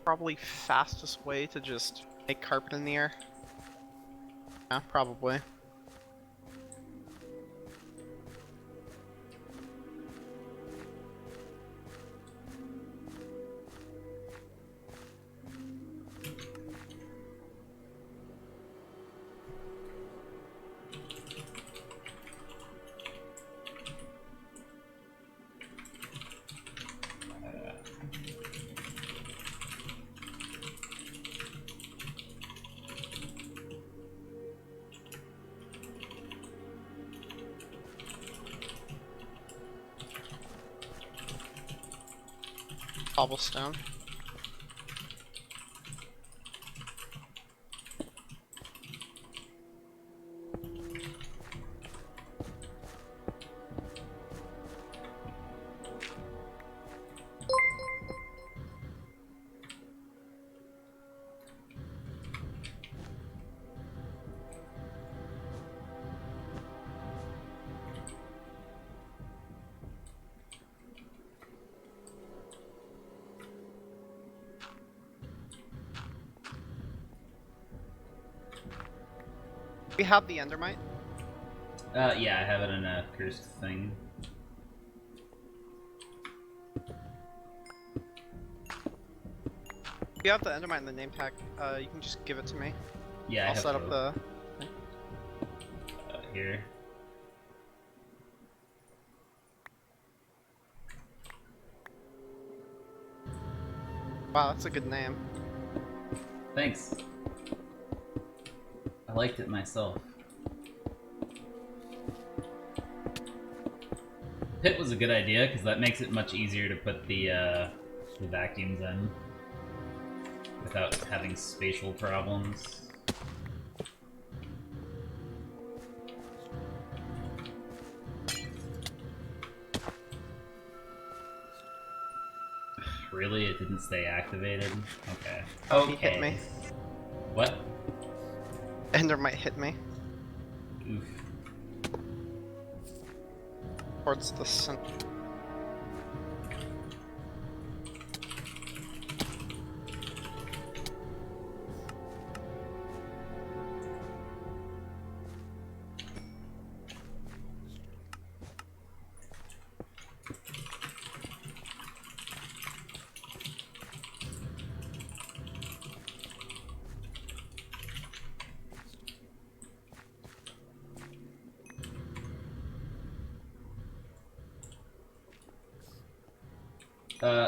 Probably fastest way to just make carpet in the air. Yeah, probably. Cobblestone. We have the Endermite. Yeah, I have it in a cursed thing. If you have the Endermite in the name tag, you can just give it to me. Yeah, I I'll have set up both. the... Here. Wow, that's a good name. Thanks. I liked it myself. Pit was a good idea, because that makes it much easier to put the vacuums in without having spatial problems. Really? It didn't stay activated? Okay. Oh, Okay. he hit me. What? Endermite hit me. Oof. Towards the center.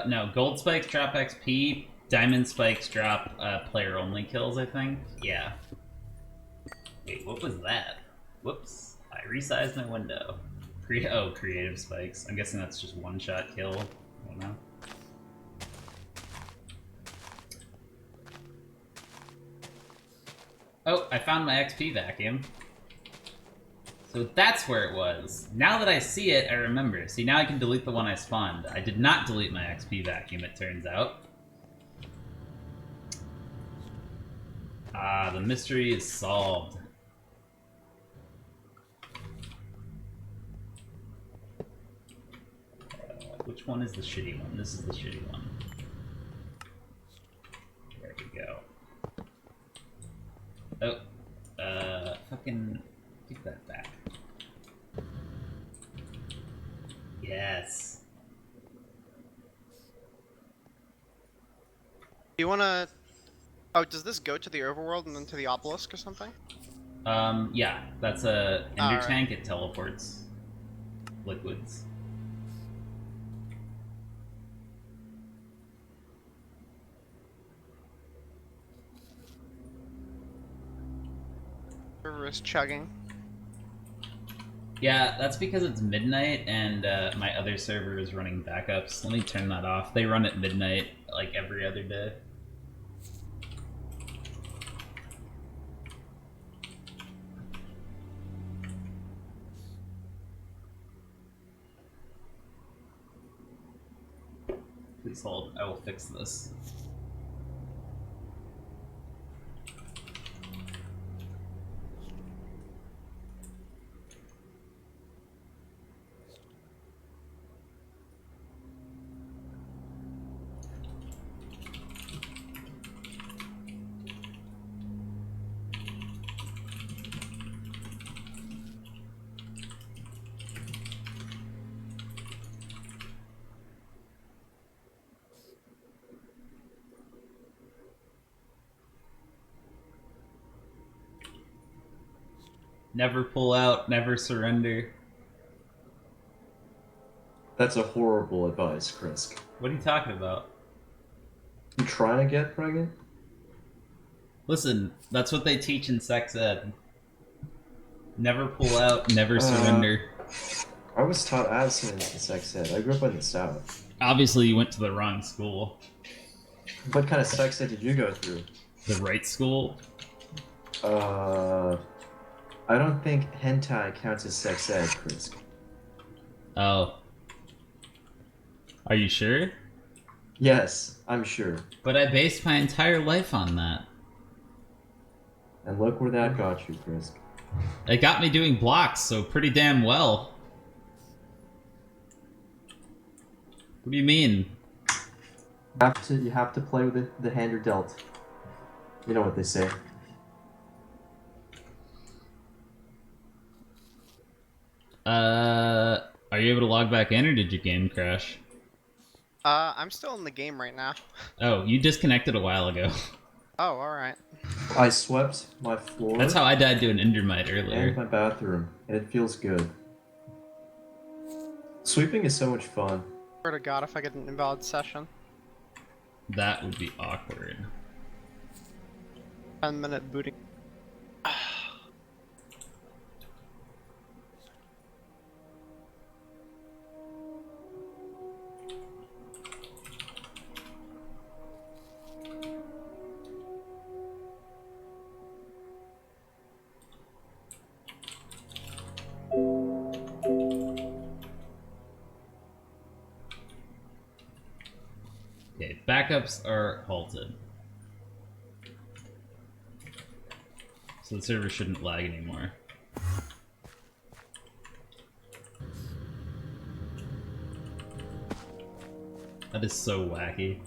No, gold spikes drop XP, diamond spikes drop player-only kills, I think. Yeah. Wait, what was that? Whoops. I resized my window. Creative spikes. I'm guessing that's just one-shot kill. I don't know. Oh, I found my XP vacuum. So that's where it was. Now that I see it, I remember. See, now I can delete the one I spawned. I did not delete my XP vacuum, it turns out. Ah, the mystery is solved. Which one is the shitty one? This is the shitty one. Fucking give that back. Yes. Do you wanna... Oh, does this go to the overworld and then to the obelisk or something? Yeah, that's a ender Alright. tank. It teleports liquids. River is chugging. Yeah, that's because it's midnight and my other server is running backups. Let me turn that off. They run at midnight like every other day. Please hold. I will fix this. Never pull out, never surrender. That's a horrible advice, Chris. What are you talking about? You trying to get pregnant? Listen, that's what they teach in sex ed. Never pull out, never surrender. I was taught abstinence in sex ed. I grew up in the South. Obviously, you went to the wrong school. What kind of sex ed did you go through? The right school? I don't think hentai counts as sex ed, Chris. Oh. Are you sure? Yes, I'm sure. But I based my entire life on that. And look where that got you, Chris. It got me doing blocks, so pretty damn well. What do you mean? You have to play with the hand you're dealt. You know what they say. Are you able to log back in, or did your game crash? I'm still in the game right now. Oh, you disconnected a while ago. Oh, alright. I swept my floor That's how I died to an endermite and earlier. my bathroom, and it feels good. Sweeping is so much fun. Swear to God, if I get an invalid session. That would be awkward. 10-minute booting. Okay, backups are halted. So the server shouldn't lag anymore. That is so wacky.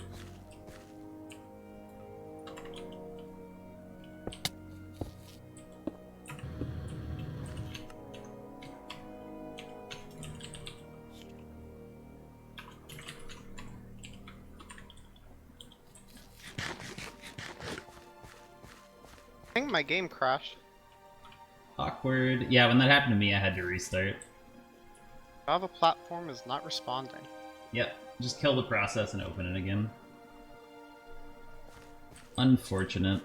I think my game crashed. Awkward. Yeah, when that happened to me, I had to restart. Java platform is not responding. Yep, just kill the process and open it again. Unfortunate.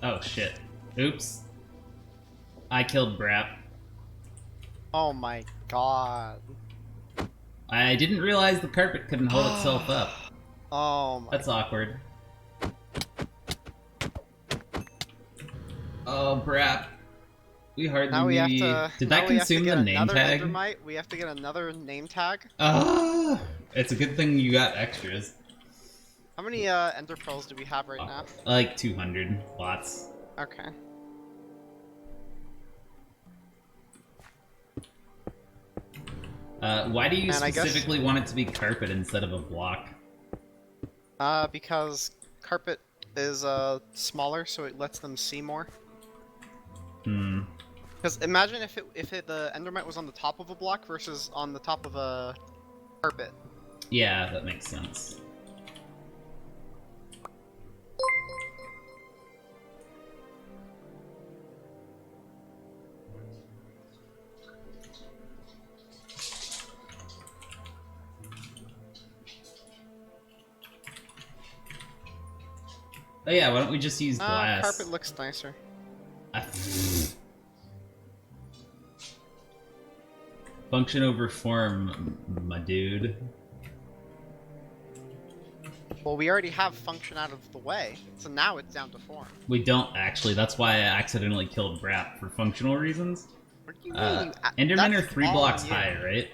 Oh shit. Oops. I killed Brap. Oh my god. I didn't realize the carpet couldn't hold itself up. Oh my. That's awkward. Oh, Brap. We hardly Now we knew have ye. to. Did now that we have to consume get the name another tag? Endermite. We have to get another name tag. Ah, it's a good thing you got extras. How many Ender pearls do we have right now? Like 200. Lots. Okay. Why do you And I guess- specifically want it to be carpet instead of a block? Because carpet is smaller, so it lets them see more. Hmm. Because imagine if the Endermite was on the top of a block versus on the top of a carpet. Yeah, that makes sense. Oh yeah, why don't we just use glass? Carpet looks nicer. Function over form, my dude. Well, we already have function out of the way, so now it's down to form. We don't actually. That's why I accidentally killed Brap for functional reasons. What do you mean? Endermen That's are 3 all blocks on you. high, right?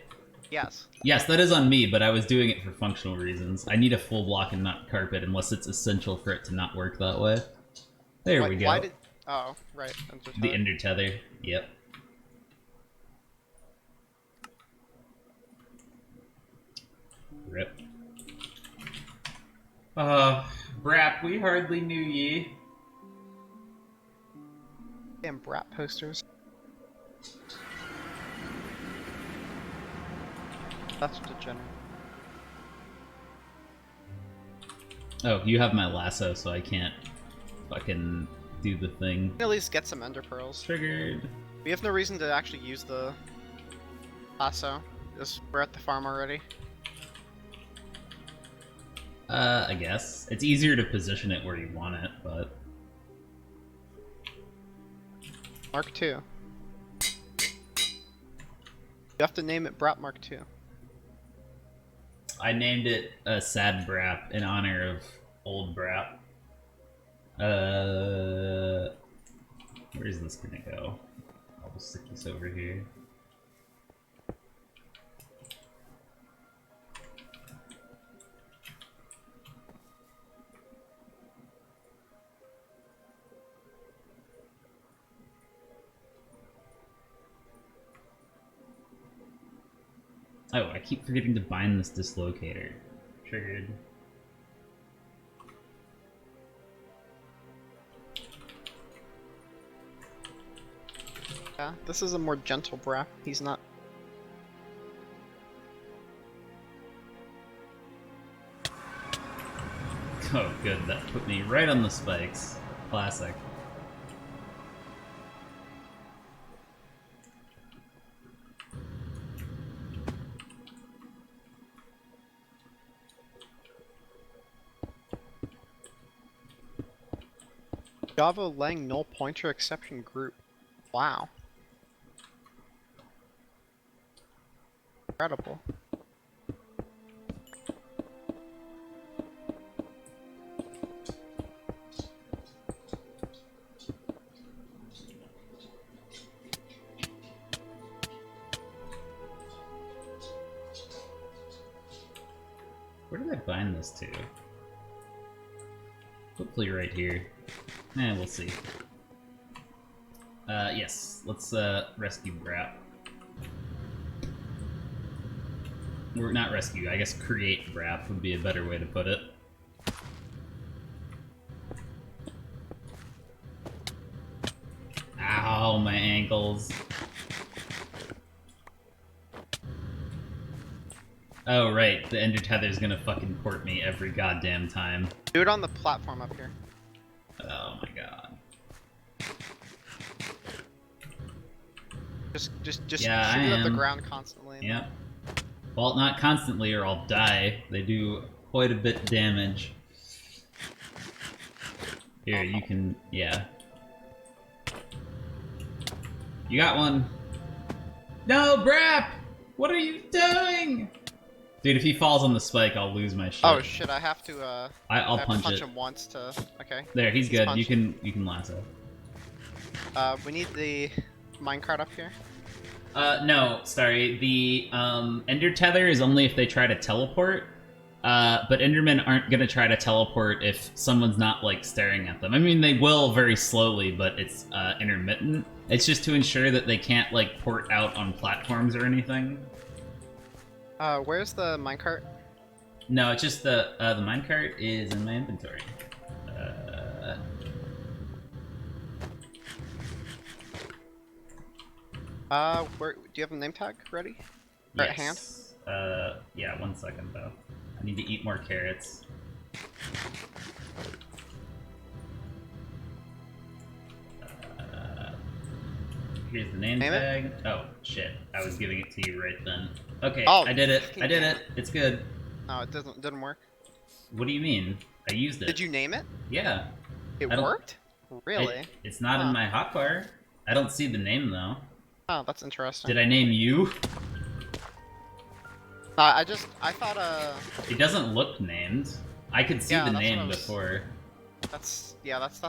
Yes. Yes, that is on me, but I was doing it for functional reasons. I need a full block and not carpet unless it's essential for it to not work that way. There we go. Why did? Oh, right. The ender tether. Yep. Rip. Brap, we hardly knew ye. Damn brat posters. That's degenerate. Oh, you have my lasso, so I can't fucking do the thing. At least get some ender pearls. Triggered. We have no reason to actually use the lasso. We're at the farm already. I guess. It's easier to position it where you want it, but... Mark 2. You have to name it Brat Mark 2. I named it Sad Brap in honor of old Brap. Where is this gonna go? I'll just stick this over here. Oh, I keep forgetting to bind this dislocator. Triggered. Yeah, this is a more gentle Brat. He's not. Oh, good. That put me right on the spikes. Classic. Java Lang null pointer exception group. Wow. Incredible. Where did I bind this to? Hopefully right here. We'll see. Yes, let's rescue Brap. Or not rescue, I guess create Brap would be a better way to put it. Ow, my ankles. Oh right, the ender tether's gonna fucking port me every goddamn time. Do it on the platform up here. Oh my god. Just Yeah, shoot I it at the am. ground constantly. Yep. Well, not constantly or I'll die. They do quite a bit damage. Here, you can... yeah. You got one. No, Brap! What are you doing? Dude, if he falls on the spike, I'll lose my shit. Oh shit! I have to. I'll I have punch to punch it. him once to. Okay. There, he's good. You punched. can lasso. We need the minecart up here. No, sorry. The Ender Tether is only if they try to teleport. But Endermen aren't gonna try to teleport if someone's not like staring at them. I mean, they will very slowly, but it's intermittent. It's just to ensure that they can't like port out on platforms or anything. Where's the minecart? No, it's just the minecart is in my inventory. Where do you have a name tag ready? Or at hand? Yeah, 1 second though. I need to eat more carrots. Here's the name tag. It? Oh, shit. I was giving it to you right then. Okay, Oh, I did it. I did it. It's good. No, it didn't work. What do you mean? I used it. Did you name it? Yeah. It I don't- worked? Really? It's not in my hotbar. I don't see the name though. Oh, that's interesting. Did I name you? I thought It doesn't look named. I could see Yeah, the that's what name I was- before. that's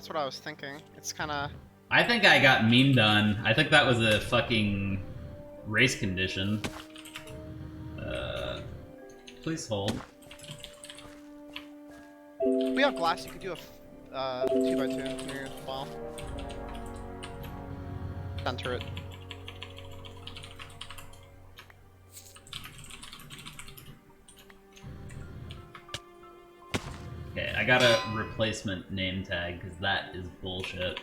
what I was thinking. It's kind of I think I got memed on. I think that was a fucking race condition. Please hold. we have glass. You could do a 2x2 near the wall. Center it. Okay, I got a replacement name tag because that is bullshit.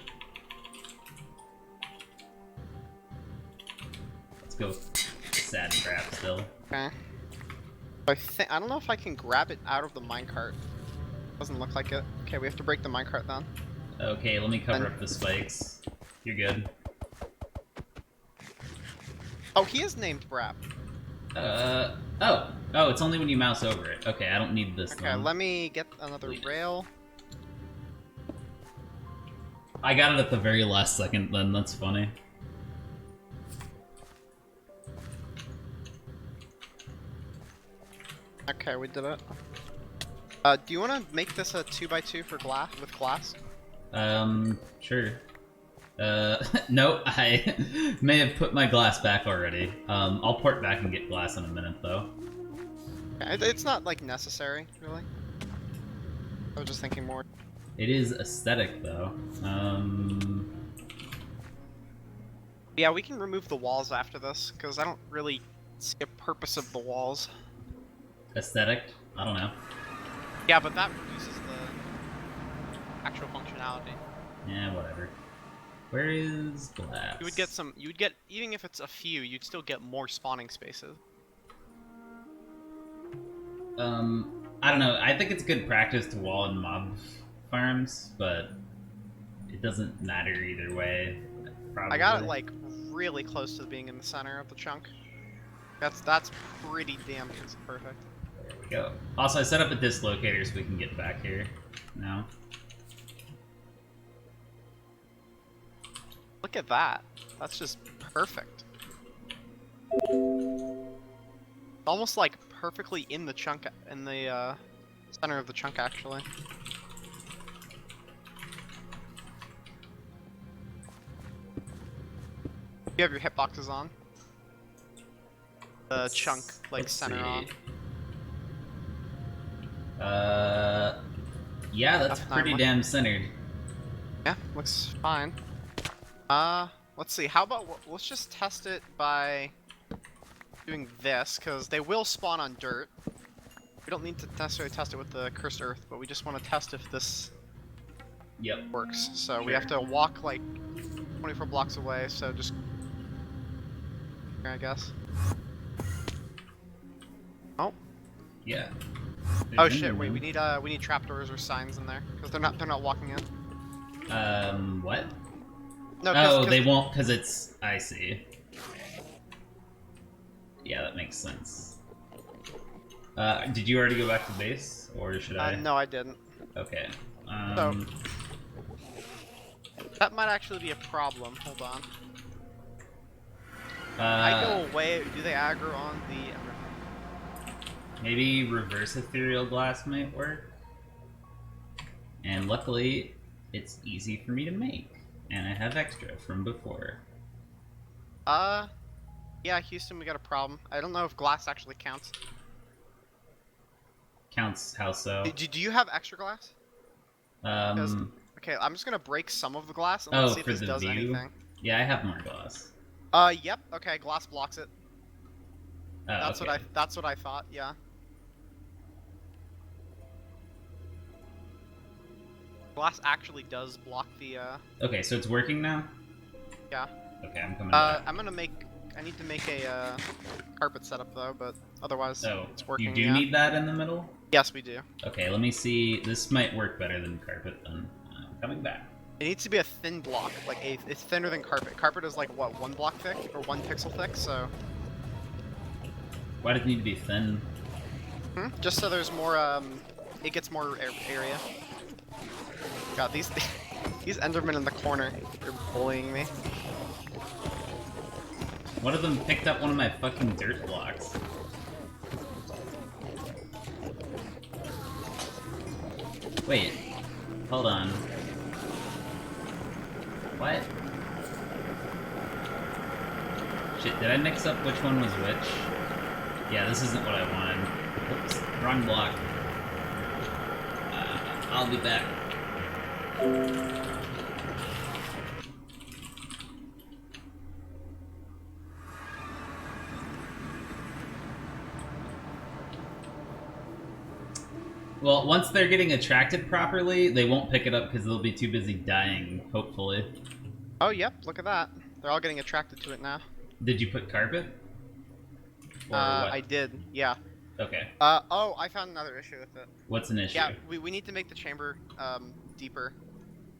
Let's go sad crap still. Okay. I don't know if I can grab it out of the minecart. Doesn't look like it. Okay, we have to break the minecart then. Okay, let me cover And- up the spikes. You're good. Oh, he is named Brap. Oh, it's only when you mouse over it. Okay, I don't need this Okay, then. let me get another Delete it. rail. I got it at the very last second then, that's funny. Okay, we did it. Do you want to make this a 2x2 for glass with glass? Sure. No, I may have put my glass back already. I'll port back and get glass in a minute, though. It's not like necessary, really. I was just thinking more. It is aesthetic, though. Yeah, we can remove the walls after this because I don't really see a purpose of the walls. Aesthetic? I don't know. Yeah, but that reduces the actual functionality. Yeah, whatever. Where is glass? You would get some. You would get even if it's a few, you'd still get more spawning spaces. I don't know. I think it's good practice to wall and mob farms, but it doesn't matter either way. Probably. I got it like really close to being in the center of the chunk. That's pretty damn perfect. There we go. Also, I set up a dislocator so we can get back here now. Look at that. That's just perfect. Almost like perfectly in the chunk, in the center of the chunk, actually. You have your hitboxes on. The chunk, like, Let's center see. on. Yeah, that's F9 pretty one. damn centered. Yeah, looks fine. Let's see. How about let's just test it by doing this, because they will spawn on dirt. We don't need to necessarily test it with the cursed earth, but we just want to test if this Yep. works. So we Sure. have to walk like 24 blocks away. So just here, I guess. Oh. Yeah. Oh shit! Wait, we need trapdoors or signs in there because they're not walking in. What? No. Oh, they won't because it's. I see. Yeah, that makes sense. Did you already go back to base, or should I? No, I didn't. Okay. That might actually be a problem. Hold on. I go away. Do they aggro on the? Maybe reverse ethereal glass might work. And luckily, it's easy for me to make, and I have extra from before. Yeah, Houston, we got a problem. I don't know if glass actually counts. Counts how so? Do you have extra glass? Okay, I'm just gonna break some of the glass and let's see if for this the does view? anything. Yeah, I have more glass. Yep. Okay, glass blocks it. That's okay. what I thought. Yeah. Glass actually does block the. Okay, so it's working now? Yeah. Okay, I'm coming back. I need to make a carpet setup though, but otherwise it's working. You do yeah. need that in the middle? Yes, we do. Okay, let me see. This might work better than carpet then. I'm coming back. It needs to be a thin block, like it's thinner than carpet. Carpet is like what, 1 block thick or 1 pixel thick, so. Why does it need to be thin? Just so there's more it gets more area. God, these Endermen in the corner, they're bullying me. One of them picked up one of my fucking dirt blocks. Wait, hold on. What? Shit, did I mix up which one was which? Yeah, this isn't what I wanted. Oops, wrong block. I'll be back. Well, once they're getting attracted properly, they won't pick it up because they'll be too busy dying, hopefully. Oh, yep, look at that. They're all getting attracted to it now. Did you put carpet? Or what? I did, yeah. Okay. Oh, I found another issue with it. What's an issue? Yeah, we need to make the chamber, deeper.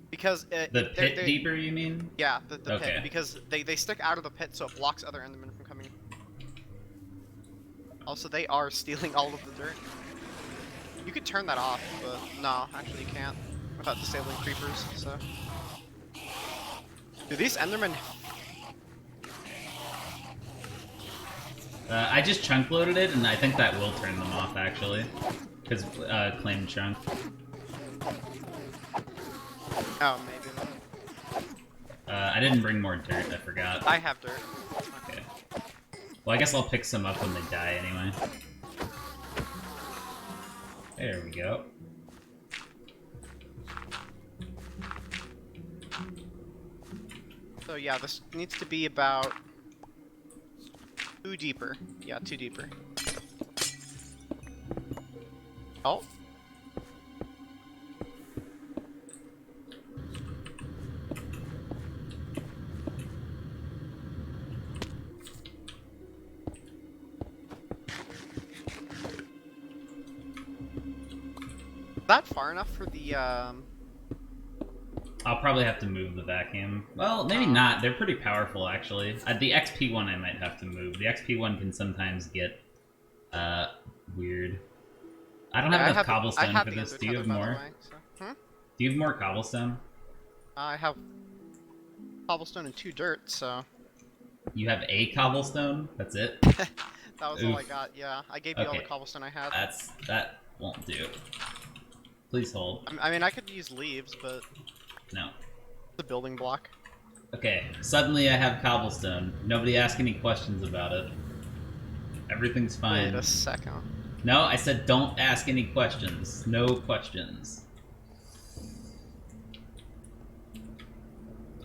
Because the pit deeper, you mean? Yeah, the Okay. pit. Because they stick out of the pit, so it blocks other Endermen from coming. Also, they are stealing all of the dirt. You could turn that off, but no, actually you can't. Without disabling creepers, so. Dude, these Endermen... I just chunk loaded it, and I think that will turn them off, actually. Because, claim chunk. Oh, maybe. I didn't bring more dirt, I forgot. I have dirt. Okay. Well, I guess I'll pick some up when they die, anyway. There we go. So yeah, this needs to be about 2 deeper. Yeah, 2 deeper. Oh. Is that far enough for the I'll probably have to move the vacuum. Well, maybe not. They're pretty powerful, actually. The XP one I might have to move. The XP one can sometimes get, weird. I don't have enough cobblestone for this. Do you have more? Do you have more cobblestone? I have cobblestone and 2 dirt, so... You have a cobblestone? That's it? That was all I Oof. got, yeah. I gave you all the cobblestone I had. That won't do. Please hold. I mean, I could use leaves, but... No. It's a building block. Okay, suddenly I have cobblestone. Nobody ask any questions about it. Everything's fine. Wait a second. No, I said don't ask any questions. No questions.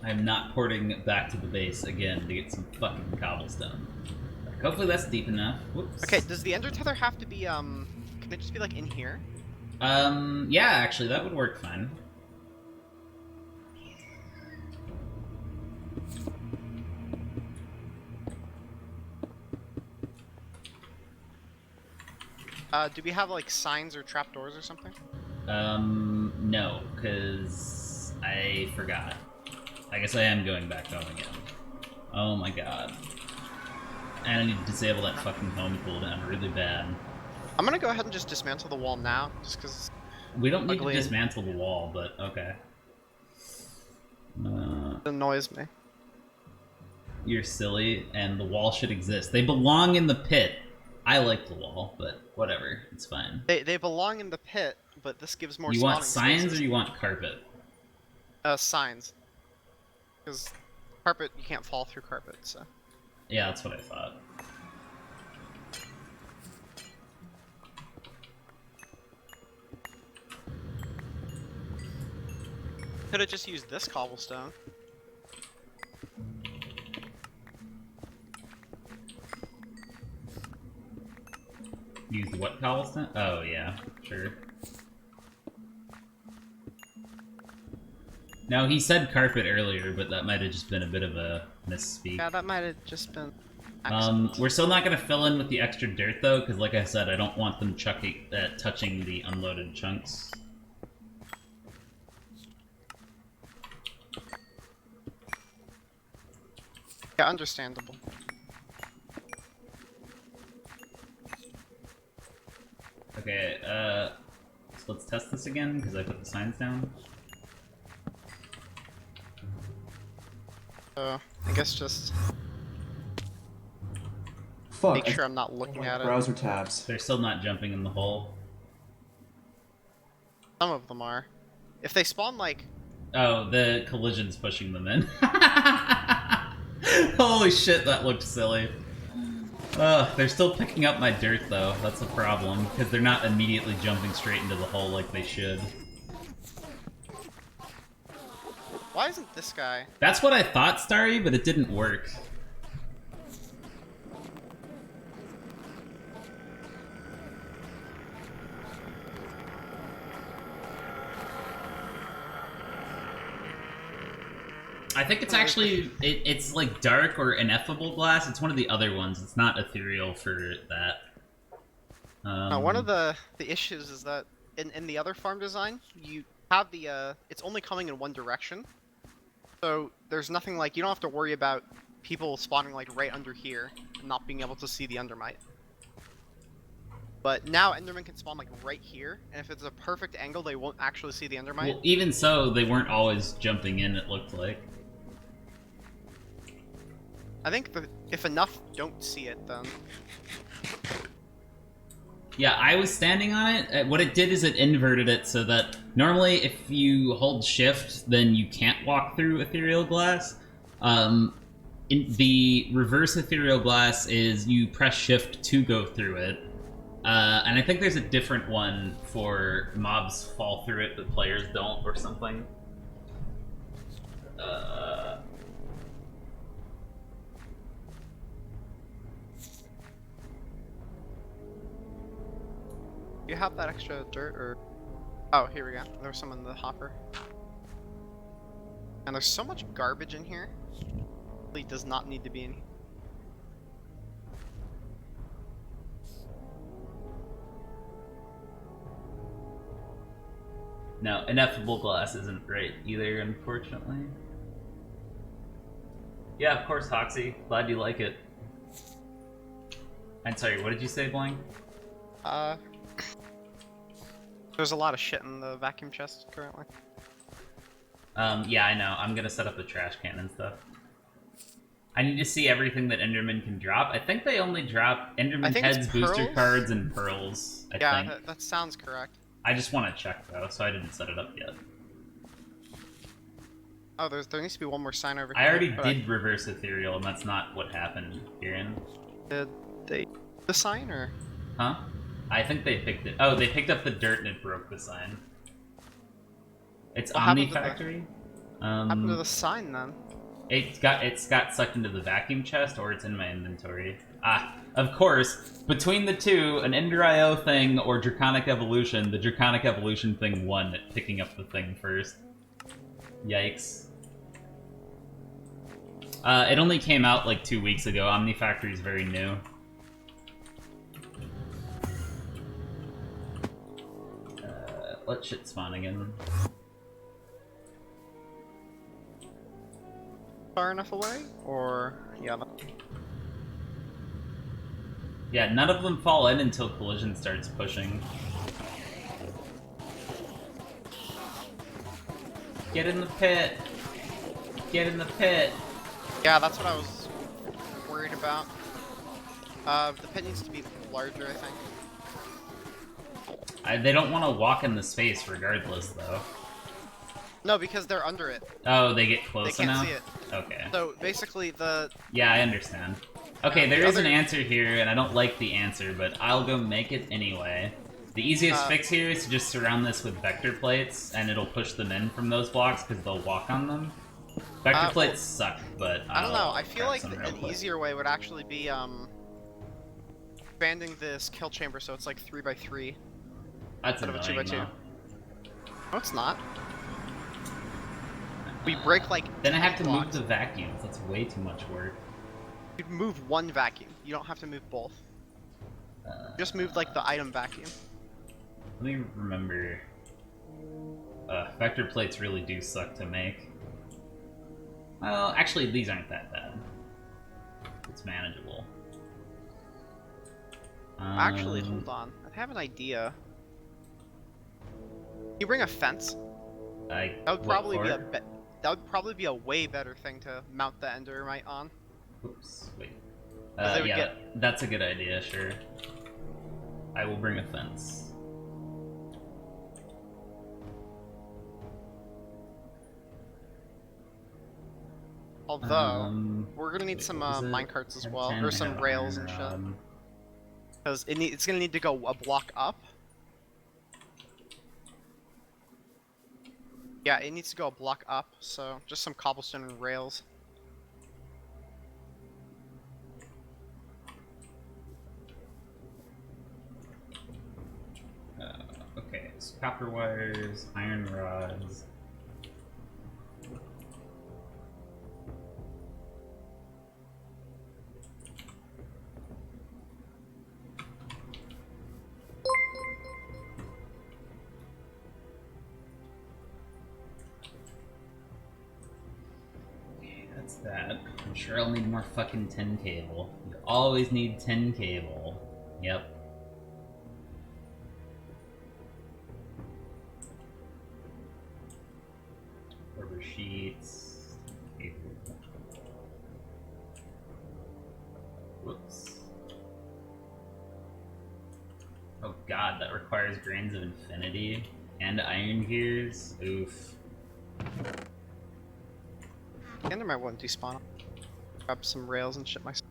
I'm not porting back to the base again to get some fucking cobblestone. Hopefully that's deep enough. Whoops. Okay, does the ender tether have to be, can it just be, like, in here? Yeah, actually, that would work fine. Do we have, like, signs or trapdoors or something? No, because I forgot. I guess I am going back home again. Oh my god. And I need to disable that fucking home cooldown really bad. I'm gonna go ahead and just dismantle the wall now, just because... We don't need to dismantle the wall, but okay. It annoys me. you're silly, and the wall should exist. They belong in the pit. I like the wall, but whatever, it's fine. They belong in the pit, but this gives more. You want spawning signs spaces. or you want carpet? Signs. Because carpet, you can't fall through carpet, so. Yeah, that's what I thought. Could have just used this cobblestone. Use what cobblestone? Oh, yeah, sure. No, he said carpet earlier, but that might have just been a bit of a misspeak. Yeah, that might have just been. We're still not going to fill in with the extra dirt, though, because like I said, I don't want them touching the unloaded chunks. Yeah, understandable. Okay, so let's test this again, because I put the signs down. So, I guess just Fuck. make sure I'm not looking at it. Browser tabs. They're still not jumping in the hole. Some of them are. If they spawn like... Oh, the collision's pushing them in. Holy shit, that looked silly. They're still picking up my dirt, though. That's a problem, because they're not immediately jumping straight into the hole like they should. Why isn't this guy? That's what I thought, Starry, but it didn't work. I think it's actually, it's like dark or ineffable glass. It's one of the other ones. It's not ethereal for that. One of the issues is that in the other farm design, you have the, it's only coming in one direction. So there's nothing like, you don't have to worry about people spawning like right under here and not being able to see the Endermite. But now Enderman can spawn like right here, and if it's a perfect angle, they won't actually see the Endermite. Well, even so, they weren't always jumping in, it looked like. I think if enough don't see it, then... Yeah, I was standing on it. What it did is it inverted it so that normally if you hold shift, then you can't walk through ethereal glass. In the reverse ethereal glass is you press shift to go through it. And I think there's a different one for mobs fall through it, but players don't, or something. You have that extra dirt, or... Oh, here we go. There's some in the hopper. And there's so much garbage in here. It really does not need to be in here. No, ineffable glass isn't great either, unfortunately. Yeah, of course, Hoxie. Glad you like it. I'm sorry, what did you say, Blank? There's a lot of shit in the vacuum chest currently. Yeah, I know. I'm gonna set up a trash can and stuff. I need to see everything that Enderman can drop. I think they only drop Enderman heads, booster cards, and pearls, I think. That sounds correct. I just want to check, though, so I didn't set it up yet. Oh, there needs to be one more sign over here. I already did reverse ethereal, and that's not what happened, Kieran. Did they the sign, or? Huh? I think they picked it. Oh, they picked up the dirt and it broke the sign. It's Omnifactory. What happened to the sign, then? It got sucked into the vacuum chest, or it's in my inventory. Ah, of course, between the two, an Ender IO thing or Draconic Evolution, the Draconic Evolution thing won at picking up the thing first. Yikes. It only came out like 2 weeks ago. Omnifactory is very new. Let shit spawn again. Far enough away, or yeah. Yeah, none of them fall in until collision starts pushing. Get in the pit. Get in the pit. Yeah, that's what I was worried about. The pit needs to be larger, I think. They don't want to walk in the space regardless, though. No, because they're under it. Oh, they get close They can't enough? see it. Okay. So basically, the Yeah, I understand. Okay, the there is an other- answer here, and I don't like the answer, but I'll go make it anyway. The easiest fix here is to just surround this with vector plates, and it'll push them in from those blocks because they'll walk on them. Vector plates suck, but I don't know. I'll I feel grab like some real an quick. easier way would actually be expanding this kill chamber so it's like 3x3 That's instead of a annoying, 2x2. though. No, it's not. We break like. Then I have to 10 move blocks. the vacuums. That's way too much work. You move one vacuum. You don't have to move both. Just move like the item vacuum. Let me remember. Vector plates really do suck to make. Well, actually, these aren't that bad. It's manageable. Actually, hold on. I have an idea. You bring a fence. That That would probably be that would probably be a way better thing to mount the endermite on. Oops, wait. 'Cause they would Yeah, that's a good idea, sure. I will bring a fence. Although, we're gonna need some is it minecarts as 10, well, 10? or I some have rails iron and shit. rod. Because it's gonna need to go a block up. Yeah, it needs to go a block up, so just some cobblestone and rails. Okay, so copper wires, iron rods. Okay, that's that. I'm sure I'll need more fucking tin cable. You always need tin cable. Yep. Rubber sheets. Cable. Whoops. Oh god, that requires grains of infinity and iron gears. Oof. The endermite won't despawn. Grab some rails and shit myself.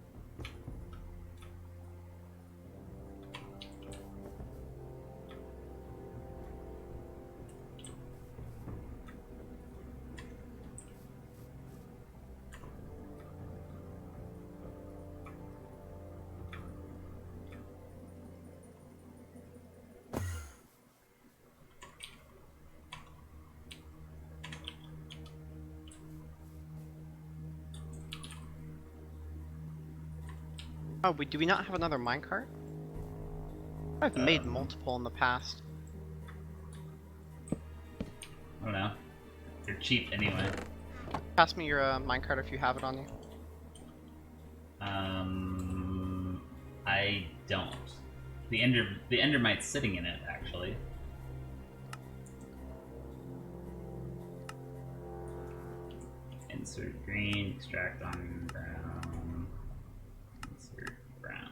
Oh, do we not have another minecart? I've made multiple in the past. I don't know. They're cheap anyway. Pass me your minecart if you have it on you. I don't. The endermite's sitting in it, actually. Insert green, extract on brown. Insert brown.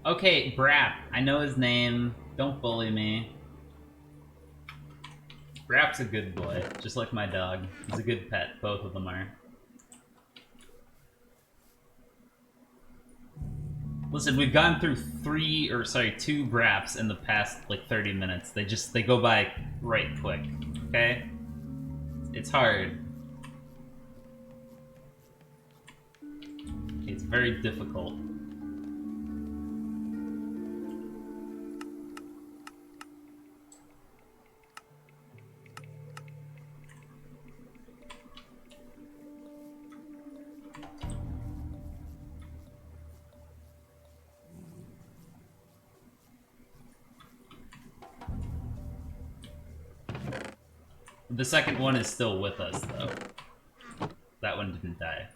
Okay, Brap. I know his name. Don't bully me. Brap's a good boy, just like my dog. He's a good pet. Both of them are. Listen, we've gone through two Braps in the past, like, 30 minutes. They go by right quick, okay? It's hard. It's very difficult. The second one is still with us, though. That one didn't die.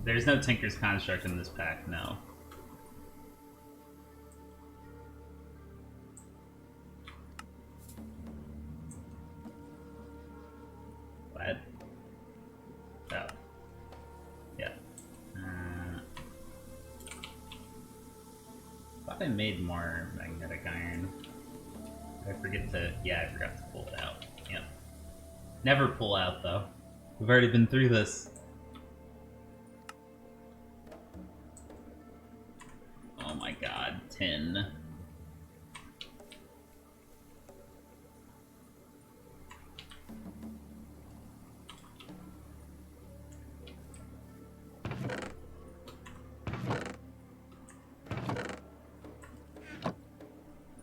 There's no Tinker's Construct in this pack, no. What? Oh. Yeah. Thought I made more magnetic iron. Did I forget to... Yeah, I forgot to pull it out. Yep. Never pull out, though. We've already been through this. Oh my god, tin.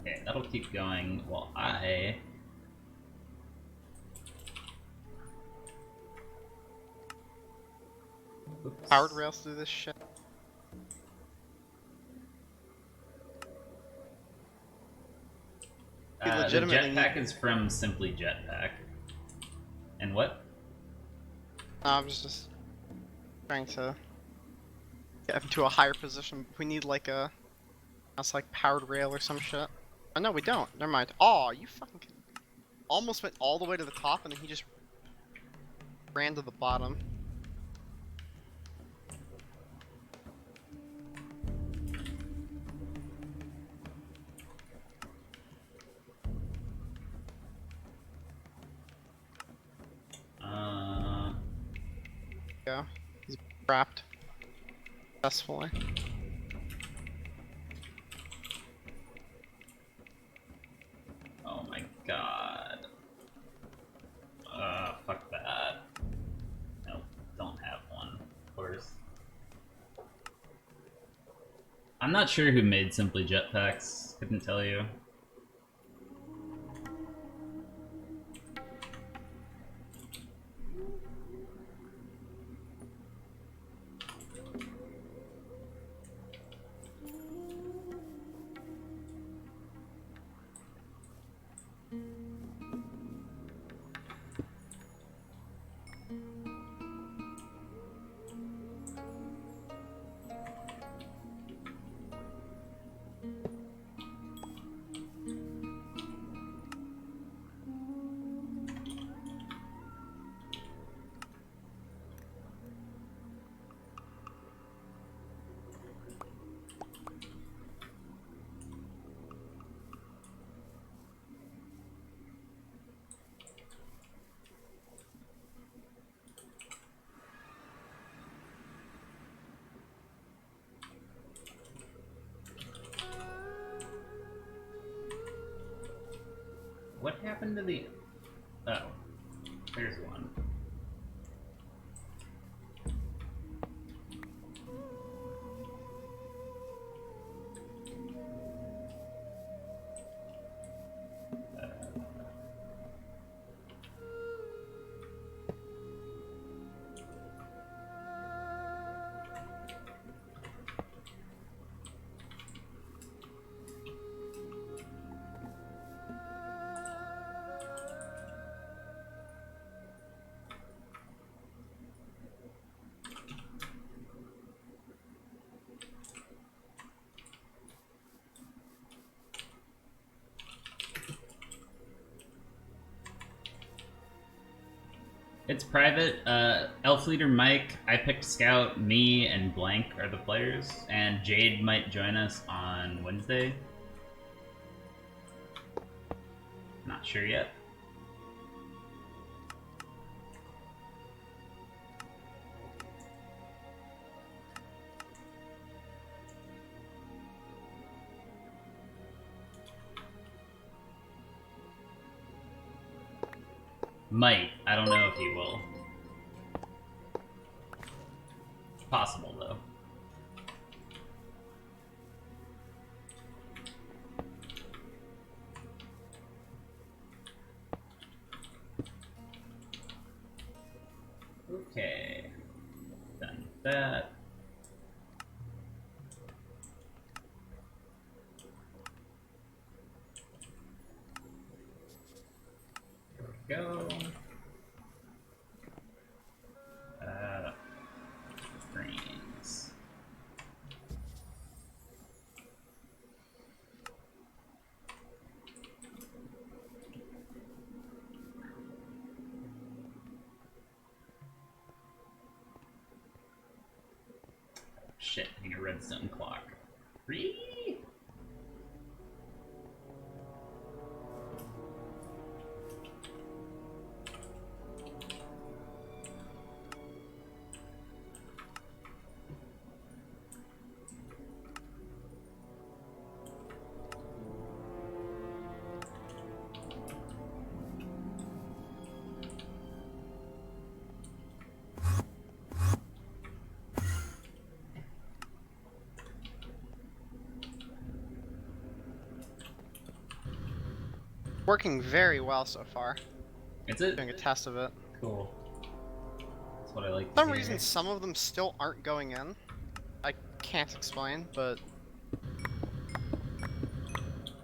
Okay, that'll keep going while I... Oops. Powered rails through this shit. We The legitimately jetpack need- is from Simply Jetpack. And what? No, I was just trying to get him to a higher position. We need like a... That's like powered rail or some shit. Oh no, we don't. Never mind. Oh, you fucking kidding me. Almost went all the way to the top and then he just ran to the bottom. Yeah, he's trapped successfully. Oh my god. Fuck that. Nope, don't have one, of course. I'm not sure who made Simply Jetpacks, couldn't tell you. What happened to the... Oh, there's one. It's private. Elf Leader Mike, I picked Scout, me, and Blank are the players, and Jade might join us on Wednesday. Not sure yet. Might. I don't know if he will. Possible, though. Okay. Done with that. There we go. Green. a redstone clock. Whee! Working very well so far. It's it. Doing a test of it. Cool. That's what I like For to some hear. reason, some of them still aren't going in. I can't explain, but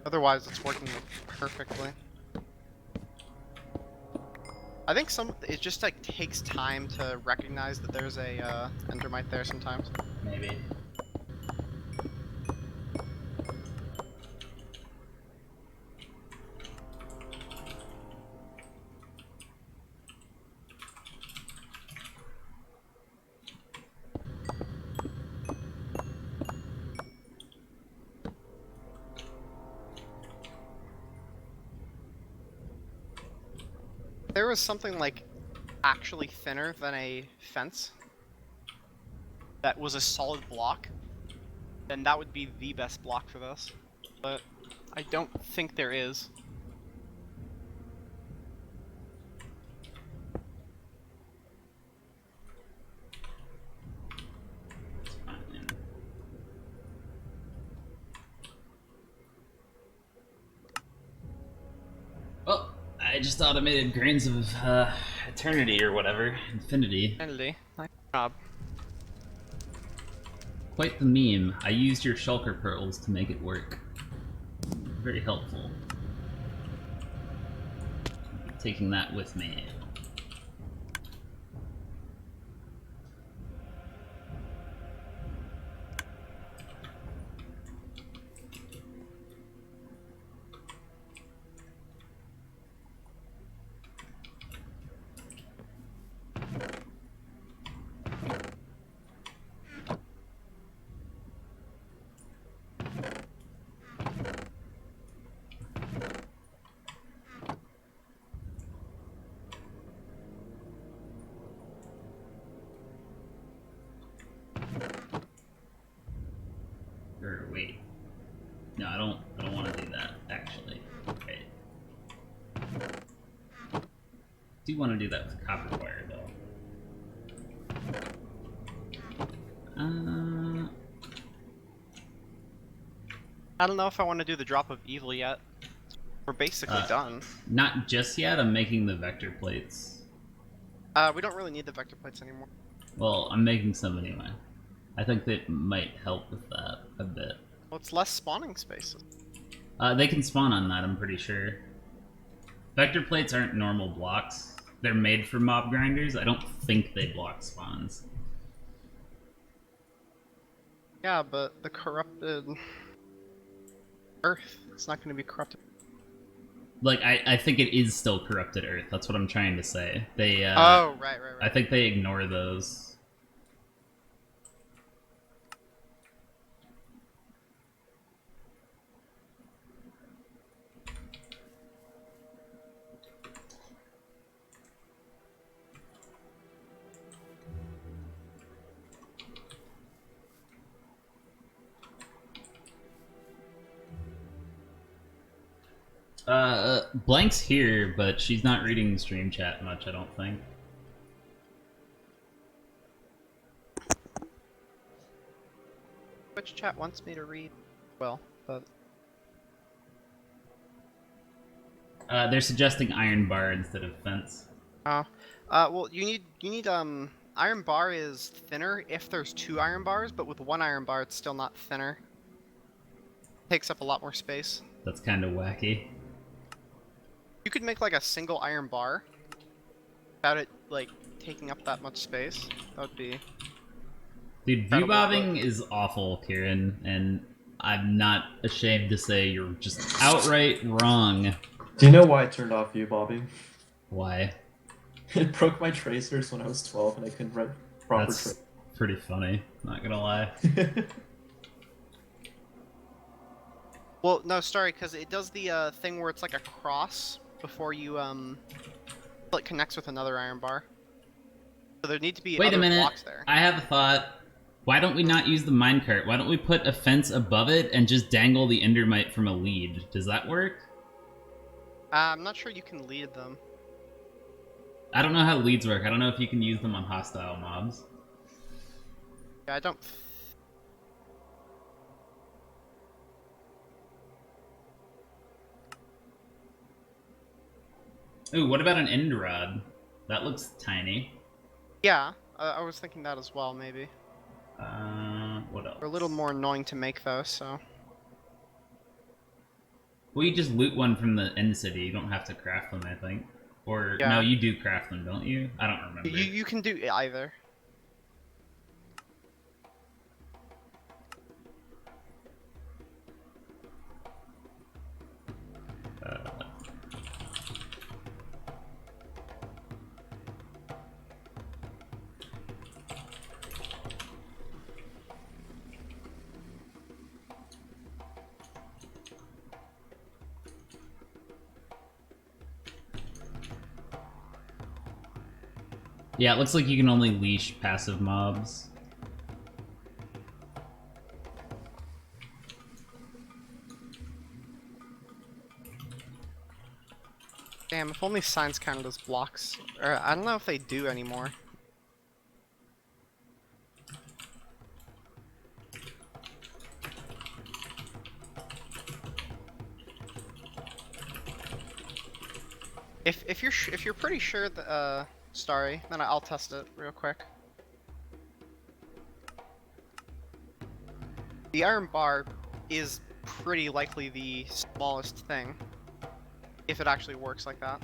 otherwise it's working perfectly. I think it just like takes time to recognize that there's a endermite there sometimes. Maybe. There was something like actually thinner than a fence that was a solid block, then that would be the best block for this. But I don't think there is. It's fine. Well, I just automated grains of eternity or whatever. Infinity. Finally, nice job. Quite the meme. I used your shulker pearls to make it work. Very helpful. Taking that with me. Or wait. No, I don't want to do that, actually. Okay. Do want to do that with copper wire, though. I don't know if I want to do the drop of evil yet. We're basically done. Not just yet, I'm making the vector plates. We don't really need the vector plates anymore. Well, I'm making some anyway. I think that might help with that a bit. Well, it's less spawning spaces. They can spawn on that, I'm pretty sure. Vector plates aren't normal blocks. They're made for mob grinders. I don't think they block spawns. Yeah, but the corrupted Earth, it's not going to be corrupted. Like, I think it is still corrupted Earth. That's what I'm trying to say. They, Oh, right. I think they ignore those. Blank's here, but she's not reading the stream chat much, I don't think. Twitch chat wants me to read, well, but They're suggesting iron bar instead of fence. well, you need iron bar is thinner if there's 2 iron bars, but with 1 iron bar, it's still not thinner. Takes up a lot more space. That's kind of wacky. You could make like a single iron bar without it like taking up that much space. That would be. Dude, view bobbing is awful, Kieran, and I'm not ashamed to say you're just outright wrong. Do you know why I turned off view bobbing? Why? It broke my tracers when I was 12 and I couldn't write proper That's pretty funny. Not gonna lie. Well, no, sorry, because it does the thing where it's like a cross before you it connects with another iron bar. So there need to be Wait other a minute. blocks there. I have a thought. Why don't we not use the minecart? Why don't we put a fence above it and just dangle the endermite from a lead? Does that work? I'm not sure you can lead them. I don't know how leads work. I don't know if you can use them on hostile mobs. Yeah, I don't. Ooh, what about an end rod? That looks tiny. Yeah, I was thinking that as well, maybe. What else? They're a little more annoying to make though, so. Well, you just loot one from the end city. You don't have to craft them, I think. Or, Yeah. no, you do craft them, don't you? I don't remember. You can do either. Yeah, it looks like you can only leash passive mobs. Damn, if only signs counted as blocks. Or I don't know if they do anymore. If you're pretty sure that Starry, then I'll test it real quick. The iron bar is pretty likely the smallest thing, if it actually works like that.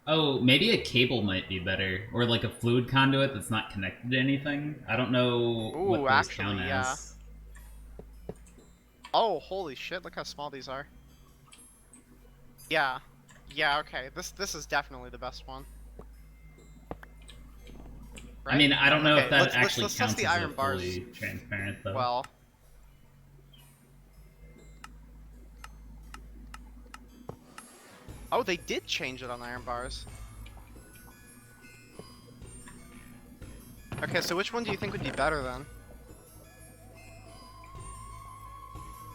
Oh, maybe a cable might be better. Or like a fluid conduit that's not connected to anything. I don't know what Ooh, those actually, count yeah. as. Oh, holy shit, look how small these are. Yeah. Yeah, okay. This is definitely the best one. I mean, I don't know Okay, if that let's actually test counts the as iron a bars fully transparent, though. well. Oh, they did change it on iron bars. Okay, so which one do you think would be better then?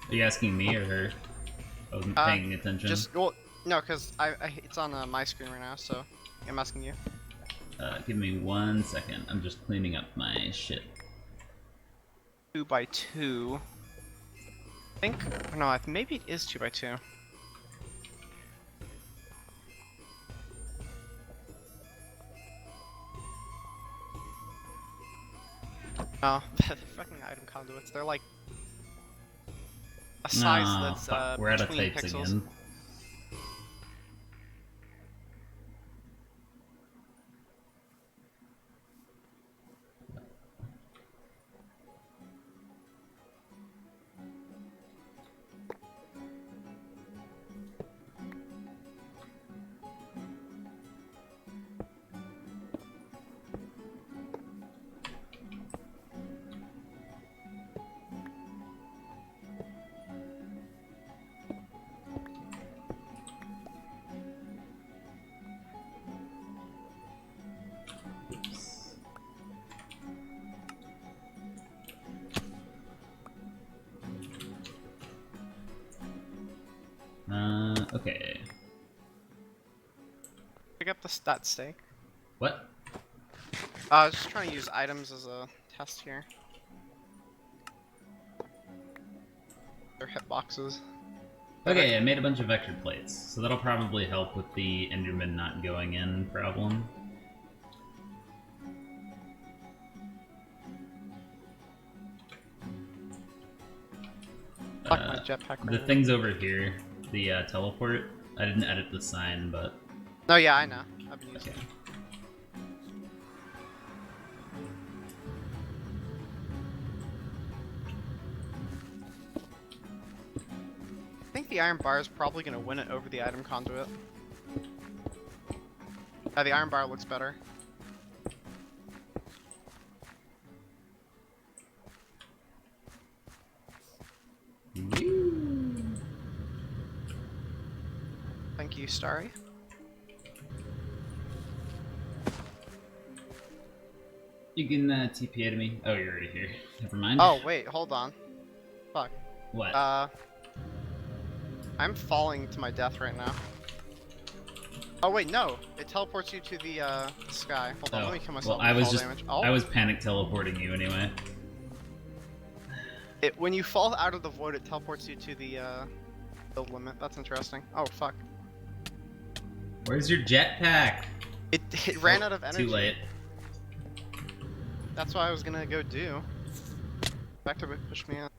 Are you asking me or her? I wasn't paying attention. Well, no, because it's on my screen right now, so I'm asking you. Give me 1 second. I'm just cleaning up my shit. 2x2. I think, no, maybe it is 2x2. Oh, the fucking item conduits. They're like a size Oh, that's fuck. We're out of between types pixels. again. Oops. Okay. Pick up the stat stake. What? I was just trying to use items as a test here. They're hitboxes. Okay, I made a bunch of vector plates, so that'll probably help with the Enderman not going in problem. Fuck my jetpack. The things over here, the teleport, I didn't edit the sign, but... No, yeah, I know. I've been using Okay. it. I think the iron bar is probably going to win it over the item conduit. The iron bar looks better. Thank you, Starry. You can TP to me. Oh, you're already here. Never mind. Oh, wait, hold on. Fuck. What? I'm falling to my death right now. Oh, wait, no. It teleports you to the sky. Hold on, let me kill myself. Well, I was just damage. Oh. I was panic teleporting you anyway. When you fall out of the void, it teleports you to the build limit. That's interesting. Oh, fuck. Where's your jetpack? It ran out of energy. Too late. That's what I was gonna go do. Vector push me out.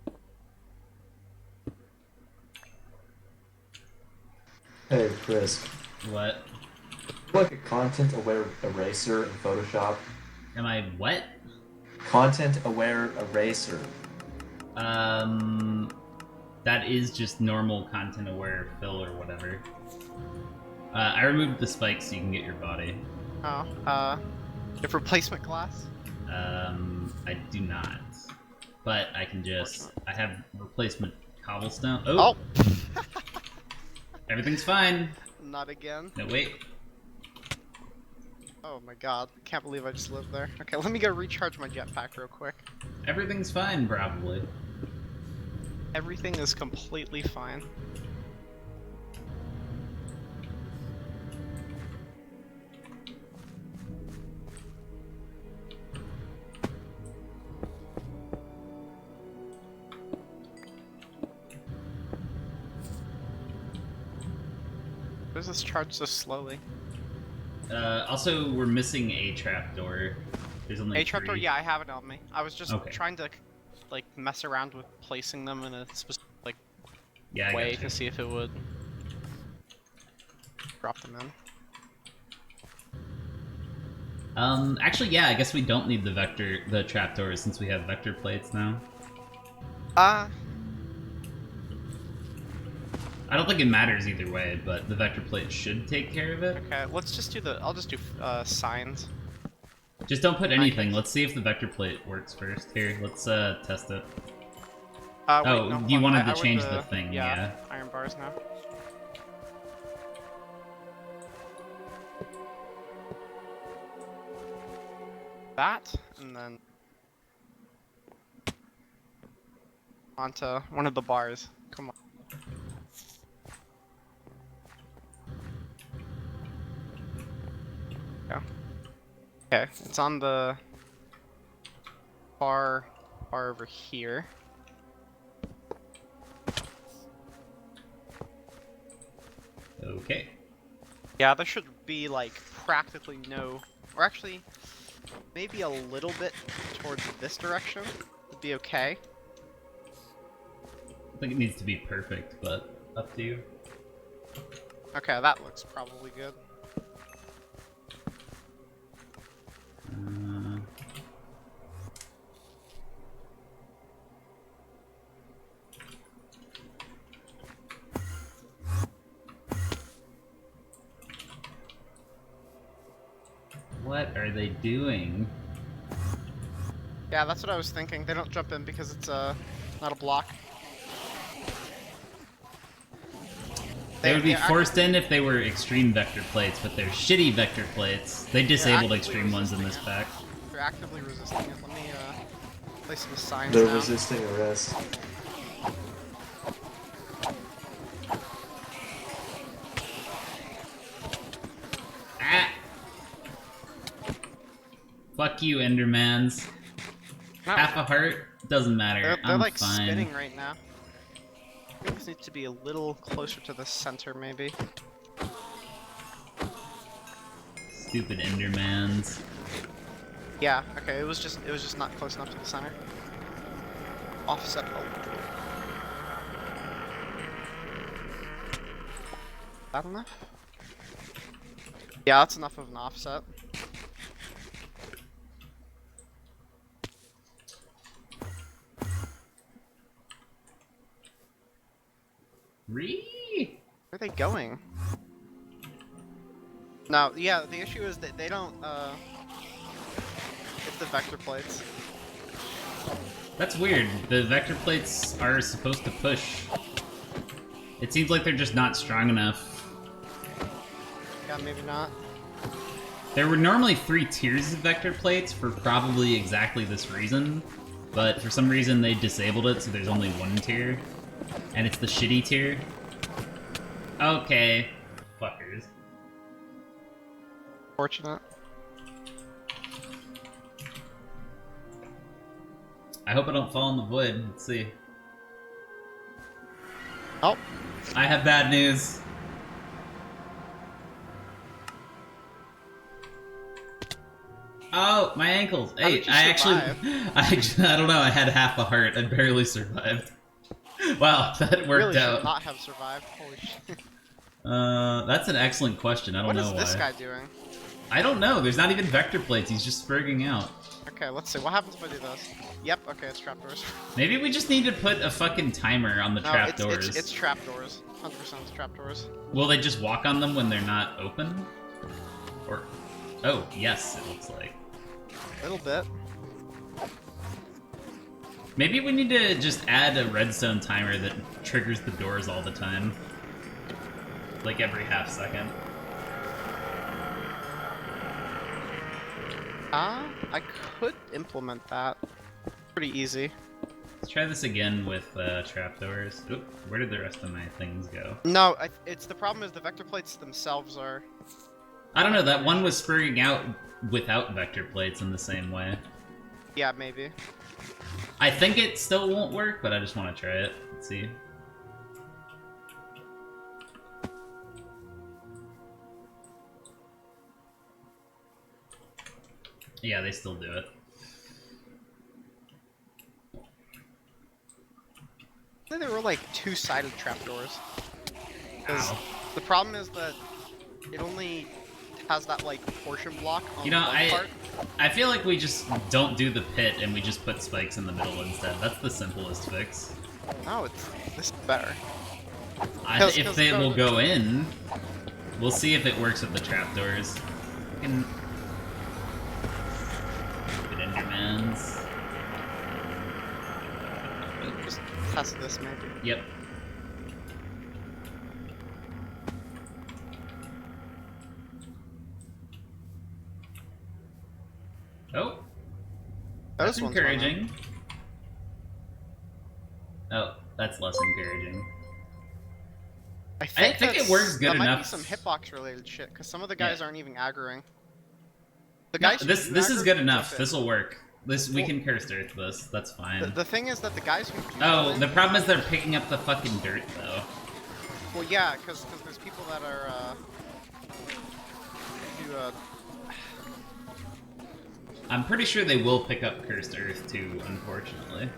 Hey, Chris. What? Like a content-aware eraser in Photoshop. Am I what? Content-aware eraser. That is just normal content-aware fill or whatever. I removed the spikes so you can get your body. Oh, if replacement glass? I do not. But I can just... I have replacement cobblestone. Oh! Everything's fine. Not again. No, wait. Oh my god. Can't believe I just lived there. Okay, let me go recharge my jetpack real quick. Everything's fine, probably. Everything is completely fine. Why does this charge so slowly? Also, we're missing a trapdoor. There's only A trapdoor? 3. Yeah, I have it on me. I was just Okay. trying to, like, mess around with placing them in a specific, like, Yeah, I way gotcha. to see if it would drop them in. Actually, yeah, I guess we don't need the trapdoors since we have vector plates now. I don't think it matters either way, but the vector plate should take care of it. Okay, let's just do I'll just do, signs. Just don't put anything. Let's see if the vector plate works first. Here, let's test it. Wait, Oh, no, you hold on. wanted I to went change the thing, yeah. Iron bars now. That, and then onto one of the bars. Come on. Yeah. Okay, it's on the bar over here. Okay. Yeah, there should be like practically no, or actually maybe a little bit towards this direction would be okay. I think it needs to be perfect, but up to you. Okay, that looks probably good. What are they doing? Yeah, that's what I was thinking. They don't jump in because it's not a block. They would be forced in if they were extreme vector plates, but they're shitty vector plates. They disabled extreme ones in this pack. They're actively resisting it. Let me place some signs They're down. resisting arrest. Ah! Fuck you, Endermans. No, Half a heart? Doesn't matter. they're I'm like fine. spinning right now. I think this needs to be a little closer to the center, maybe. Stupid Endermans. Yeah. Okay. It was just not close enough to the center. Offset. Oh. That enough? Yeah, that's enough of an offset. Where are they going? No, yeah, the issue is that they don't, it's the vector plates. That's weird. The vector plates are supposed to push. It seems like they're just not strong enough. Yeah, maybe not. There were normally 3 tiers of vector plates for probably exactly this reason, but for some reason they disabled it, so there's only 1 tier. And it's the shitty tier. Okay. Fuckers. Fortunate. I hope I don't fall in the void. Let's see. Oh. I have bad news. Oh, my ankles. How Hey, did you I survive? I don't know, I had half a heart. I barely survived. Wow, that worked Really out. should not have survived. Holy shit. That's an excellent question. I don't What know is why. this guy doing? I don't know. There's not even vector plates. He's just spurging out. Okay, let's see. What happens if I do this? Yep, okay, it's trapdoors. Maybe we just need to put a fucking timer on the No, trapdoors. it's trapdoors. 100% it's trapdoors. Will they just walk on them when they're not open? Or... Oh, yes, it looks like. A little bit. Maybe we need to just add a redstone timer that triggers the doors all the time. Like every half second. I could implement that. Pretty easy. Let's try this again with trapdoors. Oop, where did the rest of my things go? No, it's the problem is the vector plates themselves are... I don't know, that one was spurring out without vector plates in the same way. Yeah, maybe. I think it still won't work, but I just want to try it. Let's see. Yeah, they still do it. I think there were like 2-sided trapdoors. 'Cause Ow. the problem is that it only has that like portion block on You know, one part. I feel like we just don't do the pit and we just put spikes in the middle instead. That's the simplest fix. No, this is better. If they will go in, we'll see if it works with the trapdoors. Fucking... Stupid Endermans. Just test this maybe. Yep. Oh, that's Those ones went in. encouraging. Oh, that's less encouraging. I think it works good that might be enough. some hitbox related shit because some of the guys Yeah. aren't even aggroing. The No, guys who this do is aggro good do enough. keep it. This will work. We Well- can curse earth this. That's fine. The thing is that the guys who do Oh, it- the problem is they're picking up the fucking dirt though. Well, yeah, because there's people that are do I'm pretty sure they will pick up cursed earth too, unfortunately.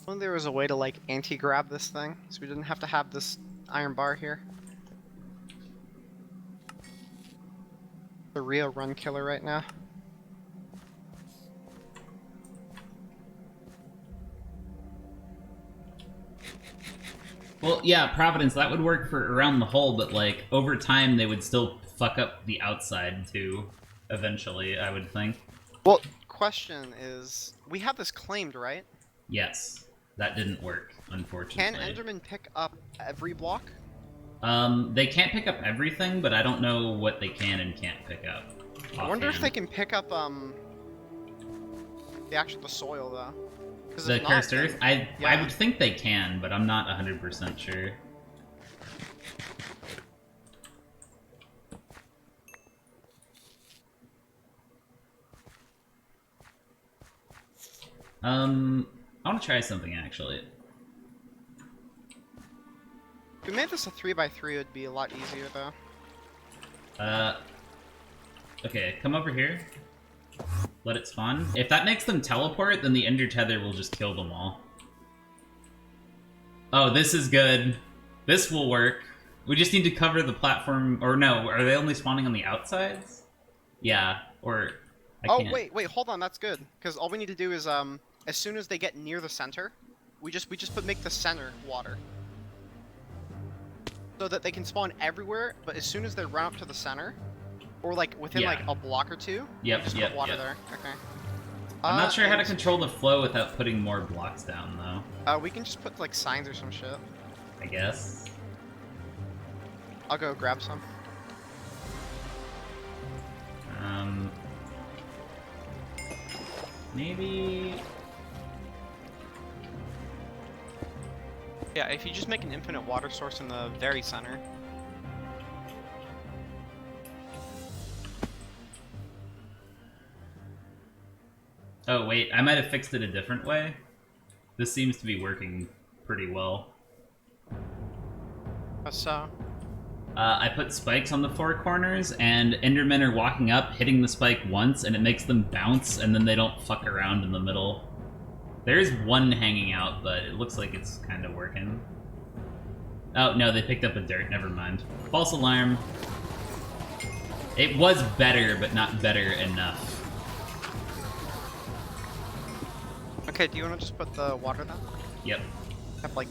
When there was a way to like anti-grab this thing, so we didn't have to have this iron bar here. The real run killer right now. Well, yeah, Providence, that would work for around the hole, but like over time they would still fuck up the outside too, eventually, I would think. Well, question is, we have this claimed, right? Yes, that didn't work, Can unfortunately. Enderman pick up every block? They can't pick up everything, but I don't know what they can and can't pick up. I wonder if offhand. they can pick up the soil though. 'Cause The if not, cursed then- earth? I yeah. would think they can, but I'm not 100% sure. I want to try something actually. If we made this a 3x3, it would be a lot easier though. Okay, come over here. Let it spawn. If that makes them teleport, then the Ender Tether will just kill them all. Oh, this is good. This will work. We just need to cover the platform, or no, are they only spawning on the outsides? Yeah, or... Oh can't. wait, hold on. That's good. Because all we need to do is as soon as they get near the center, we just make the center water, so that they can spawn everywhere. But as soon as they run up to the center, or like within like a block or two, just put water there. Okay. I'm not sure how to control the flow without putting more blocks down, though. We can just put like signs or some shit. I guess. I'll go grab some. Maybe. Yeah, if you just make an infinite water source in the very center. Oh wait, I might have fixed it a different way. This seems to be working pretty well. How so? I put spikes on the 4 corners, and Endermen are walking up, hitting the spike once, and it makes them bounce, and then they don't fuck around in the middle. There's one hanging out, but it looks like it's kind of working. Oh, no, they picked up a dirt. Never mind. False alarm. It was better, but not better enough. Okay, do you want to just put the water down? Yep. Have like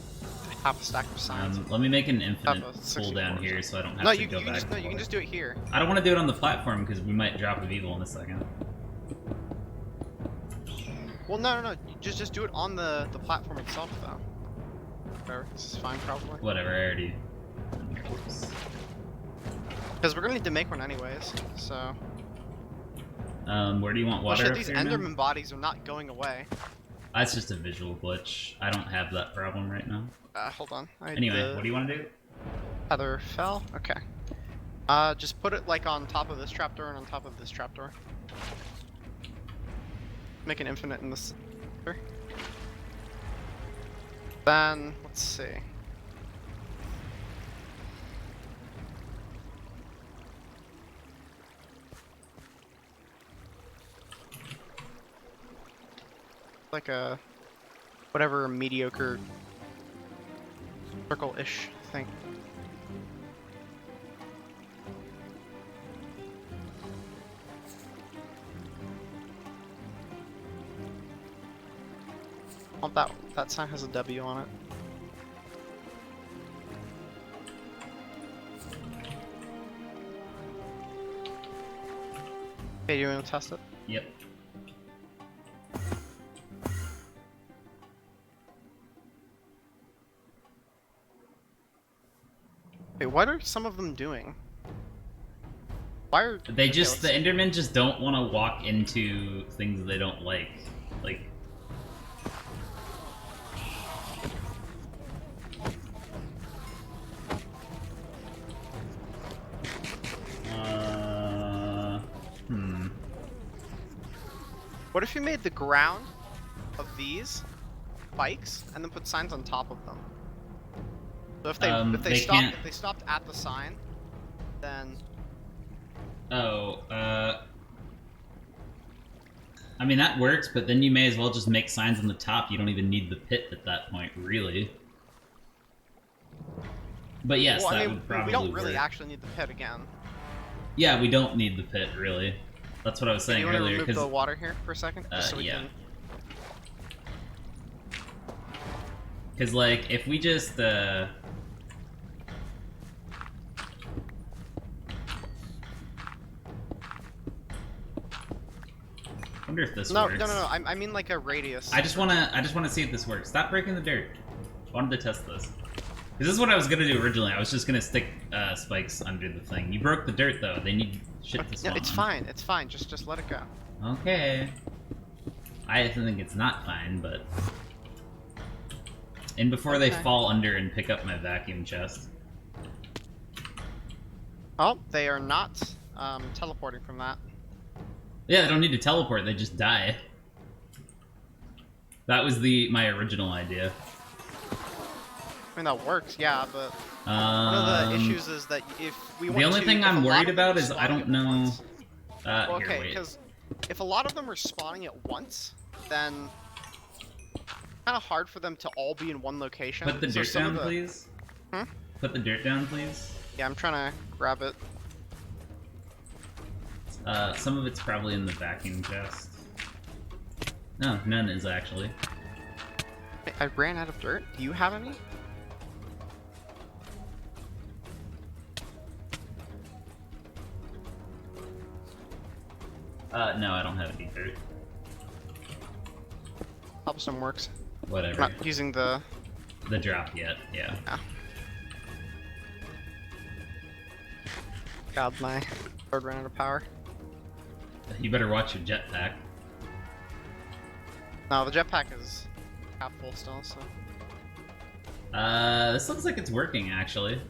half a stack of signs. Let me make an infinite Have a pull down here so I don't have No, to you go can back. just you can just do it here. I don't want to do it on the platform because we might drop of evil in a second. Well, no. Just do it on the platform itself, though. Whatever. This is fine, probably. Whatever, I already. Because we're gonna need to make one anyways. So. Where do you want Well, water? shit, up these here, man? Enderman bodies are not going away. That's just a visual glitch. I don't have that problem right now. Hold on. Anyway, what do you want to do? Heather fell. Okay. Just put it like on top of this trapdoor and on top of this trapdoor. Make an infinite in this. Then let's see. Like a whatever mediocre circle-ish thing. Oh, that sign has a W on it. Okay, you want to test it? Yep. Wait, what are some of them doing? Why are They just the Endermen just don't want to walk into things they don't like. Like What if you made the ground of these spikes and then put signs on top of them? So if they stopped at the sign, then I mean that works, but then you may as well just make signs on the top. You don't even need the pit at that point, really. But yes, well, that would probably we don't really work. actually need the pit again. Yeah, we don't need the pit, really. That's what I was saying you want to earlier. remove the water here for a second, just so we yeah. can. Because like, if we just wonder if this works. No. I mean like a radius. I just wanna see if this works. Stop breaking the dirt. I wanted to test this. This is what I was gonna do originally. I was just gonna stick spikes under the thing. You broke the dirt though. They need shit to spawn. No, it's fine. It's fine. Just let it go. Okay. I think it's not fine, but. And before they fall under and pick up my vacuum chest. Oh, they are not teleporting from that. Yeah, they don't need to teleport, they just die. That was my original idea. I mean, that works, yeah, but one of the issues is that if we want the only thing I'm worried about is I don't know... well, here, okay, wait. because if a lot of them are spawning at once, then kind of hard for them to all be in one location. Put the dirt down, please. Hmm? Put the dirt down, please. Yeah, I'm trying to grab it. Some of it's probably in the vacuum chest. No, none is actually. I ran out of dirt. Do you have any? No, I don't have any dirt. Cobblestone works. Whatever. I'm not using the... The drop yet, yeah. God, my sword ran out of power. You better watch your jetpack. No, the jetpack is half full still, so... This looks like it's working, actually.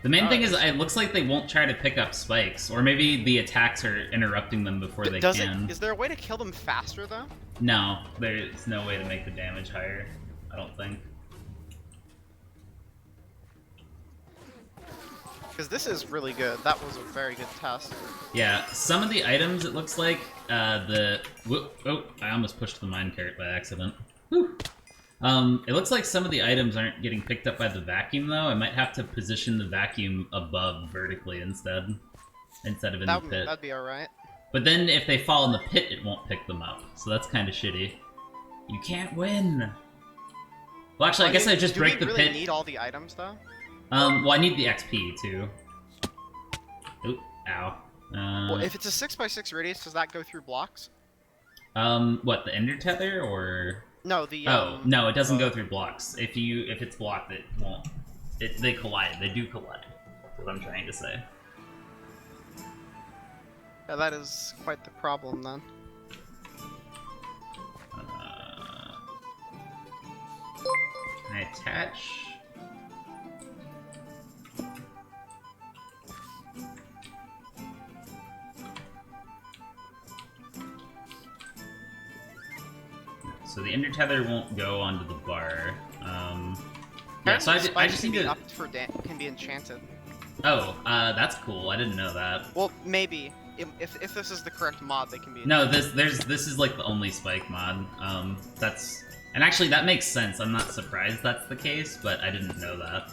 The main thing is, it looks like they won't try to pick up spikes, or maybe the attacks are interrupting them before they can. Is there a way to kill them faster, though? No, there's no way to make the damage higher, I don't think. Because this is really good. That was a very good test. Yeah, some of the items, it looks like, oh, I almost pushed the minecart by accident. Whew. It looks like some of the items aren't getting picked up by the vacuum, though. I might have to position the vacuum above vertically instead of in the pit. That'd be alright. But then if they fall in the pit, it won't pick them up. So that's kind of shitty. You can't win! Well, actually, I guess I just break the pit. Do we really need all the items, though? Well, I need the XP, too. Oop, ow. Well, if it's a 6x6 radius, does that go through blocks? What, the ender tether, or...? No, the, no, it doesn't go through blocks. If it's blocked, it won't. They collide. They do collide. That's what I'm trying to say. Yeah, that is quite the problem, then. Can I attach? So the ender tether won't go onto the bar. Yeah, so I just need to... can be enchanted. Oh, that's cool. I didn't know that. Well, maybe. If this is the correct mod, they can be... No, this is like the only spike mod. And actually that makes sense. I'm not surprised that's the case, but I didn't know that.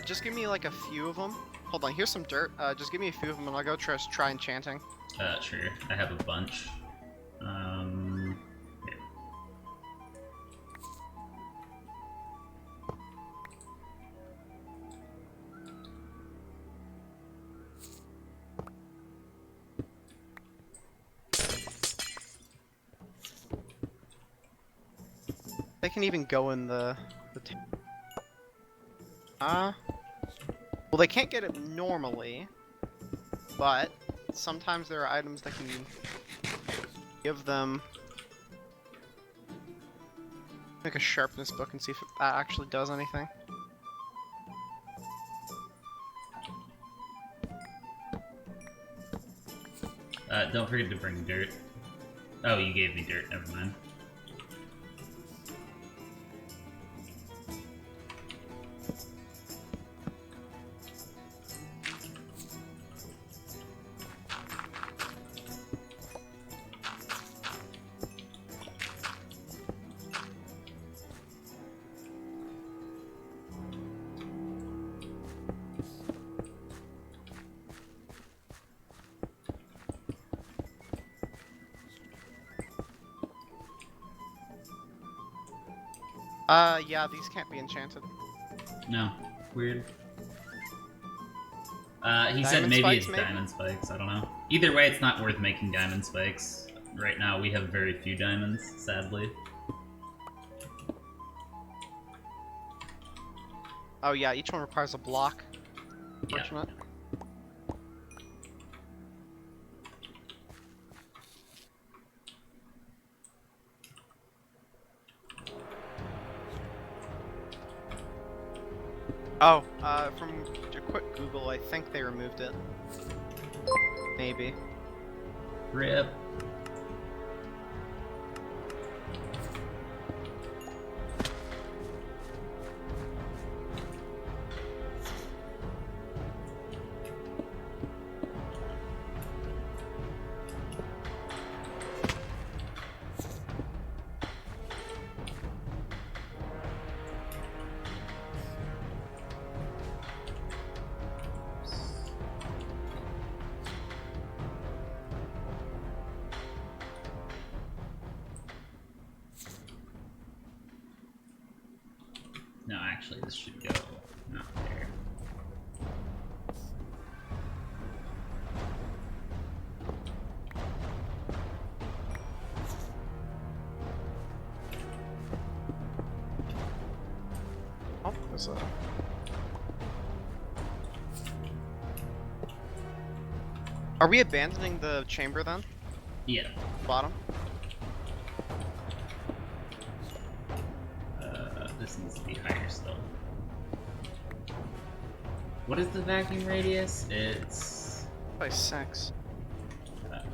Just give me like a few of them. Hold on, here's some dirt. Just give me a few of them and I'll go try enchanting. Sure. I have a bunch. Here. They can even go in the well, they can't get it normally, but sometimes there are items that can give them like a sharpness book and see if that actually does anything. Don't forget to bring dirt. Oh, you gave me dirt. Never mind. Yeah, these can't be enchanted. No. Weird. He said Diamond maybe spikes, it's maybe? diamond spikes. I don't know. Either way, it's not worth making diamond spikes. Right now, we have very few diamonds, sadly. Oh yeah, each one requires a block. Yeah. Fortunate. Oh, from a quick Google, I think they removed it. Maybe. RIP. No, actually, this should go not there. Oh, there's a... Are we abandoning the chamber then? Yeah. Bottom? This needs to be higher still. What is the vacuum radius? It's... By 6.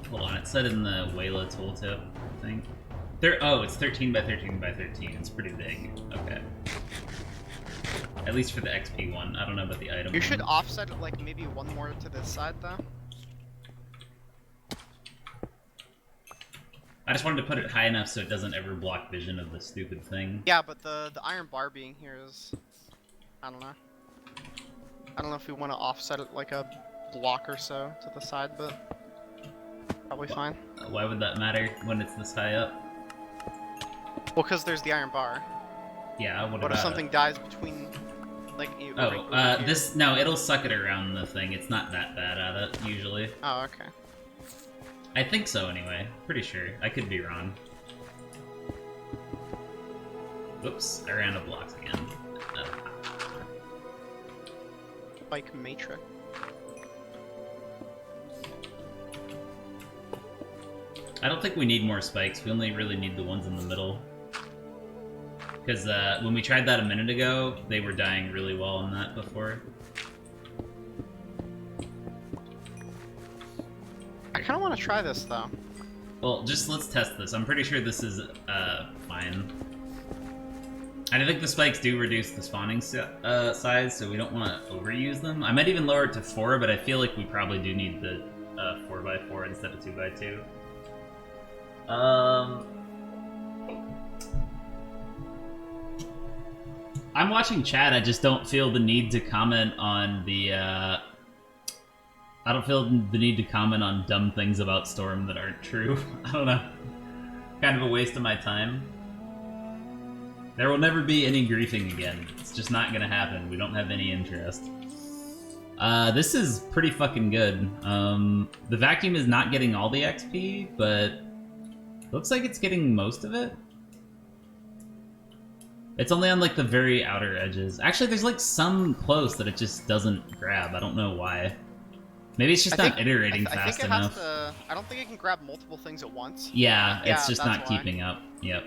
hold on, it said in the Wayla tooltip, I think. Oh, it's 13 by 13 by 13. It's pretty big. Okay. At least for the XP one. I don't know about the item You one. should offset it like maybe one more to this side though. I just wanted to put it high enough so it doesn't ever block vision of the stupid thing. Yeah, but the iron bar being here is... I don't know. I don't know if we want to offset it like a block or so to the side, but... Probably fine. Why would that matter when it's this high up? Well, because there's the iron bar. Yeah, what But about if something dies between... Like, you, Oh, right here- this... No, it'll suck it around the thing. It's not that bad at it, usually. Oh, okay. I think so, anyway. Pretty sure. I could be wrong. Whoops, I ran out of blocks again. Like matrix. I don't think we need more spikes. We only really need the ones in the middle. Because when we tried that a minute ago, they were dying really well on that before. I kind of want to try this though. Well, just let's test this. I'm pretty sure this is fine. And I think the spikes do reduce the spawning size, so we don't want to overuse them. I might even lower it to 4, but I feel like we probably do need the 4x4 instead of 2x2. I'm watching chat, I just don't feel the need to comment on the, I don't feel the need to comment on dumb things about Storm that aren't true. I don't know. Kind of a waste of my time. There will never be any griefing again. It's just not gonna happen. We don't have any interest. This is pretty fucking good. The vacuum is not getting all the XP, but looks like it's getting most of it. It's only on like the very outer edges. Actually, there's like some close that it just doesn't grab. I don't know why. Maybe it's just not iterating fast enough. I don't think it can grab multiple things at once. Yeah, it's Yeah, just that's not why. keeping up. Yep.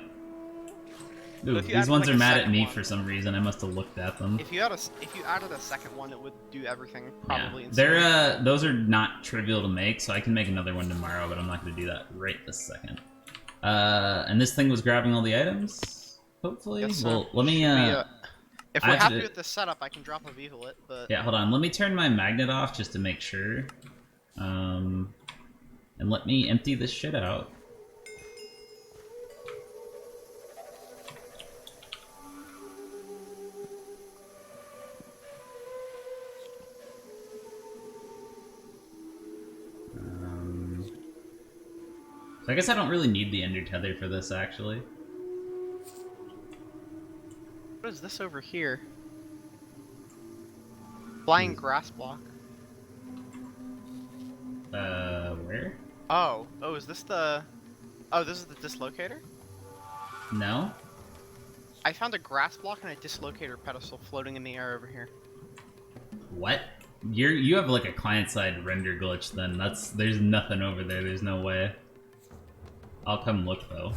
But Ooh, if you these added, ones like, are a mad at second me one- for some reason. I must have looked at them. If you added a second one, it would do everything probably. Yeah. instantly. They're those are not trivial to make, so I can make another one tomorrow, but I'm not going to do that right this second. And this thing was grabbing all the items, hopefully. Guess so. Well, let me. If I we're have happy to- with this setup, I can drop a Vivalit, but Yeah, hold on. Let me turn my magnet off just to make sure. And let me empty this shit out. So I guess I don't really need the ender tether for this, actually. what is this over here? Flying grass block. Where? Oh, is this the? Oh, this is the dislocator. No? I found a grass block and a dislocator pedestal floating in the air over here. What? You have like a client-side render glitch then. There's nothing over there. There's no way. I'll come look though.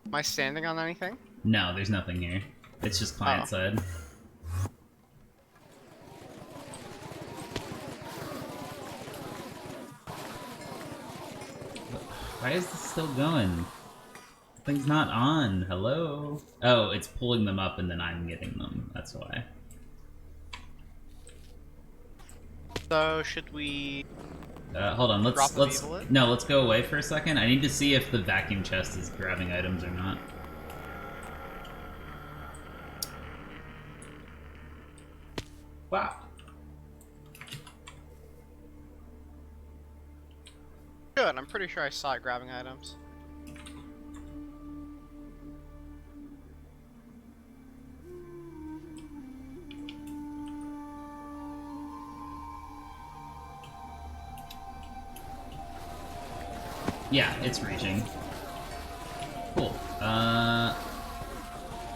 Am I standing on anything? No, there's nothing here. It's just client-side. Why is this still going? Thing's not on. Hello? Oh, it's pulling them up and then I'm getting them. That's why. So should we? Hold on. Drop the Let's Vivalit? no. Let's go away for a second. I need to see if the vacuum chest is grabbing items or not. Wow. Good. I'm pretty sure I saw it grabbing items. Yeah, it's reaching. Cool.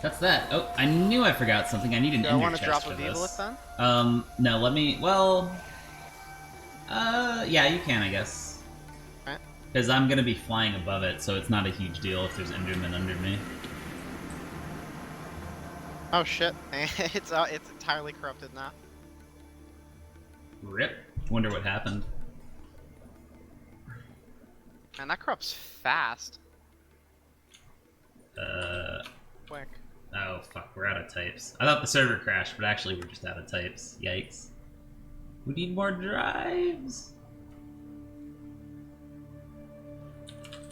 That's that. Oh, I knew I forgot something. I need an Do I ender want to chest drop a for Vivalith this. then? No, let me... Well... yeah, you can, I guess. Right. Because I'm gonna be flying above it, so it's not a huge deal if there's Enderman under me. Oh shit, it's entirely corrupted now. Rip. Wonder what happened. Man, that corrupts fast. Quick. Oh, fuck, we're out of types. I thought the server crashed, but actually we're just out of types. Yikes. We need more drives!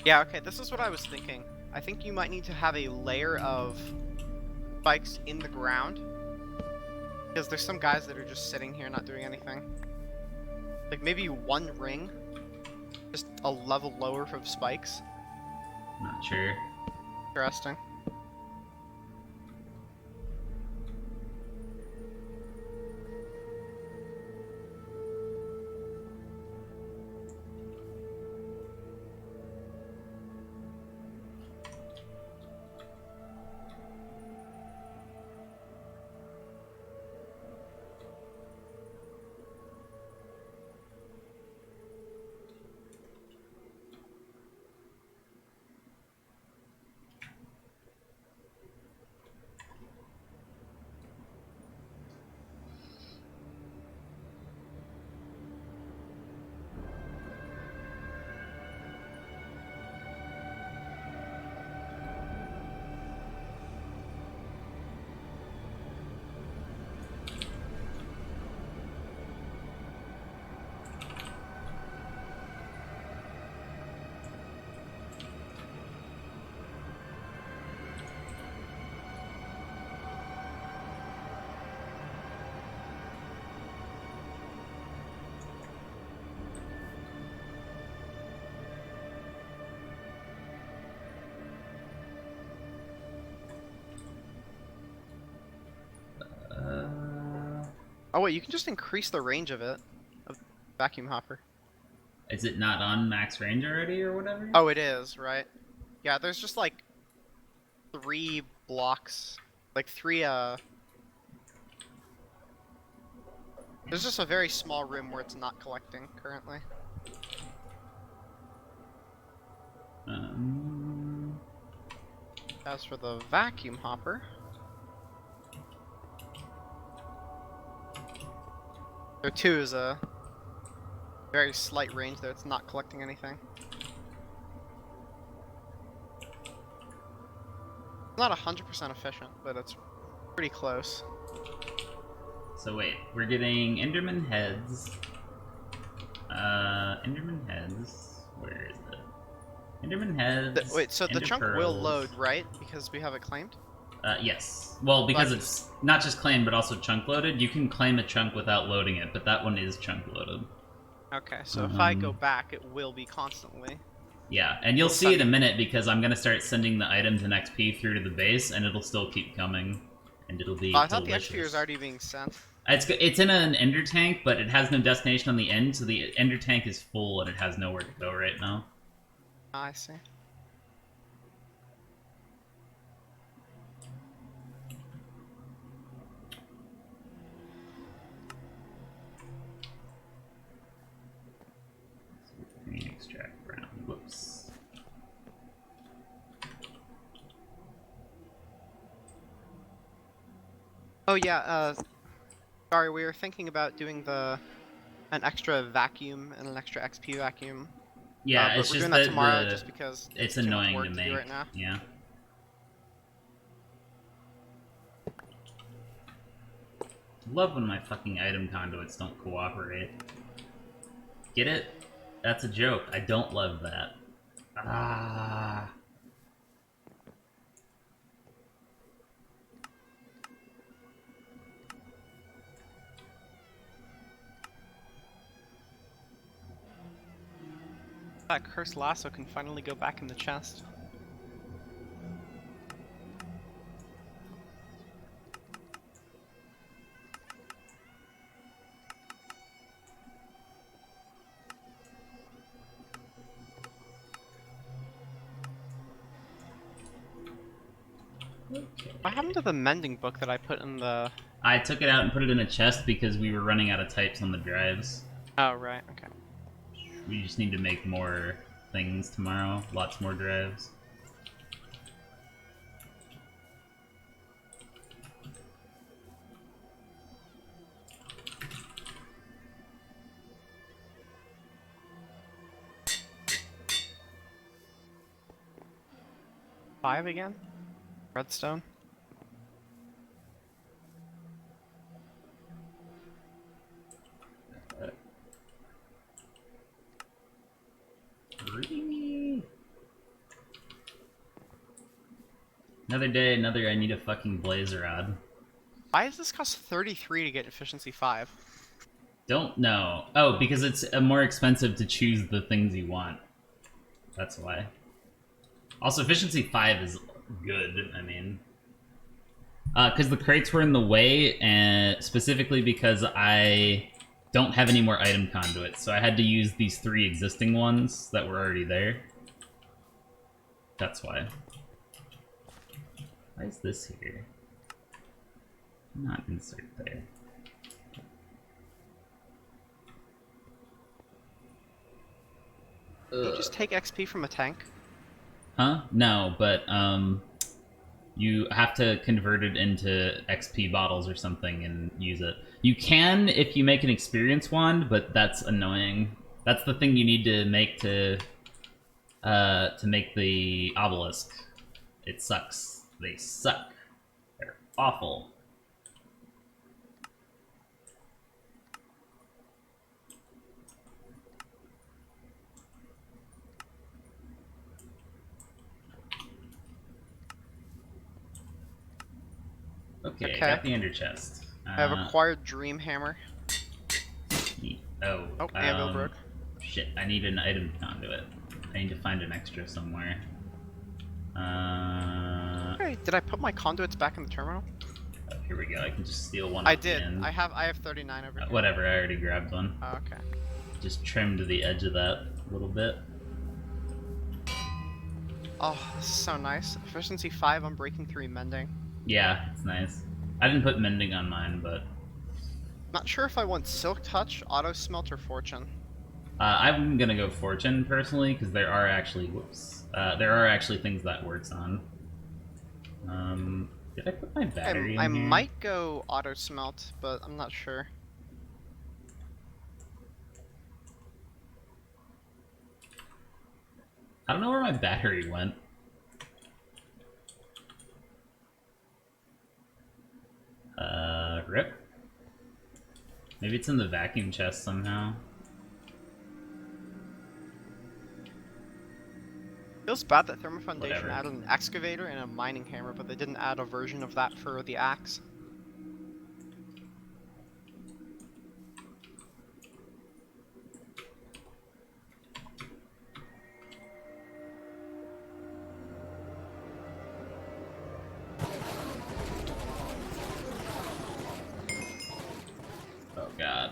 Yeah, okay, this is what I was thinking. I think you might need to have a layer of spikes in the ground. Because there's some guys that are just sitting here not doing anything. Like maybe one ring, just a level lower from spikes. Not sure. Interesting. Oh wait, you can just increase the range of it. Of the vacuum hopper. Is it not on max range already or whatever? Oh, it is, right? Yeah, there's just like 3 blocks. Like 3, There's just a very small room where it's not collecting currently. As for the vacuum hopper, there too is a very slight range there. It's not collecting anything. It's not 100% efficient, but it's pretty close. So wait, we're getting Enderman heads. Enderman heads. Where is it? Enderman heads. Wait, so the Ender chunk will pearls. load, right? Because we have it claimed? Yes. Well, because But- it's not just claimed, but also chunk loaded. You can claim a chunk without loading it, but that one is chunk loaded. Okay, so if I go back, it will be constantly. Yeah, and you'll see in a minute because I'm gonna start sending the items and XP through to the base, and it'll still keep coming, and it'll be I thought delicious. the XP was already being sent. It's in an ender tank, but it has no destination on the end, so the ender tank is full and it has nowhere to go right now. I see. Green extract brown. Whoops. Oh yeah, sorry, we were thinking about doing an extra vacuum and an extra XP vacuum. Yeah, but it's we're just doing that that tomorrow just because it's too much annoying work to do make. right now. Yeah. Love when my fucking item conduits don't cooperate. Get it? That's a joke. I don't love that. Ah. That cursed lasso can finally go back in the chest. What happened to the mending book that I put in the... I took it out and put it in a chest because we were running out of types on the drives. Oh, right, okay. We just need to make more things tomorrow. Lots more drives. Five again? Redstone? Another day, another I need a fucking blaze rod. Why does this cost 33 to get efficiency 5? Don't know. Oh, because it's more expensive to choose the things you want. That's why. Also, efficiency 5 is good, I mean. Because the crates were in the way, and specifically because I don't have any more item conduits, so I had to use these 3 existing ones that were already there. That's why. Why is this here? Not insert there. Can you just take XP from a tank? Huh? No, but you have to convert it into XP bottles or something and use it. You can if you make an experience wand, but that's annoying. That's the thing you need to make to make the obelisk. It sucks. They suck. They're awful. Okay, I got the ender chest. I have acquired Dream Hammer. Oh, anvil broke. Shit, I need an item conduit. I need to find an extra somewhere. Hey, did I put my conduits back in the terminal? Oh, here we go. I can just steal one. I did. I have 39 over here. Whatever, I already grabbed one. Oh, okay. Just trimmed the edge of that a little bit. Oh, this is so nice. Efficiency 5 on breaking 3 mending. Yeah, it's nice. I didn't put mending on mine, but... Not sure if I want Silk Touch, Auto Smelt, or Fortune. I'm gonna go Fortune, personally, because there are actually... Whoops. There are actually things that works on. Did I put my battery in I here? might go Auto Smelt, but I'm not sure. I don't know where my battery went. Rip? Maybe it's in the vacuum chest somehow. Feels bad that Thermo Foundation Whatever. added an excavator and a mining hammer, but they didn't add a version of that for the axe. Oh god.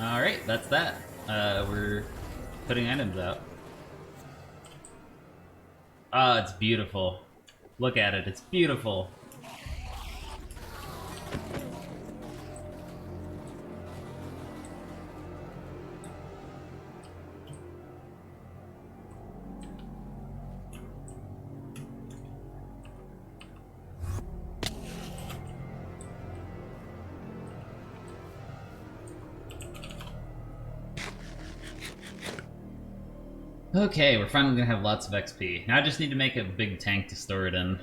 Alright, that's that. We're putting items out. Ah, it's beautiful. Look at it, it's beautiful. Okay, we're finally gonna have lots of XP. Now I just need to make a big tank to store it in.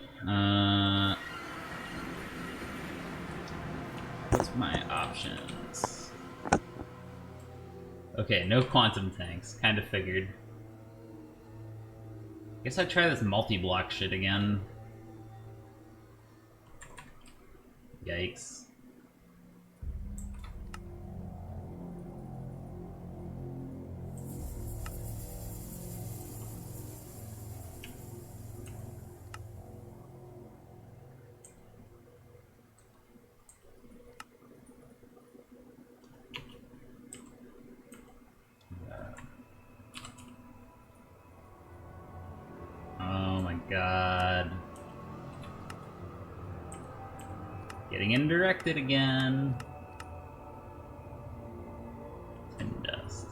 What's my options? Okay, no quantum tanks. Kinda figured. Guess I'd try this multi-block shit again. Yikes. Getting indirected again. Tin dust.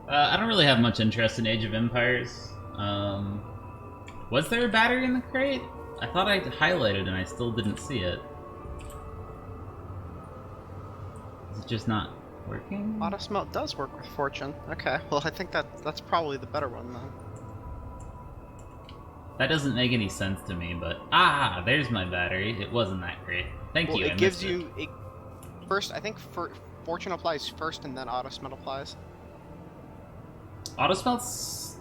I don't really have much interest in Age of Empires. Was there a battery in the crate? I thought I highlighted and I still didn't see it. Is it just not working? Auto smelt does work with fortune. Okay, well I think that's probably the better one then. That doesn't make any sense to me, but there's my battery. It wasn't that great. Thank you. It gives you first. I think fortune applies first, and then auto smelt applies. Auto smelts.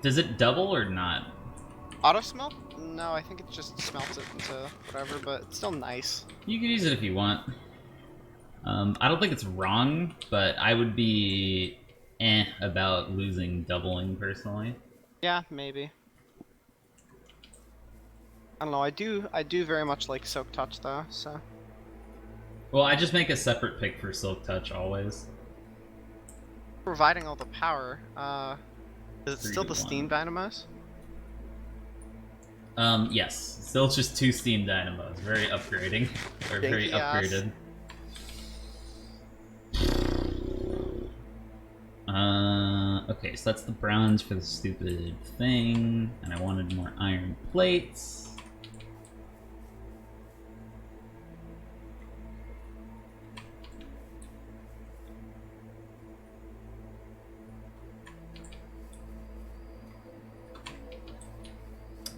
Does it double or not? Auto smelt? No, I think it just smelts it into whatever, but it's still nice. You can use it if you want. I don't think it's wrong, but I would be about losing doubling personally. Yeah, maybe. I don't know. I do very much like Silk Touch though. So. Well, I just make a separate pick for Silk Touch always. Providing all the power. Is it still the 3-1. Steam Dynamos? Yes. Still just 2 Steam Dynamos. Very upgrading. Or very Janky ass. upgraded. Okay, so that's the bronze for the stupid thing, and I wanted more iron plates.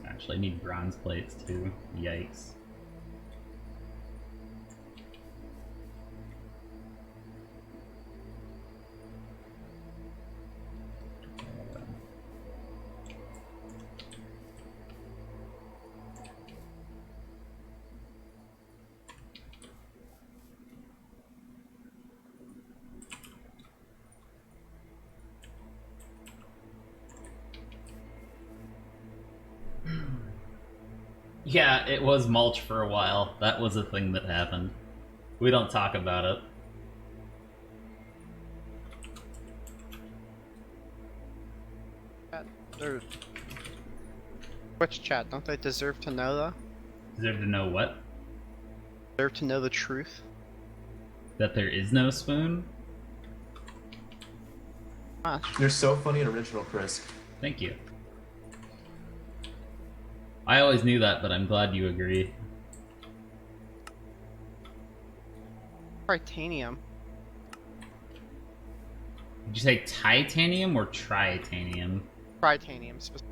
Actually, I need bronze plates too. Yikes. Yeah, it was mulch for a while. That was a thing that happened. We don't talk about it. Twitch chat, don't they deserve to know though? Deserve to know what? Deserve to know the truth. That there is no spoon? You're so funny and original, Chris. Thank you. I always knew that, but I'm glad you agree. Titanium. Did you say titanium or tritanium? Titanium specifically.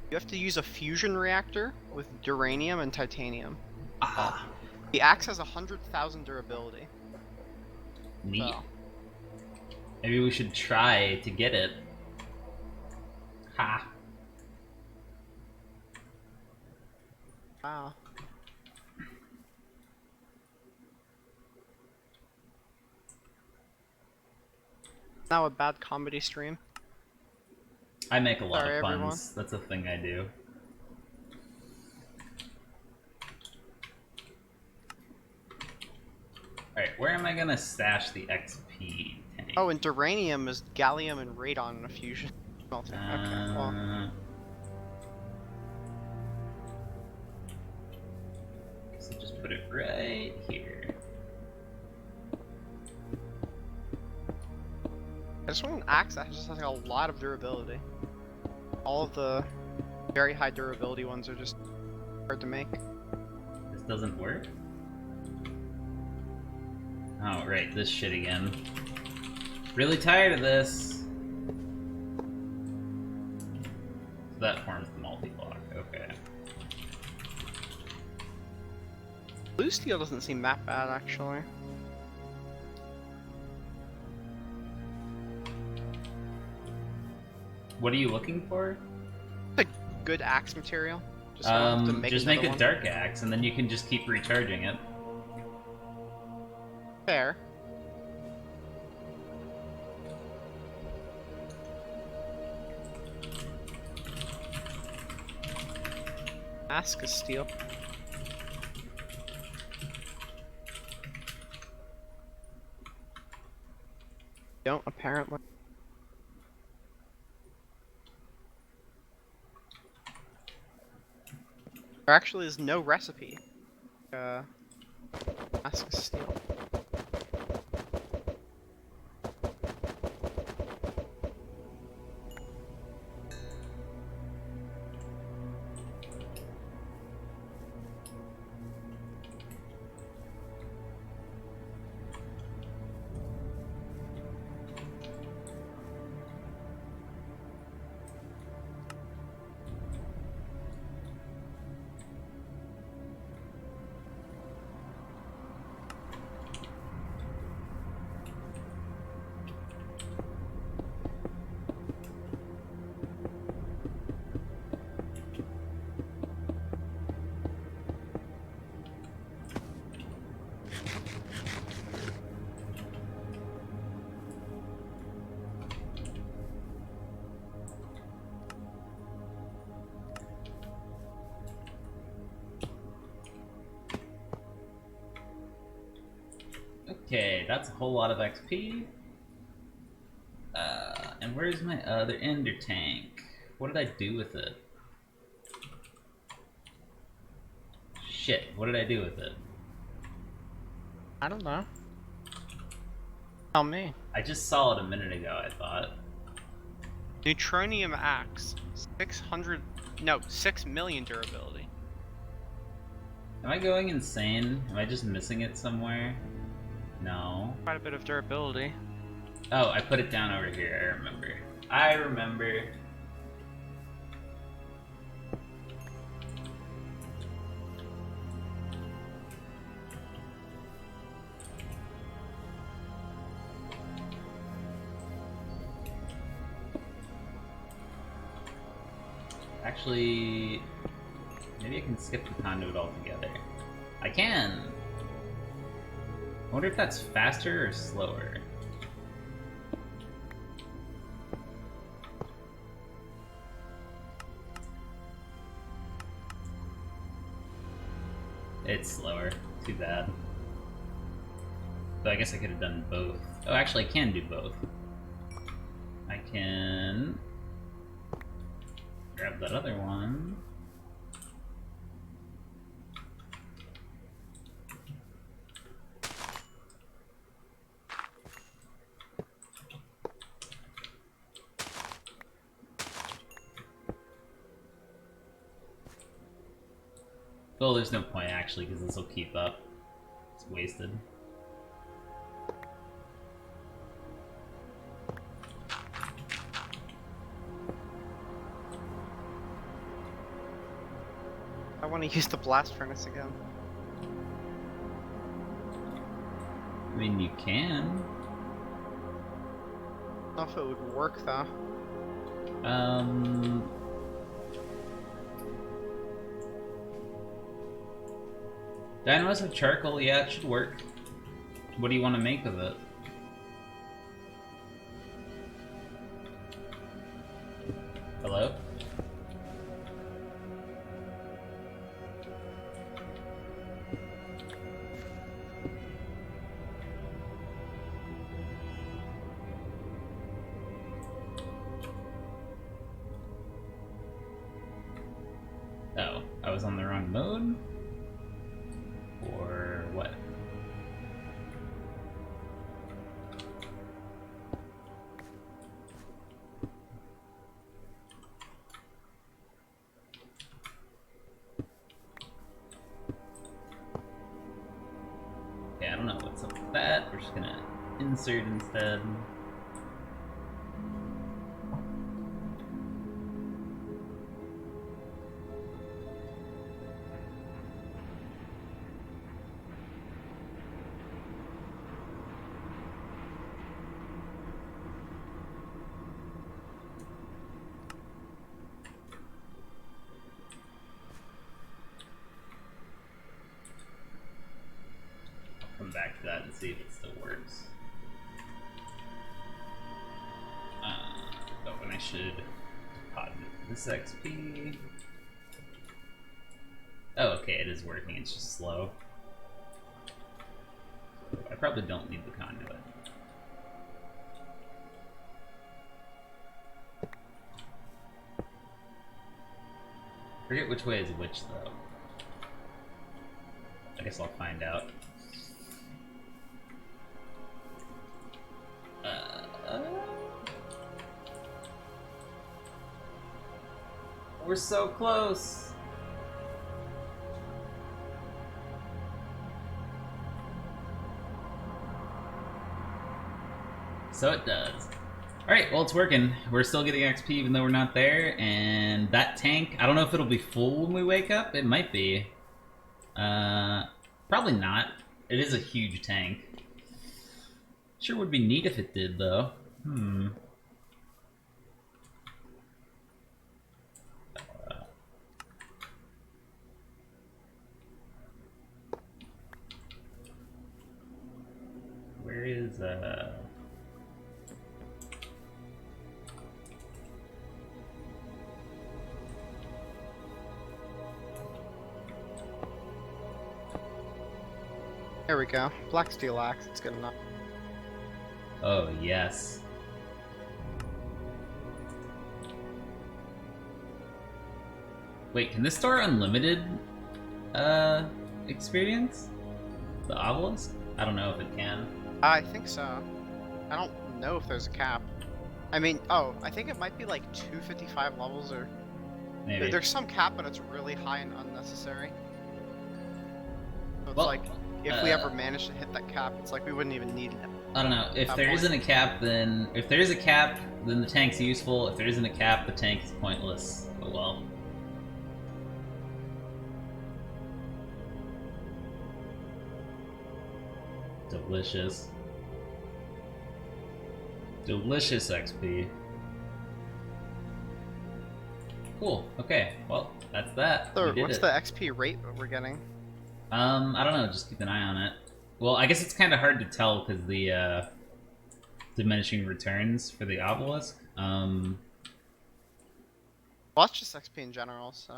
You have to use a fusion reactor with duranium and titanium. The axe has 100,000 durability. Neat. So. Maybe we should try to get it. Ha. Wow. Now a bad comedy stream. I make a lot Sorry, of puns. everyone. That's a thing I do. Alright, where am I gonna stash the XP tank? Oh, and duranium is gallium and radon in a fusion smelting. Okay, well. So just put it right here. I just want an axe that just has like a lot of durability. All of the very high durability ones are just hard to make. This doesn't work? Oh, right, this shit again. Really tired of this. So that forms the multi-block, okay. Blue steel doesn't seem that bad, actually. What are you looking for? It's a good axe material. Just, so I don't have to make just make another a one. dark axe, and then you can just keep recharging it. Fair. Mask is steel. Don't apparently. There actually is no recipe. Mask is steel. Okay, that's a whole lot of XP. And where's my other ender tank? What did I do with it? Shit, what did I do with it? I don't know. Tell me. I just saw it a minute ago, I thought. Neutronium axe. 6 million durability. Am I going insane? Am I just missing it somewhere? No. Quite a bit of durability. Oh, I put it down over here, I remember. I remember. Actually, maybe I can skip the conduit altogether. I can! I wonder if that's faster or slower. It's slower. Too bad. So I guess I could have done both. Oh, actually I can do both. I can grab that other one. Well, there's no point actually, because this will keep up. It's wasted. I want to use the blast furnace again. I mean, you can. I don't know if it would work though. Dynamos with charcoal, yeah, it should work. What do you want to make of it? Hello? Oh, I was on the wrong mode? Or what? Okay, I don't know what's up with that. We're just gonna insert instead. Come back to that and see if it still works. Oh, and I should deposit this XP. Oh, okay, it is working. It's just slow. I probably don't need the conduit. Forget which way is which, though. I guess I'll find out. We're so close! So it does. Alright, well, it's working. We're still getting XP even though we're not there, and that tank, I don't know if it'll be full when we wake up. It might be. Probably not. It is a huge tank. Sure would be neat if it did, though. Where is, There we go. Black steel axe. It's good enough. Oh, yes. Wait, can this store unlimited, experience? The obelisk? I don't know if it can. I think so. I don't know if there's a cap. I mean, oh, I think it might be like 255 levels or... Maybe. There's some cap, but it's really high and unnecessary. So it's Well, like, if we ever manage to hit that cap, it's like we wouldn't even need it. I don't know. If there isn't a cap, then... If there is a cap, then the tank's useful. If there isn't a cap, the tank is pointless. Oh well. Delicious. Delicious XP. Cool. Okay. Well, that's that. So, We did what's it. the XP rate that we're getting? I don't know. Just keep an eye on it. Well, I guess it's kind of hard to tell because the diminishing returns for the obelisk. Well, that's just XP in general, so...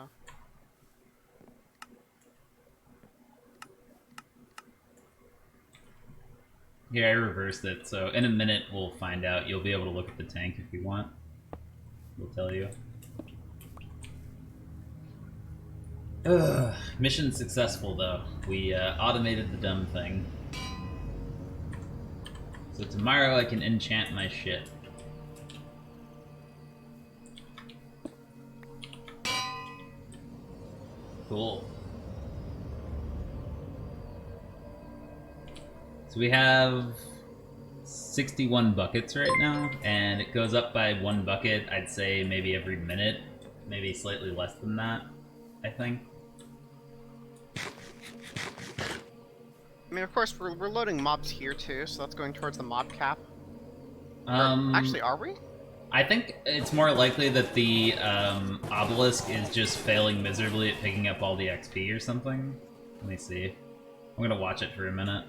Here, I reversed it, so in a minute we'll find out. You'll be able to look at the tank if you want. We'll tell you. Ugh. Mission successful, though. We automated the dumb thing. So tomorrow I can enchant my shit. Cool. So we have 61 buckets right now, and it goes up by 1 bucket, I'd say maybe every minute, maybe slightly less than that, I think. I mean, of course, we're loading mobs here too, so that's going towards the mob cap. Actually, are we? I think it's more likely that the obelisk is just failing miserably at picking up all the XP or something. Let me see. I'm gonna watch it for a minute.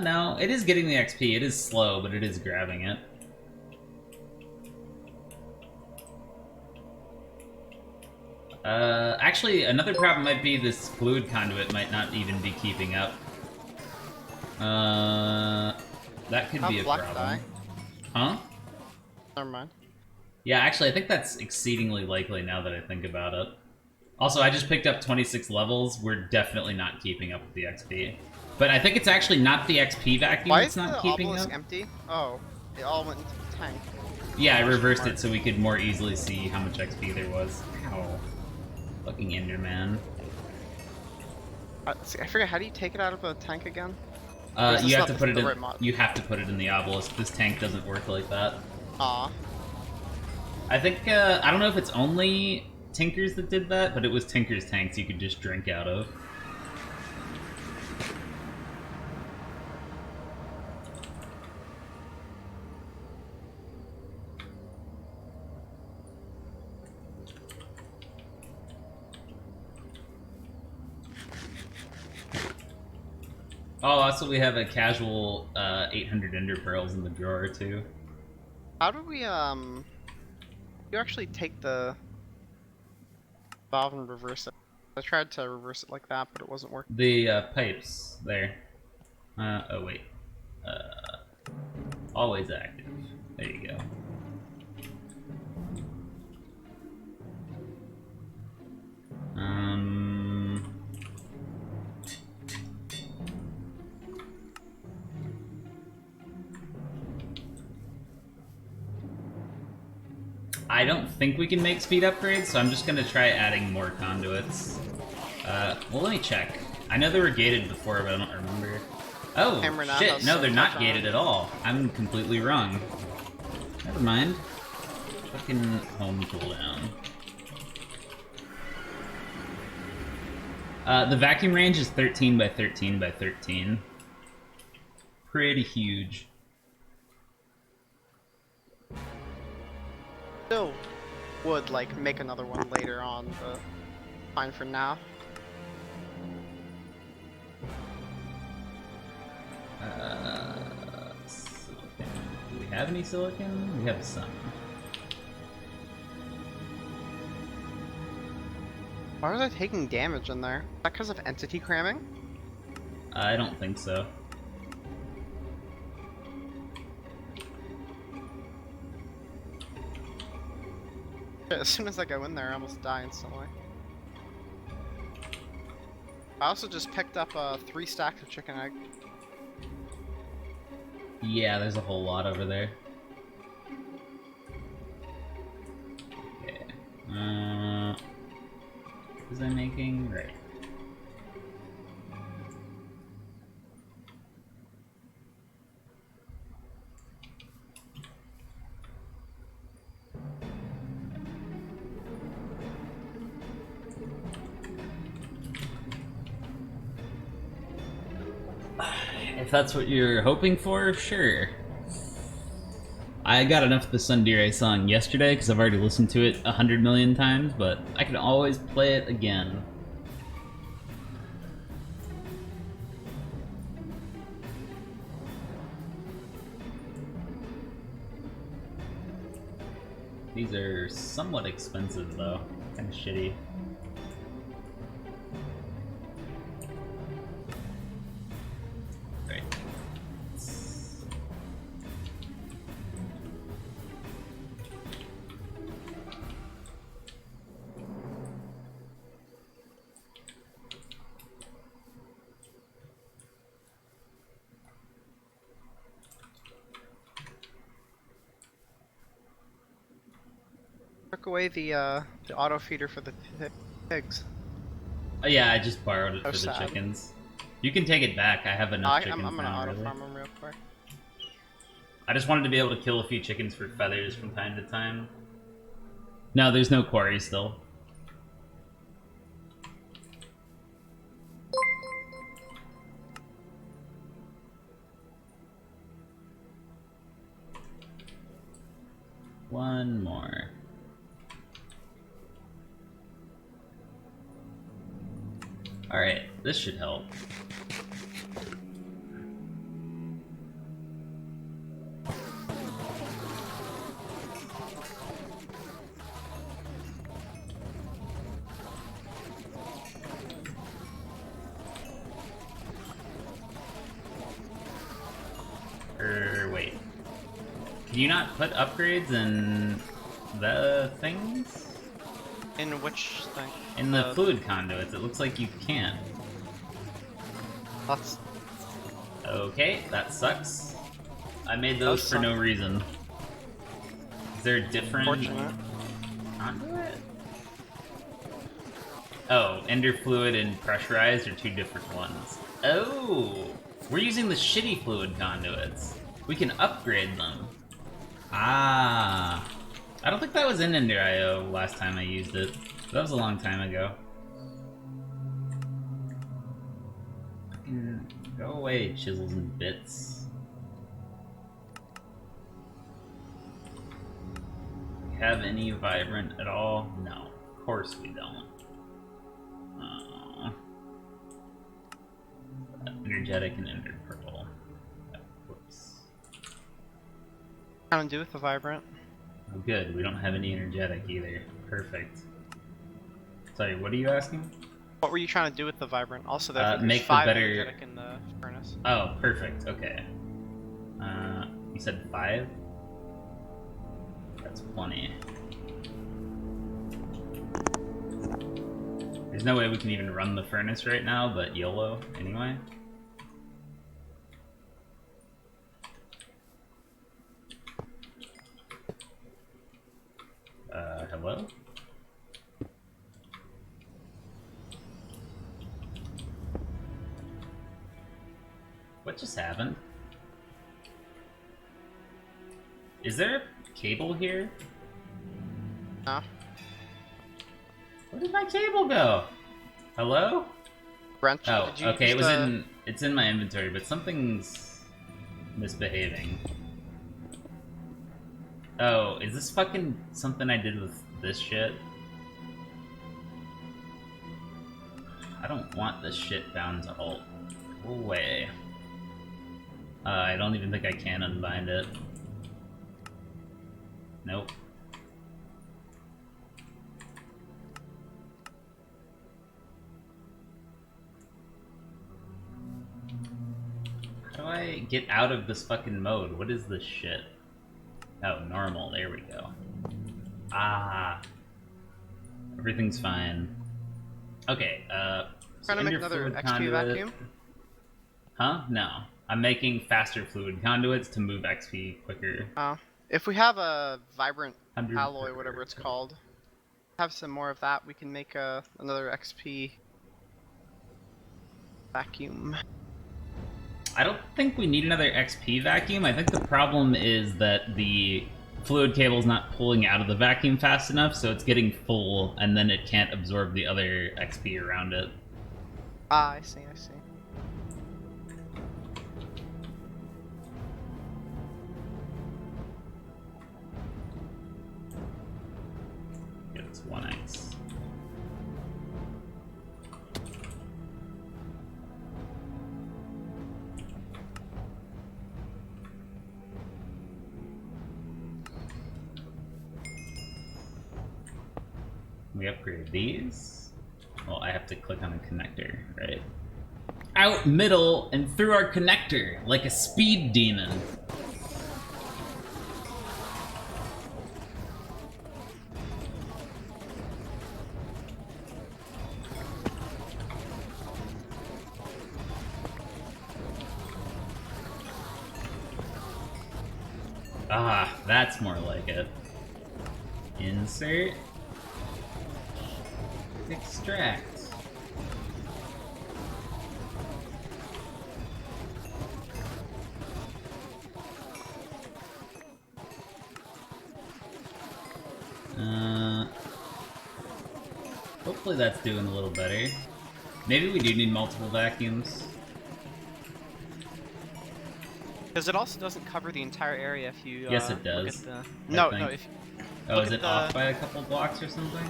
No, it is getting the XP. It is slow, but it is grabbing it. Actually, another problem might be this fluid conduit might not even be keeping up. That could be a black problem. die? Huh? Never mind. Yeah, actually, I think that's exceedingly likely now that I think about it. Also, I just picked up 26 levels. We're definitely not keeping up with the XP. But I think it's actually not the XP vacuum Why that's is not the keeping obelisk up. empty? Oh, it all went into the tank. Yeah, I reversed it so we could more easily see how much XP there was. Ow. Fucking Enderman. See, I forget, how do you take it out of the tank again? You have to put it in. right mod? You have to put it in the obelisk. This tank doesn't work like that. Aw. I think I don't know if it's only Tinkers that did that, but it was Tinkers tanks you could just drink out of. Oh, also we have a casual 800 ender pearls in the drawer too. How do we, You actually take the valve and reverse it. I tried to reverse it like that, but it wasn't working. The pipes there. Oh wait. Always active. There you go. I don't think we can make speed upgrades, so I'm just gonna try adding more conduits. Well, let me check. I know they were gated before, but I don't remember. Oh, shit, no, they're not gated at all. I'm completely wrong. Never mind. Fucking home cooldown. The vacuum range is 13 by 13 by 13. Pretty huge. Still would like make another one later on, but fine for now. Silicon. Do we have any silicon? We have some. Why was I taking damage in there? Is that because of entity cramming? I don't think so. As soon as I go in there, I almost die instantly. I also just picked up 3 stacks of chicken egg. Yeah, there's a whole lot over there. Okay. What was I making? Right. If that's what you're hoping for, sure. I got enough of the Sundere song yesterday because I've already listened to it 100 million times, but I can always play it again. These are somewhat expensive though, kind of shitty. Right. Took away the auto feeder for the pigs. Oh yeah, I just borrowed it Oh, for the sad. chickens. You can take it back. I have enough chickens I'm gonna now, auto really. farm them real quick. I just wanted to be able to kill a few chickens for feathers from time to time. No, there's no quarry still. One more. Alright, this should help. Wait. Can you not put upgrades in the things? In which thing? In the fluid conduits, it looks like you can't. That's Okay, that sucks. I made those Those for no suck. reason. Is there a different fortunate. conduit? Oh, ender fluid and pressurized are two different ones. Oh, we're using the shitty fluid conduits. We can upgrade them. Ah, I don't think that was in Ender IO last time I used it. That was a long time ago. Fucking go away, chisels and bits. Have any vibrant at all? No, of course we don't. Energetic and ender purple. Whoops. Kind of do with the vibrant. Oh, good. We don't have any energetic either. Perfect. Sorry, what are you asking? What were you trying to do with the vibrant? Also, there Make there's 5 the better... energetic in the furnace. Oh, perfect. Okay. You said 5? That's plenty. There's no way we can even run the furnace right now, but YOLO anyway. Hello? What just happened? Is there a cable here? Huh? Where did my cable go? Hello? Brent, Oh, did you okay, use it's in my inventory, but something's misbehaving. Oh, is this fucking something I did with this shit? I don't want this shit bound to alt. Go away. I don't even think I can unbind it. Nope. How do I get out of this fucking mode? What is this shit? Oh, normal. There we go. Ah. Everything's fine. Okay, Trying to make another XP vacuum? Huh? No. I'm making faster fluid conduits to move XP quicker. Oh. If we have a vibrant 100 alloy, whatever it's called, have some more of that, we can make another XP vacuum. I don't think we need another XP vacuum. I think the problem is that the fluid cable's not pulling out of the vacuum fast enough, so it's getting full, and then it can't absorb the other XP around it. Ah, I see, I see. Yeah, it's 1x. We upgrade these. Well, I have to click on a connector, right? Out middle and through our connector, like a speed demon. Ah, that's more like it. Insert. Extract. Hopefully that's doing a little better. Maybe we do need multiple vacuums. Because it also doesn't cover the entire area if you. Yes, it does. Look at the... No, think. no. If Oh, look is at it off by a couple blocks or something?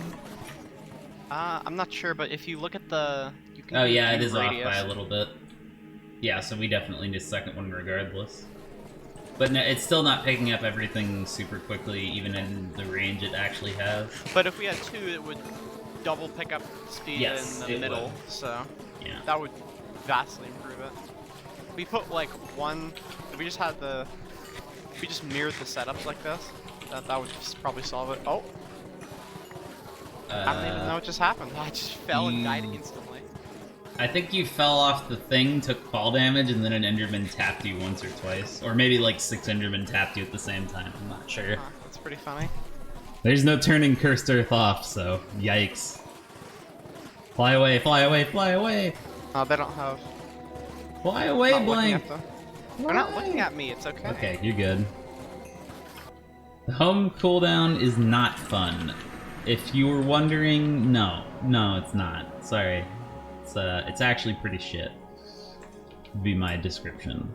I'm not sure, but if you look at the. You can Oh yeah, it view is radius. off by a little bit. Yeah, so we definitely need a second one regardless. But no, it's still not picking up everything super quickly, even in the range it actually has. But if we had 2, it would double pickup speed Yes, in the it middle, would. so Yeah. that would vastly improve it. We put like one. If we just had the. If we just mirrored the setups like this, that would just probably solve it. Oh. I don't even know what just happened. I just fell and died instantly. I think you fell off the thing, took fall damage, and then an Enderman tapped you once or twice. Or maybe like 6 Endermen tapped you at the same time, I'm not sure. That's pretty funny. There's no turning Cursed Earth off, so yikes. Fly away, fly away, fly away! Oh, they don't have. Fly away, Not looking Blank! at them. They're not looking at me, it's okay. Okay, you're good. The home cooldown is not fun. If you were wondering, no, it's not. Sorry. It's actually pretty shit. Would be my description.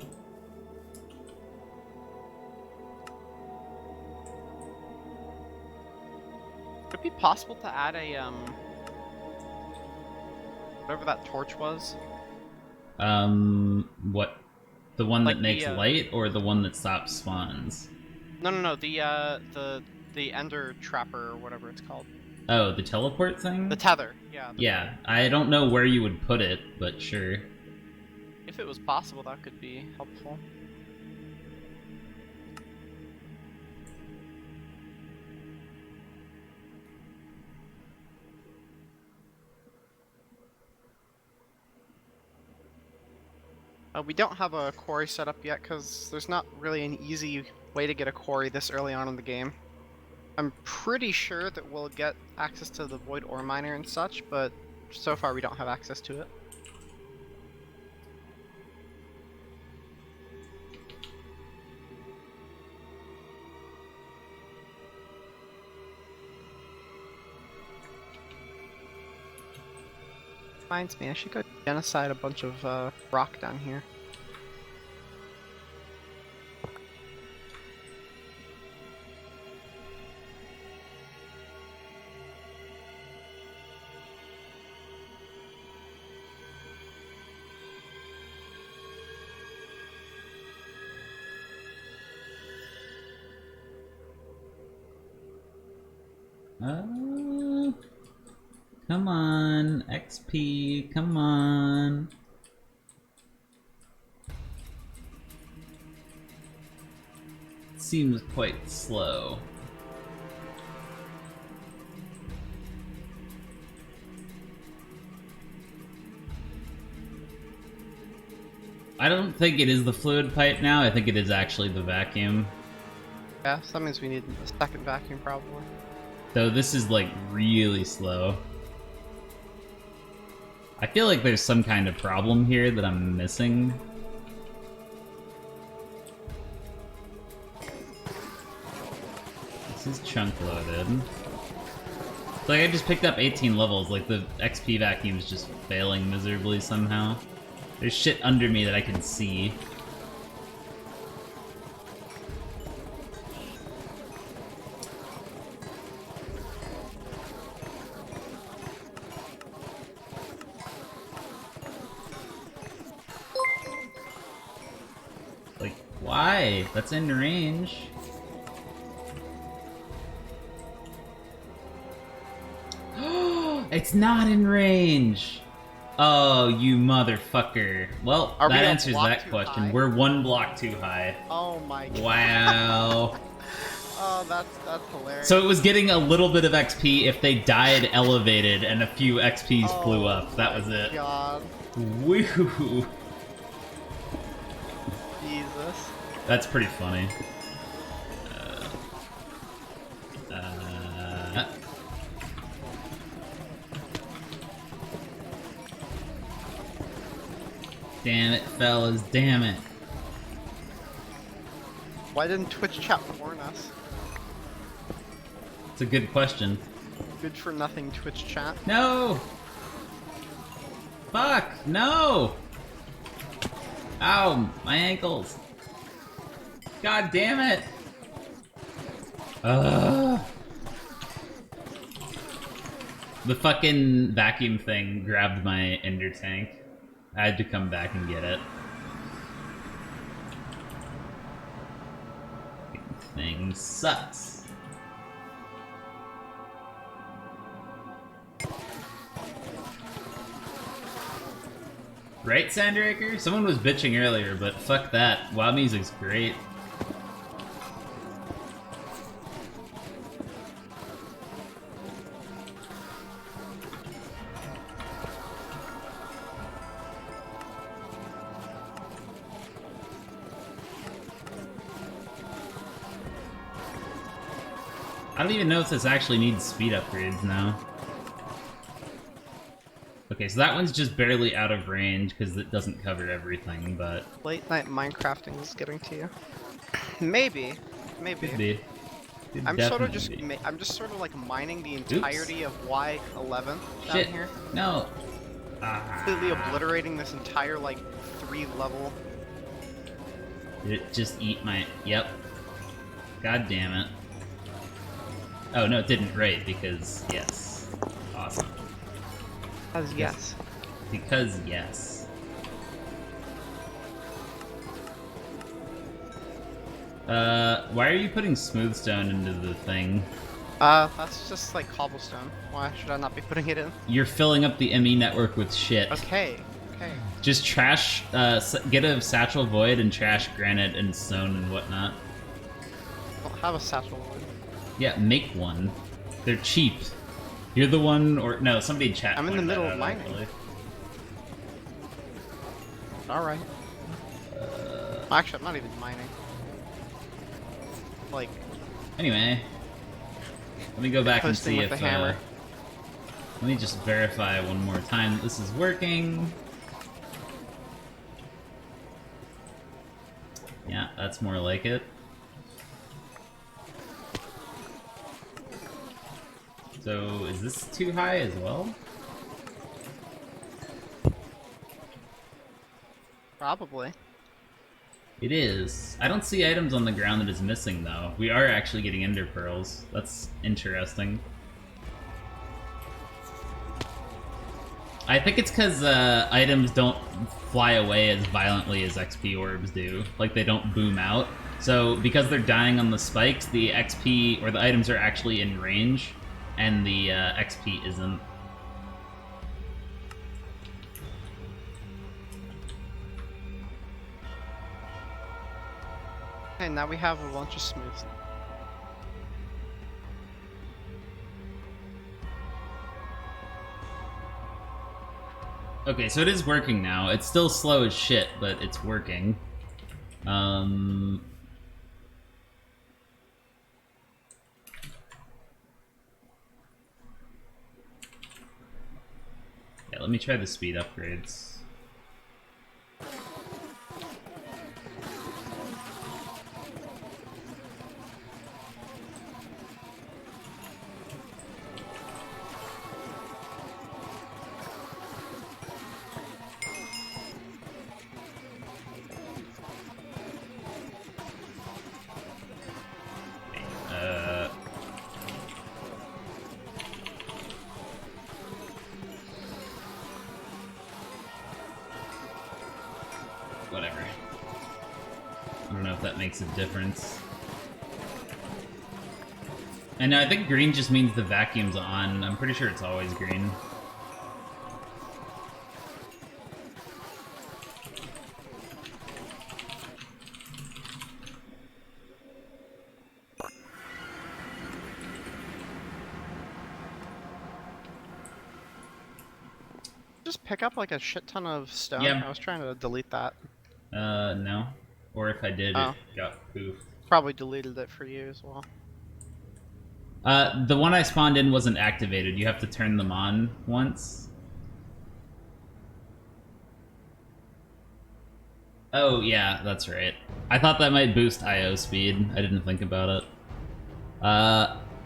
Would it be possible to add a whatever that torch was? What? The one Like that makes the, light, or the one that stops spawns? No. The the ender trapper or whatever it's called. Oh, the teleport thing? The tether, yeah. Yeah, I don't know where you would put it, but sure. If it was possible, that could be helpful. We don't have a quarry set up yet because there's not really an easy way to get a quarry this early on in the game. I'm pretty sure that we'll get access to the void ore miner and such, but so far we don't have access to it. Reminds me, I should go genocide a bunch of rock down here. Come on, XP, come on. Seems quite slow. I don't think it is the fluid pipe now, I think it is actually the vacuum. Yeah, so that means we need a second vacuum probably. Though this is like really slow. I feel like there's some kind of problem here that I'm missing. This is chunk loaded. It's like I just picked up 18 levels, like the XP vacuum is just failing miserably somehow. There's shit under me that I can see. Why? That's in range. It's not in range! Oh, you motherfucker. Well, that answers that question. High? We're one block too high. Oh my god. Wow. Oh, that's hilarious. So it was getting a little bit of XP if they died elevated and a few XPs flew up. That was it. God. Woo! Jesus. That's pretty funny. Damn it, fellas, damn it. Why didn't Twitch chat warn us? It's a good question. Good for nothing Twitch chat. No! Fuck, no! Ow, my ankles. God damn it! Ugh. The fucking vacuum thing grabbed my ender tank. I had to come back and get it. Thing sucks. Right, Sandraker? Someone was bitching earlier, but fuck that. WoW music's great. I don't even know if this actually needs speed upgrades now. Okay, so that one's just barely out of range because it doesn't cover everything, but... Late night Minecrafting is getting to you. Maybe. Could be. Could I'm sort of definitely just be. I'm just sort of like mining the entirety of Y11 down Shit. here. No. Completely obliterating this entire like 3-level. Did it just eat my... Yep. God damn it. Oh, no, it didn't, right, because yes. Awesome. As yes. Because yes. Why are you putting smooth stone into the thing? That's just like cobblestone. Why should I not be putting it in? You're filling up the ME network with shit. Okay. Just trash, get a satchel void and trash granite and stone and whatnot. I don't have a satchel wood. Yeah, make one. They're cheap. You're the one, or no, somebody in chat. I'm in the pointed that middle of out, mining. actually. Alright. Actually, I'm not even mining. Like, Anyway, let me go back and posting see with if. the hammer. Let me just verify one more time that this is working. Yeah, that's more like it. So, is this too high as well? Probably. It is. I don't see items on the ground that is missing, though. We are actually getting ender pearls. That's interesting. I think it's because items don't fly away as violently as XP orbs do. Like, they don't boom out. So, because they're dying on the spikes, the XP, or the items are actually in range, and the XP isn't. Okay, now we have a bunch of smooth. Okay, so it is working now. It's still slow as shit, but it's working. Yeah, let me try the speed upgrades. Whatever. I don't know if that makes a difference. And I think green just means the vacuum's on. I'm pretty sure it's always green. Just pick up like a shit ton of stone. Yeah. I was trying to delete that. No. Or if I did, Oh. it got poofed. Probably deleted it for you as well. The one I spawned in wasn't activated. You have to turn them on once. Oh, yeah, that's right. I thought that might boost IO speed. I didn't think about it.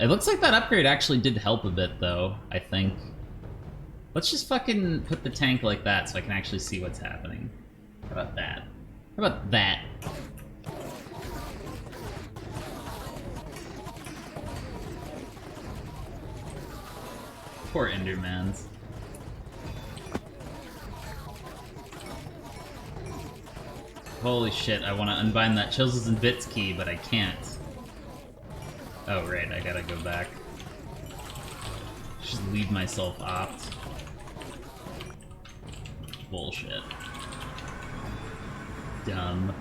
It looks like that upgrade actually did help a bit, though, I think. Let's just fucking put the tank like that so I can actually see what's happening. How about that? How about that? Poor Endermans. Holy shit, I want to unbind that Chisels and Bits key, but I can't. Oh, right, I gotta go back. Just leave myself opt. Bullshit. Dumb.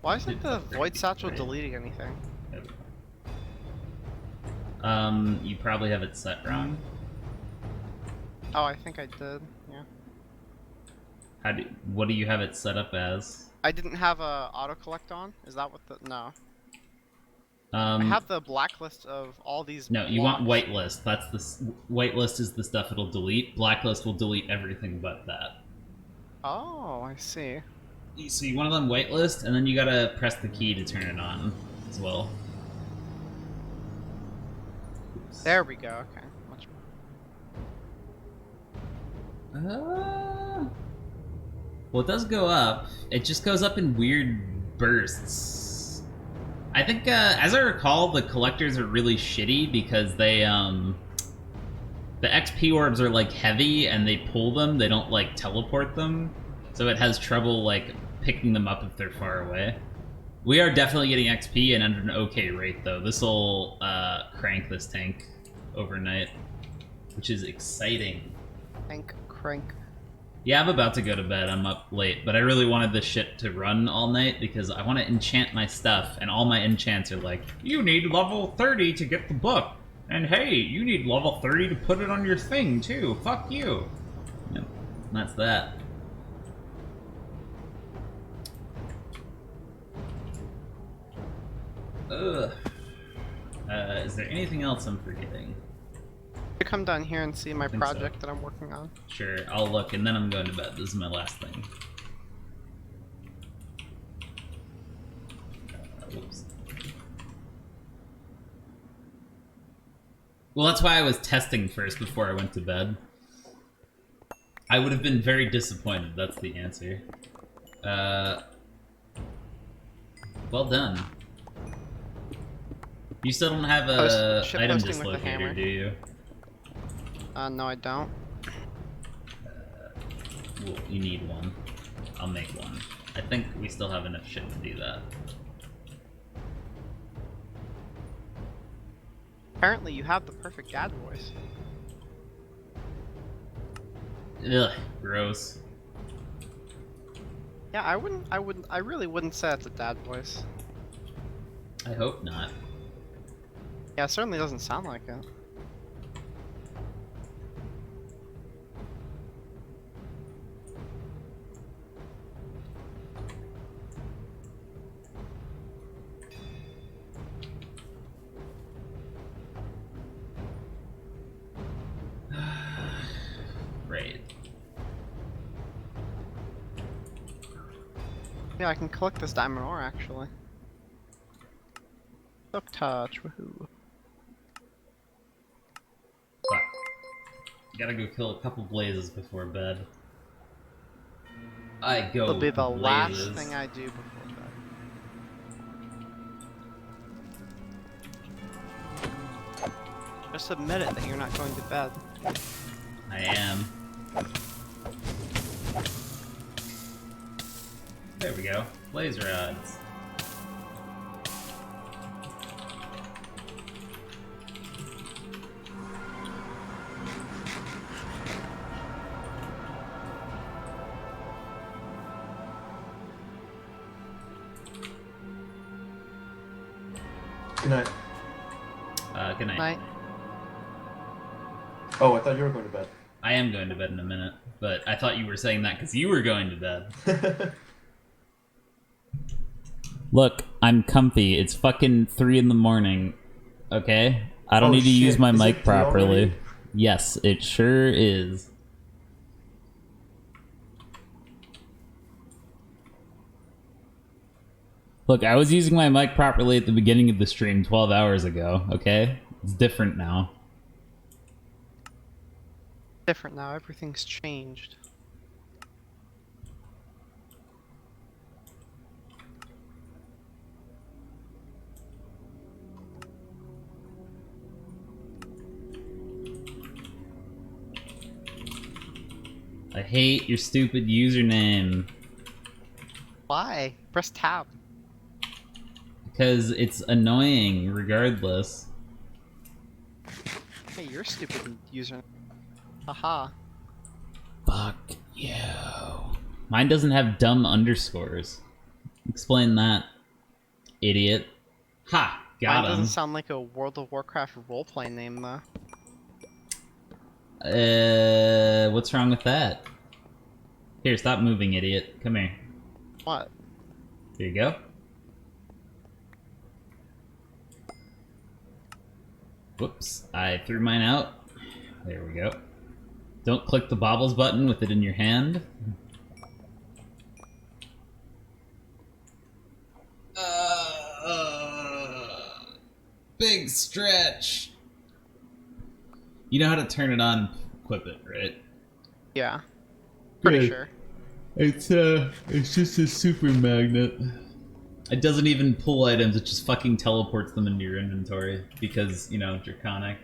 Why isn't the void satchel deleting anything? You probably have it set wrong. Oh, I think I did. Yeah. What do you have it set up as? I didn't have a auto collect on. Is that what the no? I have the blacklist of all these. No, you want blocks. whitelist. That's the whitelist is the stuff it'll delete. Blacklist will delete everything but that. Oh, I see. So you want it on whitelist, and then you gotta press the key to turn it on as well. Oops. There we go. Okay, much more. Well, it does go up. It just goes up in weird bursts. I think, as I recall, the collectors are really shitty because they The XP orbs are like heavy and they pull them, they don't like teleport them. So it has trouble like picking them up if they're far away. We are definitely getting XP and at an okay rate though. This'll crank this tank overnight, which is exciting. Crank. Yeah, I'm about to go to bed. I'm up late, but I really wanted this shit to run all night because I want to enchant my stuff, and all my enchants are like, you need level 30 to get the book, and hey, you need level 30 to put it on your thing too. Fuck you. Yep, that's that. Ugh. Is there anything else I'm forgetting? You come down here and see my think project so. that I'm working on. Sure, I'll look and then I'm going to bed. This is my last thing. Whoops. Well, that's why I was testing first before I went to bed. I would have been very disappointed, that's the answer. Well done. You still don't have a Ship item posting with the hammer. dislocator, do you? No, I don't. Well, you need one. I'll make one. I think we still have enough shit to do that. Apparently, you have the perfect dad voice. Ugh, gross. Yeah, I really wouldn't say it's a dad voice. I hope not. Yeah, it certainly doesn't sound like it. Great. Yeah, I can collect this diamond ore actually. Silk touch, woohoo. Fuck. Gotta go kill a couple blazes before bed. I go It'll be the last blazes. thing I do before bed. Just admit it that you're not going to bed. I am. There we go. Blaze rods. Good night. Good night. Night. Oh, I thought you were going to bed. I am going to bed in a minute, but I thought you were saying that because you were going to bed. Look, I'm comfy. It's fucking 3 in the morning. Okay? I don't Oh, need to use shit. my Is mic it 3 properly. already? Yes, it sure is. Look, I was using my mic properly at the beginning of the stream 12 hours ago, okay? It's different now. Different now, everything's changed. I hate your stupid username. Why? Press tab. Because it's annoying, regardless. Hey, you're stupid user. Haha. Fuck you. Mine doesn't have dumb underscores. Explain that, idiot. Ha! Got Mine doesn't him. sound like a World of Warcraft roleplay name though. What's wrong with that? Here, stop moving, idiot. Come here. What? Here you go. Whoops, I threw mine out. There we go. Don't click the baubles button with it in your hand. Big stretch. You know how to turn it on and equip it, right? Yeah. Pretty Good. sure. It's just a super magnet. It doesn't even pull items, it just fucking teleports them into your inventory because, you know, draconic.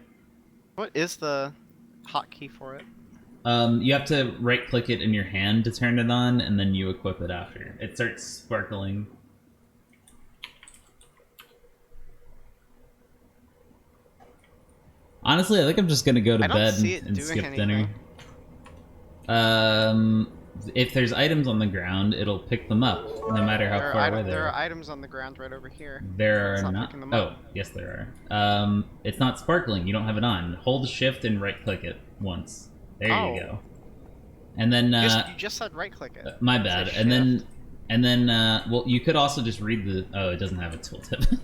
What is the... hotkey for it? You have to right-click it in your hand to turn it on, and then you equip it after. It starts sparkling. Honestly, I think I'm just gonna go to bed and skip dinner. If there's items on the ground, it'll pick them up, no matter how far away they are. There are items on the ground right over here. There are not. Oh, yes, there are. It's not sparkling. You don't have it on. Hold Shift and right-click it once. There you go. And then you just said right-click it. My bad. And then well, you could also just read the. Oh, it doesn't have a tooltip.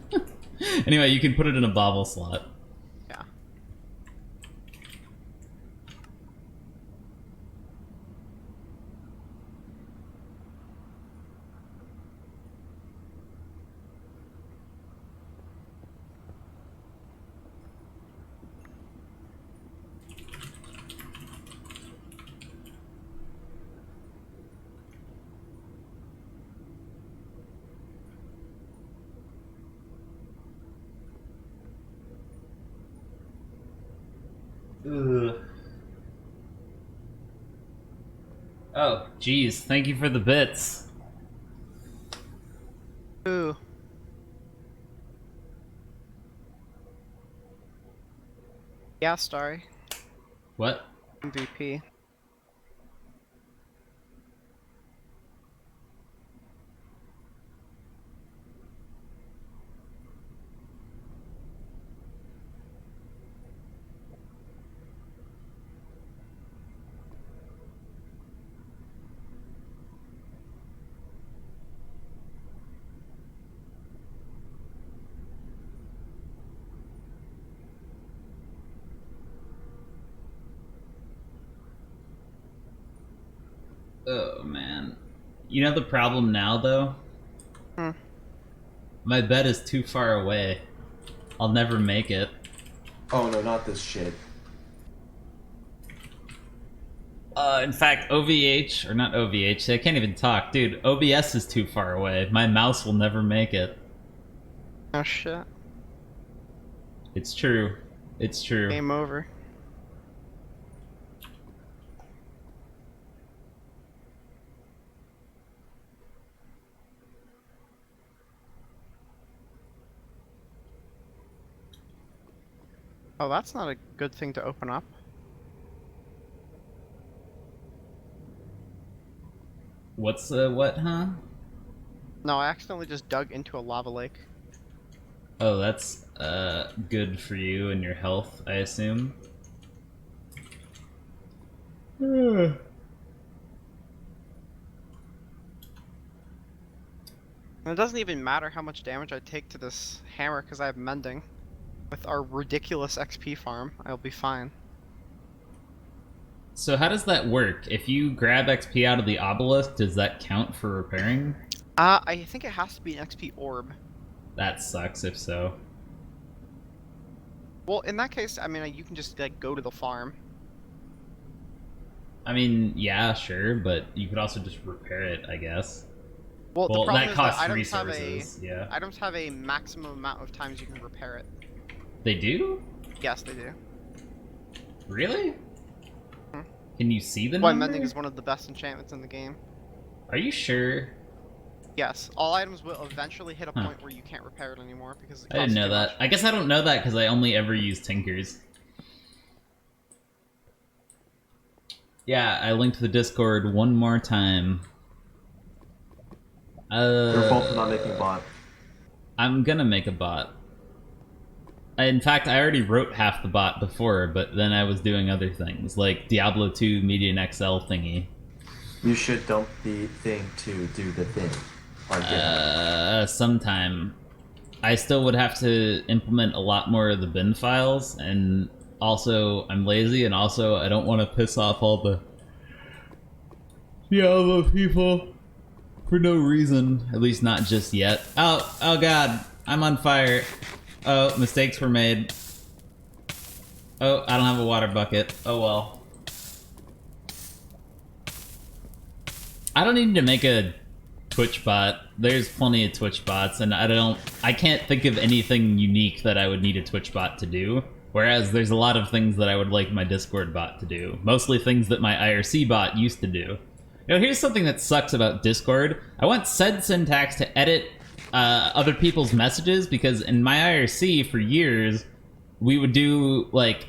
Anyway, you can put it in a bobble slot. Yeah. Ugh. Oh, geez. Thank you for the bits. Ooh. Yeah, Starry. What? MVP. Oh, man. You know the problem now, though? Hmm. My bed is too far away. I'll never make it. Oh no, not this shit. In fact, OVH, or not OVH, I can't even talk. Dude, OBS is too far away. My mouse will never make it. Oh shit. It's true. It's true. Game over. Oh, that's not a good thing to open up. What's what, huh? No, I accidentally just dug into a lava lake. Oh, that's good for you and your health, I assume. And it doesn't even matter how much damage I take to this hammer because I have mending. With our ridiculous XP farm, I'll be fine. So how does that work? If you grab XP out of the obelisk, does that count for repairing? I think it has to be an XP orb. That sucks if so. Well, in that case, I mean, you can just like go to the farm. I mean, yeah, sure, but you could also just repair it, I guess. Well, the problem that is costs that resources. Yeah. items have a maximum amount of times you can repair it. They do? Yes, they do. Really? Hmm. Can you see the Why number? mending is one of the best enchantments in the game. Are you sure? Yes, all items will eventually hit a point where you can't repair it anymore because it I didn't know that. much. I guess I don't know that because I only ever use Tinkers. Yeah, I linked the Discord one more time. Your fault for not making a bot. I'm gonna make a bot. In fact, I already wrote half the bot before, but then I was doing other things, like Diablo 2 Median XL thingy. You should dump the thing to do the thing. On GitHub. Sometime. I still would have to implement a lot more of the bin files, and also I'm lazy, and also I don't want to piss off all the Diablo people for no reason. At least not just yet. Oh god, I'm on fire. Oh, mistakes were made. Oh, I don't have a water bucket. Oh well. I don't need to make a Twitch bot. There's plenty of Twitch bots, and I can't think of anything unique that I would need a Twitch bot to do. Whereas there's a lot of things that I would like my Discord bot to do. Mostly things that my IRC bot used to do. You know, here's something that sucks about Discord. I want sed syntax to edit other people's messages, because in my IRC for years, we would do like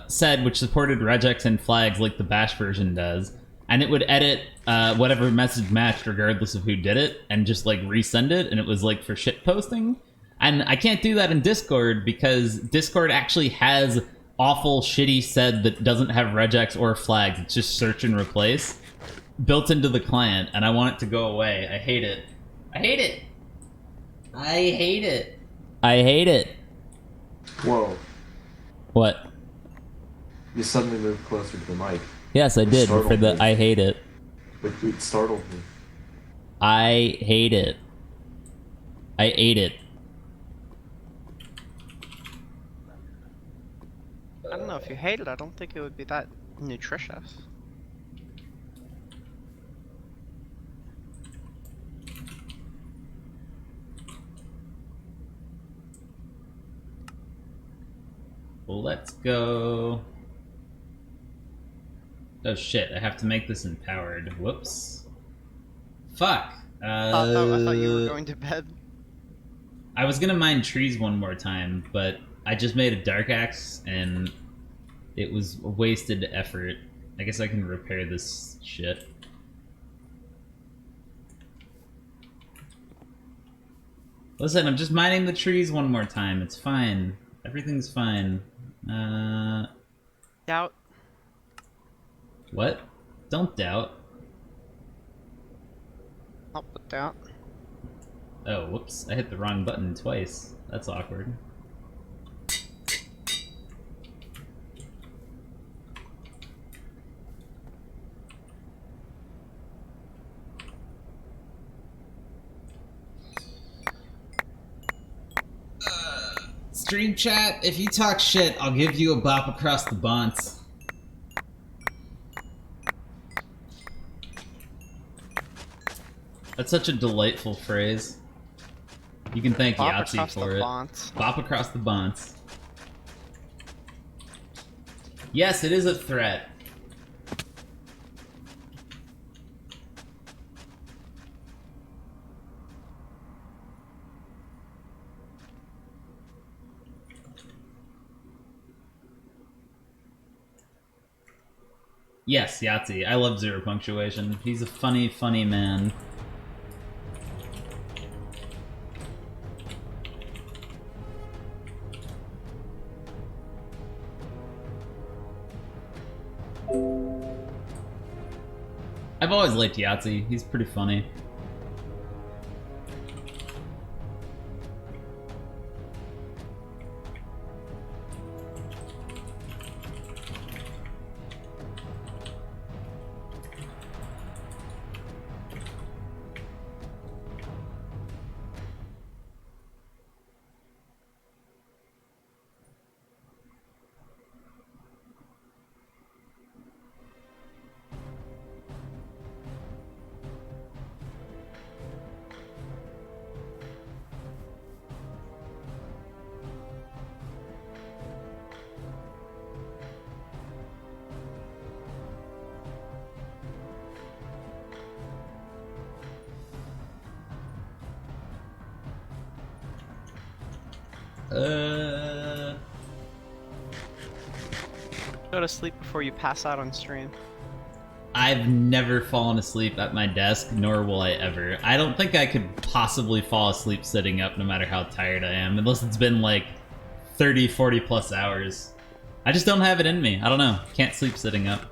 sed, which supported regex and flags like the bash version does, and it would edit whatever message matched regardless of who did it, and just like resend it, and it was like for shit posting. And I can't do that in Discord because Discord actually has awful, shitty sed that doesn't have regex or flags. It's just search and replace built into the client, and I want it to go away. I hate it. I hate it. I hate it. I hate it. Whoa. What? You suddenly moved closer to the mic. Yes, I did. For the I hate it. It startled me. I hate it. I ate it. I don't know if you hate it. I don't think it would be that nutritious. Let's go. Oh shit, I have to make this empowered. Whoops. Fuck. I thought you were going to bed. I was gonna mine trees one more time, but I just made a dark axe and it was a wasted effort. I guess I can repair this shit. Listen, I'm just mining the trees one more time. It's fine. Everything's fine. Doubt. What? Don't doubt. I'll put doubt. Oh, whoops. I hit the wrong button twice. That's awkward. Stream chat, if you talk shit, I'll give you a bop across the bonds. That's such a delightful phrase. You can thank Bop Yahtzee across for the it. bonds. Bop across the bonds. Yes, it is a threat. Yes, Yahtzee. I love Zero Punctuation. He's a funny, funny man. I've always liked Yahtzee. He's pretty funny. Go to sleep before you pass out on stream. I've never fallen asleep at my desk, nor will I ever. I don't think I could possibly fall asleep sitting up no matter how tired I am, unless it's been like 30, 40 plus hours. I just don't have it in me. I don't know. Can't sleep sitting up.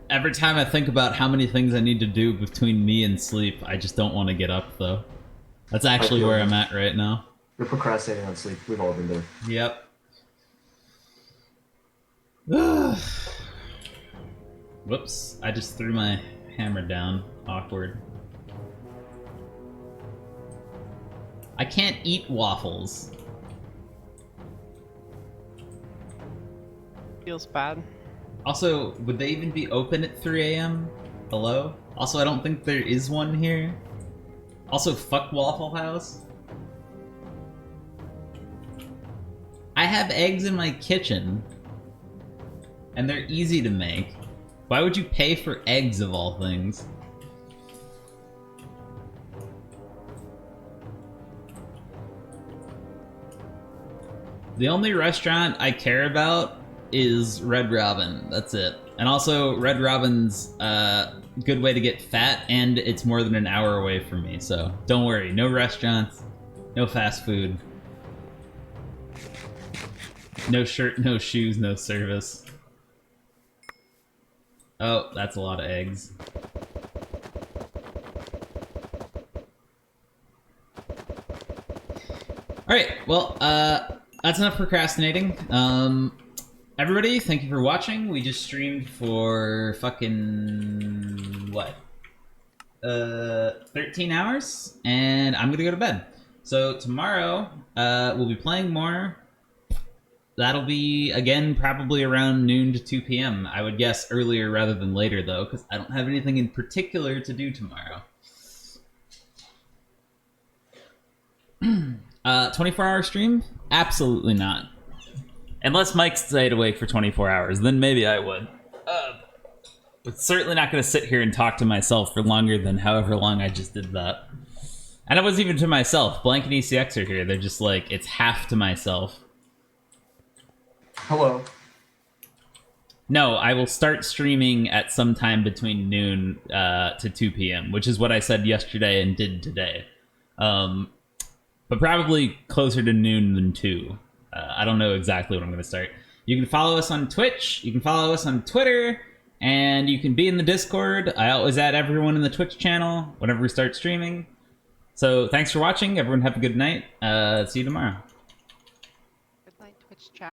Every time I think about how many things I need to do between me and sleep, I just don't want to get up, though. That's actually where I'm at right now. You're procrastinating on sleep. We've all been there. Yep. Whoops. I just threw my hammer down. Awkward. I can't eat waffles. Feels bad. Also, would they even be open at 3 a.m.? Hello? Also, I don't think there is one here. Also, fuck Waffle House. I have eggs in my kitchen. And they're easy to make. Why would you pay for eggs of all things? The only restaurant I care about is Red Robin. That's it. And also, Red Robin's a good way to get fat, and it's more than an hour away from me, so don't worry. No restaurants, no fast food. No shirt, no shoes, no service. Oh, that's a lot of eggs. Alright, well, that's enough procrastinating. Everybody, thank you for watching. We just streamed for fucking... what? 13 hours, and I'm gonna go to bed. So tomorrow, we'll be playing more. That'll be, again, probably around noon to 2 p.m. I would guess earlier rather than later, though, because I don't have anything in particular to do tomorrow. 24-hour stream? Absolutely not. Unless Mike stayed awake for 24 hours, then maybe I would. But certainly not going to sit here and talk to myself for longer than however long I just did that. And it wasn't even to myself. Blank and ECX are here. They're just like, it's half to myself. Hello. No, I will start streaming at some time between noon to 2 p.m., which is what I said yesterday and did today. But probably closer to noon than 2. I don't know exactly when I'm going to start. You can follow us on Twitch, you can follow us on Twitter, and you can be in the Discord. I always add everyone in the Twitch channel whenever we start streaming. So thanks for watching. Everyone have a good night. See you tomorrow. Good night, Twitch chat.